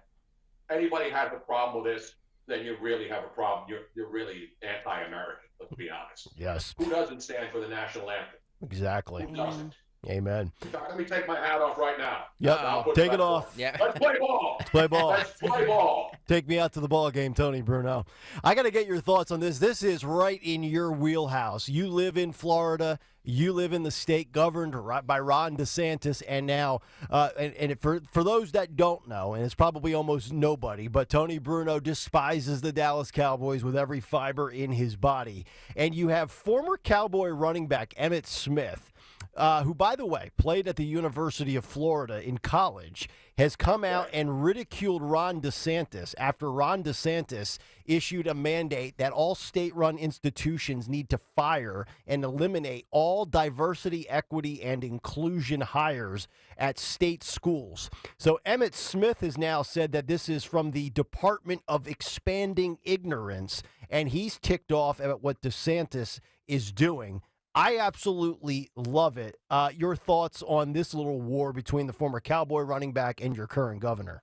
Anybody has a problem with this, then you really have a problem. You're really anti-American. Let's be honest. Yes. Who doesn't stand for the national anthem? Exactly. Who doesn't? Amen. In fact, let me take my hat off right now. Yep. I'll put Take that it off. on. Yeah. Let's play ball. Let's play ball. Let's play ball. Take me out to the ball game, Tony Bruno. I got to get your thoughts on this. This is right in your wheelhouse. You live in Florida. You live in the state governed by Ron DeSantis, and now, and for those that don't know, and it's probably almost nobody, but Tony Bruno despises the Dallas Cowboys with every fiber in his body. And you have former Cowboy running back Emmitt Smith, who, by the way, played at the University of Florida in college, has come out and ridiculed Ron DeSantis after Ron DeSantis issued a mandate that all state-run institutions need to fire and eliminate all diversity, equity, and inclusion hires at state schools. So Emmitt Smith has now said that this is from the Department of Expanding Ignorance, and he's ticked off at what DeSantis is doing. I absolutely love it. Your thoughts on this little war between the former Cowboy running back and your current governor?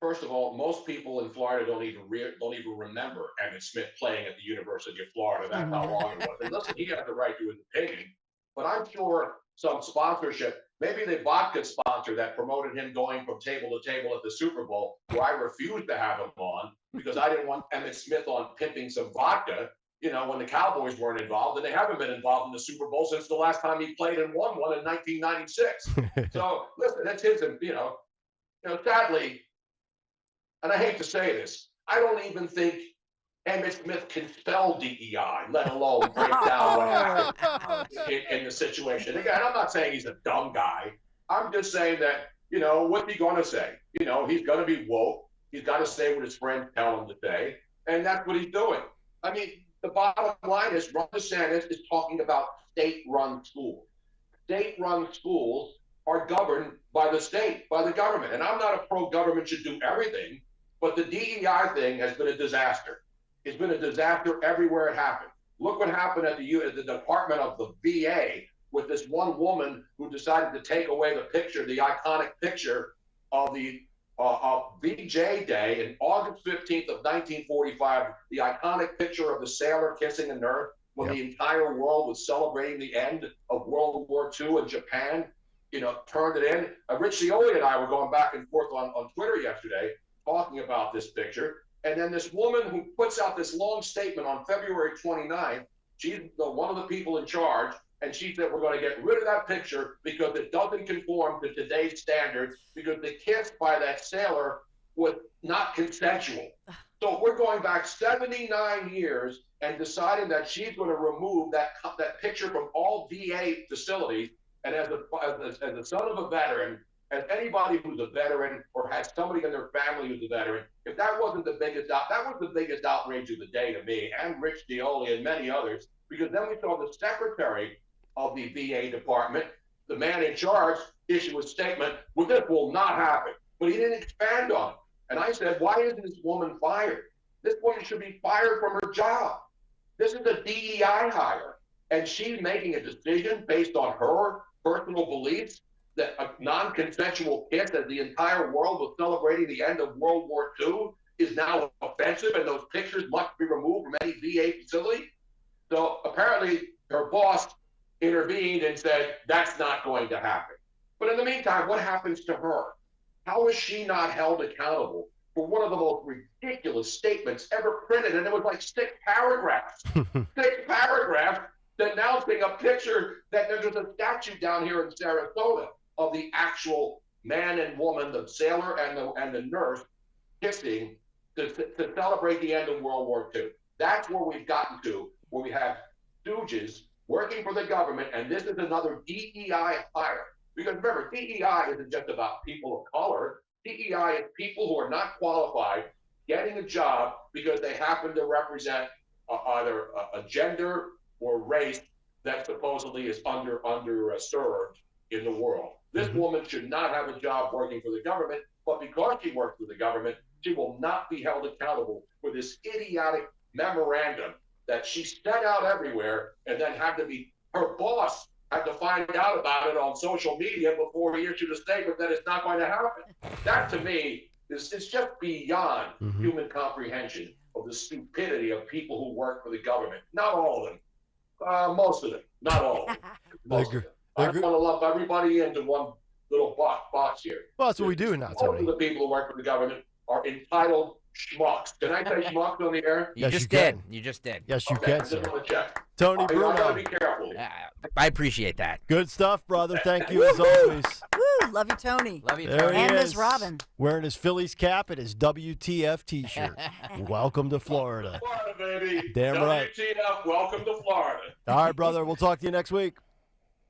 First of all, most people in Florida don't even remember Emmitt Smith playing at the University of Florida. That's how long it was. And listen, he had the right to his opinion, but I'm sure some sponsorship, maybe the vodka sponsor that promoted him going from table to table at the Super Bowl, where I refused to have him on because I didn't want Emmitt Smith on pimping some vodka. You know, when the Cowboys weren't involved, and they haven't been involved in the Super Bowl since the last time he played and won one in 1996. So listen, that's his, sadly, and I hate to say this, I don't even think Emmitt Smith can spell DEI, let alone break down what happened in the situation. Again, I'm not saying he's a dumb guy. I'm just saying that, what's he going to say? He's going to be woke. He's got to say what his friends tell him to say, and that's what he's doing. I mean, the bottom line is Ron DeSantis is talking about state-run schools. State-run schools are governed by the state, by the government. And I'm not a pro-government should do everything, but the DEI thing has been a disaster. It's been a disaster everywhere it happened. Look what happened at the Department of the VA with this one woman who decided to take away the picture, the iconic picture of the VJ Day in August 15th of 1945, the iconic picture of the sailor kissing a nurse when the entire world was celebrating the end of World War II and Japan, turned it in. Rich Cioli and I were going back and forth on Twitter yesterday talking about this picture. And then this woman who puts out this long statement on February 29th, she's one of the people in charge, and she said, we're going to get rid of that picture because it doesn't conform to today's standards, because the kiss by that sailor was not consensual. So we're going back 79 years and deciding that she's going to remove that picture from all VA facilities. And as the son of a veteran, as anybody who's a veteran or has somebody in their family who's a veteran, if that wasn't the biggest that was the biggest outrage of the day to me and Rich Cioli and many others, because then we saw the secretary of the VA department, the man in charge, issue a statement, well, this will not happen. But he didn't expand on it. And I said, why isn't this woman fired? This woman should be fired from her job. This is a DEI hire. And she's making a decision based on her personal beliefs that a non-consensual kiss as the entire world was celebrating the end of World War II is now offensive, and those pictures must be removed from any VA facility. So apparently her boss intervened and said, that's not going to happen. But in the meantime, what happens to her? How is she not held accountable for one of the most ridiculous statements ever printed? And it was like 6 paragraphs, 6 paragraphs denouncing a picture that there's a statue down here in Sarasota of the actual man and woman, the sailor and the nurse, kissing to celebrate the end of World War II. That's where we've gotten to, where we have stooges working for the government, and this is another DEI hire. Because remember, DEI isn't just about people of color. DEI is people who are not qualified getting a job because they happen to represent either a gender or race that supposedly is underserved in the world. This woman should not have a job working for the government, but because she works for the government, she will not be held accountable for this idiotic memorandum that she sent out everywhere and then had to be, her boss had to find out about it on social media before he issued a statement that it's not going to happen. That to me is just beyond human comprehension of the stupidity of people who work for the government. Not all of them. Most of them. Not all of them. Most of them. I don't want to lump everybody into one little box here. Well, that's what we do now, Tony. Most of the people who work for the government are entitled schmucks. Can I say schmucks on the air? You just did. You just did. Yes, you Okay, can, I sir. just want to check. Tony I Bruno. gotta be careful. I appreciate that. Good stuff, brother. Thank you as always. Woo! Love you, Tony. Love you, There Tony. he And is, Miss Robin. wearing his Phillies cap and his WTF T-shirt. Welcome to Florida. Florida, baby. Damn right. WTF, welcome to Florida. All right, brother. We'll talk to you next week.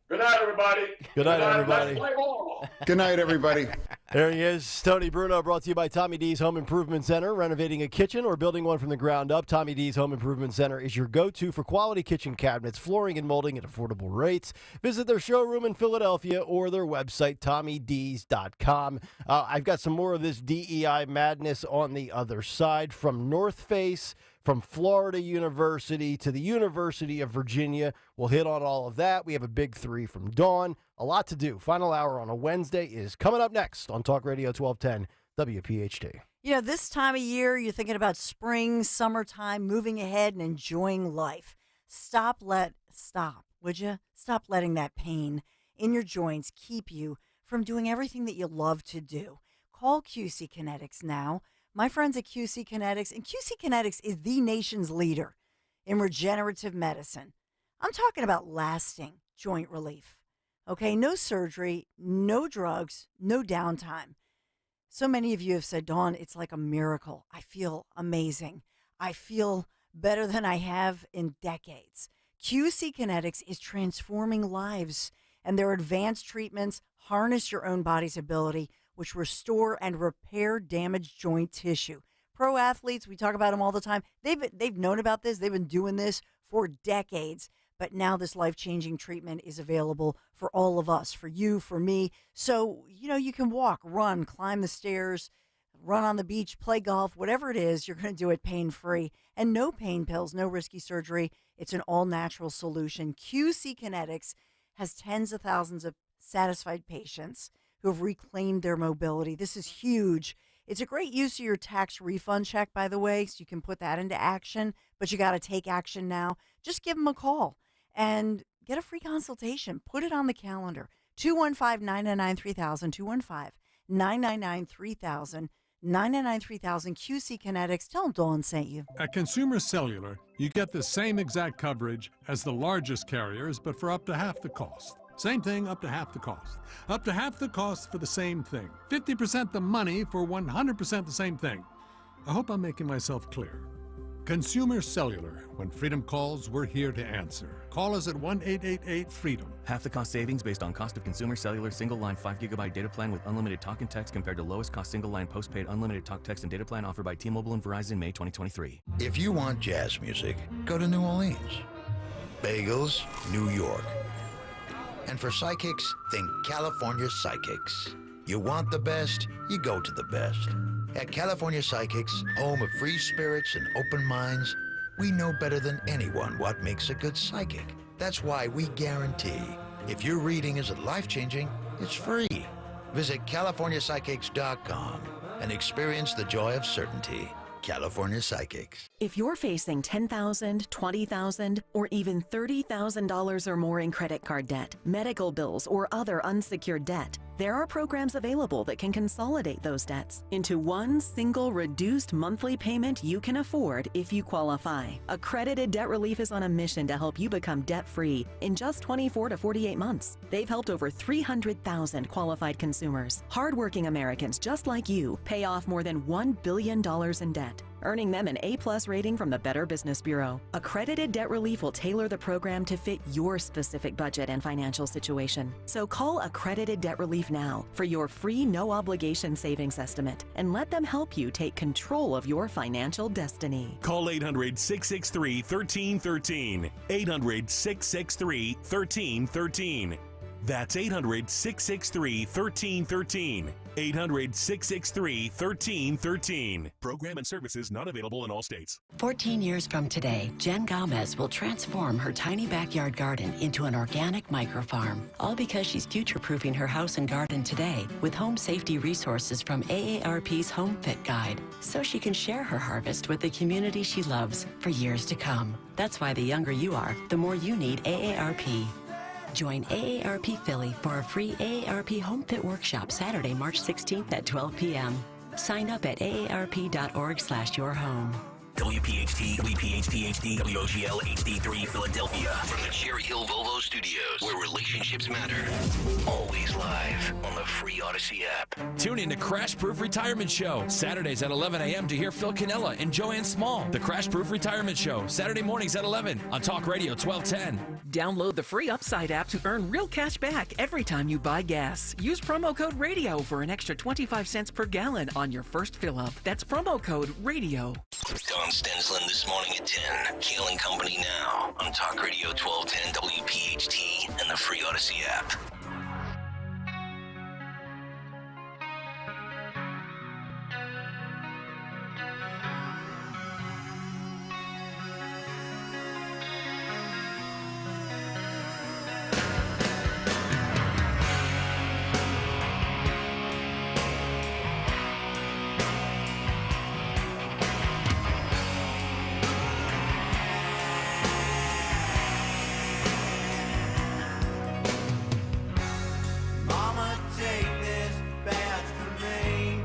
Good night, everybody. Good night, everybody. Let's play ball. Good night, everybody. There he is, Tony Bruno, brought to you by Tommy D's Home Improvement Center. Renovating a kitchen or building one from the ground up, Tommy D's Home Improvement Center is your go-to for quality kitchen cabinets, flooring, and molding at affordable rates. Visit their showroom in Philadelphia or their website, TommyD's.com. I've got some more of this DEI madness on the other side. From North Face, from Florida University to the University of Virginia. We'll hit on all of that. We have a big three from Dawn. A lot to do. Final hour on a Wednesday is coming up next on Talk Radio 1210 WPHT. You know, this time of year, you're thinking about spring, summertime, moving ahead and enjoying life. Stop, would you? Stop letting that pain in your joints keep you from doing everything that you love to do. Call QC Kinetics now. My friends at QC Kinetics, and QC Kinetics is the nation's leader in regenerative medicine. I'm talking about lasting joint relief. Okay, no surgery, no drugs, no downtime. So many of you have said, Dawn, it's like a miracle. I feel amazing. I feel better than I have in decades. QC Kinetics is transforming lives, and their advanced treatments harness your own body's ability, which restore and repair damaged joint tissue. Pro athletes, we talk about them all the time. They've known about this. They've been doing this for decades. But now this life-changing treatment is available for all of us, for you, for me. So, you know, you can walk, run, climb the stairs, run on the beach, play golf, whatever it is, you're going to do it pain-free. And no pain pills, no risky surgery. It's an all-natural solution. QC Kinetics has tens of thousands of satisfied patients who have reclaimed their mobility. This is huge. It's a great use of your tax refund check, by the way, so you can put that into action, but you got to take action now. Just give them a call and get a free consultation. Put it on the calendar. 215-999-3000, 215-999-3000, 999-3000, QC Kinetics. Tell them Dawn sent you. At Consumer Cellular, you get the same exact coverage as the largest carriers, but for up to half the cost. Same thing, up to half the cost. Up to half the cost for the same thing. 50% the money for 100% the same thing. I hope I'm making myself clear. Consumer Cellular. When freedom calls, we're here to answer. Call us at 1-888-FREEDOM. Half the cost savings based on cost of Consumer Cellular single-line 5GB data plan with unlimited talk and text compared to lowest cost single-line postpaid unlimited talk, text, and data plan offered by T-Mobile and Verizon May 2023. If you want jazz music, go to New Orleans. Bagels, New York. And for psychics, think California Psychics. You want the best, you go to the best. At California Psychics, home of free spirits and open minds, we know better than anyone what makes a good psychic. That's why we guarantee if your reading isn't life-changing, it's free. Visit CaliforniaPsychics.com and experience the joy of certainty. California Psychics. If you're facing $10,000, $20,000, or even $30,000 or more in credit card debt, medical bills, or other unsecured debt, there are programs available that can consolidate those debts into one single reduced monthly payment you can afford if you qualify. Accredited Debt Relief is on a mission to help you become debt-free in just 24 to 48 months. They've helped over 300,000 qualified consumers. Hardworking Americans just like you pay off more than $1 billion in debt, earning them an A+ rating from the Better Business Bureau. Accredited Debt Relief will tailor the program to fit your specific budget and financial situation. So call Accredited Debt Relief now for your free no-obligation savings estimate and let them help you take control of your financial destiny. Call 800-663-1313. 800-663-1313. That's 800-663-1313. 800-663-1313. Program and services not available in all states. 14 years from today, Jen Gomez will transform her tiny backyard garden into an organic microfarm. All because she's future-proofing her house and garden today with home safety resources from AARP's Home Fit Guide, so she can share her harvest with the community she loves for years to come. That's why the younger you are, the more you need AARP. Join AARP Philly for a free AARP Home Fit Workshop Saturday, March 16th at 12 p.m. Sign up at aarp.org/yourhome. WPHT, WPHT HD, WOGL HD3 Philadelphia. From the Cherry Hill Volvo Studios, where relationships matter. Always live on the free Odyssey app. Tune in to Crash Proof Retirement Show, Saturdays at 11 a.m. to hear Phil Cannella and Joanne Small. The Crash Proof Retirement Show, Saturday mornings at 11 on Talk Radio 1210. Download the free Upside app to earn real cash back every time you buy gas. Use promo code RADIO for an extra 25 cents per gallon on your first fill-up. That's promo code RADIO. Don Stensland this morning at 10. Kayal and Company now on Talk Radio 1210 WPHT and the free Odyssey app. Mama, take this badge from me.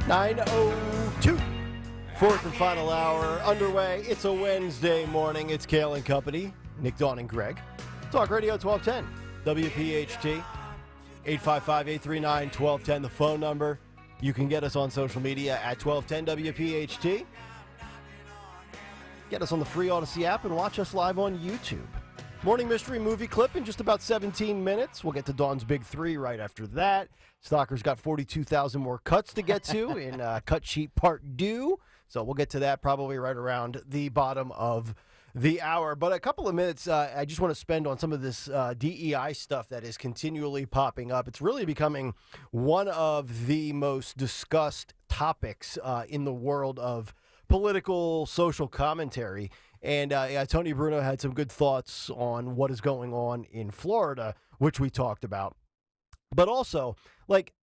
9:02. Fourth and final hour underway. It's a Wednesday morning. It's Kayal and Company. Nick, Dawn, and Greg. Talk Radio 1210. WPHT. 855-839-1210. The phone number. You can get us on social media at 1210 WPHT. Get us on the free Odyssey app and watch us live on YouTube. Morning mystery movie clip in just about 17 minutes. We'll get to Dawn's Big Three right after that. Stalker's got 42,000 more cuts to get to in Cut Sheet Part 2. So we'll get to that probably right around the bottom of the hour. But a couple of minutes I just want to spend on some of this DEI stuff that is continually popping up. It's really becoming one of the most discussed topics in the world of political social commentary. And Tony Bruno had some good thoughts on what is going on in Florida, which we talked about. But also, like,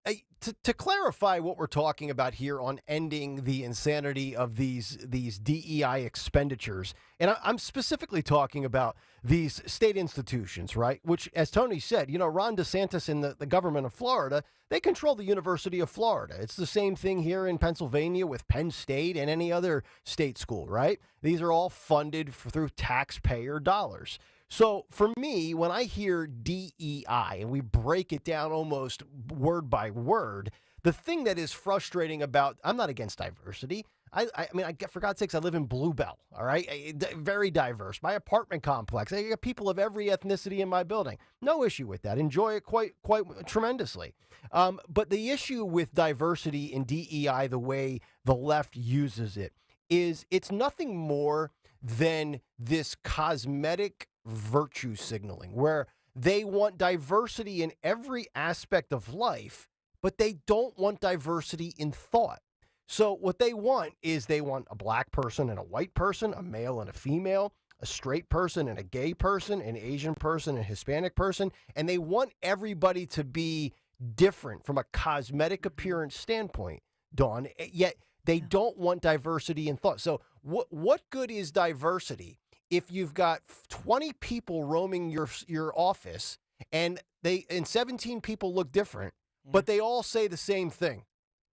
to clarify what we're talking about here on ending the insanity of these DEI expenditures, and I'm specifically talking about these state institutions, right? Which, as Tony said, you know, Ron DeSantis and the government of Florida, they control the University of Florida. It's the same thing here in Pennsylvania with Penn State and any other state school, right? These are all funded through taxpayer dollars. So for me, when I hear DEI and we break it down almost word by word, the thing that is frustrating about, I'm not against diversity. I mean, for God's sakes, I live in Bluebell, all right? Very diverse. My apartment complex, I got people of every ethnicity in my building. No issue with that. Enjoy it quite tremendously. But the issue with diversity in DEI, the way the left uses it, is it's nothing more than this cosmetic virtue signaling where they want diversity in every aspect of life, but they don't want diversity in thought. So what they want is they want a black person and a white person, a male and a female, a straight person and a gay person, an Asian person and a Hispanic person, and they want everybody to be different from a cosmetic appearance standpoint, Dawn, yet they don't want diversity in thought. So what good is diversity if you've got 20 people roaming your office and 17 people look different, but they all say the same thing?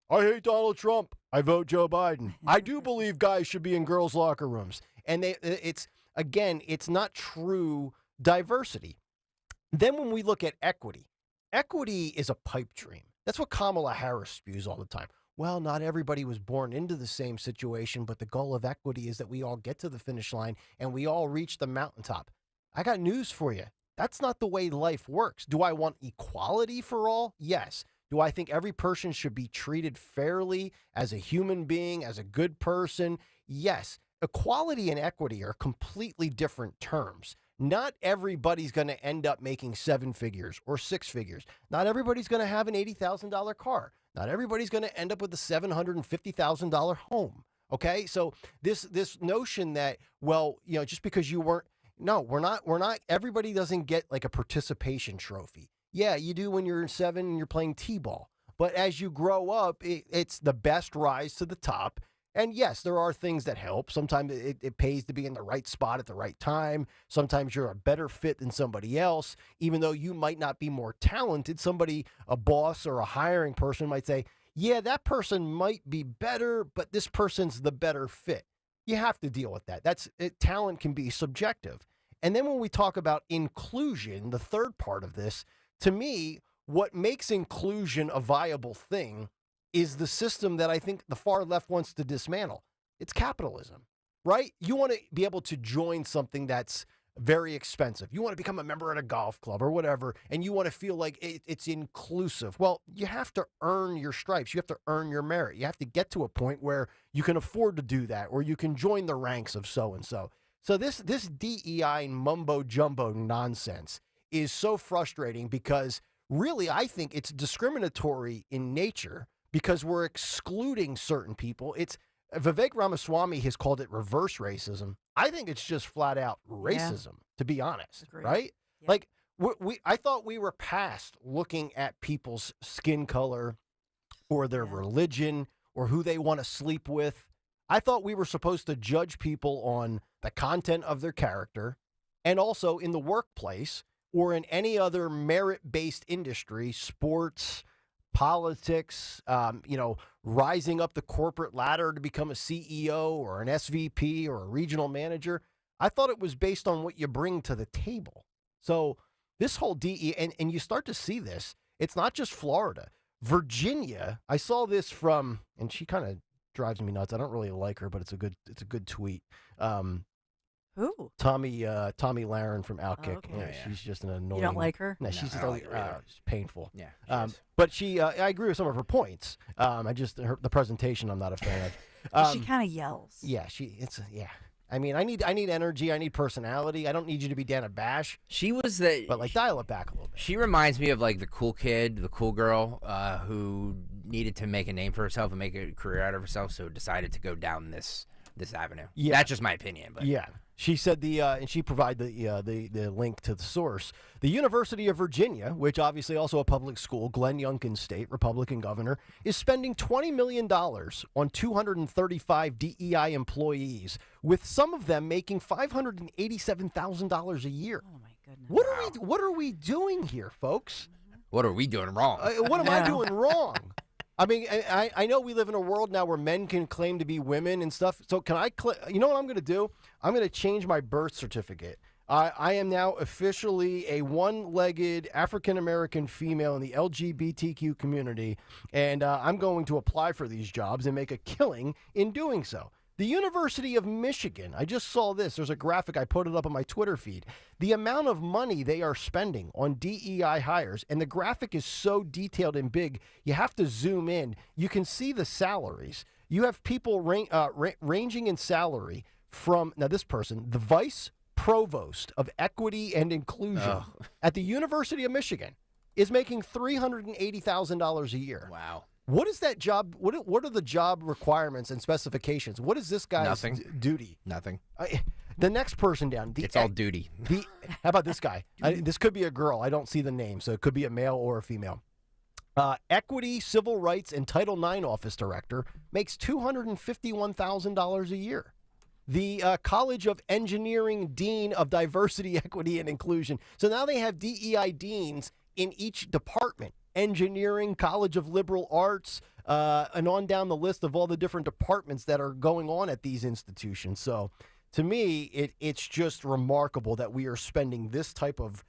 I hate Donald Trump. I vote Joe Biden. I do believe guys should be in girls' locker rooms. And it's not true diversity. Then when we look at equity is a pipe dream. That's what Kamala Harris spews all the time. Well, not everybody was born into the same situation, but the goal of equity is that we all get to the finish line and we all reach the mountaintop. I got news for you. That's not the way life works. Do I want equality for all? Yes. Do I think every person should be treated fairly as a human being, as a good person? Yes. Equality and equity are completely different terms. not everybody's going to end up making 7 figures or 6 figures. Not everybody's going to have an $80,000 car. Not everybody's going to end up with a $750,000 home. Okay, so this notion that, well, you know, just because you weren't, no, we're not. Everybody doesn't get like a participation trophy. Yeah, you do when you're 7 and you're playing t-ball. But as you grow up, it's the best rise to the top. And yes, there are things that help. Sometimes it pays to be in the right spot at the right time. Sometimes you're a better fit than somebody else, even though you might not be more talented. Somebody, a boss or a hiring person might say, yeah, that person might be better, but this person's the better fit. You have to deal with that. Talent can be subjective. And then when we talk about inclusion, the third part of this, to me, what makes inclusion a viable thing is the system that I think the far left wants to dismantle. It's capitalism, right? You want to be able to join something that's very expensive. You want to become a member at a golf club or whatever, and you want to feel like it's inclusive. Well, you have to earn your stripes. You have to earn your merit. You have to get to a point where you can afford to do that, or you can join the ranks of so-and-so. So this DEI mumbo-jumbo nonsense is so frustrating because really I think it's discriminatory in nature because we're excluding certain people. Vivek Ramaswamy has called it reverse racism. I think it's just flat out racism, to be honest, right? Yep. Like I thought we were past looking at people's skin color or their religion or who they want to sleep with. I thought we were supposed to judge people on the content of their character and also in the workplace or in any other merit-based industry, sports, politics, rising up the corporate ladder to become a CEO or an SVP or a regional manager. I thought it was based on what you bring to the table. So this whole DE, and you start to see this, it's not just Florida. Virginia, I saw this from, and she kind of drives me nuts. I don't really like her, but it's a good tweet. Who? Tommy Lahren from Outkick. Oh, okay. Yeah, she's just an annoying. You don't like her? No, she's just it's painful. Yeah. But I agree with some of her points. The presentation I'm not a fan of. She kind of yells. Yeah, I mean, I need energy. I need personality. I don't need you to be Dana Bash. But like dial it back a little bit. She reminds me of like the cool kid, the cool girl who needed to make a name for herself and make a career out of herself, so decided to go down this avenue. Yeah, that's just my opinion. But yeah. She said and she provided the link to the source. The University of Virginia, which obviously also a public school, Glenn Youngkin State, Republican governor, is spending $20 million on 235 DEI employees, with some of them making $587,000 a year. Oh my goodness! What are we doing here, folks? What are we doing wrong? What am I doing wrong? I mean, I know we live in a world now where men can claim to be women and stuff. So can I you know what I'm going to do? I'm going to change my birth certificate. I am now officially a one-legged African-American female in the LGBTQ community, and I'm going to apply for these jobs and make a killing in doing so. The University of Michigan, I just saw this. There's a graphic. I put it up on my Twitter feed. The amount of money they are spending on DEI hires, and the graphic is so detailed and big, you have to zoom in. You can see the salaries. You have people ranging in salary from, now this person, the vice provost of equity and inclusion at the University of Michigan is making $380,000 a year. Wow. What is that job? What are the job requirements and specifications? What is this guy's duty? Nothing. The next person down. It's all duty. How about this guy? This could be a girl. I don't see the name, so it could be a male or a female. Equity, Civil Rights, and Title IX Office Director makes $251,000 a year. The College of Engineering Dean of Diversity, Equity, and Inclusion. So now they have DEI deans in each department. Engineering, College of Liberal Arts, and on down the list of all the different departments that are going on at these institutions. So to me, it's just remarkable that we are spending this type of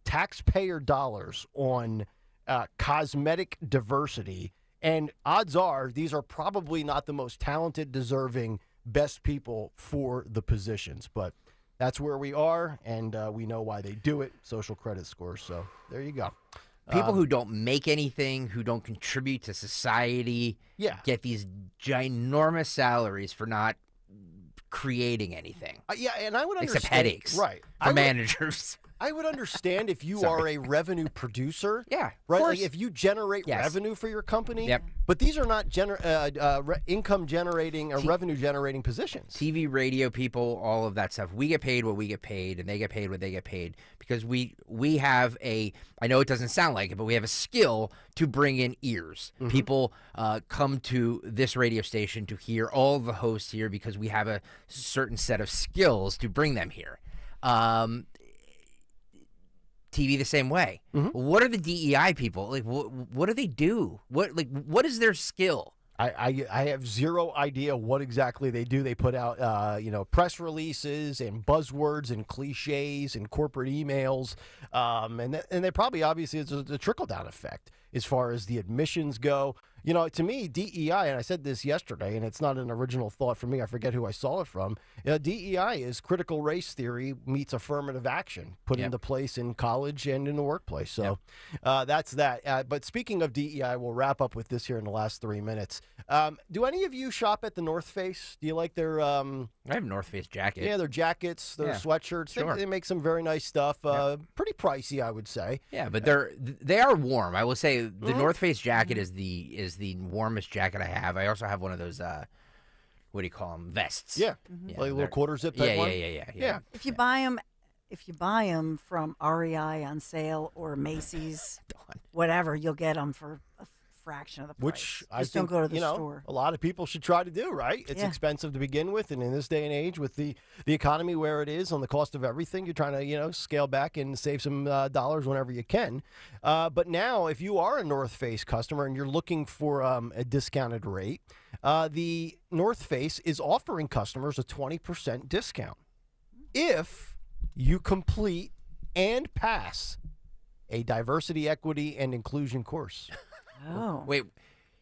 taxpayer dollars on cosmetic diversity. And odds are these are probably not the most talented, deserving, best people for the positions. But that's where we are, and we know why they do it. Social credit scores. So there you go. People who don't make anything, who don't contribute to society, get these ginormous salaries for not creating anything. Yeah, and I would understand. Except headaches. Right. For managers. I would understand if you are a revenue producer. Yeah, right. course. Like if you generate Yes. revenue for your company. Yep. But these are not income generating or revenue generating positions. TV, radio people, all of that stuff. We get paid what we get paid, and they get paid what they get paid because we have a. I know it doesn't sound like it, but we have a skill to bring in ears. Mm-hmm. People come to this radio station to hear all the hosts here because we have a certain set of skills to bring them here. TV the same way. Mm-hmm. What are the DEI people like? What do they do? What is their skill? I have zero idea what exactly they do. They put out press releases and buzzwords and cliches and corporate emails, and they probably obviously it's a trickle down effect as far as the admissions go. You know, to me, DEI, and I said this yesterday, and it's not an original thought for me. I forget who I saw it from. DEI is critical race theory meets affirmative action put into place in college and in the workplace. So that's that. But speaking of DEI, we'll wrap up with this here in the last 3 minutes. Do any of you shop at the North Face? Do you like their... I have a North Face jacket. Yeah, their jackets, their sweatshirts. Sure. They make some very nice stuff. Pretty pricey, I would say. Yeah, but they are warm. I will say the North Face jacket is the warmest jacket I have. I also have one of those what do you call them? Vests. Yeah, like a little quarter zip type one. Yeah. If you buy them from REI on sale or Macy's, whatever, you'll get them for a fraction of the price. Which I Just think, don't go to the store. a lot of people should try to do, right? It's expensive to begin with, and in this day and age, with the economy where it is on the cost of everything, you're trying to, scale back and save some dollars whenever you can. But now, if you are a North Face customer and you're looking for a discounted rate, the North Face is offering customers a 20% discount if you complete and pass a diversity, equity, and inclusion course. Oh. Wait.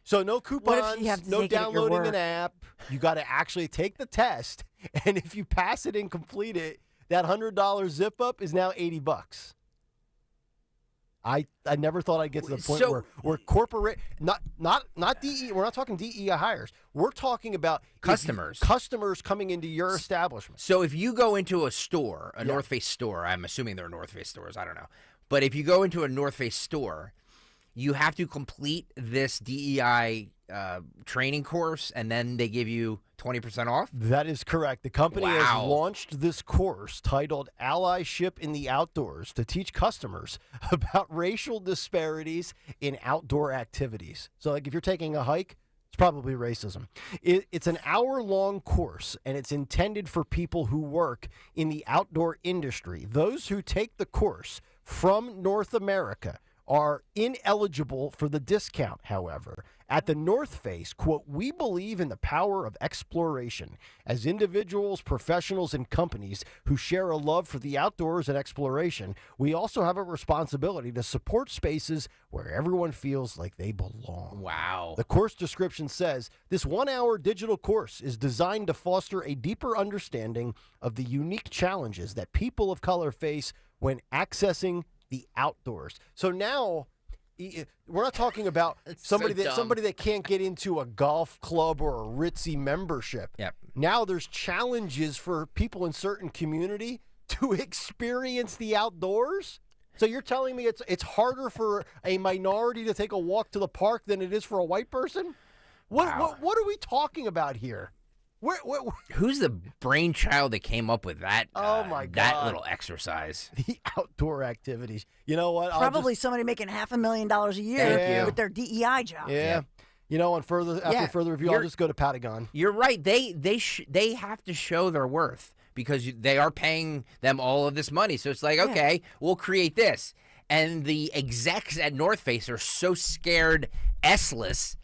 So no coupons, you have to no take it at your downloading work? an app. You got to actually take the test, and if you pass it and complete it, that $100 zip up is now $80. I never thought I'd get to the point where corporate not DE. We're not talking DEI hires. We're talking about Customers coming into your establishment. So if you go into a store, a North Face store, I'm assuming they're North Face stores. I don't know, but if you go into a North Face store, you have to complete this DEI training course, and then they give you 20% off? That is correct. The company has launched this course titled Allyship in the Outdoors to teach customers about racial disparities in outdoor activities. So, like, if you're taking a hike, it's probably racism. It's an hour-long course, and it's intended for people who work in the outdoor industry. Those who take the course from North America are ineligible for the discount, however. At the North Face, quote, "We believe in the power of exploration. As individuals, professionals, and companies who share a love for the outdoors and exploration, we also have a responsibility to support spaces where everyone feels like they belong." Wow. The course description says, this 1-hour digital course is designed to foster a deeper understanding of the unique challenges that people of color face when accessing the outdoors. So now we're not talking about somebody that can't get into a golf club or a ritzy membership. Yep. Now there's challenges for people in certain community to experience the outdoors. So you're telling me it's harder for a minority to take a walk to the park than it is for a white person? What are we talking about here? Who's the brainchild that came up with that? Oh my God! That little exercise. The outdoor activities. You know what? Probably somebody making $500,000 a year with their DEI job. Yeah. You know, after further review, I'll just go to Patagon. You're right. They have to show their worth because they are paying them all of this money. So it's like, okay, we'll create this. And the execs at North Face are so scared S-less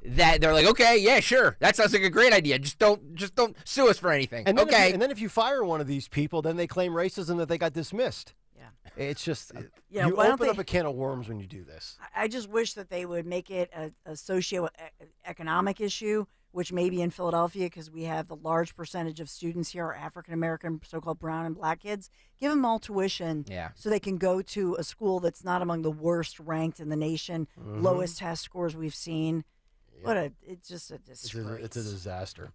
that they're like, okay, yeah, sure. That sounds like a great idea. Just don't sue us for anything. And then and then if you fire one of these people, then they claim racism that they got dismissed. Yeah. It's just, you open up a can of worms when you do this. I just wish that they would make it a socio-economic issue, which maybe in Philadelphia, because we have the large percentage of students here are African-American, so-called brown and black kids. Give them all tuition so they can go to a school that's not among the worst ranked in the nation, lowest test scores we've seen. It's just a disgrace. It's a disaster.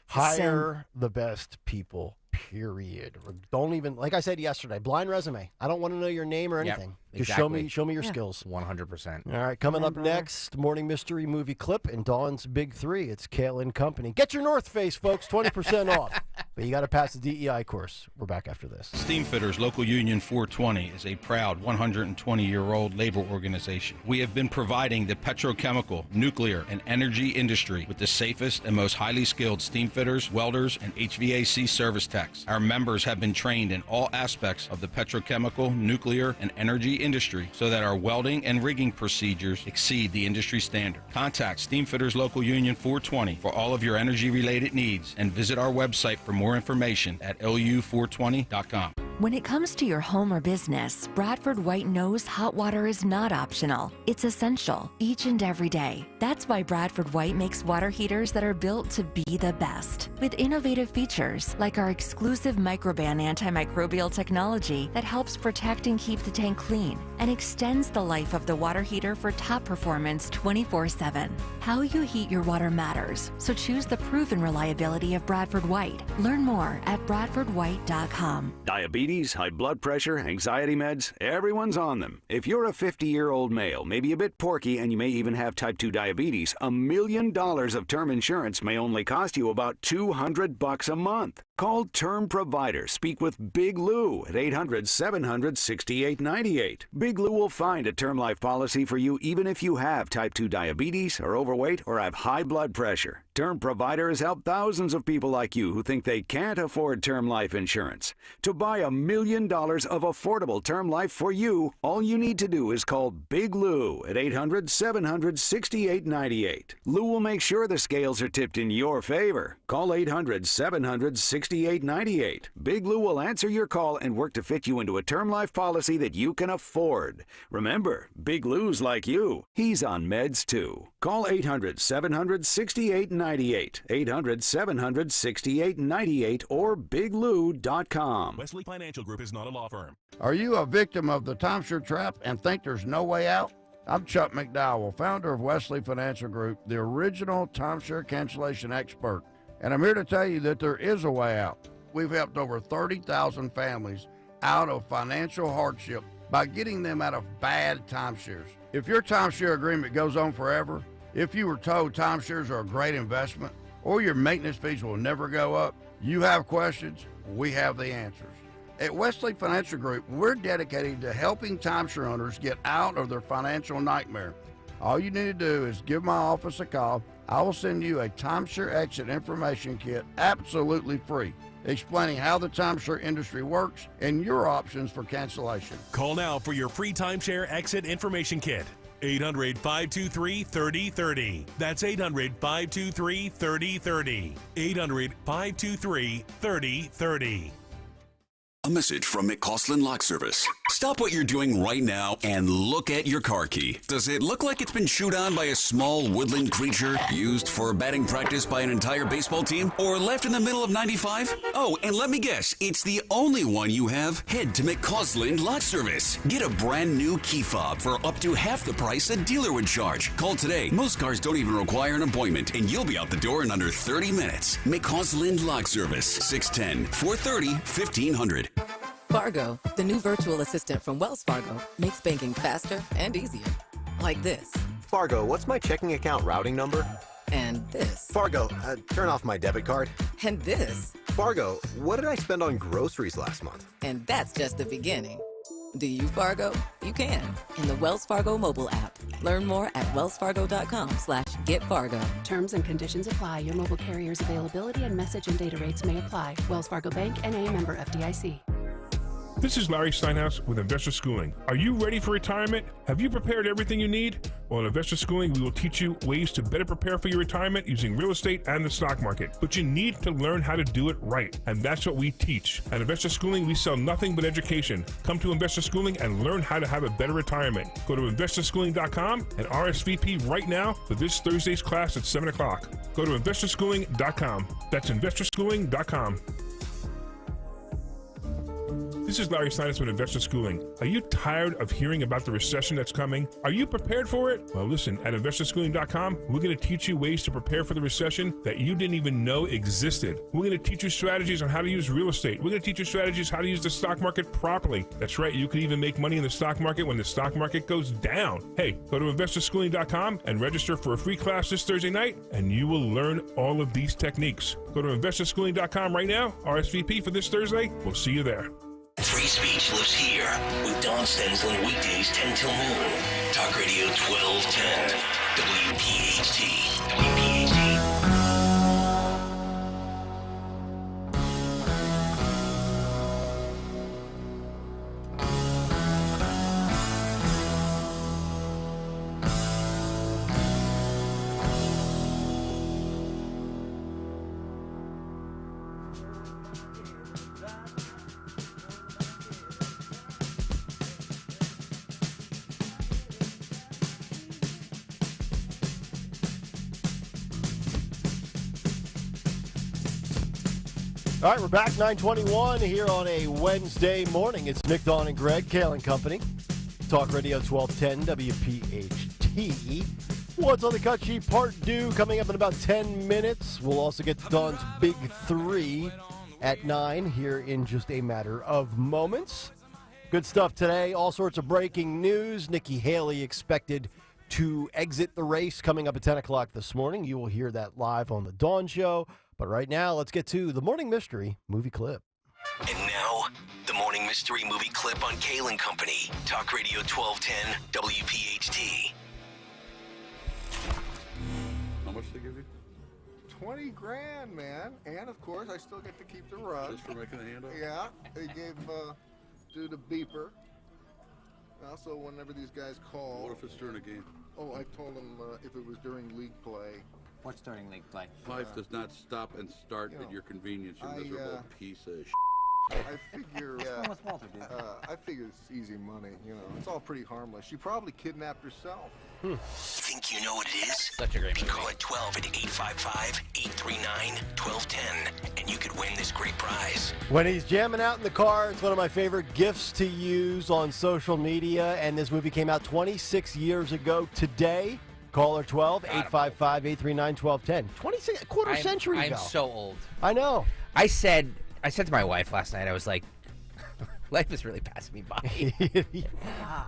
Hire the best people, period. Don't even, like I said yesterday, blind resume. I don't want to know your name or anything. Just show me your skills. 100%. All right, coming up next, morning mystery movie clip and Dawn's Big Three. It's Kayal and Company. Get your North Face, folks, 20% off. But you got to pass the DEI course. We're back after this. Steamfitters Local Union 420 is a proud 120-year-old labor organization. We have been providing the petrochemical, nuclear, and energy industry with the safest and most highly skilled steamfitters, welders, and HVAC service techs. Our members have been trained in all aspects of the petrochemical, nuclear, and energy industry so that our welding and rigging procedures exceed the industry standard. Contact Steamfitters Local Union 420 for all of your energy-related needs and visit our website for more information at lu420.com. When it comes to your home or business, Bradford White knows hot water is not optional. It's essential each and every day. That's why Bradford White makes water heaters that are built to be the best. With innovative features like our exclusive Microban antimicrobial technology that helps protect and keep the tank clean and extends the life of the water heater for top performance 24/7. How you heat your water matters, so choose the proven reliability of Bradford White. Learn more at bradfordwhite.com. Diabetes, high blood pressure, anxiety meds, everyone's on them. If you're a 50-year-old male, maybe a bit porky, and you may even have type 2 diabetes, $1 million of term insurance may only cost you about $200 a month. Call Term Provider. Speak with Big Lou at 800-700-6898. Big Lou will find a term life policy for you even if you have type 2 diabetes, are overweight, or have high blood pressure. Term Provider has helped thousands of people like you who think they can't afford term life insurance. To buy $1 million of affordable term life for you, all you need to do is call Big Lou at 800-700-6898. Lou will make sure the scales are tipped in your favor. Call 800-700-6898. Big Lou will answer your call and work to fit you into a term life policy that you can afford. Remember, Big Lou's like you. He's on meds too. Call 800-700-6898. 800-700-6898 or biglou.com. Wesley Financial Group is not a law firm. Are you a victim of the timeshare trap and think there's no way out? I'm Chuck McDowell, founder of Wesley Financial Group, the original timeshare cancellation expert. And I'm here to tell you that there is a way out. We've helped over 30,000 families out of financial hardship by getting them out of bad timeshares. If your timeshare agreement goes on forever, if you were told timeshares are a great investment, or your maintenance fees will never go up, you have questions, we have the answers. At Wesley Financial Group, we're dedicated to helping timeshare owners get out of their financial nightmare. All you need to do is give my office a call. I will send you a timeshare exit information kit absolutely free, explaining how the timeshare industry works and your options for cancellation. Call now for your free timeshare exit information kit. 800-523-3030. That's 800-523-3030. 800-523-3030. A message from McCausland Lock Service. Stop what you're doing right now and look at your car key. Does it look like it's been chewed on by a small woodland creature, used for batting practice by an entire baseball team, or left in the middle of 95? Oh, and let me guess, it's the only one you have? Head to McCausland Lock Service. Get a brand new key fob for up to half the price a dealer would charge. Call today. Most cars don't even require an appointment, and you'll be out the door in under 30 minutes. McCausland Lock Service, 610-430-1500. Fargo, the new virtual assistant from Wells Fargo, makes banking faster and easier. Like this. Fargo, what's my checking account routing number? And this. Fargo, turn off my debit card. And this. Fargo, what did I spend on groceries last month? And that's just the beginning. Do you, Fargo? You can in the Wells Fargo mobile app. Learn more at wellsfargo.com/getfargo. Terms and conditions apply. Your mobile carrier's availability and message and data rates may apply. Wells Fargo Bank, N.A., member FDIC. This is Larry Steinhaus with Investor Schooling. Are you ready for retirement? Have you prepared everything you need? Well, in Investor Schooling, we will teach you ways to better prepare for your retirement using real estate and the stock market. But you need to learn how to do it right, and that's what we teach. At Investor Schooling, we sell nothing but education. Come to Investor Schooling and learn how to have a better retirement. Go to investorschooling.com and RSVP right now for this Thursday's class at 7 o'clock. Go to investorschooling.com. That's investorschooling.com. This is Larry Sinus with Investor Schooling. Are you tired of hearing about the recession that's coming? Are you prepared for it? Well, listen, at investorschooling.com, we're going to teach you ways to prepare for the recession that you didn't even know existed. We're going to teach you strategies on how to use real estate. We're going to teach you strategies how to use the stock market properly. That's right, you can even make money in the stock market when the stock market goes down. Hey, go to investorschooling.com and register for a free class this Thursday night, and you will learn all of these techniques. Go to investorschooling.com right now, RSVP for this Thursday. We'll see you there. Free speech lives here with Don Stensland weekdays 10 till noon. Talk Radio 1210. WPHT. All right, we're back, 9:21 here on a Wednesday morning. It's Nick, Dawn, and Greg, Kayal and Company. Talk Radio 1210, WPHT. What's on the cut sheet? Part 2 coming up in about 10 minutes. We'll also get to Dawn's Big 3 at 9 here in just a matter of moments. Good stuff today. All sorts of breaking news. Nikki Haley expected to exit the race coming up at 10 o'clock this morning. You will hear that live on the Dawn Show. But right now, let's get to the Morning Mystery movie clip. And now, the Morning Mystery movie clip on Kayal and Company. Talk Radio 1210, WPHT. How much they give you? 20 grand, man. And, of course, I still get to keep the rug. Just for making the handout? Yeah. They gave dude a beeper. Also, whenever these guys call... What if it's during a game? Oh, I told them if it was during league play... What's during league play? Life does not stop and start at your convenience, you miserable piece of shit. I figure, I figure it's easy money, It's all pretty harmless. She probably kidnapped herself. Think you know what it is? Such a great movie. Call it 12 at 855-839-1210, and you could win this great prize. When he's jamming out in the car, it's one of my favorite gifts to use on social media, and this movie came out 26 years ago today. Caller 12, 855-839-1210. 26, a quarter century ago. I'm so old. I know. I said to my wife last night, I was like, life is really passing me by.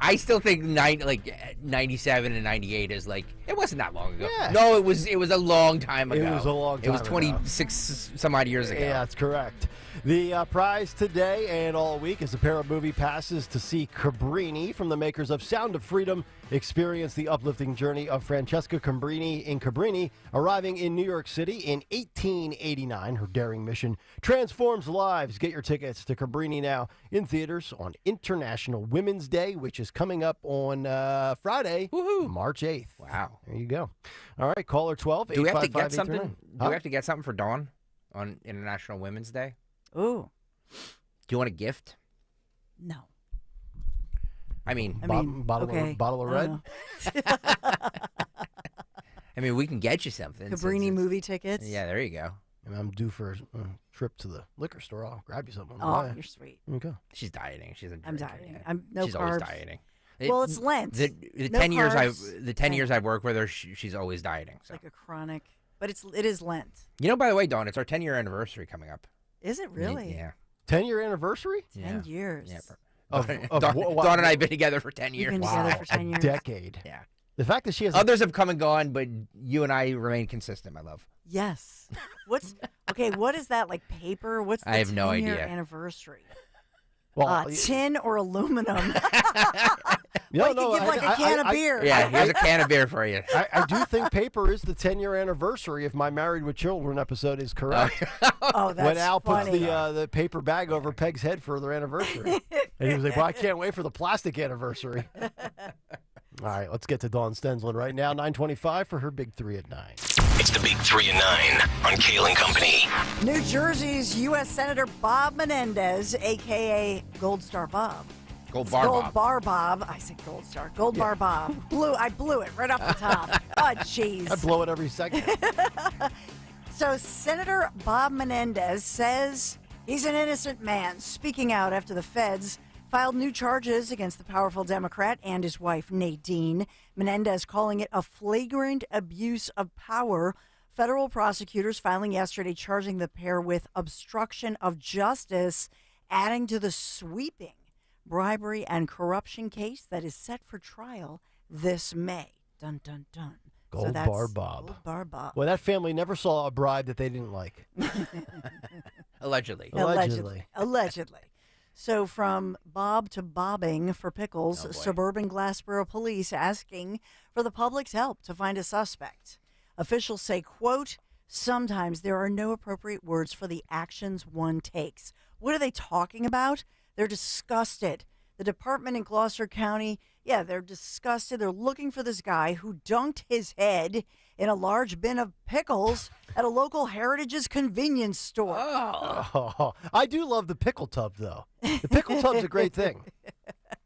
I still think 97 and 98 is like, it wasn't that long ago. Yeah. No, it was a long time ago. It was a long time ago. It was 26 some odd years ago. Yeah, that's correct. The prize today and all week is a pair of movie passes to see Cabrini from the makers of Sound of Freedom. Experience the uplifting journey of Francesca Cabrini in Cabrini, arriving in New York City in 1889. Her daring mission transforms lives. Get your tickets to Cabrini now in theaters on International Women's Day, which is coming up on Friday, March 8th. Wow. There you go. All right, caller 12, Do we have to get 855-839. something? Huh? Do we have to get something for Dawn on International Women's Day? Ooh. Do you want a gift? No. I mean, bottle of red. I mean, we can get you something. Cabrini movie tickets. Yeah, there you go. I'm due for a trip to the liquor store. I'll grab you something. Oh, you're sweet. There you go. She's dieting. She's I'm dieting. I'm no She's carbs. always dieting. Well, it's Lent. The No 10 years carbs. years I've worked with her, she's always dieting. It's like a chronic, but it is Lent. You know, by the way, Dawn, it's our 10-year anniversary coming up. Is it really? Yeah. 10-year anniversary? 10 years. Yeah. Dawn and I have been together for 10 years. You've been together for 10 years. A decade. Yeah. The fact that she has others have come and gone, but you and I remain consistent, my love. Yes. What is that, like paper? What's the I have no 10-year idea. anniversary? Well, tin or aluminum? No, you no, could give like a can of beer. Yeah, here's a can of beer for you. I do think paper is the 10-year anniversary if my Married with Children episode is correct. Oh, that's when Al puts funny. the paper bag over Peg's head for their anniversary. And he was like, well, I can't wait for the plastic anniversary. All right, let's get to Dawn Stensland right now, 9:25 for her Big 3 at 9. It's the Big 3 at 9 on Kayal and Company. New Jersey's U.S. Senator Bob Menendez, a.k.a. Gold Star Bob. Gold Bar Gold Bob. Bar Bob. I said Gold Star. Gold Bar Bob. I blew it right off the top. Oh, jeez. I blow it every second. So Senator Bob Menendez says He's an innocent man, speaking out after the feds filed new charges against the powerful Democrat and his wife, Nadine. Menendez calling it a flagrant abuse of power. Federal prosecutors filing yesterday charging the pair with obstruction of justice, adding to the sweeping bribery and corruption case that is set for trial this May. Dun, dun, dun. Gold Bar Bob. Gold Bar Bob. Well, that family never saw a bribe that they didn't like. Allegedly. Allegedly. So from Bob to bobbing for pickles, suburban Glassboro police asking for the public's help to find a suspect. Officials say, quote, sometimes there are no appropriate words for the actions one takes. What are they talking about? They're disgusted. The department in Gloucester County, they're disgusted. They're looking for this guy who dunked his head in a large bin of pickles at a local Heritage's convenience store. Oh, I do love the pickle tub, though. The pickle tub's a great thing.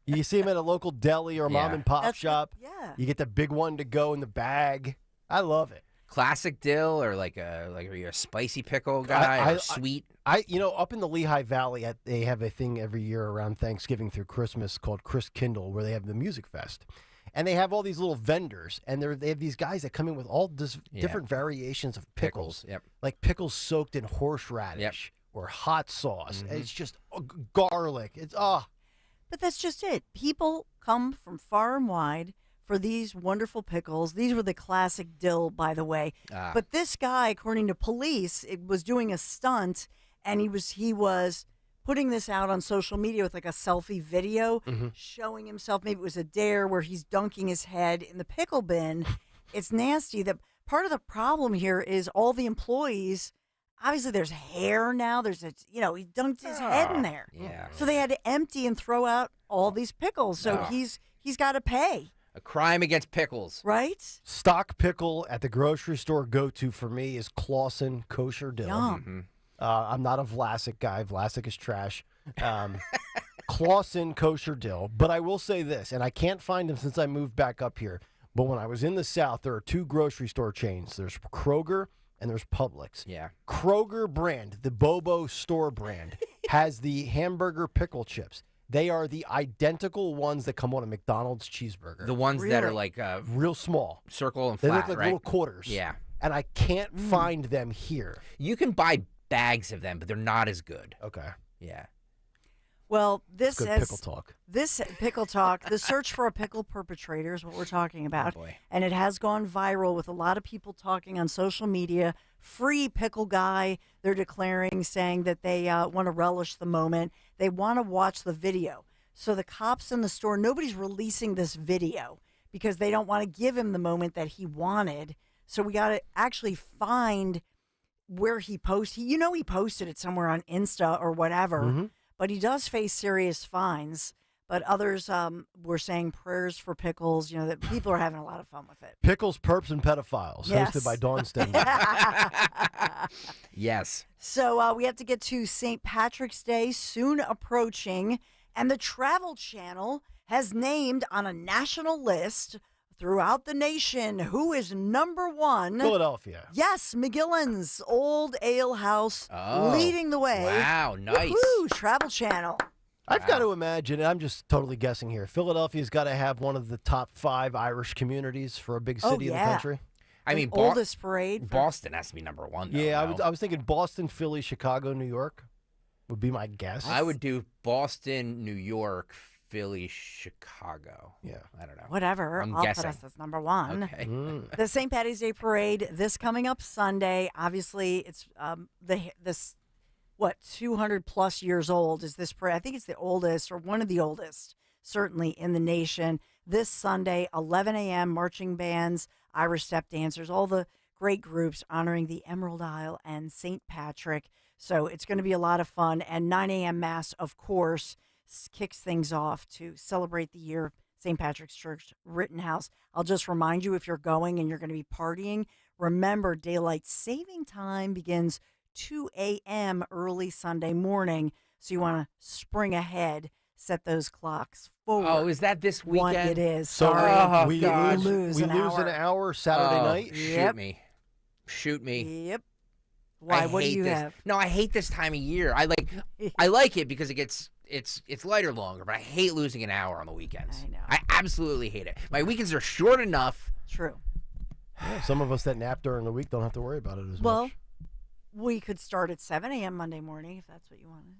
You see them at a local deli or mom and pop shop. You get the big one to go in the bag. I love it. Classic dill, or are you a spicy pickle guy, or sweet? Up in the Lehigh Valley, they have a thing every year around Thanksgiving through Christmas called Chris Kindle, where they have the music fest. And they have all these little vendors, and they have these guys that come in with all different variations of pickles. Like pickles soaked in horseradish or hot sauce. And it's just garlic. But that's just it. People come from far and wide for these wonderful pickles. These were the classic dill, by the way. But this guy, according to police, was doing a stunt, and he was putting this out on social media with like a selfie video, showing himself. Maybe it was a dare where he's dunking his head in the pickle bin. It's nasty. Part of the problem here is all the employees. Obviously, there's hair now. He dunked his head in there. So they had to empty and throw out all these pickles. So he's got to pay. A crime against pickles. Right? Stock pickle at the grocery store go-to for me is Clausen kosher dill. Yum. I'm not a Vlasic guy. Vlasic is trash. Clausen kosher dill. But I will say this, and I can't find them since I moved back up here, but when I was in the South, there are two grocery store chains. There's Kroger and there's Publix. Kroger brand, the Bobo store brand, has the hamburger pickle chips. They are the identical ones that come on a McDonald's cheeseburger. The ones that are like real small, circle and they flat, look like right? little quarters. And I can't find them here. You can buy bags of them, but they're not as good. Okay. Yeah. Well, this Good has pickle talk. This pickle talk, the search for a pickle perpetrator is what we're talking about. And it has gone viral with a lot of people talking on social media. Free pickle guy, they're declaring, saying that they want to relish the moment. They want to watch the video. So the cops in the store, nobody's releasing this video because they don't want to give him the moment that he wanted. So we got to actually find where he posted. He posted it somewhere on Insta or whatever. But he does face serious fines. But others were saying prayers for pickles. That people are having a lot of fun with it. Pickles, Perps, and Pedophiles, hosted by Dawn Stenberg. Yes. So we have to get to St. Patrick's Day, soon approaching. And the Travel Channel has named on a national list throughout the nation who is number one. Philadelphia. Yes, McGillen's Old Ale House leading the way. Wow, nice. Woo-hoo, Travel Channel. I've got to imagine, and I'm just totally guessing here, Philadelphia's got to have one of the top 5 Irish communities for a big city in the country. I mean, oldest parade. Boston has to be number one, though. Yeah, I was thinking Boston, Philly, Chicago, New York would be my guess. I would do Boston, New York, Philly, Chicago. Yeah. I don't know. Whatever. I'm I'll guessing. put us as number one. Okay. The St. Patty's Day Parade, this coming up Sunday. Obviously, it's 200 plus years old is this parade. I think it's the oldest or one of the oldest, certainly in the nation. This Sunday, 11 a.m., marching bands, Irish step dancers, all the great groups honoring the Emerald Isle and St. Patrick. So it's going to be a lot of fun. And 9 a.m. Mass, of course, kicks things off to celebrate the year St. Patrick's Church, Rittenhouse. I'll just remind you, if you're going and you're going to be partying, remember daylight saving time begins 2 a.m. early Sunday morning. So you want to spring ahead, set those clocks forward. Oh, is that this weekend? It is. So Sorry. we lose an hour Saturday night? Shoot me. Yep. Why? What do you have? No, I hate this time of year. I like it because it's lighter longer, but I hate losing an hour on the weekends. I know. I absolutely hate it. My weekends are short enough. True. Yeah, some of us that nap during the week don't have to worry about it as much. We could start at 7 a.m. Monday morning if that's what you wanted.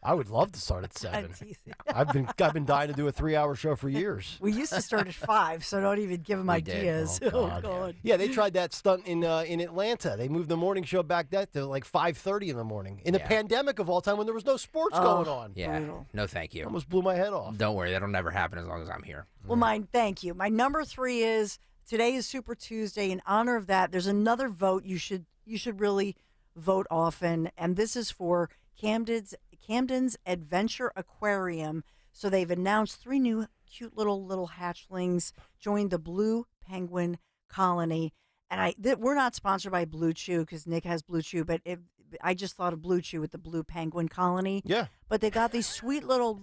I would love to start at 7. I'm teasing. I've been dying to do a 3-hour show for years. We used to start at 5, so don't even give them ideas. Oh, God. Yeah, they tried that stunt in Atlanta. They moved the morning show back to like 5:30 in the morning. In the pandemic of all time when there was no sports going on. Yeah. No, thank you. Almost blew my head off. Don't worry. That'll never happen as long as I'm here. Well, thank you. My number 3 is today is Super Tuesday. In honor of that, there's another vote you should really vote often, and this is for Camden's Adventure Aquarium. So they've announced 3 new cute little hatchlings joined the Blue Penguin Colony. And we're not sponsored by Blue Chew because Nick has Blue Chew, but I just thought of Blue Chew with the Blue Penguin Colony. Yeah. But they got these sweet little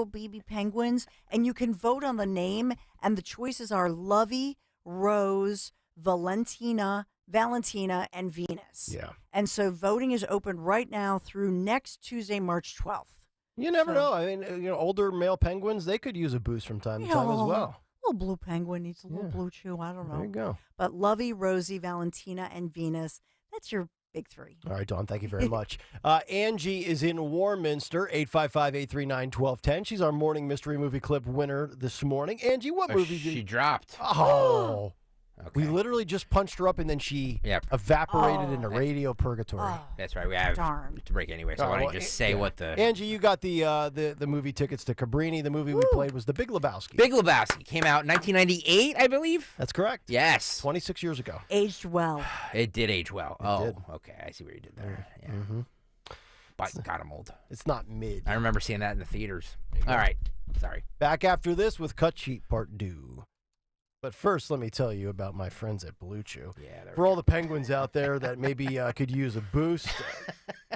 baby penguins, and you can vote on the name, and the choices are Lovey, Rose, Valentina, and Venus. Yeah. And so voting is open right now through next Tuesday, March 12th. You never know. I mean, older male penguins, they could use a boost from time to time as well. Little blue penguin needs a little Blue Chew. I don't know. There you go. But Lovey, Rosie, Valentina, and Venus, that's your big 3. All right, Dawn, thank you very much. Angie is in Warminster, 855-839-1210. She's our morning mystery movie clip winner this morning. Angie, what movie did she dropped? Oh. Okay. We literally just punched her up, and then she evaporated into radio purgatory. That's right. We have to break anyway, so why don't you just say what the... Angie, you got the movie tickets to Cabrini. The movie we played was The Big Lebowski. Big Lebowski came out in 1998, I believe. That's correct. Yes. 26 years ago. Aged well. It did age well. It did. Okay. I see what you did there. Yeah. Mm-hmm. But God, I'm old. It's not mid. I remember seeing that in the theaters. All right. Sorry. Back after this with Cut Sheet Part 2. But first, let me tell you about my friends at Blue Chew. Yeah, for all the penguins out there that maybe could use a boost,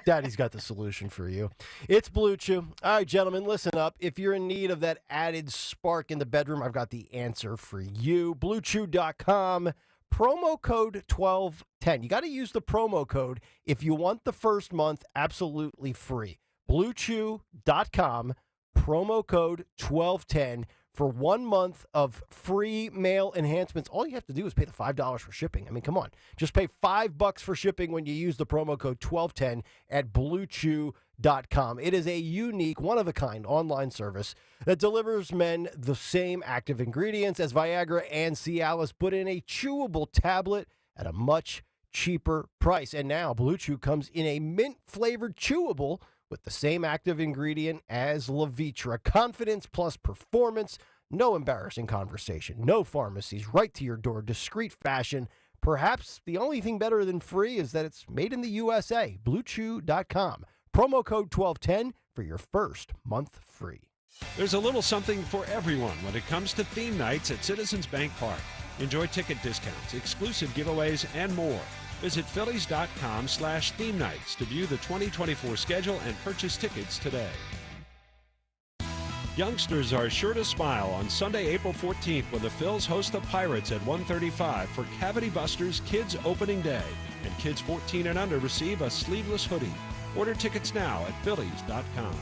Daddy's got the solution for you. It's Blue Chew. All right, gentlemen, listen up. If you're in need of that added spark in the bedroom, I've got the answer for you. BlueChew.com, promo code 1210. You got to use the promo code if you want the first month absolutely free. BlueChew.com, promo code 1210. For 1 month of free mail enhancements. All you have to do is pay the $5 for shipping. I mean, come on. Just pay $5 for shipping when you use the promo code 1210 at BlueChew.com. It is a unique, one-of-a-kind online service that delivers men the same active ingredients as Viagra and Cialis, but in a chewable tablet at a much cheaper price. And now Blue Chew comes in a mint-flavored chewable with the same active ingredient as Levitra. Confidence plus performance. No embarrassing conversation. No pharmacies. Right to your door. Discreet fashion. Perhaps the only thing better than free is that it's made in the USA. BlueChew.com. Promo code 1210 for your first month free. There's a little something for everyone when it comes to theme nights at Citizens Bank Park. Enjoy ticket discounts, exclusive giveaways, and more. Visit Phillies.com/theme nights to view the 2024 schedule and purchase tickets today. Youngsters are sure to smile on Sunday, April 14th when the Phils host the Pirates at 1:35 for Cavity Busters Kids Opening Day. And kids 14 and under receive a sleeveless hoodie. Order tickets now at Phillies.com.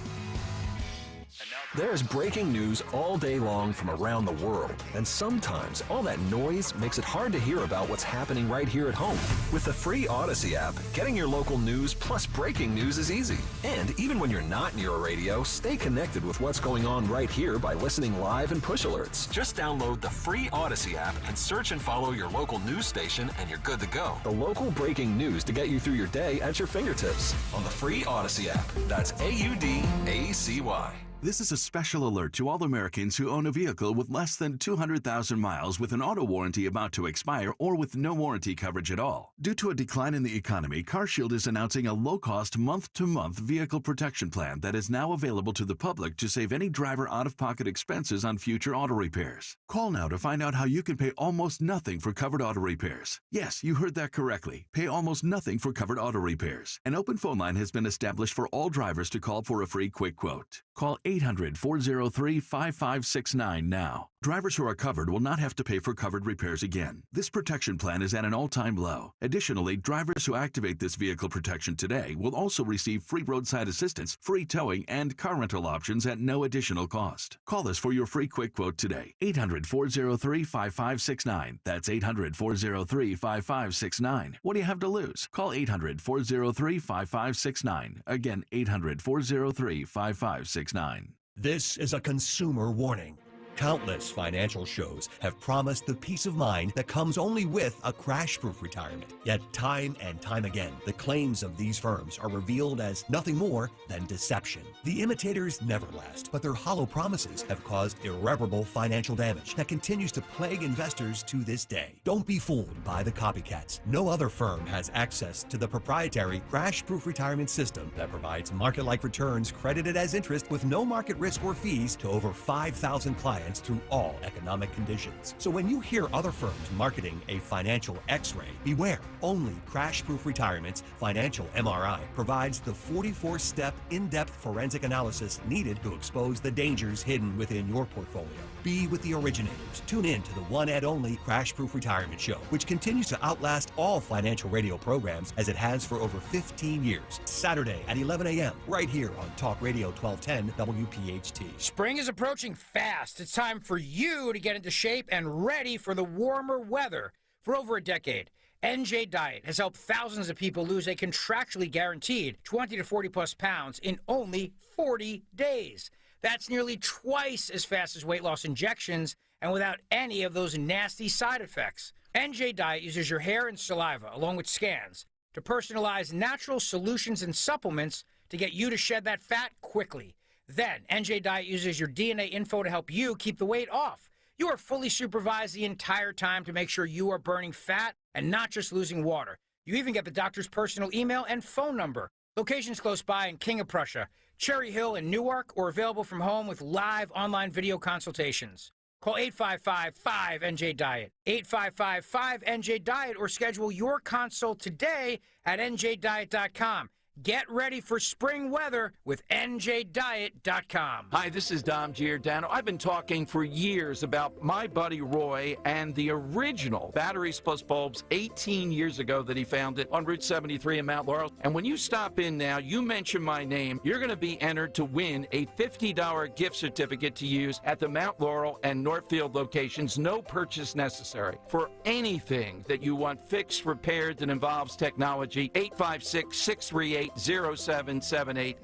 There's breaking news all day long from around the world, and sometimes all that noise makes it hard to hear about what's happening right here at home. With the free Odyssey app, getting your local news plus breaking news is easy. And even when you're not near a radio, stay connected with what's going on right here by listening live and push alerts. Just download the free Odyssey app and search and follow your local news station, and you're good to go. The local breaking news to get you through your day at your fingertips on the free Odyssey app. That's AUDACY. This is a special alert to all Americans who own a vehicle with less than 200,000 miles with an auto warranty about to expire or with no warranty coverage at all. Due to a decline in the economy, CarShield is announcing a low-cost month-to-month vehicle protection plan that is now available to the public to save any driver out-of-pocket expenses on future auto repairs. Call now to find out how you can pay almost nothing for covered auto repairs. Yes, you heard that correctly. Pay almost nothing for covered auto repairs. An open phone line has been established for all drivers to call for a free quick quote. Call 800-403-5569 now. Drivers who are covered will not have to pay for covered repairs again. This protection plan is at an all-time low. Additionally, drivers who activate this vehicle protection today will also receive free roadside assistance, free towing, and car rental options at no additional cost. Call us for your free quick quote today. 800-403-5569. That's 800-403-5569. What do you have to lose? Call 800-403-5569. Again, 800-403-5569. This is a consumer warning. Countless financial shows have promised the peace of mind that comes only with a crash-proof retirement. Yet time and time again, the claims of these firms are revealed as nothing more than deception. The imitators never last, but their hollow promises have caused irreparable financial damage that continues to plague investors to this day. Don't be fooled by the copycats. No other firm has access to the proprietary crash-proof retirement system that provides market-like returns credited as interest with no market risk or fees to over 5,000 clients through all economic conditions. So when you hear other firms marketing a financial X-ray, beware. Only Crash-Proof Retirement's Financial MRI provides the 44-step in-depth forensic analysis needed to expose the dangers hidden within your portfolio. Be with the originators. Tune in to the one and only Crash-Proof Retirement Show, which continues to outlast all financial radio programs as it has for over 15 years. Saturday at 11 a.m. right here on Talk Radio 1210 WPHT. Spring is approaching fast. It's time for you to get into shape and ready for the warmer weather. For over a decade, NJ Diet has helped thousands of people lose a contractually guaranteed 20 to 40 plus pounds in only 40 days. That's nearly twice as fast as weight loss injections and without any of those nasty side effects. NJ Diet uses your hair and saliva along with scans to personalize natural solutions and supplements to get you to shed that fat quickly. Then, NJ Diet uses your DNA info to help you keep the weight off. You are fully supervised the entire time to make sure you are burning fat and not just losing water. You even get the doctor's personal email and phone number. Locations close by in King of Prussia, Cherry Hill, and Newark, or available from home with live online video consultations. Call 855-5NJ-DIET, 855-5NJ-DIET, or schedule your consult today at njdiet.com. Get ready for spring weather with NJDiet.com. Hi, this is Dom Giordano. I've been talking for years about my buddy Roy and the original Batteries Plus Bulbs 18 years ago that he founded on Route 73 in Mount Laurel. And when you stop in now, you mention my name, you're going to be entered to win a $50 gift certificate to use at the Mount Laurel and Northfield locations. No purchase necessary. For anything that you want fixed, repaired, that involves technology, 856-638-0778.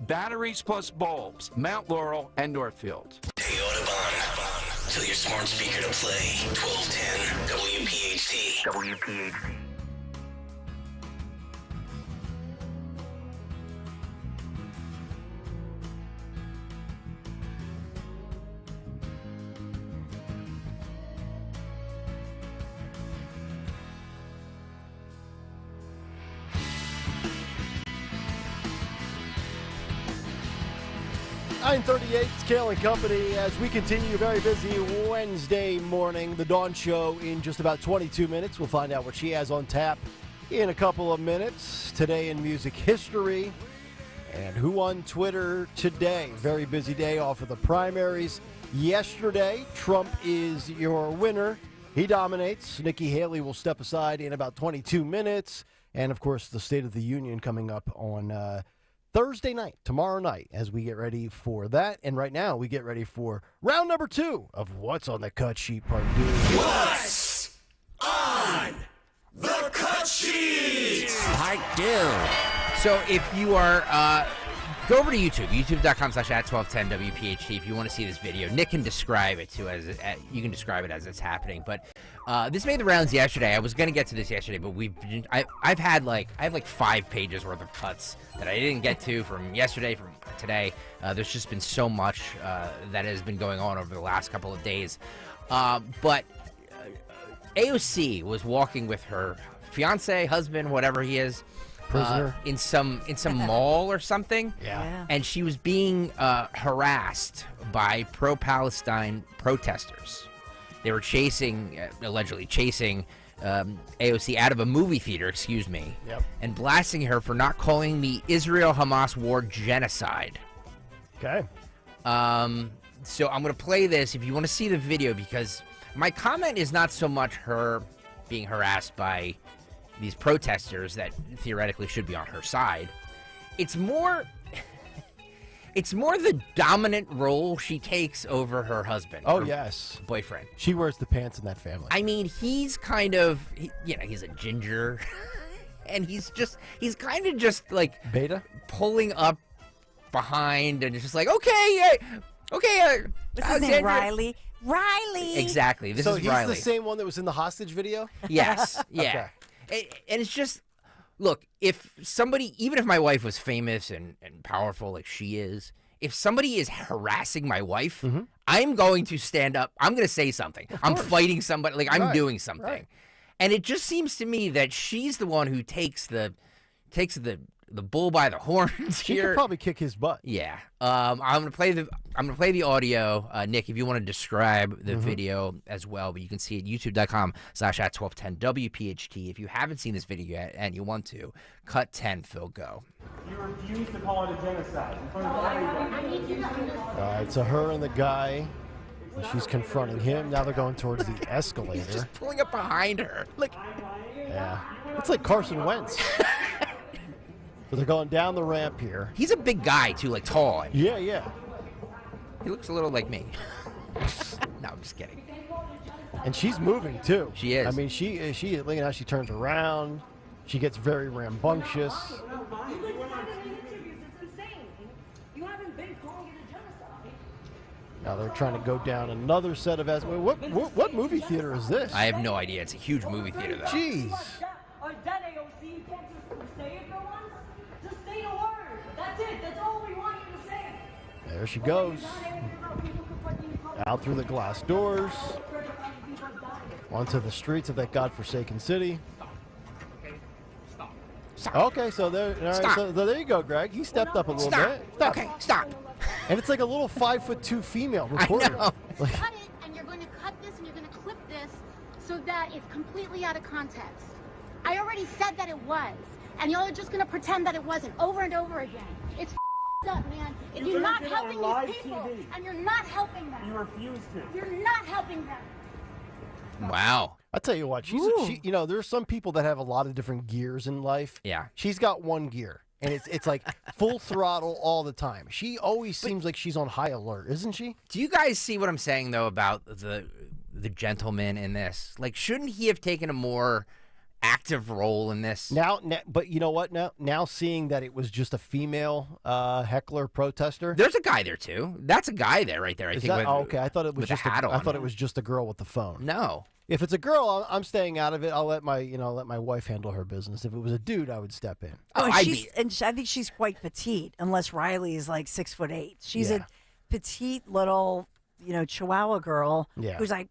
Batteries Plus Bulbs, Mount Laurel and Northfield. Hey, Audubon. Tell your smart speaker to play 1210 WPHT. WPHT. .38, it's Kayal and Company as we continue a very busy Wednesday morning. The Dawn Show in just about 22 minutes. We'll find out what she has on tap in a couple of minutes. Today in music history and who on Twitter today. Very busy day off of the primaries. Yesterday, Trump is your winner. He dominates. Nikki Haley will step aside in about 22 minutes. And, of course, the State of the Union coming up on Thursday night, tomorrow night, as we get ready for that. And right now, we get ready for round number 2 of What's on the Cut Sheet Part 2. What's on the cut sheet? Part 2. So if you are, go over to YouTube, youtube.com/@1210WPHT if you want to see this video. Nick can describe it too, you can describe it as it's happening. But this made the rounds yesterday. I was going to get to this yesterday, but I have like 5 pages worth of cuts that I didn't get to from yesterday, from today. There's just been so much that has been going on over the last couple of days. But AOC was walking with her fiance, husband, whatever he is, prisoner in some mall or something. Yeah. And she was being harassed by pro-Palestine protesters. They were allegedly chasing AOC out of a movie theater, and blasting her for not calling the Israel-Hamas war genocide. Okay. So I'm going to play this if you want to see the video, because my comment is not so much her being harassed by these protesters that theoretically should be on her side. It's more the dominant role she takes over her husband. Oh, her yes. boyfriend. She wears the pants in that family. I mean, he's kind of, he's a ginger. And he's kind of just like beta pulling up behind, and it's just like, okay. What's his name? Riley. Exactly. This is Riley. So he's the same one that was in the hostage video? Yes. Yeah. Okay. And it's just, look, if somebody, even if my wife was famous and powerful like she is, if somebody is harassing my wife, I'm going to stand up. I'm going to say something. I'm fighting somebody. Like, I'm doing something. Right. And it just seems to me that she's the one who takes the bull by the horns She here. could probably kick his butt. Yeah. I'm gonna play the audio. Nick, if you want to describe the video as well, but you can see it youtube.com/@1210 WPHT. If you haven't seen this video yet and you want to, cut 10, Phil, go. You refuse to call it a genocide in front of everybody. All right, so her and the guy, she's confronting him. Now they're going towards the escalator. He's just pulling up behind her. Like, yeah, it's like Carson Wentz. So they're going down the ramp here. He's a big guy too, like tall. Yeah. He looks a little like me. No, I'm just kidding. And she's moving too. She is. I mean, she look at how she turns around. She gets very rambunctious. Now they're trying to go down another set of what movie theater is this? I have no idea. It's a huge movie theater, though. Jeez. There she goes. Out through the glass doors. Onto the streets of that godforsaken city. Stop. Okay, so there, all right, so there you go, Greg. He stepped up a little bit. Stop. Okay, stop. And it's like a little 5'2" female reporter. I know. Like, Cut it, and you're going to cut this, and you're going to clip this, so that it's completely out of context. I already said that it was, and y'all are just going to pretend that it wasn't over and over again. It's up, man. If you're not helping these people, and you're not helping them. You refuse to. You're not helping them. Wow. I'll tell you what, she, there's some people that have a lot of different gears in life. Yeah. She's got one gear, and it's like full throttle all the time. She always seems like she's on high alert, isn't she? Do you guys see what I'm saying, though, about the gentleman in this? Like, shouldn't he have taken a more active role in this? Now, but you know what? Now seeing that it was just a female heckler protester. There's a guy there, too. That's a guy there right there, I think. Okay, I thought it was just a hat on. I thought it was just a girl with the phone. No. If it's a girl, I'm staying out of it. I'll let my wife handle her business. If it was a dude, I would step in. I think she's quite petite, unless Riley is like 6'8". She's a petite little, Chihuahua girl who's like,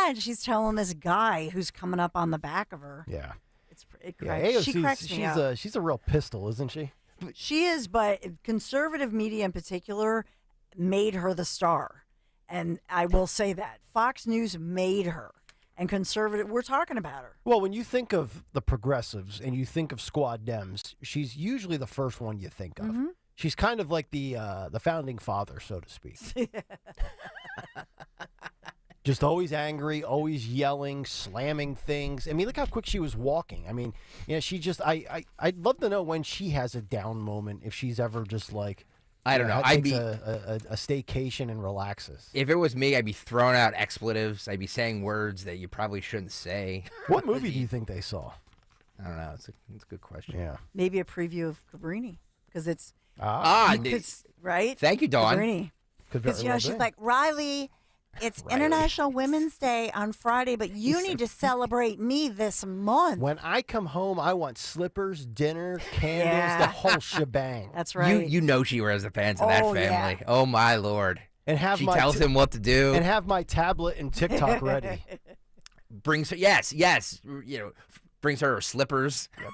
and she's telling this guy who's coming up on the back of her. Yeah, she cracks me up. She's a real pistol, isn't she? She is, but conservative media in particular made her the star, and I will say that Fox News made her. And conservative, we're talking about her. Well, when you think of the progressives and you think of Squad Dems, she's usually the first one you think of. Mm-hmm. She's kind of like the founding father, so to speak. Just always angry, always yelling, slamming things. I mean, look how quick she was walking. I mean, she just, I'd love to know when she has a down moment, if she's ever just like, I don't know. I'd be a staycation and relaxes. If it was me, I'd be throwing out expletives. I'd be saying words that you probably shouldn't say. What movie do you think they saw? I don't know. It's a good question. Yeah. Maybe a preview of Cabrini, because it's right. Thank you, Dawn. Cabrini. Because she's like, Riley, it's International Women's Day on Friday, but you need to celebrate me this month. When I come home, I want slippers, dinner, candles, the whole shebang. That's right. You know she wears the pants in that family. Yeah. Oh my Lord! And she tells him what to do. And have my tablet and TikTok ready. Brings her yes. Brings her slippers. Yep.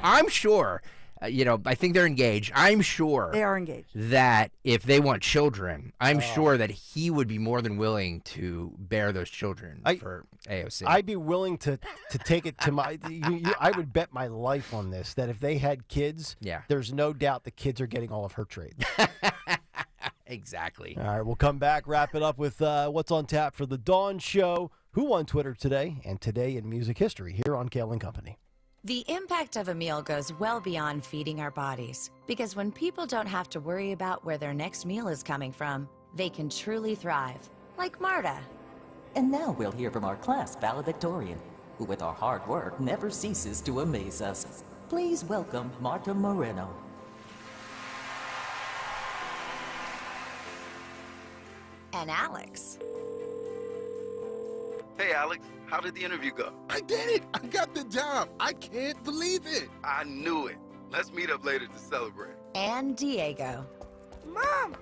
I'm sure. I think they're engaged. I'm sure they are engaged. That if they want children, I'm sure that he would be more than willing to bear those children for AOC. I'd be willing to take it to my. I would bet my life on this that if they had kids, there's no doubt the kids are getting all of her traits. Exactly. All right, we'll come back, wrap it up with what's on tap for the Dawn Show, who won Twitter today, and today in music history here on Kayal and Company. The impact of a meal goes well beyond feeding our bodies, because when people don't have to worry about where their next meal is coming from, they can truly thrive, like Marta. And now we'll hear from our class valedictorian, who with our hard work never ceases to amaze us. Please welcome Marta Moreno. And Alex. Hey, Alex, how did the interview go? I did it! I got the job! I can't believe it! I knew it. Let's meet up later to celebrate. And Diego. Mom!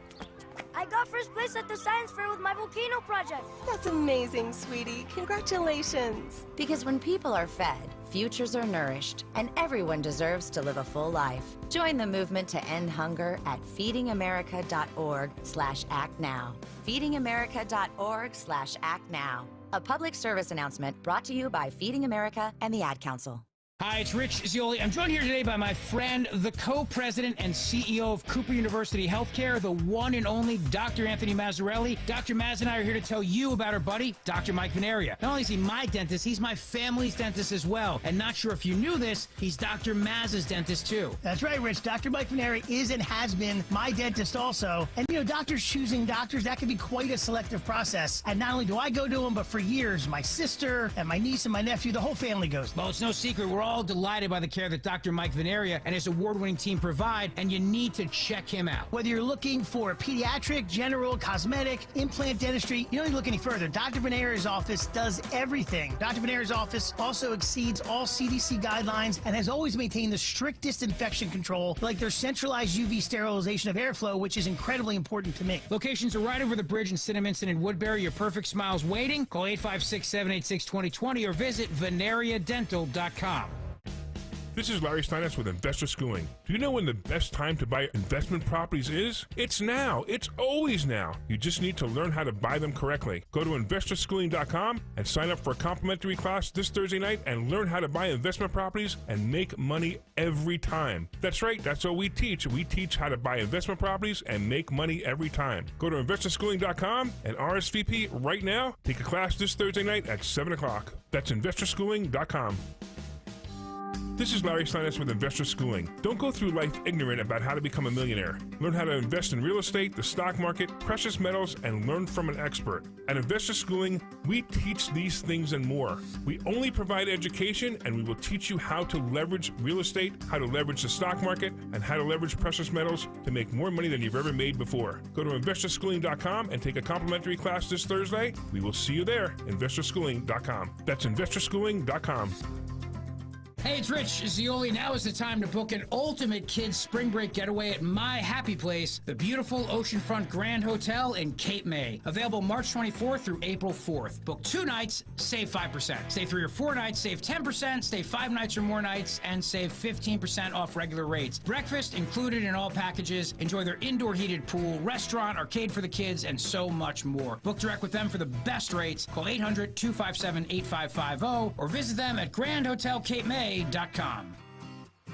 I got first place at the science fair with my volcano project. That's amazing, sweetie. Congratulations. Because when people are fed, futures are nourished, and everyone deserves to live a full life. Join the movement to end hunger at feedingamerica.org/actnow. feedingamerica.org/actnow. A public service announcement brought to you by Feeding America and the Ad Council. Hi, it's Rich Zioli. I'm joined here today by my friend, the co-president and CEO of Cooper University Healthcare, the one and only Dr. Anthony Mazzarelli. Dr. Maz and I are here to tell you about our buddy, Dr. Mike Veneria. Not only is he my dentist, he's my family's dentist as well. And not sure if you knew this, he's Dr. Maz's dentist too. That's right, Rich. Dr. Mike Veneria is and has been my dentist also. And, you know, doctors choosing doctors, that can be quite a selective process. And not only do I go to him, but for years, my sister and my niece and my nephew, the whole family goes. Well, it's no secret. We're all delighted by the care that Dr. Mike Veneria and his award-winning team provide, and you need to check him out. Whether you're looking for pediatric, general, cosmetic, implant dentistry, you don't need to look any further. Dr. Veneria's office does everything. Dr. Veneria's office also exceeds all CDC guidelines and has always maintained the strictest infection control, like their centralized UV sterilization of airflow, which is incredibly important to me. Locations are right over the bridge in Cinnaminson and Woodbury. Your perfect smile's waiting. Call 856-786-2020 or visit veneriadental.com. This is Larry Steinhaus with Investor Schooling. Do you know when the best time to buy investment properties is? It's now. It's always now. You just need to learn how to buy them correctly. Go to investorschooling.com and sign up for a complimentary class this Thursday night and learn how to buy investment properties and make money every time. That's right. That's what we teach. We teach how to buy investment properties and make money every time. Go to investorschooling.com and RSVP right now. Take a class this Thursday night at 7 o'clock. That's investorschooling.com. This is Larry Steinhaus with Investor Schooling. Don't go through life ignorant about how to become a millionaire. Learn how to invest in real estate, the stock market, precious metals, and learn from an expert. At Investor Schooling, we teach these things and more. We only provide education, and we will teach you how to leverage real estate, how to leverage the stock market, and how to leverage precious metals to make more money than you've ever made before. Go to investorschooling.com and take a complimentary class this Thursday. We will see you there, investorschooling.com. That's investorschooling.com. Hey, it's Rich Zioli. Now is the time to book an ultimate kids spring break getaway at my happy place, the beautiful Oceanfront Grand Hotel in Cape May. Available March 24th through April 4th. Book 2 nights, save 5%. Stay 3 or 4 nights, save 10%. Stay 5 nights or more nights, and save 15% off regular rates. Breakfast included in all packages. Enjoy their indoor heated pool, restaurant, arcade for the kids, and so much more. Book direct with them for the best rates. Call 800-257-8550 or visit them at grandhotelcapemay.com.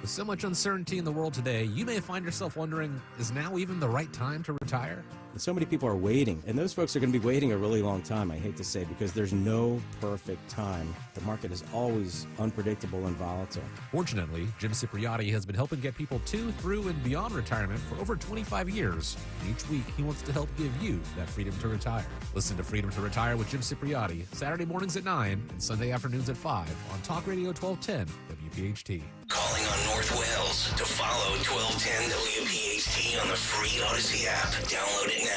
With so much uncertainty in the world today, you may find yourself wondering, is now even the right time to retire? So many people are waiting, and those folks are going to be waiting a really long time, I hate to say, because there's no perfect time. The market is always unpredictable and volatile. Fortunately, Jim Cipriotti has been helping get people to, through, and beyond retirement for over 25 years. And each week, he wants to help give you that freedom to retire. Listen to Freedom to Retire with Jim Cipriotti, Saturday mornings at 9 and Sunday afternoons at 5 on Talk Radio 1210 WPHT. Calling on North Wales to follow 1210 WPHT on the free Odyssey app. Download it now.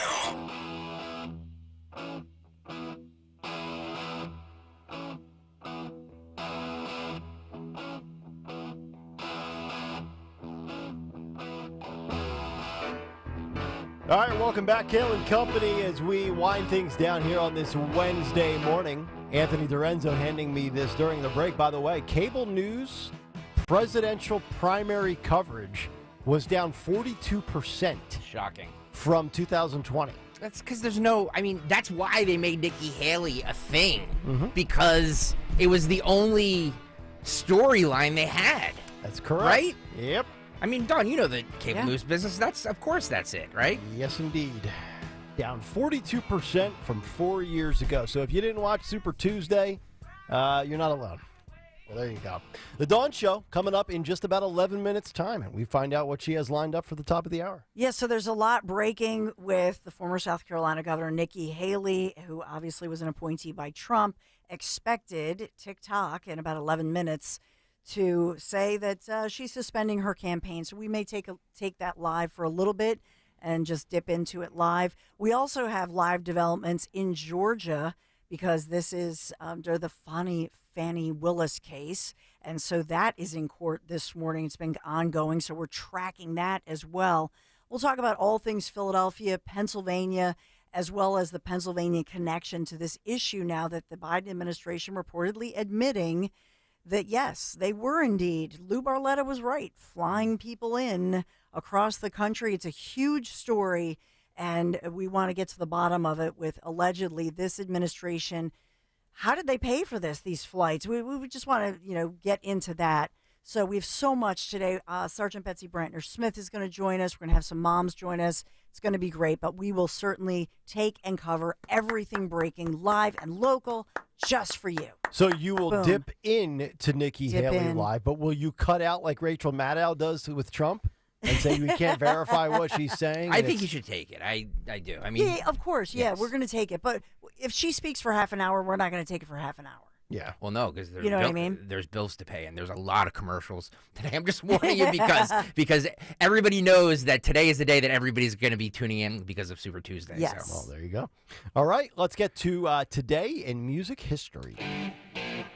All right, welcome back, Kayal and Company, as we wind things down here on this Wednesday morning. Anthony Dorenzo handing me this during the break. By the way, cable news presidential primary coverage was down 42%. Shocking. From 2020. That's because there's no, I mean, that's why they made Nikki Haley a thing. Because it was the only storyline they had. That's correct. Right? Yep. I mean, Don, you know the cable news business. Of course that's it, right? Yes, indeed. Down 42% from 4 years ago. So if you didn't watch Super Tuesday, you're not alone. Well, there you go. The Dawn Show coming up in just about 11 minutes' time, and we find out what she has lined up for the top of the hour. Yeah, so there's a lot breaking with the former South Carolina Governor Nikki Haley, who obviously was an appointee by Trump, expected TikTok in about 11 minutes to say that she's suspending her campaign. So we may take that live for a little bit and just dip into it live. We also have live developments in Georgia because this is under the Fannie Willis case. And so that is in court this morning. It's been ongoing, so we're tracking that as well. We'll talk about all things Philadelphia, Pennsylvania, as well as the Pennsylvania connection to this issue now that the Biden administration reportedly admitting that, yes, they were indeed. Lou Barletta was right, flying people in across the country. It's a huge story, and we want to get to the bottom of it with allegedly this administration. How did they pay for these flights? We just want to, get into that. So we have so much today. Sergeant Betsy Brantner-Smith is going to join us. We're going to have some moms join us. It's going to be great, but we will certainly take and cover everything breaking live and local just for you. So you will dip in to Nikki Haley live, but will you cut out like Rachel Maddow does with Trump and say we can't verify what she's saying? I think you should take it. I do. I mean, yeah, of course. Yeah, we're going to take it. But if she speaks for half an hour, we're not going to take it for half an hour. Yeah. Well, no, because what I mean? There's bills to pay, and there's a lot of commercials today. I'm just warning you because everybody knows that today is the day that everybody's going to be tuning in because of Super Tuesday. Yes. So. Well, there you go. All right, let's get to today in music history.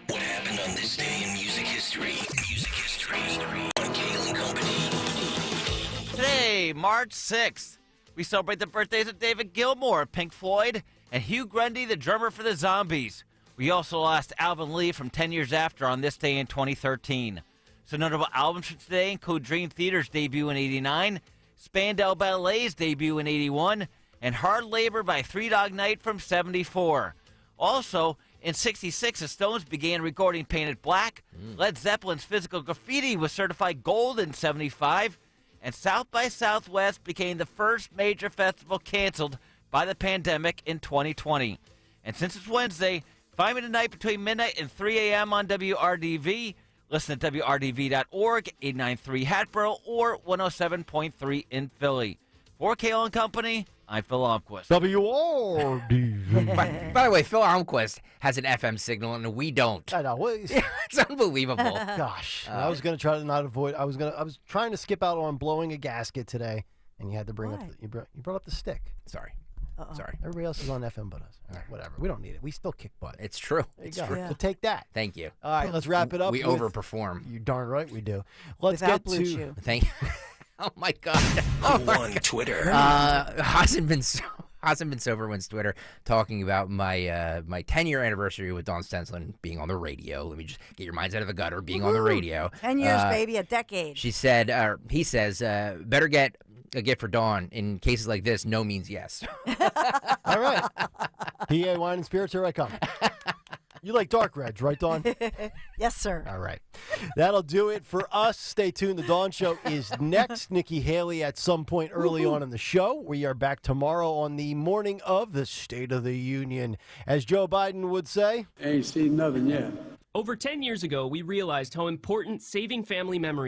What happened on this day in music history? Music history on Kayal and Company. Today, March 6th, we celebrate the birthdays of David Gilmour of Pink Floyd and Hugh Grundy, the drummer for the Zombies. We also lost Alvin Lee from 10 Years After on this day in 2013. Some notable albums from today include Dream Theater's debut in 89, Spandau Ballet's debut in 81, and Hard Labor by Three Dog Night from 74. Also, in 66, the Stones began recording Painted Black, Led Zeppelin's Physical Graffiti was certified gold in 75, and South by Southwest became the first major festival canceled by the pandemic in 2020. And since it's Wednesday, find me tonight between midnight and 3 a.m. on WRDV. Listen at WRDV.org, 893 Hatboro, or 107.3 in Philly. For Kayal and Company, I'm Phil Almquist. WRDV. By the way, Phil Almquist has an FM signal, and we don't. I know. It's unbelievable. Gosh. I was going to try to not avoid. I was trying to skip out on blowing a gasket today, and you had to bring up. You brought up the stick. Sorry. Uh-oh. Sorry. Everybody else is on FM but us. All right, whatever. We don't need it. We still kick butt. It's true. There you It's go. true. So take that. Thank you. All right, let's wrap it up. We with- overperform. You darn right we do. Let's Without get Blue to. Chew. Thank you. Oh, my God. On Twitter. Hasn't been sober when's Twitter talking about my my 10-year anniversary with Dawn Stenslin being on the radio. Let me just get your minds out of the gutter. Being on the radio. 10 years, baby, a decade. She said, he says, better get a gift for Dawn. In cases like this, no means yes. All right. PA Wine and Spirits, here I come. You like dark reds, right, Dawn? Yes, sir. All right. That'll do it for us. Stay tuned. The Dawn Show is next. Nikki Haley at some point early on in the show. We are back tomorrow on the morning of the State of the Union. As Joe Biden would say, ain't seen nothing yet. Over 10 years ago, we realized how important saving family memories